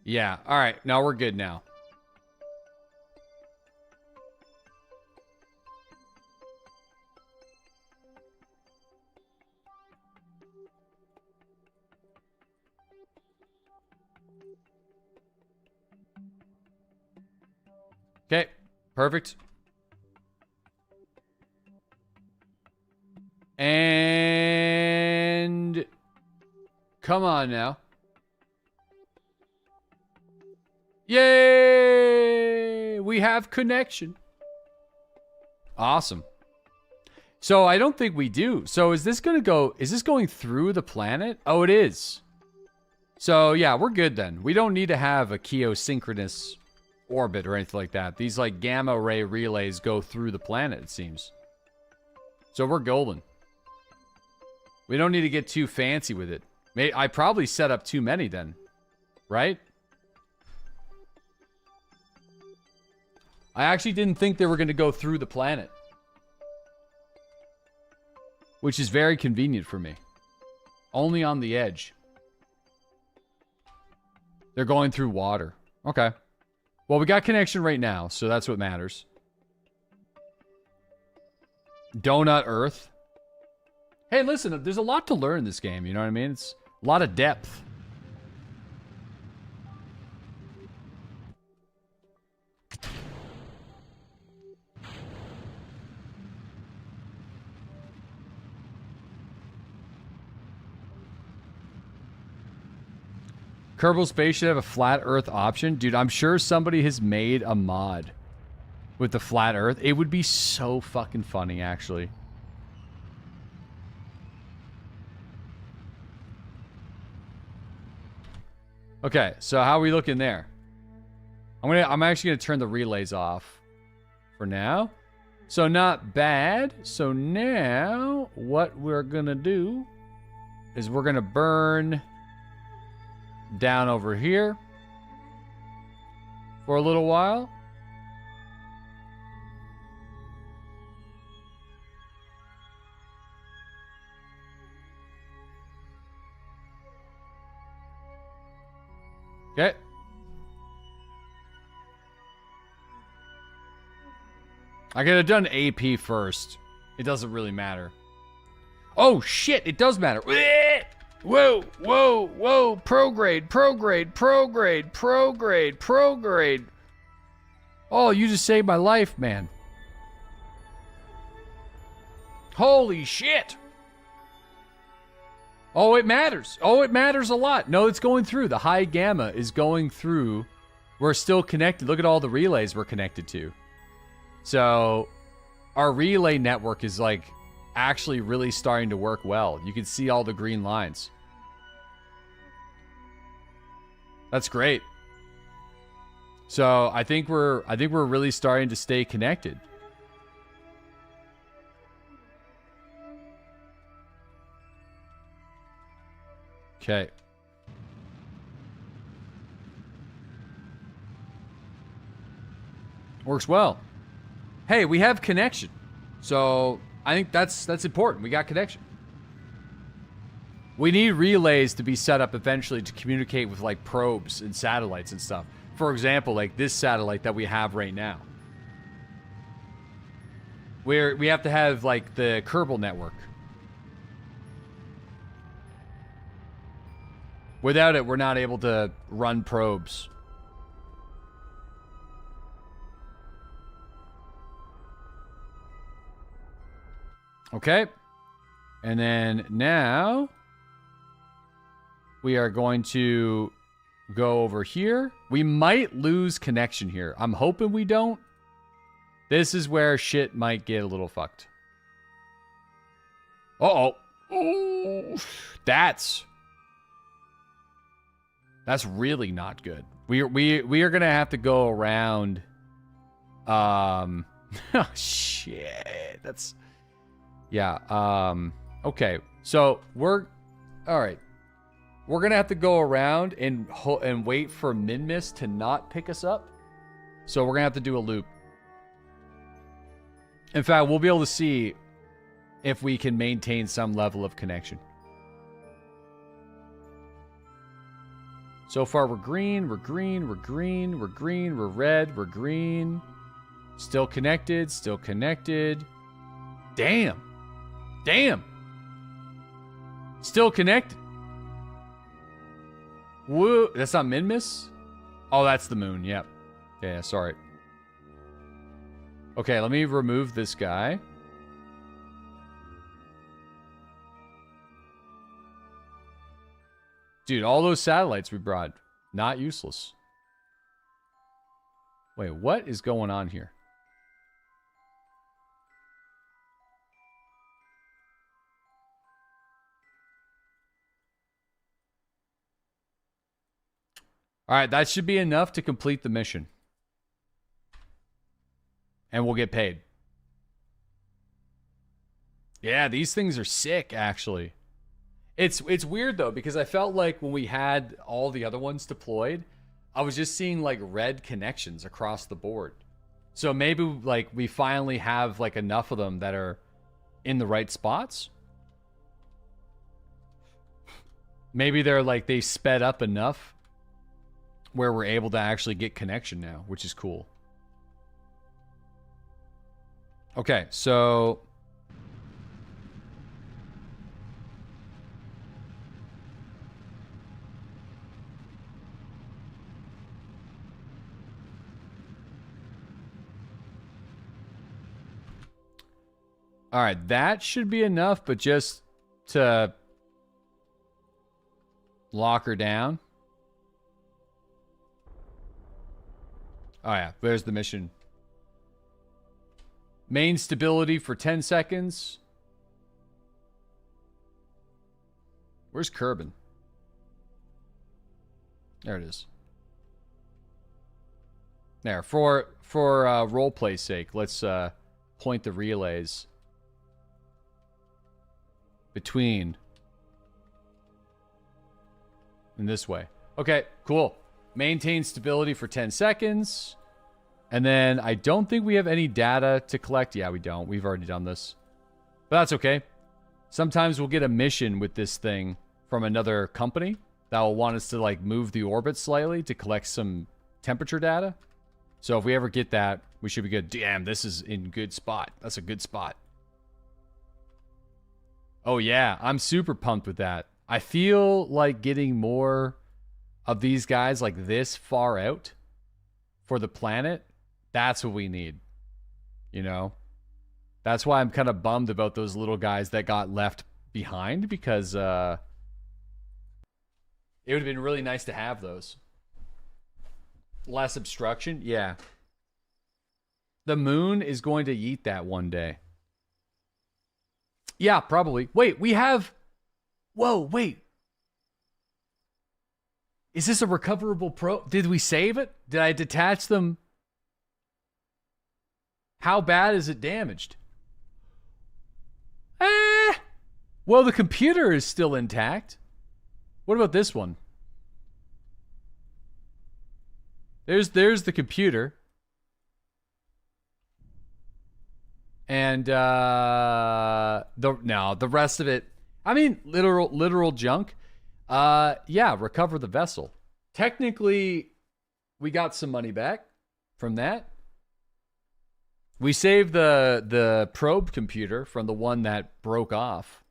Yeah, alright, now we're good now. Okay, perfect. And... Come on now. Yay! We have connection. Awesome. So I don't think we do. So is this going through the planet? Oh, it is. So yeah, we're good then. We don't need to have a geosynchronous orbit or anything like that. These like gamma ray relays go through the planet, it seems. So we're golden. We don't need to get too fancy with it. I probably set up too many then, right? I actually didn't think they were going to go through the planet. Which is very convenient for me. Only on the edge. They're going through water. Okay. Well, we got connection right now, so that's what matters. Donut Earth. Hey, listen, there's a lot to learn in this game, you know what I mean? It's a lot of depth. Kerbal Space should have a flat Earth option. Dude, I'm sure somebody has made a mod with the flat Earth. It would be so fucking funny, actually. Okay, so how are we looking there? I'm actually gonna turn the relays off for now. So not bad. So now what we're gonna do is we're gonna burn down over here for a little while. Okay. I could have done AP first. It doesn't really matter. Oh shit, it does matter. Whoa, whoa, whoa, prograde, prograde, prograde, prograde, prograde. Oh, you just saved my life, man. Holy shit. Oh, it matters. Oh, it matters a lot. No, it's going through. The high gamma is going through. We're still connected. Look at all the relays we're connected to. So, our relay network is like actually really starting to work well. You can see all the green lines. That's great. So I think we're really starting to stay connected. Okay. Works well. Hey, we have connection. So I think that's important. We got connection. We need relays to be set up eventually to communicate with like probes and satellites and stuff. For example, like this satellite that we have right now. We have to have like the Kerbal network. Without it, we're not able to run probes. Okay. And then now we are going to go over here. We might lose connection here. I'm hoping we don't. This is where shit might get a little fucked. Uh-oh. Ooh, that's really not good. We are gonna have to go around. Oh shit. That's yeah. Okay. So we're all right. We're gonna have to go around and wait for Minmus to not pick us up. So we're gonna have to do a loop. In fact, we'll be able to see if we can maintain some level of connection. So far, we're green, we're green, we're green, we're green, we're red, we're green. Still connected, still connected. Damn. Damn. Still connected. Woo. That's not Minmus? Oh, that's the moon. Yep. Yeah, sorry. Okay, let me remove this guy. Dude, all those satellites we brought, not useless. Wait, what is going on here? All right, that should be enough to complete the mission. And we'll get paid. Yeah, these things are sick, actually. It's weird, though, because I felt like when we had all the other ones deployed, I was just seeing, like, red connections across the board. So maybe, like, we finally have, like, enough of them that are in the right spots. Maybe they're, like, they sped up enough where we're able to actually get connection now, which is cool. Okay, so... All right, that should be enough, but just to lock her down. Oh, yeah, there's the mission. Main stability for 10 seconds. Where's Kerbin? There it is. There, for roleplay's sake, let's point the relays between in this way. Okay, cool. Maintain stability for 10 seconds. And then I don't think we have any data to collect. Yeah, we don't. We've already done this. But that's okay. Sometimes we'll get a mission with this thing from another company that will want us to like move the orbit slightly to collect some temperature data. So if we ever get that, we should be good. Damn, this is in good spot. That's a good spot. Oh yeah, I'm super pumped with that. I feel like getting more of these guys like this far out for the planet, that's what we need. You know? That's why I'm kind of bummed about those little guys that got left behind, because it would have been really nice to have those. Less obstruction? Yeah. The moon is going to yeet that one day. Yeah, probably. Wait, we have... Whoa, wait. Is this a recoverable probe? Did we save it? Did I detach them? How bad is it damaged? Well, the computer is still intact. What about this one? There's the computer. And the rest of it, I mean, literal junk. Yeah, recover the vessel. Technically, we got some money back from that. We saved the probe computer from the one that broke off.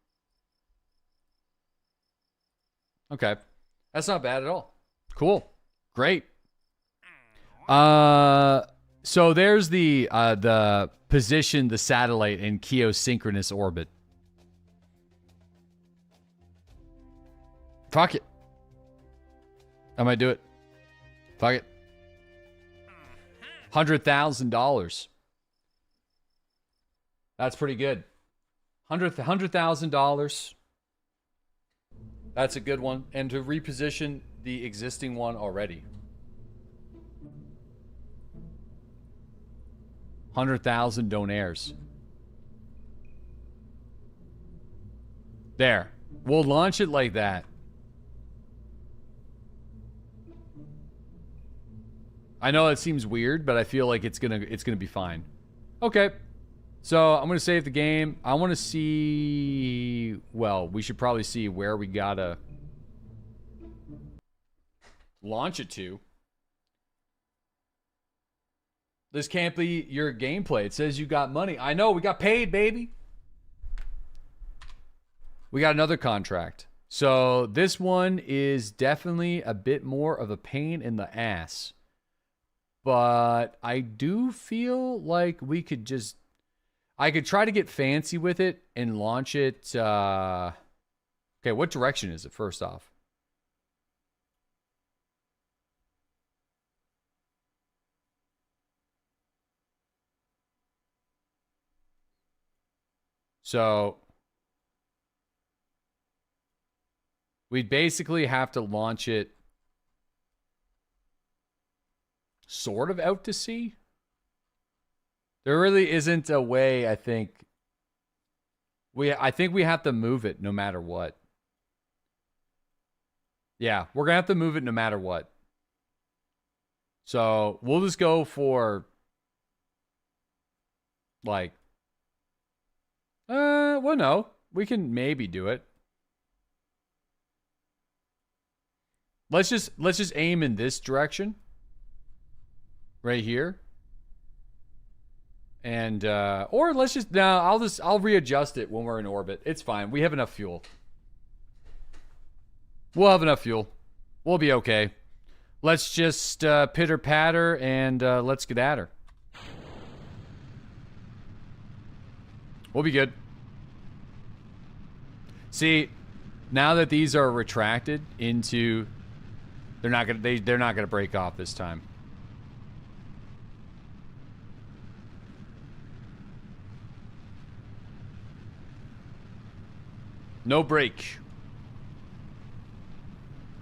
Okay. That's not bad at all. Cool. Great. So there's the position the satellite in geosynchronous orbit. Fuck it. I might do it. Fuck it. $100,000. That's pretty good. $100,000. That's a good one. And to reposition the existing one already. 100,000 donaires. There. We'll launch it like that. I know it seems weird, but I feel like it's gonna be fine. Okay. So I'm gonna save the game. I wanna see, well, we should probably see where we gotta launch it to. This can't be your gameplay. It says you got money. I know, we got paid, baby. We got another contract. So this one is definitely a bit more of a pain in the ass. But I do feel like we could just... I could try to get fancy with it and launch it... Okay, what direction is it, first off? So... we'd basically have to launch it sort of out to sea. There really isn't a way, I think. I think we have to move it no matter what. Yeah, we're going to have to move it no matter what. So we'll just go for, like, well, no. We can maybe do it. Let's just aim in this direction. Right here. And, or let's just, no, I'll readjust it when we're in orbit. It's fine. We have enough fuel. We'll have enough fuel. We'll be okay. Let's just pitter patter and let's get at her. We'll be good. See, now that these are retracted into, they're not gonna break off this time. No break.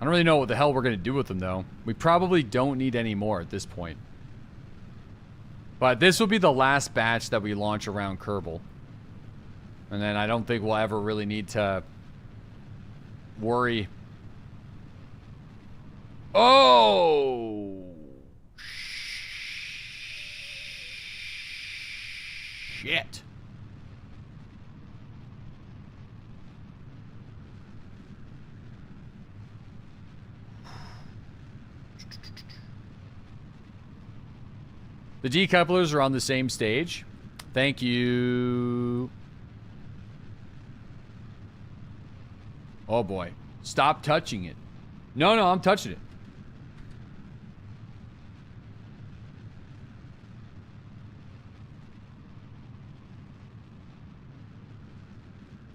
I don't really know what the hell we're going to do with them, though. We probably don't need any more at this point. But this will be the last batch that we launch around Kerbal. And then I don't think we'll ever really need to worry. Oh! Shit. The decouplers are on the same stage. Thank you. Oh boy. Stop touching it. No, I'm touching it.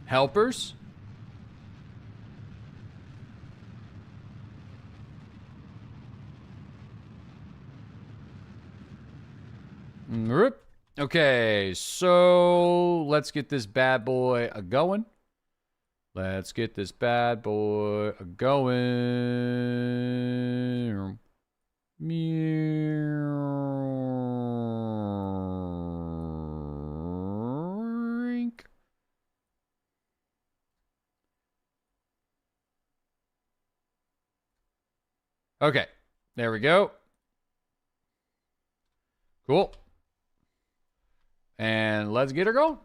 Helpers? Okay, so let's get this bad boy a-going. Let's get this bad boy a-going. Meoink. Okay, there we go. Cool. And let's get her going.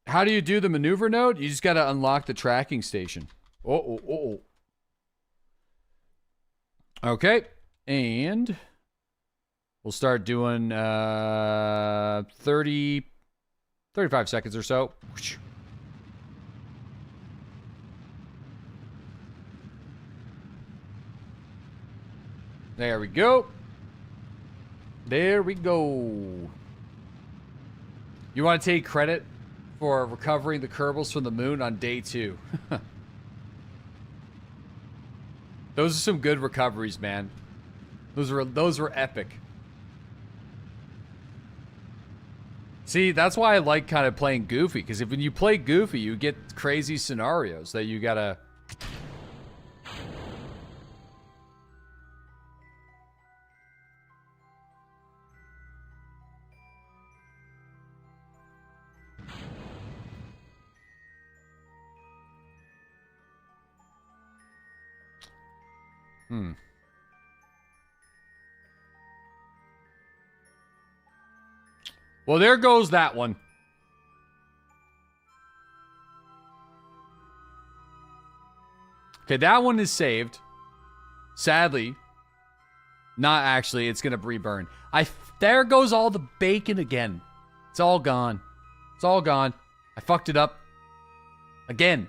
How do you do the maneuver node? You just got to unlock the tracking station. Oh. Okay. And we'll start doing 35 seconds or so. There we go. There we go. You want to take credit for recovering the Kerbals from the moon on day 2. Those are some good recoveries, man. Those were epic. See, that's why I like kind of playing goofy, because when you play goofy, you get crazy scenarios that you gotta... Well, there goes that one. Okay, that one is saved. Sadly. Not actually, it's gonna reburn. There goes all the bacon again. It's all gone. It's all gone. I fucked it up. Again.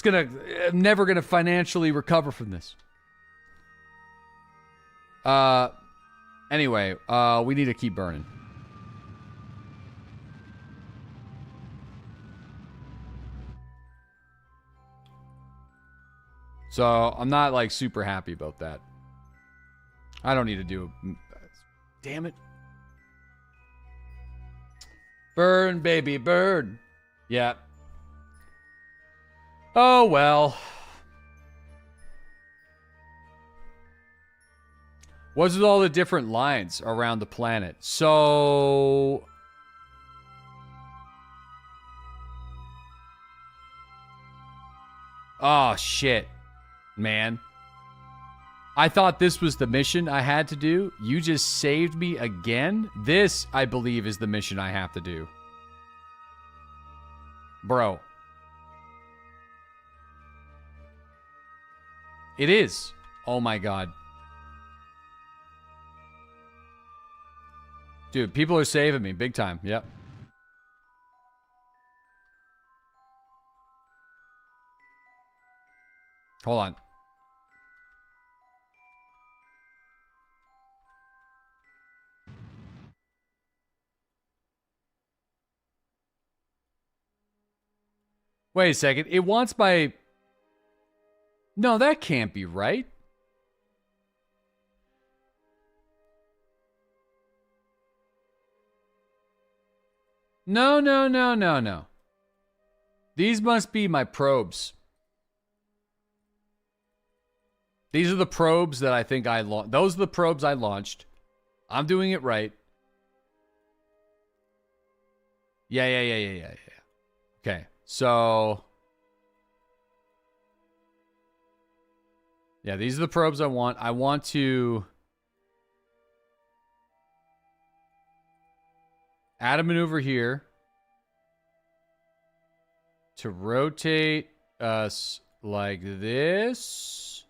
I'm never gonna financially recover from this. Anyway, we need to keep burning. So, I'm not, like, super happy about that. I don't need to do... Damn it. Burn, baby, burn. Yeah. Oh, well. What's with all the different lines around the planet? So... Oh, shit. Man. I thought this was the mission I had to do. You just saved me again? This, I believe, is the mission I have to do. Bro. It is. Oh my god. Dude, people are saving me big time. Yep. Hold on. Wait a second. It wants my... No, that can't be right. No, no, no, no, no. These must be my probes. These are the probes that I think I launched. Those are the probes I launched. I'm doing it right. Yeah. Okay, so... Yeah, these are the probes I want. I want to... add a maneuver here. To rotate us like this.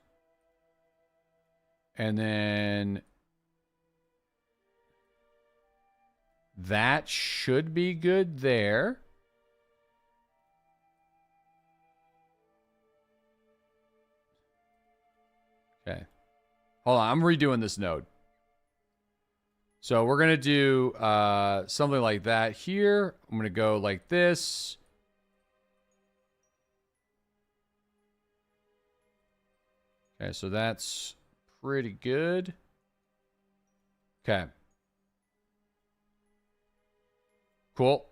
And then... that should be good there. Okay. Hold on, I'm redoing this node. So we're going to do something like that here. I'm going to go like this. Okay, so that's pretty good. Okay. Cool.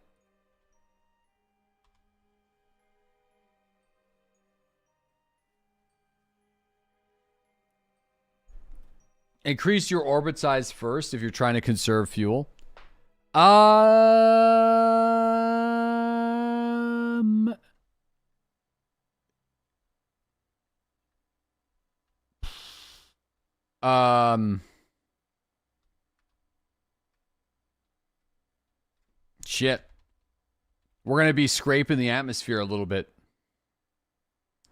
Increase your orbit size first if you're trying to conserve fuel. Shit. We're going to be scraping the atmosphere a little bit.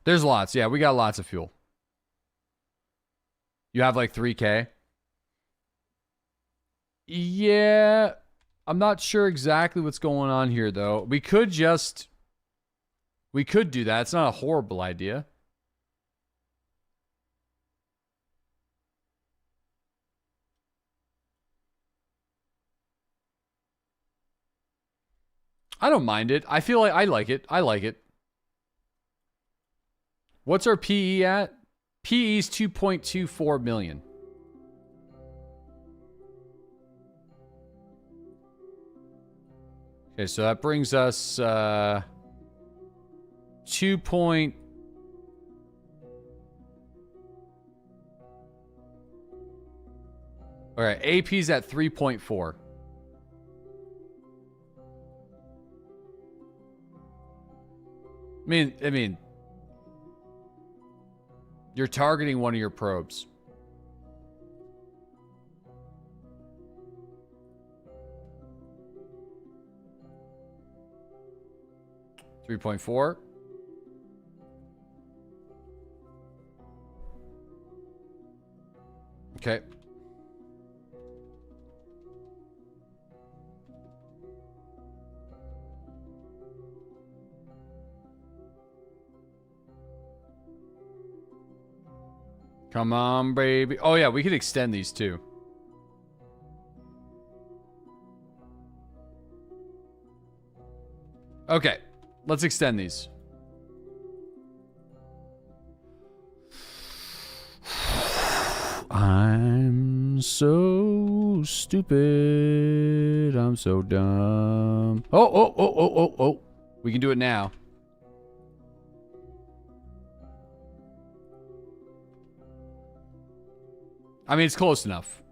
There's lots. Yeah, we got lots of fuel. You have like 3K? Yeah. I'm not sure exactly what's going on here, though. We could do that. It's not a horrible idea. I don't mind it. I feel like I like it. I like it. What's our PE at? PE is 2.24 million. Okay, so that brings us 2 point... All right, AP's at 3.4. I mean, you're targeting one of your probes. $3.4. Okay. Come on, baby. Oh, yeah, we could extend these too. Okay, let's extend these. I'm so stupid. I'm so dumb. Oh. We can do it now. I mean, it's close enough.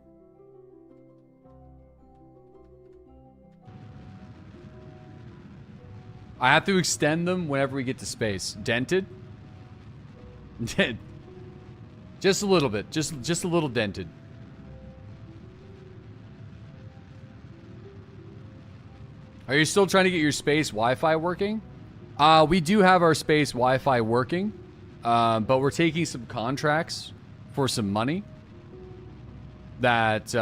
I have to extend them whenever we get to space. Dented? Just a little bit. Just a little dented. Are you still trying to get your space Wi-Fi working? We do have our space Wi-Fi working, but we're taking some contracts for some money that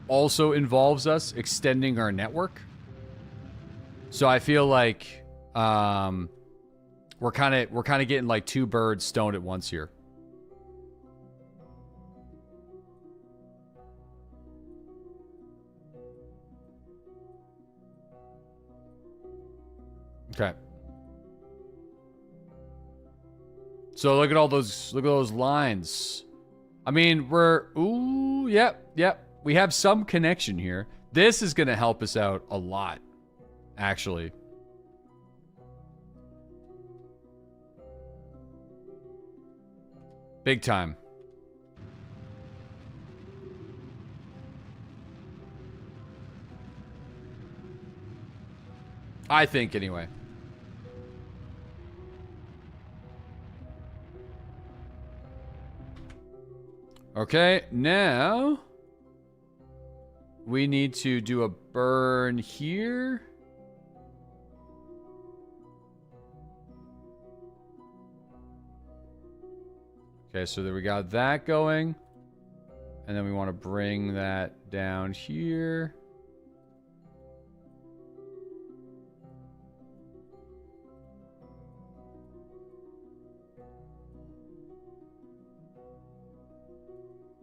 also involves us extending our network. So I feel like we're kind of getting like two birds stoned at once here. Okay. So look at all those lines. I mean, yep. We have some connection here. This is going to help us out a lot, actually. Big time. I think, anyway. Okay, now we need to do a burn here. Okay, so there we got that going. And then we want to bring that down here.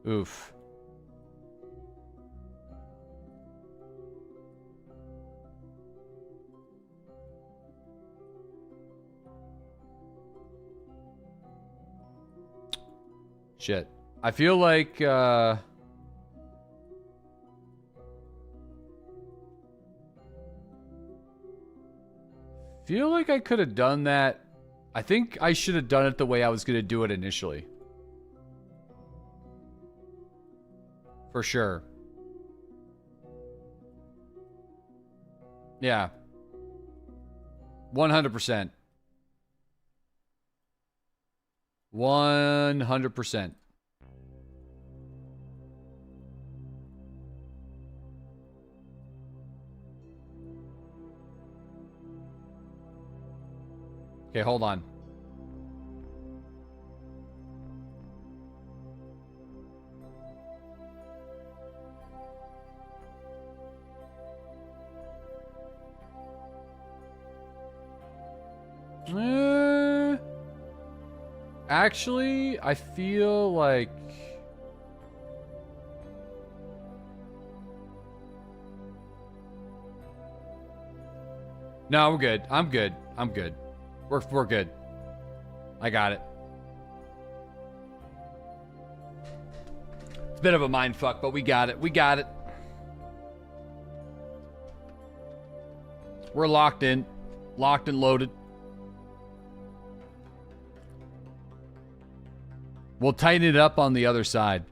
Oof. Shit. I feel like, I could have done that. I think I should have done it the way I was going to do it initially. For sure. Yeah. 100%. 100%. Okay, hold on. Actually, I feel like... No, we're good. I'm good. I'm good. We're good. I got it. It's a bit of a mind fuck, but we got it. We got it. We're locked in. Locked and loaded. We'll tighten it up on the other side.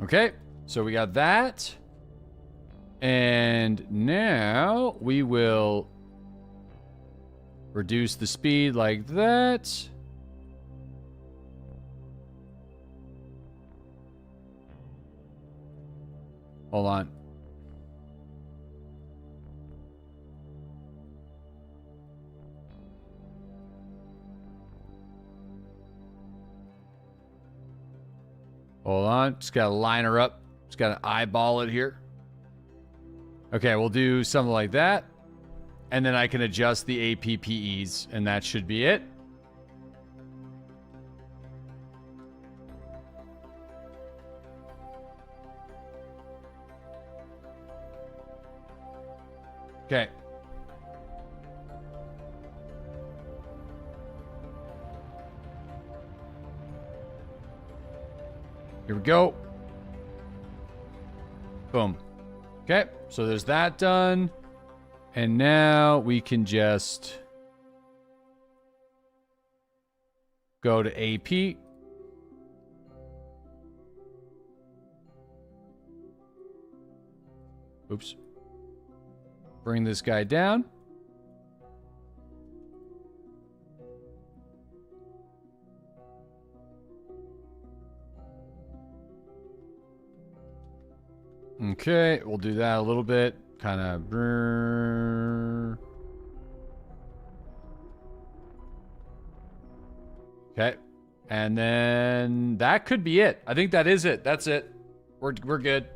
Okay, so we got that. And now we will reduce the speed like that. Hold on. Hold on. Just gotta line her up. Just gotta eyeball it here. Okay, we'll do something like that. And then I can adjust the APPEs, and that should be it. Okay. Here we go. Boom. Okay, so there's that done. And now we can just go to AP. Oops. Bring this guy down. Okay, we'll do that a little bit. Kind of. Okay. And then that could be it. I think that is it. That's it. We're good.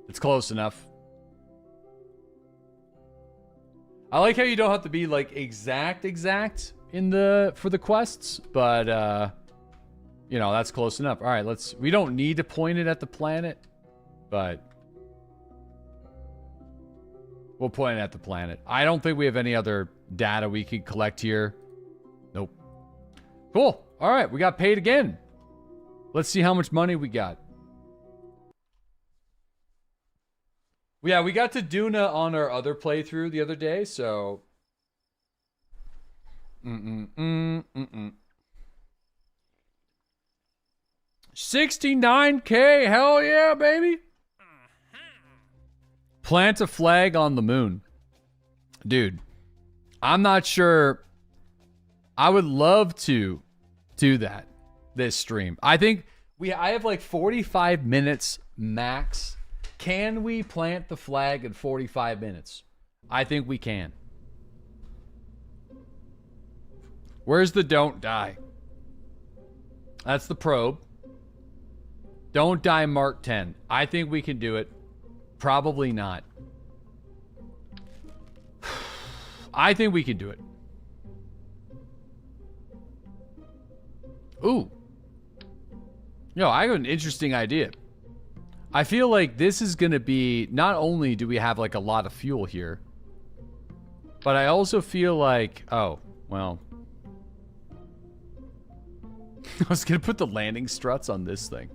It's close enough. I like how you don't have to be like exact in the for the quests, but you know, that's close enough. All right, we don't need to point it at the planet, but we'll point it at the planet. I don't think we have any other data we could collect here. Nope. Cool. All right, we got paid again. Let's see how much money we got. Yeah, we got to Duna on our other playthrough the other day, so... 69K, hell yeah, baby! Plant a flag on the moon. Dude, I'm not sure... I would love to do that this stream. I think I have like 45 minutes max. Can we plant the flag in 45 minutes? I think we can. Where's the don't die? That's the probe. Don't die Mark 10. I think we can do it. Probably not. I think we can do it. Ooh. Yo, I have an interesting idea. I feel like this is going to be... Not only do we have, like, a lot of fuel here, but I also feel like... Oh, well... I was going to put the landing struts on this thing.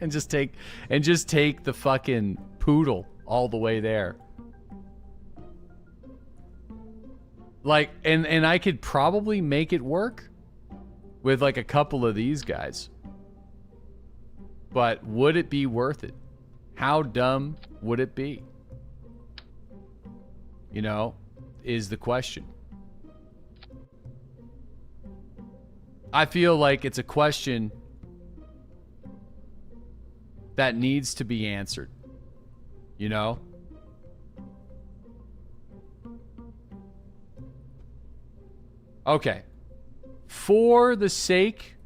and just take the fucking poodle all the way there. Like, and I could probably make it work with, like, a couple of these guys. But would it be worth it? How dumb would it be? You know, is the question. I feel like it's a question that needs to be answered. You know? Okay. For the sake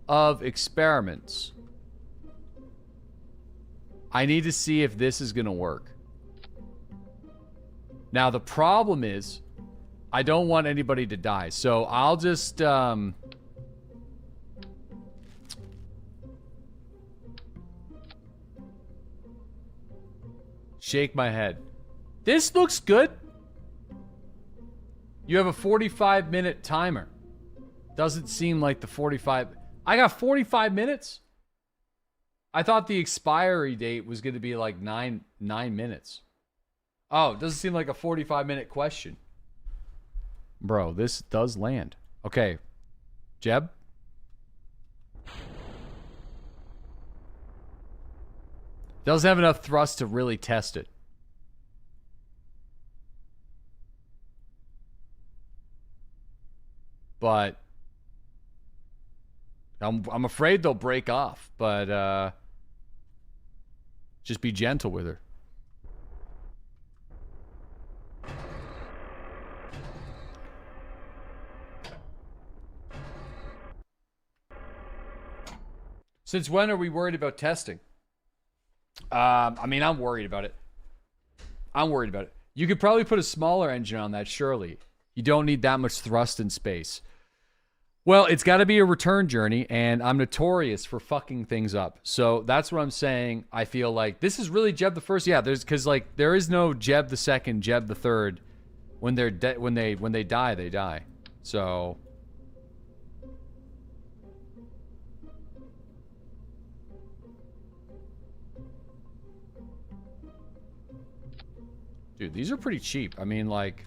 of experiments, I need to see if this is going to work. Now, the problem is, I don't want anybody to die. So, I'll just, shake my head. This looks good. You have a 45-minute timer. Doesn't seem like the 45... I got 45 minutes? I thought the expiry date was going to be like 9 minutes. Oh, it doesn't seem like a 45-minute question. Bro, this does land. Okay. Jeb? Doesn't have enough thrust to really test it. But I'm afraid they'll break off, but just be gentle with her. Since when are we worried about testing? I mean, I'm worried about it. I'm worried about it. You could probably put a smaller engine on that, surely. You don't need that much thrust in space. Well, it's got to be a return journey, and I'm notorious for fucking things up. So that's what I'm saying. I feel like this is really Jeb the first. Yeah, because like there is no Jeb the second, Jeb the third. When they're when they die, they die. So Dude, these are pretty cheap. I mean, like...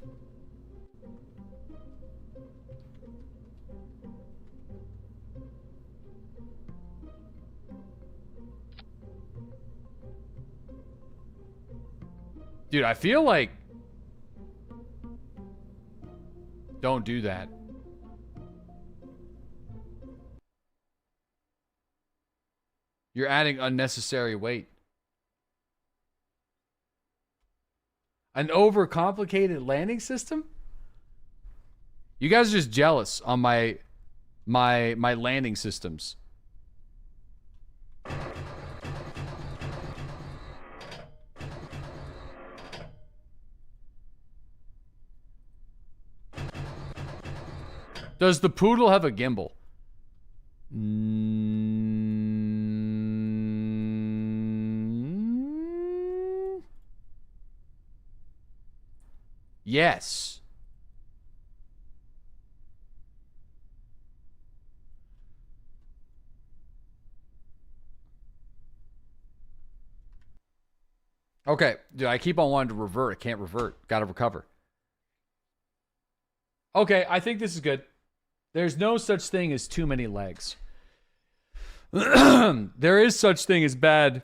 Dude, I feel like... Don't do that. You're adding unnecessary weight. An overcomplicated landing system? You guys are just jealous on my landing systems. Does the poodle have a gimbal? Yes. Okay, dude, I keep on wanting to revert. I can't revert. Gotta recover. Okay, I think this is good. There's no such thing as too many legs. There is such thing as bad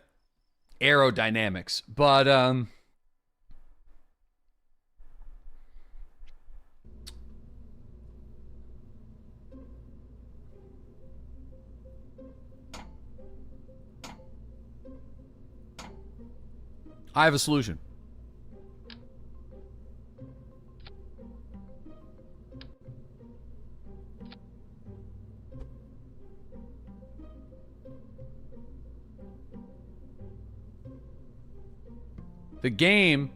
aerodynamics, but I have a solution. The game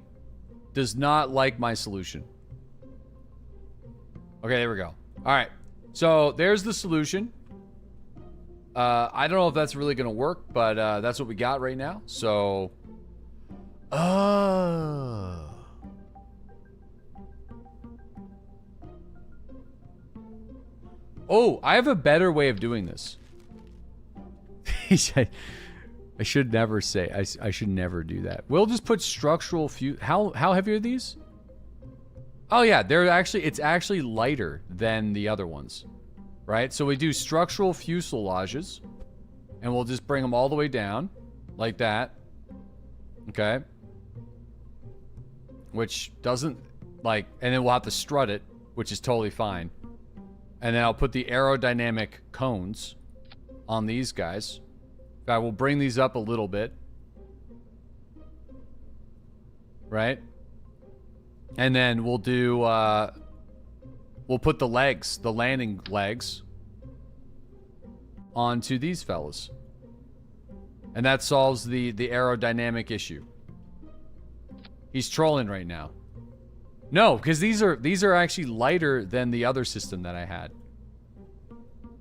does not like my solution. Okay, there we go. All right. So there's the solution. I don't know if that's really going to work, but that's what we got right now. So... Oh, I have a better way of doing this. I should never say. I should never do that. We'll just put structural How heavy are these? Oh yeah, it's actually lighter than the other ones, right? So we do structural fuselages, and we'll just bring them all the way down, like that. Okay. Which doesn't, like, and then we'll have to strut it, which is totally fine. And then I'll put the aerodynamic cones on these guys. In fact, we'll bring these up a little bit. Right? And then we'll do, we'll put the legs, the landing legs, onto these fellas. And that solves the aerodynamic issue. He's trolling right now. No, because these are actually lighter than the other system that I had.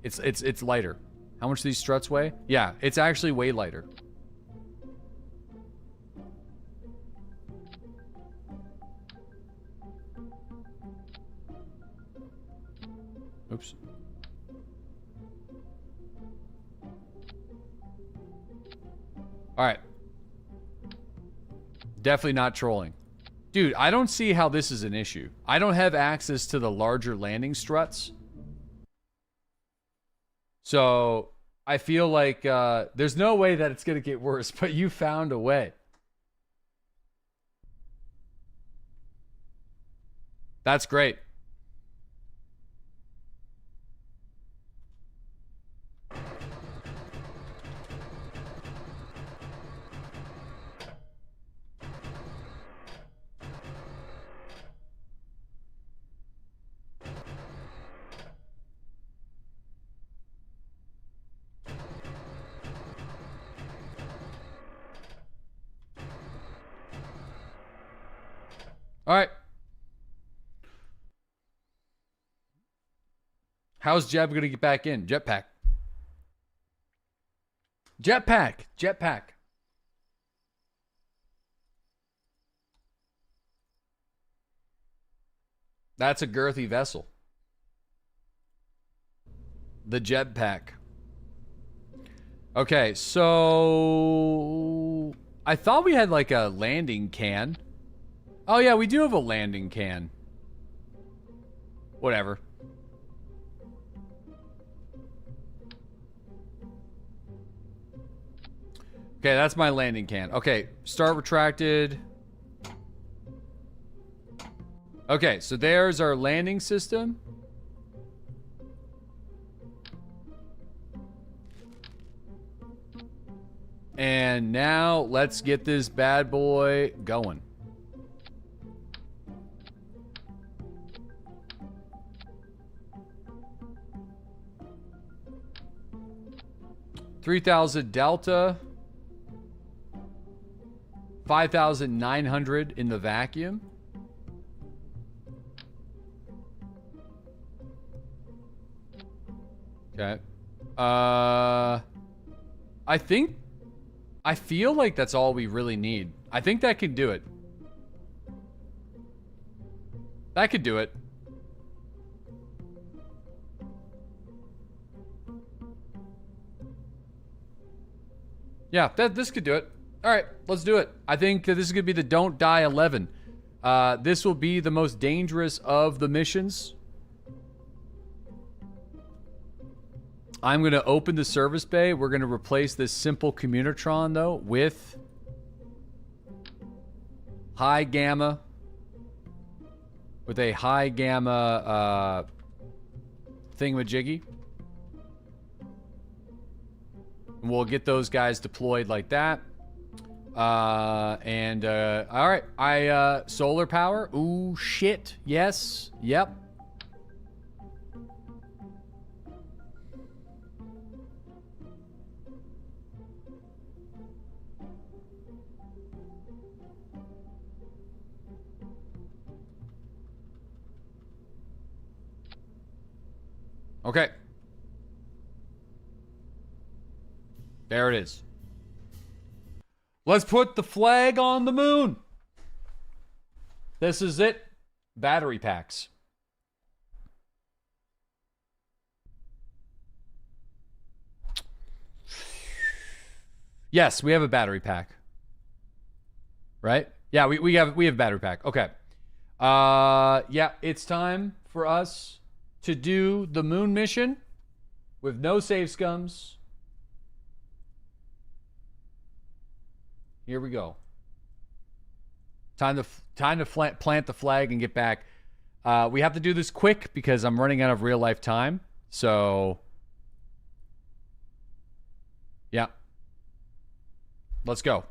It's lighter. How much do these struts weigh? Yeah, it's actually way lighter. Oops. All right. Definitely not trolling. Dude, I don't see how this is an issue. I don't have access to the larger landing struts. So, I feel like there's no way that it's going to get worse, but you found a way. That's great. All right. How's Jeb going to get back in? Jetpack. Jetpack. Jetpack. That's a girthy vessel. The jetpack. Okay, so... I thought we had like a landing can. Oh yeah, we do have a landing can. Whatever. Okay, that's my landing can. Okay, start retracted. Okay, so there's our landing system. And now let's get this bad boy going. $3,000 delta. 5,900 in the vacuum. Okay. I feel like that's all we really need. I think that could do it. That could do it. Yeah, this could do it. All right, let's do it. I think this is going to be the Don't Die 11. This will be the most dangerous of the missions. I'm going to open the service bay. We're going to replace this simple communitron, though, with high gamma. With a high gamma thingamajiggy. And we'll get those guys deployed like that. All right. Solar power. Ooh, shit. Yes. Yep. Okay. There it is. Let's put the flag on the moon. This is it. Battery packs. Yes, we have a battery pack. Right? Yeah, we have a battery pack. Okay. Yeah, it's time for us to do the moon mission with no save scums. Here we go. Time to plant the flag and get back. We have to do this quick because I'm running out of real life time. So, yeah. Let's go.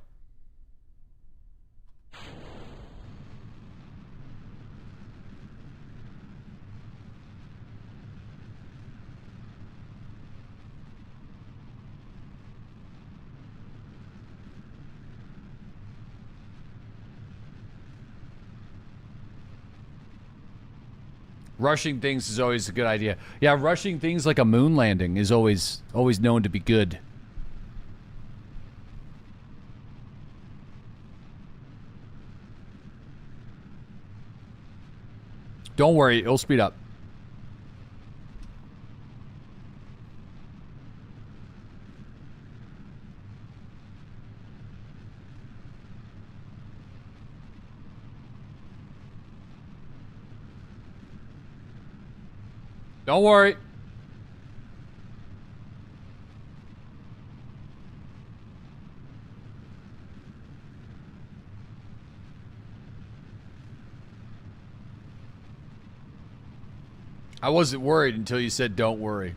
Rushing things is always a good idea. Yeah, rushing things like a moon landing is always known to be good. Don't worry, it'll speed up. Don't worry. I wasn't worried until you said don't worry.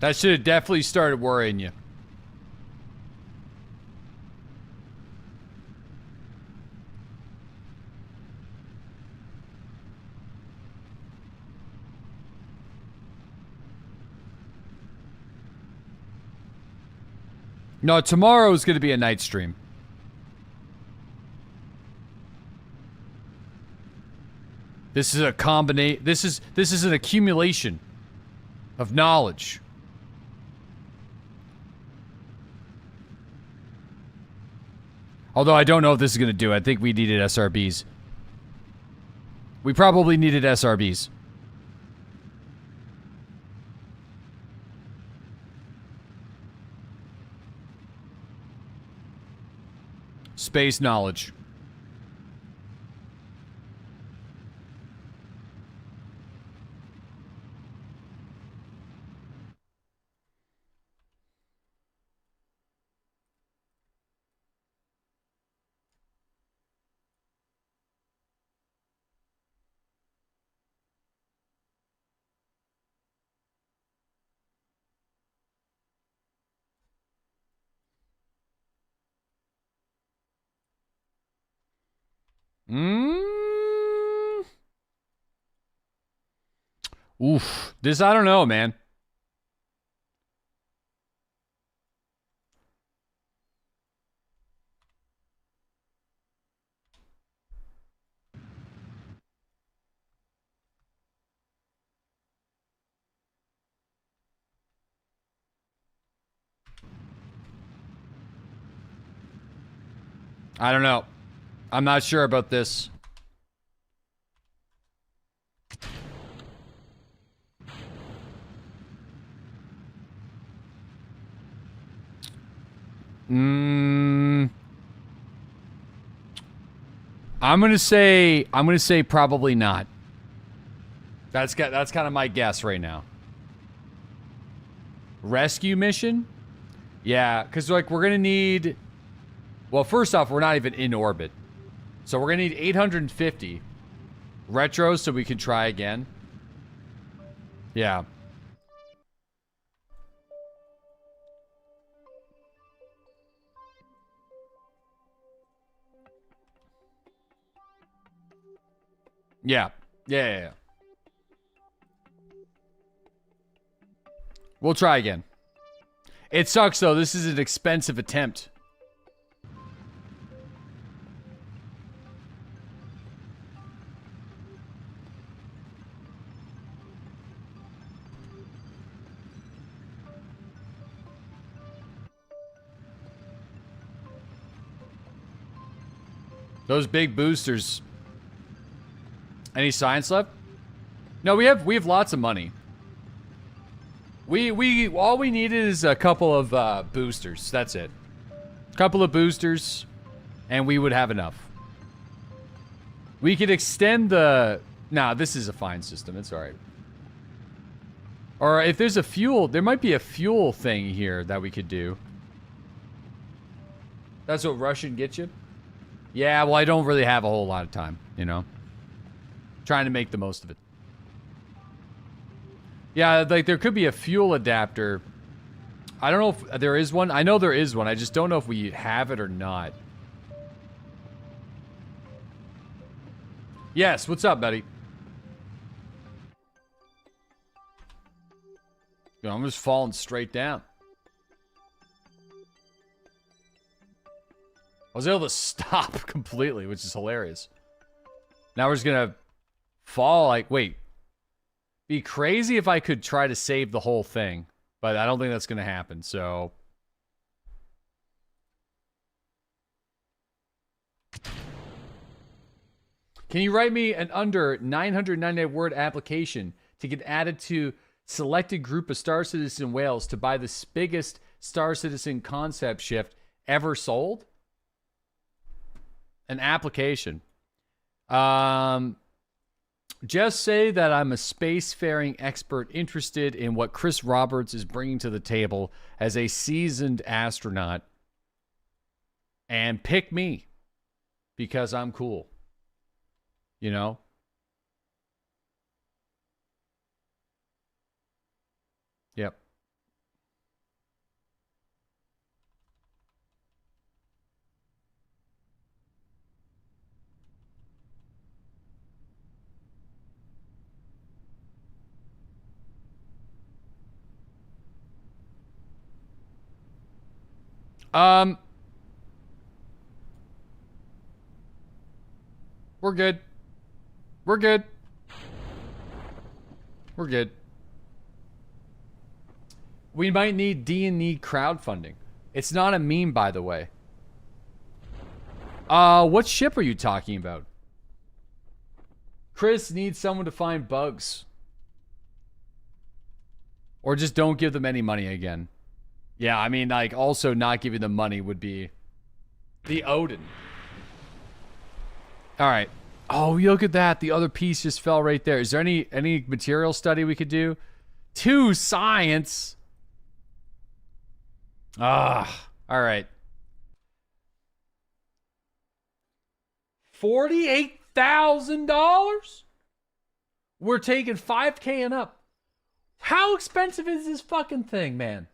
That should have definitely started worrying you. No, tomorrow is going to be a night stream. This is a combination. This is an accumulation of knowledge. Although I don't know if this is going to do it. I think we needed SRBs. We probably needed SRBs. Space knowledge. Oof. This, I don't know, man. I don't know. I'm not sure about this. I'm gonna say probably not. That's kind of my guess right now. Rescue mission? Yeah, because like we're gonna need. Well, first off, we're not even in orbit, so we're gonna need 850 retros so we can try again. Yeah. Yeah. Yeah. We'll try again. It sucks, though. This is an expensive attempt. Those big boosters. Any science left? No, we have lots of money. All we needed is a couple of boosters. That's it. A couple of boosters, and we would have enough. We could extend the. Nah, this is a fine system. It's all right. Or if there's a fuel, there might be a fuel thing here that we could do. That's what Russian gets you. Yeah, well, I don't really have a whole lot of time, you know. Trying to make the most of it. Yeah, like there could be a fuel adapter. I don't know if there is one. I know there is one. I just don't know if we have it or not. Yes, what's up, buddy? You know, I'm just falling straight down. I was able to stop completely, which is hilarious. Now we're just gonna fall like, wait. Be crazy if I could try to save the whole thing, but I don't think that's gonna happen, so. Can you write me an under 999 word application to get added to selected group of Star Citizen whales to buy the biggest Star Citizen concept shift ever sold? An application. Just say that I'm a spacefaring expert interested in what Chris Roberts is bringing to the table as a seasoned astronaut. And pick me. Because I'm cool. You know? Yep. We're good. We're good. We're good. We might need D&E crowdfunding. It's not a meme, by the way. What ship are you talking about? Chris needs someone to find bugs. Or just don't give them any money again. Yeah, I mean, like, also not giving them money would be the Odin. All right. Oh, look at that. The other piece just fell right there. Is there any material study we could do? 2 science. Ah, all right. $48,000? We're taking $5K and up. How expensive is this fucking thing, man?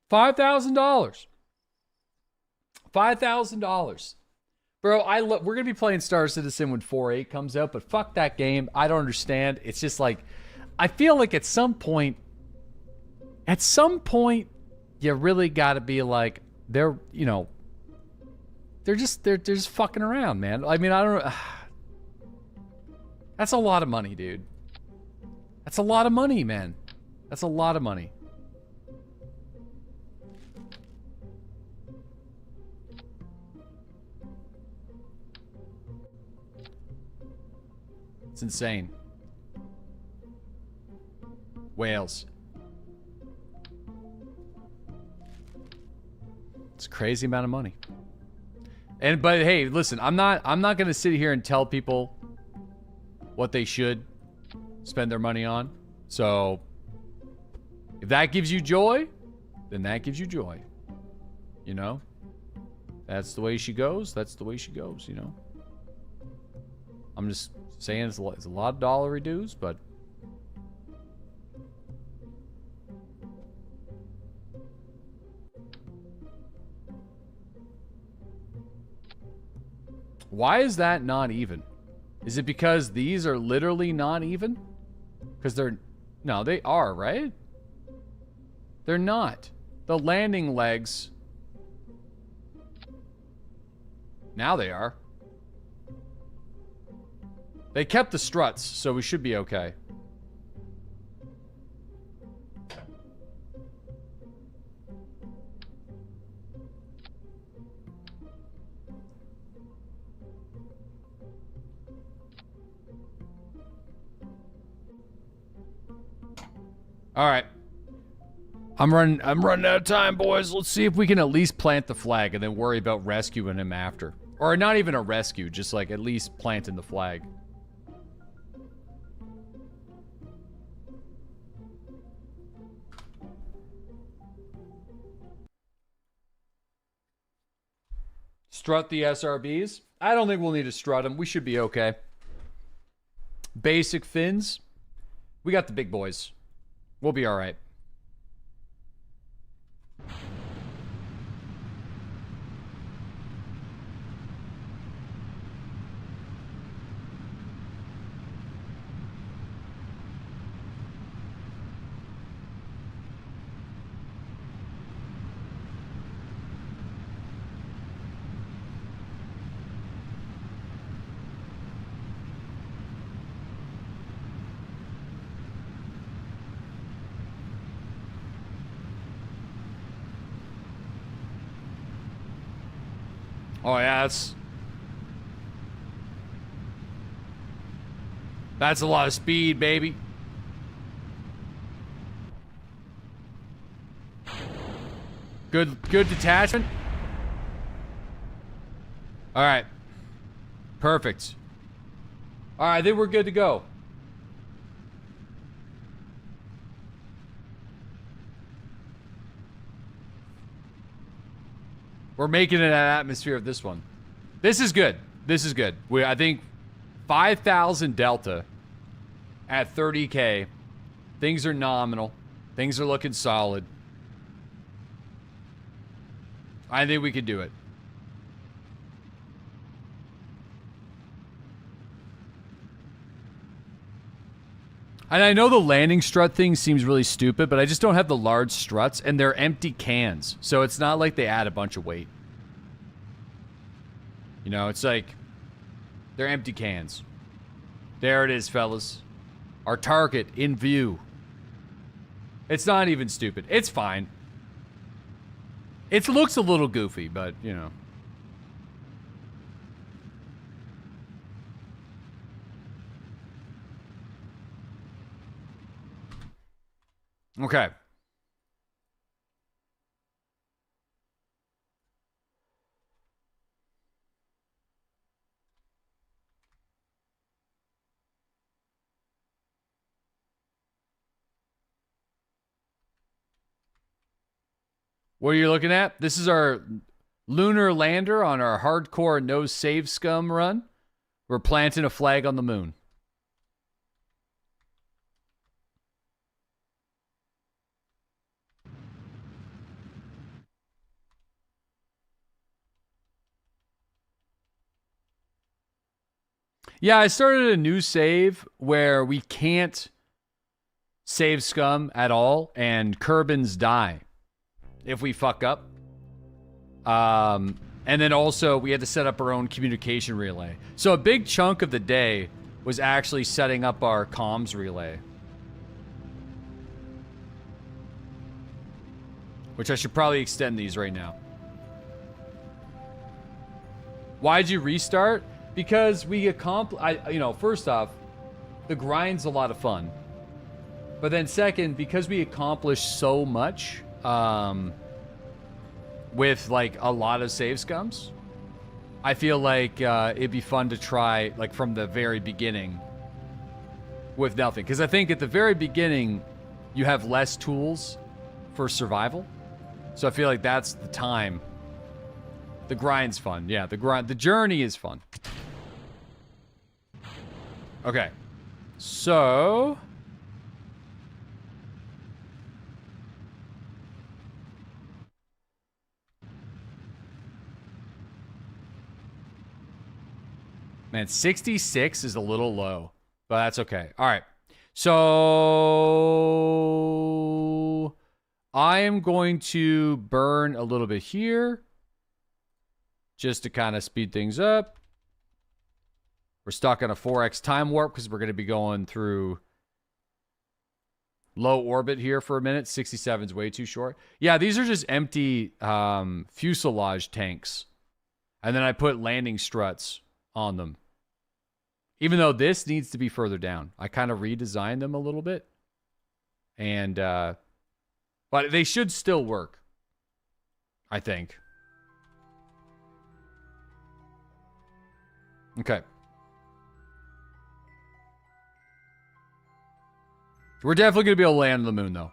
$5,000. $5,000. Bro, we're going to be playing Star Citizen when 4.8 comes out, but fuck that game. I don't understand. It's just like, I feel like at some point, you really got to be like, they're just fucking around, man. I mean, I don't. That's a lot of money, dude. That's a lot of money, man. That's a lot of money. It's insane. Whales. It's a crazy amount of money. But hey, listen, I'm not gonna sit here and tell people what they should spend their money on. So if that gives you joy, then that gives you joy. You know? That's the way she goes. That's the way she goes, you know? I'm just saying it's a lot of dollary dues, but why is that not even? Is it because these are literally not even? Because no, they are, right? They're not. The landing legs, now they are. They kept the struts, so we should be okay. All right. I'm running out of time, boys. Let's see if we can at least plant the flag and then worry about rescuing him after. Or not even a rescue, just like at least planting the flag. Strut the SRBs? I don't think we'll need to strut them. We should be okay. Basic fins. We got the big boys. We'll be all right. Oh yeah, that's a lot of speed, baby. Good detachment. All right. Perfect. All right, I think we're good to go. We're making it an atmosphere of this one. This is good. This is good. I think 5,000 delta at 30K. Things are nominal. Things are looking solid. I think we could do it. And I know the landing strut thing seems really stupid, but I just don't have the large struts, and they're empty cans. So it's not like they add a bunch of weight. You know, it's like, they're empty cans. There it is, fellas. Our target in view. It's not even stupid. It's fine. It looks a little goofy, but, you know. Okay. What are you looking at? This is our lunar lander on our hardcore no save scum run. We're planting a flag on the moon. Yeah, I started a new save where we can't save scum at all, and Kerbins die if we fuck up. And then also we had to set up our own communication relay. So a big chunk of the day was actually setting up our comms relay. Which I should probably extend these right now. Why'd you restart? Because we you know, first off, the grind's a lot of fun. But then second, because we accomplished so much, with like a lot of save scums, I feel like it'd be fun to try like from the very beginning with nothing. Because I think at the very beginning, you have less tools for survival. So I feel like that's the time. The grind's fun. Yeah, the journey is fun. Okay. So man, 66 is a little low, but that's okay. All right. So I am going to burn a little bit here just to kind of speed things up. We're stuck on a 4x time warp because we're going to be going through low orbit here for a minute. 67 is way too short. Yeah, these are just empty fuselage tanks. And then I put landing struts on them. Even though this needs to be further down. I kind of redesigned them a little bit. And, but they should still work. I think. Okay. We're definitely going to be able to land on the moon, though.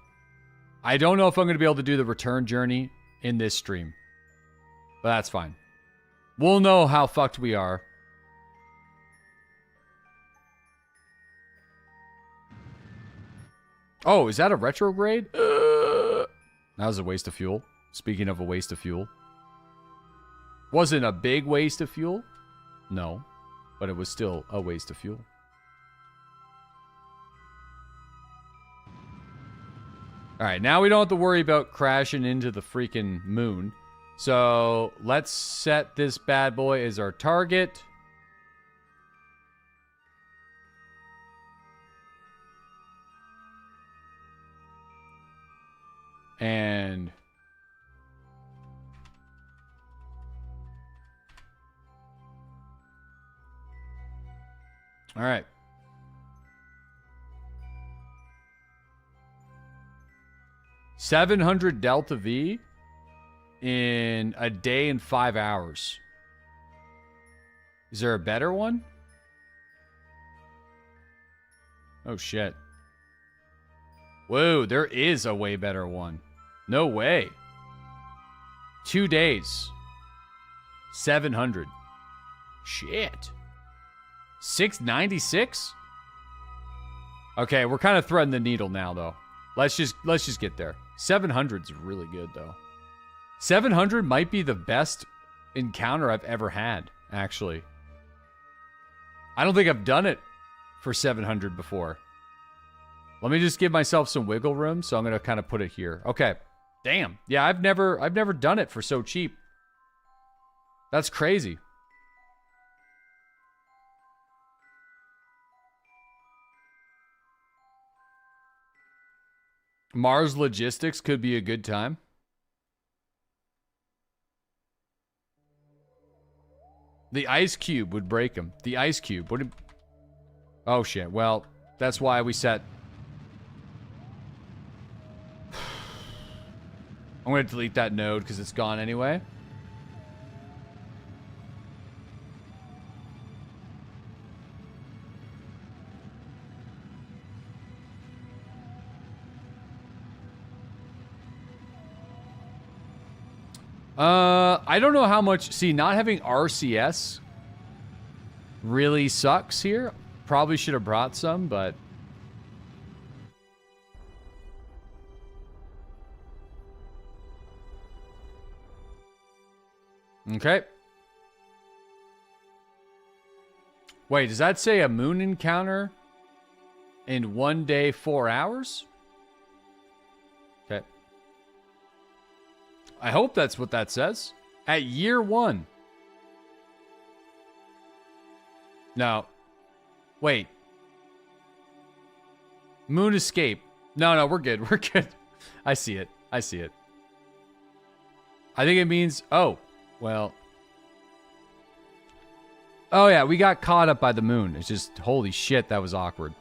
I don't know if I'm going to be able to do the return journey in this stream. But that's fine. We'll know how fucked we are. Oh, is that a retrograde? That was a waste of fuel. Speaking of a waste of fuel. Wasn't a big waste of fuel? No. But it was still a waste of fuel. Alright, now we don't have to worry about crashing into the freaking moon. So, let's set this bad boy as our target. And all right. $700 Delta V in a day and 5 hours. Is there a better one? Oh shit. Whoa, there is a way better one. No way. 2 days. 700. Shit. 696? Okay, we're kind of threading the needle now, though. Let's just get there. 700 is really good, though. 700 might be the best encounter I've ever had, actually. I don't think I've done it for 700 before. Let me just give myself some wiggle room, so I'm going to kind of put it here. Okay. Damn. Yeah, I've never done it for so cheap. That's crazy. Mars logistics could be a good time. The ice cube would break him. The ice cube would. Oh shit. Well, that's why we set. I'm gonna delete that node because it's gone anyway. I don't know how much. See, not having RCS really sucks here. Probably should have brought some, but. Okay. Wait, does that say a moon encounter in 1 day, 4 hours? Okay. I hope that's what that says. At year 1. No. Wait. Moon escape. No, we're good. We're good. I see it. I see it. I think it means... Oh. Well. Oh, yeah. We got caught up by the moon. It's just... Holy shit, that was awkward.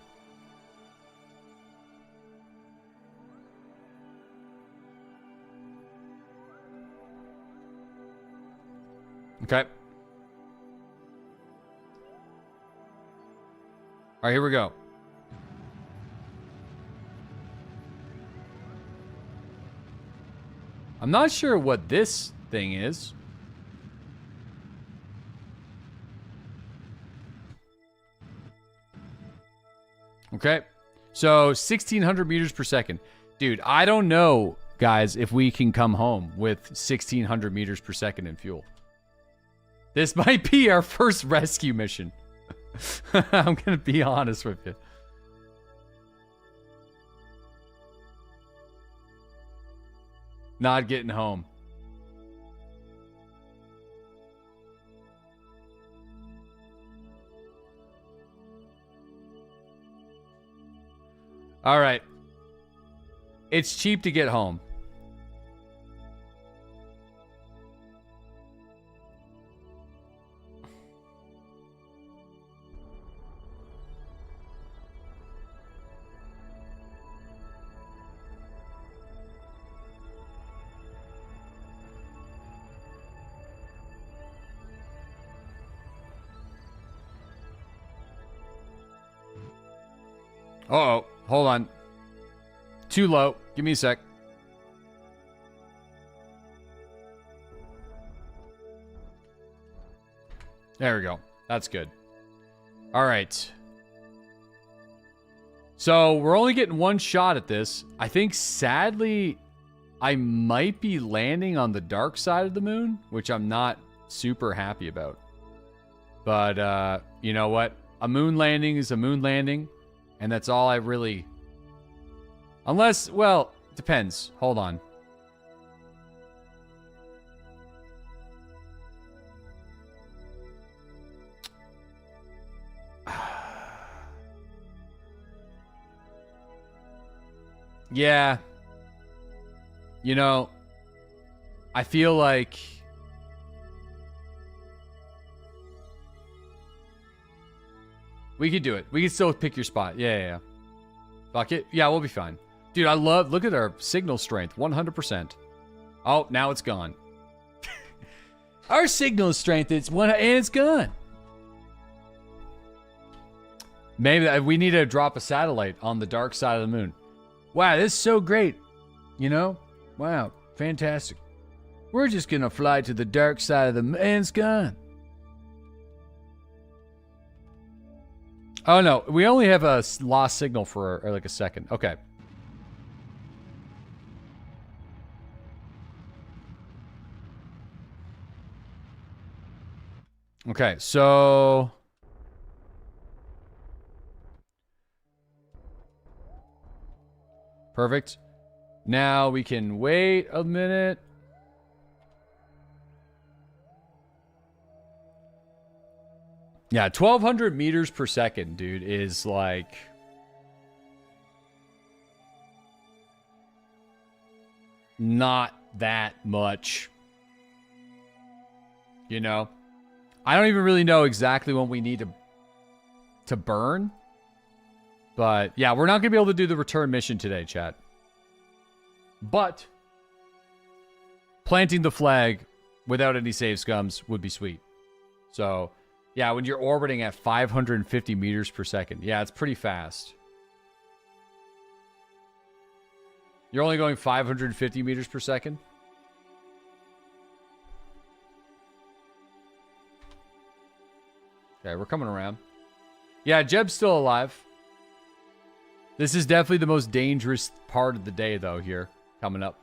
Okay. All right, here we go. I'm not sure what this thing is. Okay. So 1,600 meters per second. Dude, I don't know, guys, if we can come home with 1,600 meters per second in fuel. This might be our first rescue mission. I'm going to be honest with you. Not getting home. All right. It's cheap to get home. Uh-oh. Hold on. Too low. Give me a sec. There we go. That's good. All right. So we're only getting one shot at this. I think, sadly, I might be landing on the dark side of the moon, which I'm not super happy about. But, you know what? A moon landing is a moon landing. And that's all I really... Unless, well, depends. Hold on. Yeah. You know, I feel like... We could do it. We can still pick your spot. Yeah. Fuck it. Yeah, we'll be fine. Dude, I love... Look at our signal strength. 100%. Oh, now it's gone. Our signal strength is one... And it's gone. Maybe we need to drop a satellite on the dark side of the moon. Wow, this is so great. You know? Wow. Fantastic. We're just going to fly to the dark side of the moon. And it's gone. Oh, no. We only have a lost signal for like a second. Okay. Okay, so... Perfect. Now we can wait a minute. Yeah, 1,200 meters per second, dude, is like... Not that much. You know? I don't even really know exactly what we need to burn. But yeah, we're not going to be able to do the return mission today, chat. But planting the flag without any save scums would be sweet. So yeah, when you're orbiting at 550 meters per second, yeah, it's pretty fast. You're only going 550 meters per second? Okay, we're coming around. Yeah, Jeb's still alive. This is definitely the most dangerous part of the day, though, here. Coming up.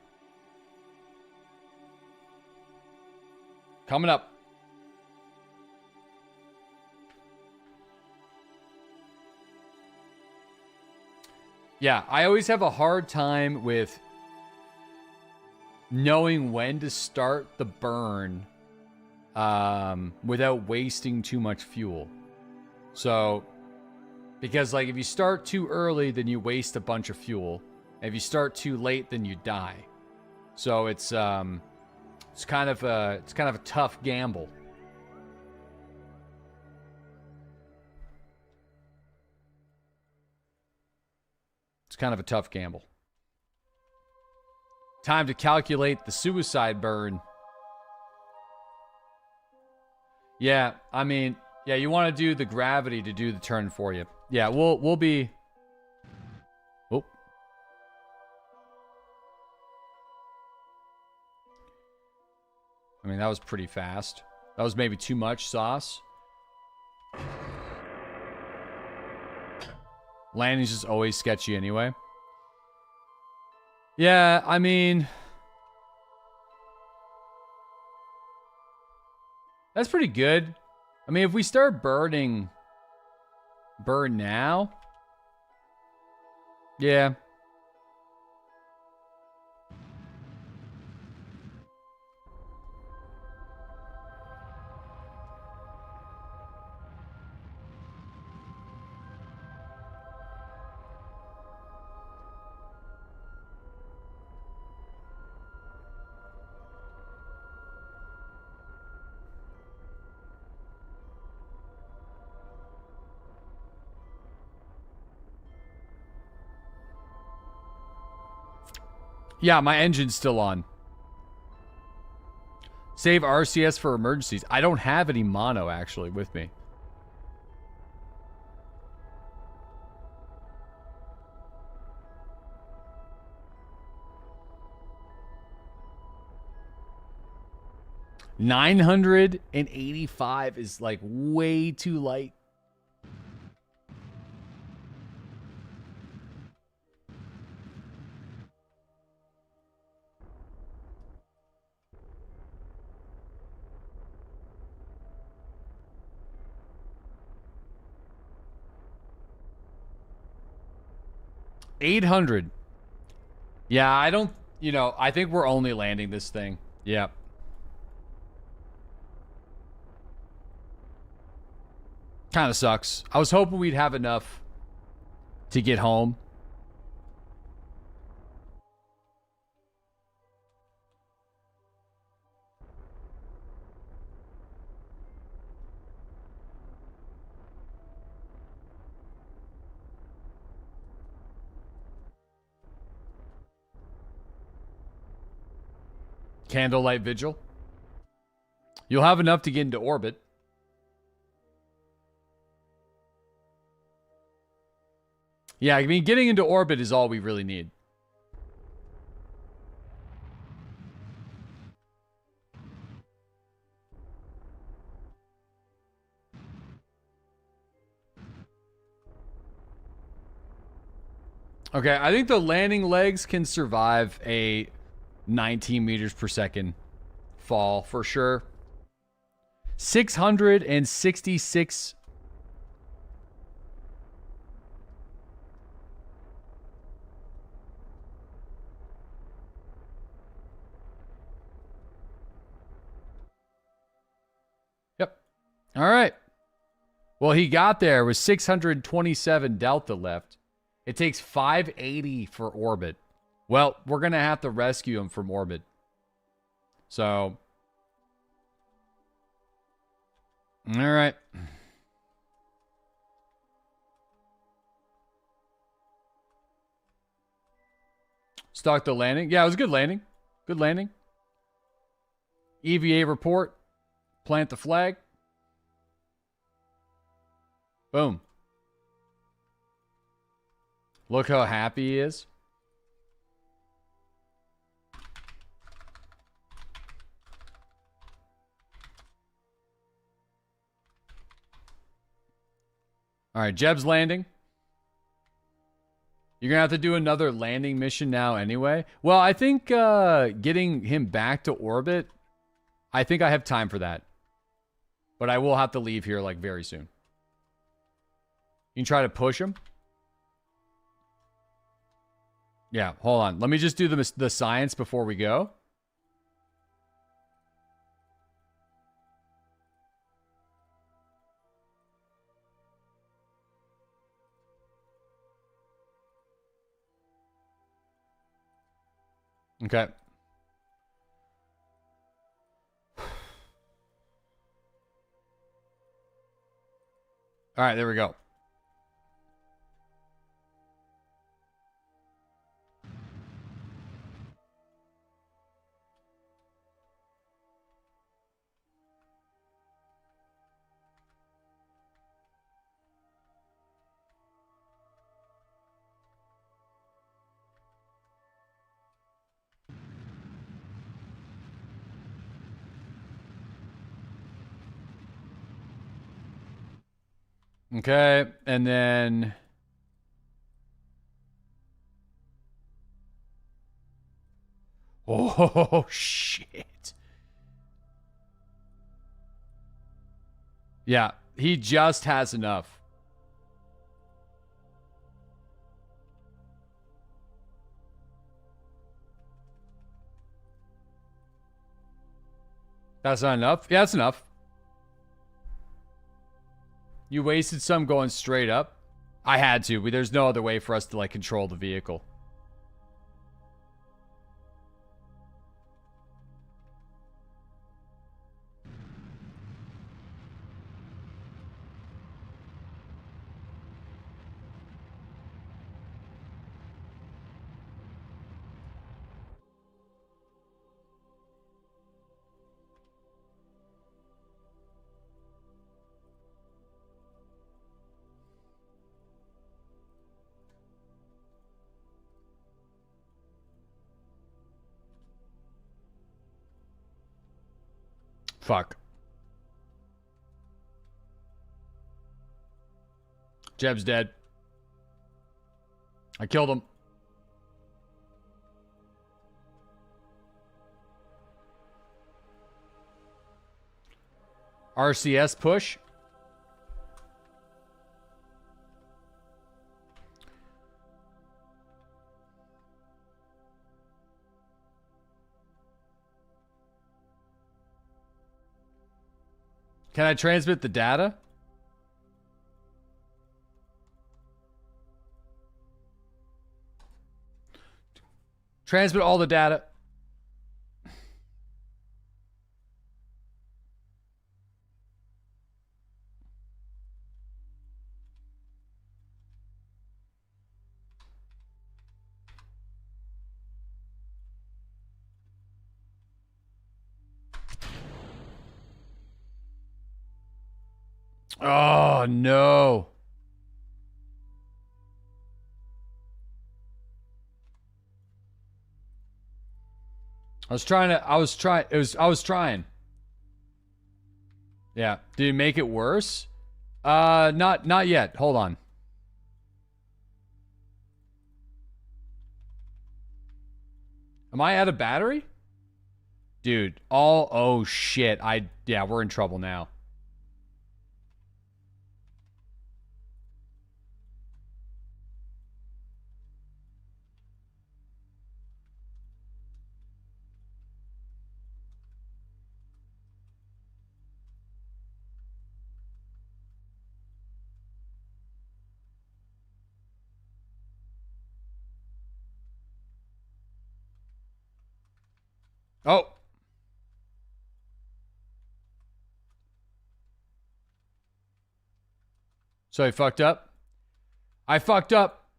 Coming up. Yeah, I always have a hard time with knowing when to start the burn without wasting too much fuel. So, because like if you start too early, then you waste a bunch of fuel. And if you start too late, then you die. So it's kind of a tough gamble. It's kind of a tough gamble. Time to calculate the suicide burn. Yeah, I mean, yeah, you want to do the gravity to do the turn for you. Yeah, we'll be... Oh. I mean, that was pretty fast. That was maybe too much sauce. Landing's just always sketchy anyway. Yeah, I mean... That's pretty good. I mean, if we start burn now. Yeah. Yeah, my engine's still on. Save RCS for emergencies. I don't have any mono, actually, with me. $985 is, like, way too light. $800. Yeah, I don't, I think we're only landing this thing. Yeah. Kind of sucks. I was hoping we'd have enough to get home. Candlelight Vigil. You'll have enough to get into orbit. Yeah, I mean, getting into orbit is all we really need. Okay, I think the landing legs can survive a 19 meters per second fall for sure. 666. Yep. All right. Well, he got there with 627 delta left. It takes 580 for orbit. Well, we're going to have to rescue him from orbit. So, All right. Start the landing. Yeah, it was a good landing. Good landing. EVA report. Plant the flag. Boom. Look how happy he is. All right, Jeb's landing. You're going to have to do another landing mission now anyway. Well, I think getting him back to orbit, I think I have time for that. But I will have to leave here like very soon. You can try to push him. Yeah, hold on. Let me just do the science before we go. Okay. All right, there we go. Okay, and then... Oh, shit. Yeah, he just has enough. That's not enough? Yeah, that's enough. You wasted some going straight up. I had to. There's no other way for us to, like, control the vehicle. Fuck. Jeb's dead. I killed him. RCS push. Can I transmit the data? Transmit all the data. Oh, no. I was trying. Yeah. Did it make it worse? Not yet. Hold on. Am I out of battery? Dude, oh shit. Yeah, we're in trouble now. Oh. So I fucked up. I fucked up.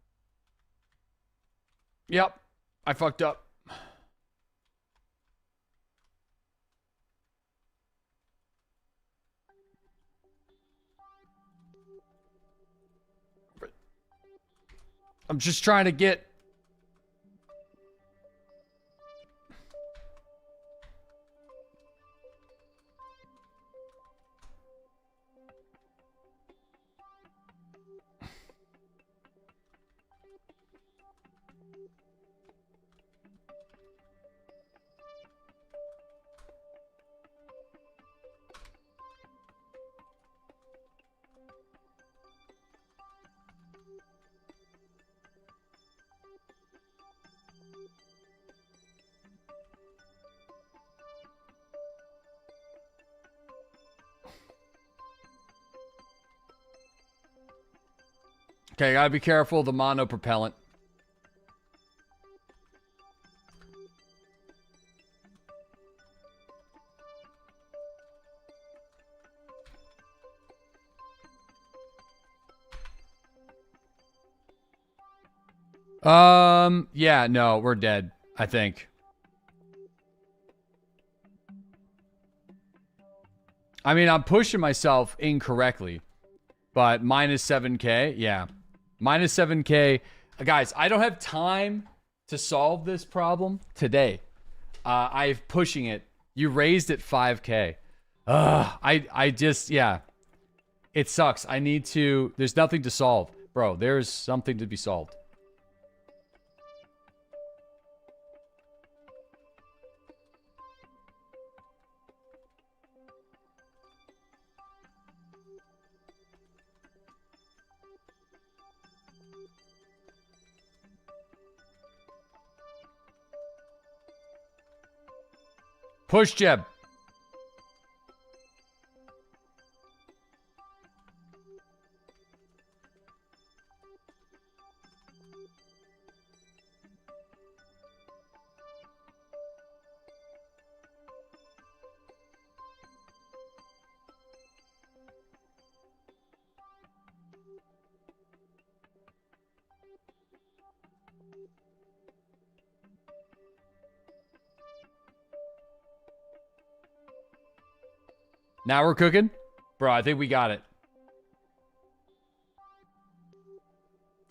Yep. I fucked up. I'm just trying to get... Okay, gotta be careful of the monopropellant. Yeah, no, we're dead, I think. I mean, I'm pushing myself incorrectly, but minus 7K, yeah. Minus 7K. Guys, I don't have time to solve this problem today. I'm pushing it. You raised it 5K. I just, yeah. It sucks. I need to, there's nothing to solve. Bro, there's something to be solved. Push, Jeb. Now we're cooking? Bro, I think we got it.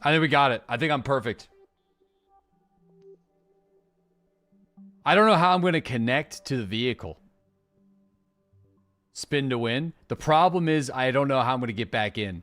I think we got it. I think I'm perfect. I don't know how I'm going to connect to the vehicle. Spin to win. The problem is I don't know how I'm going to get back in.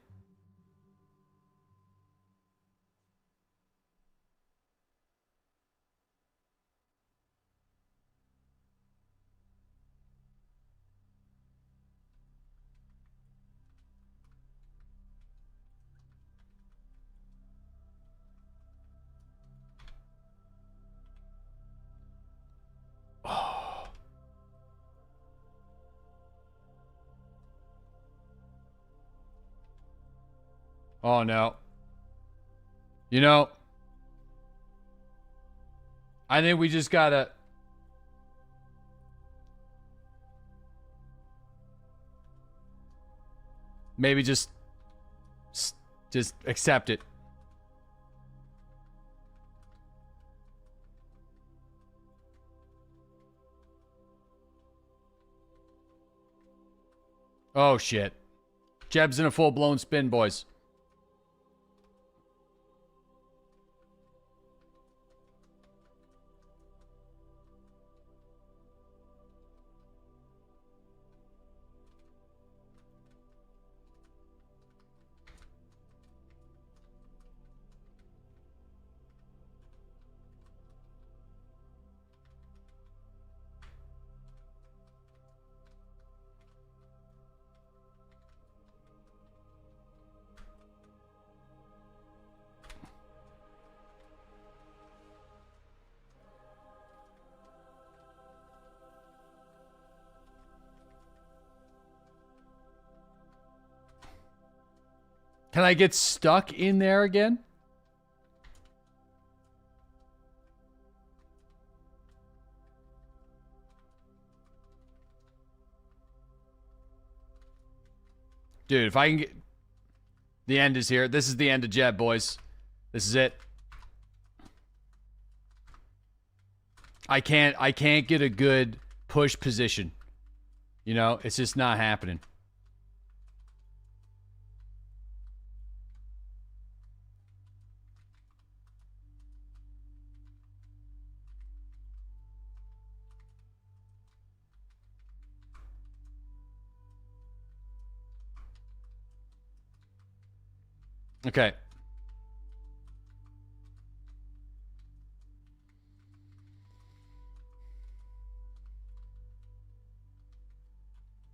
Oh, no. You know, I think we just gotta... Maybe just accept it. Oh, shit. Jeb's in a full-blown spin, boys. Can I get stuck in there again? Dude, if I can get... The end is here. This is the end of Jeb, boys. This is it. I can't get a good push position. You know, it's just not happening. Okay.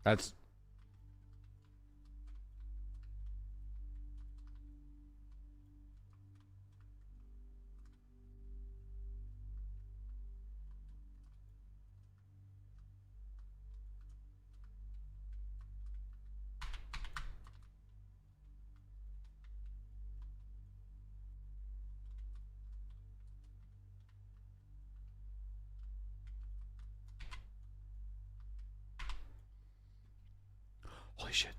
That's... Holy shit.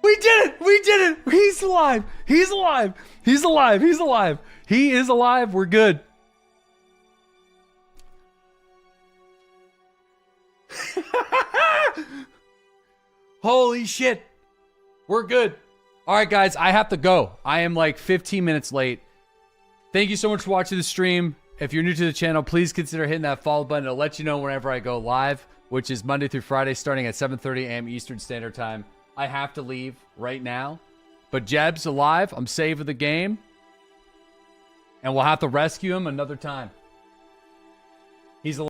We did it! We did it! He's alive! He's alive! He's alive! He's alive! He is alive! We're good. Holy shit. We're good. All right, guys, I have to go. I am like 15 minutes late. Thank you so much for watching the stream. If you're new to the channel, please consider hitting that follow button. It'll let you know whenever I go live, which is Monday through Friday, starting at 7:30 a.m. Eastern Standard Time. I have to leave right now. But Jeb's alive. I'm saving the game. And we'll have to rescue him another time. He's alive.